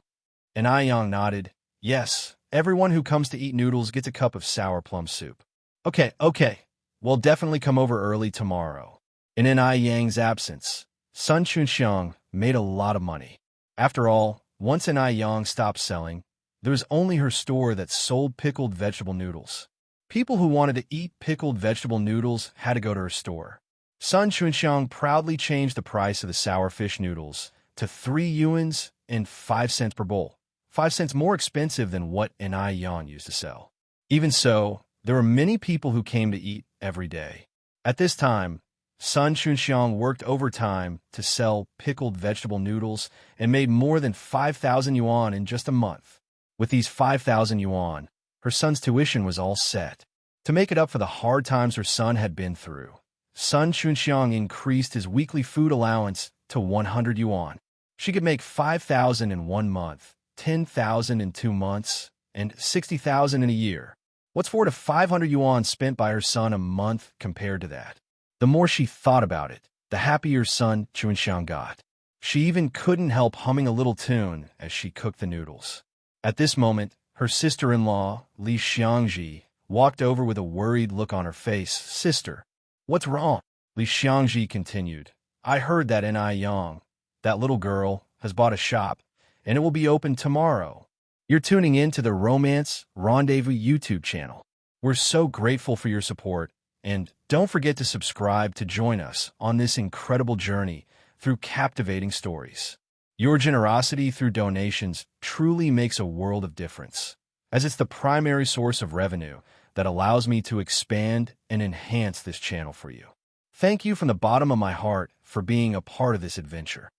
Ni Yang nodded. Yes, Everyone who comes to eat noodles gets a cup of sour plum soup. Okay. We'll definitely come over early tomorrow. In Ai Yang's absence, Sun Chunxiang made a lot of money. After all, once Ai Yang stopped selling, there was only her store that sold pickled vegetable noodles. People who wanted to eat pickled vegetable noodles had to go to her store. Sun Chunxiang proudly changed the price of the sour fish noodles to 3 yuans and 5 cents per bowl, 5 cents more expensive than what Ai Yang used to sell. Even so, there were many people who came to eat every day. At this time, Sun Chunxiang worked overtime to sell pickled vegetable noodles and made more than 5,000 yuan in just a month. With these 5,000 yuan, her son's tuition was all set. To make it up for the hard times her son had been through, Sun Chunxiang increased his weekly food allowance to 100 yuan. She could make 5,000 in 1 month, 10,000 in 2 months, and 60,000 in a year. What's 400 to 500 yuan spent by her son a month compared to that? The more she thought about it, the happier Sun Chunxiang got. She even couldn't help humming a little tune as she cooked the noodles. At this moment, her sister-in-law, Li Xiangji, walked over with a worried look on her face. "Sister, what's wrong?" Li Xiangji continued. "I heard that Ai Yang, that little girl, has bought a shop, and it will be open tomorrow." You're tuning in to the Romance Rendezvous YouTube channel. We're so grateful for your support, and don't forget to subscribe to join us on this incredible journey through captivating stories. Your generosity through donations truly makes a world of difference, as it's the primary source of revenue that allows me to expand and enhance this channel for you. Thank you from the bottom of my heart for being a part of this adventure.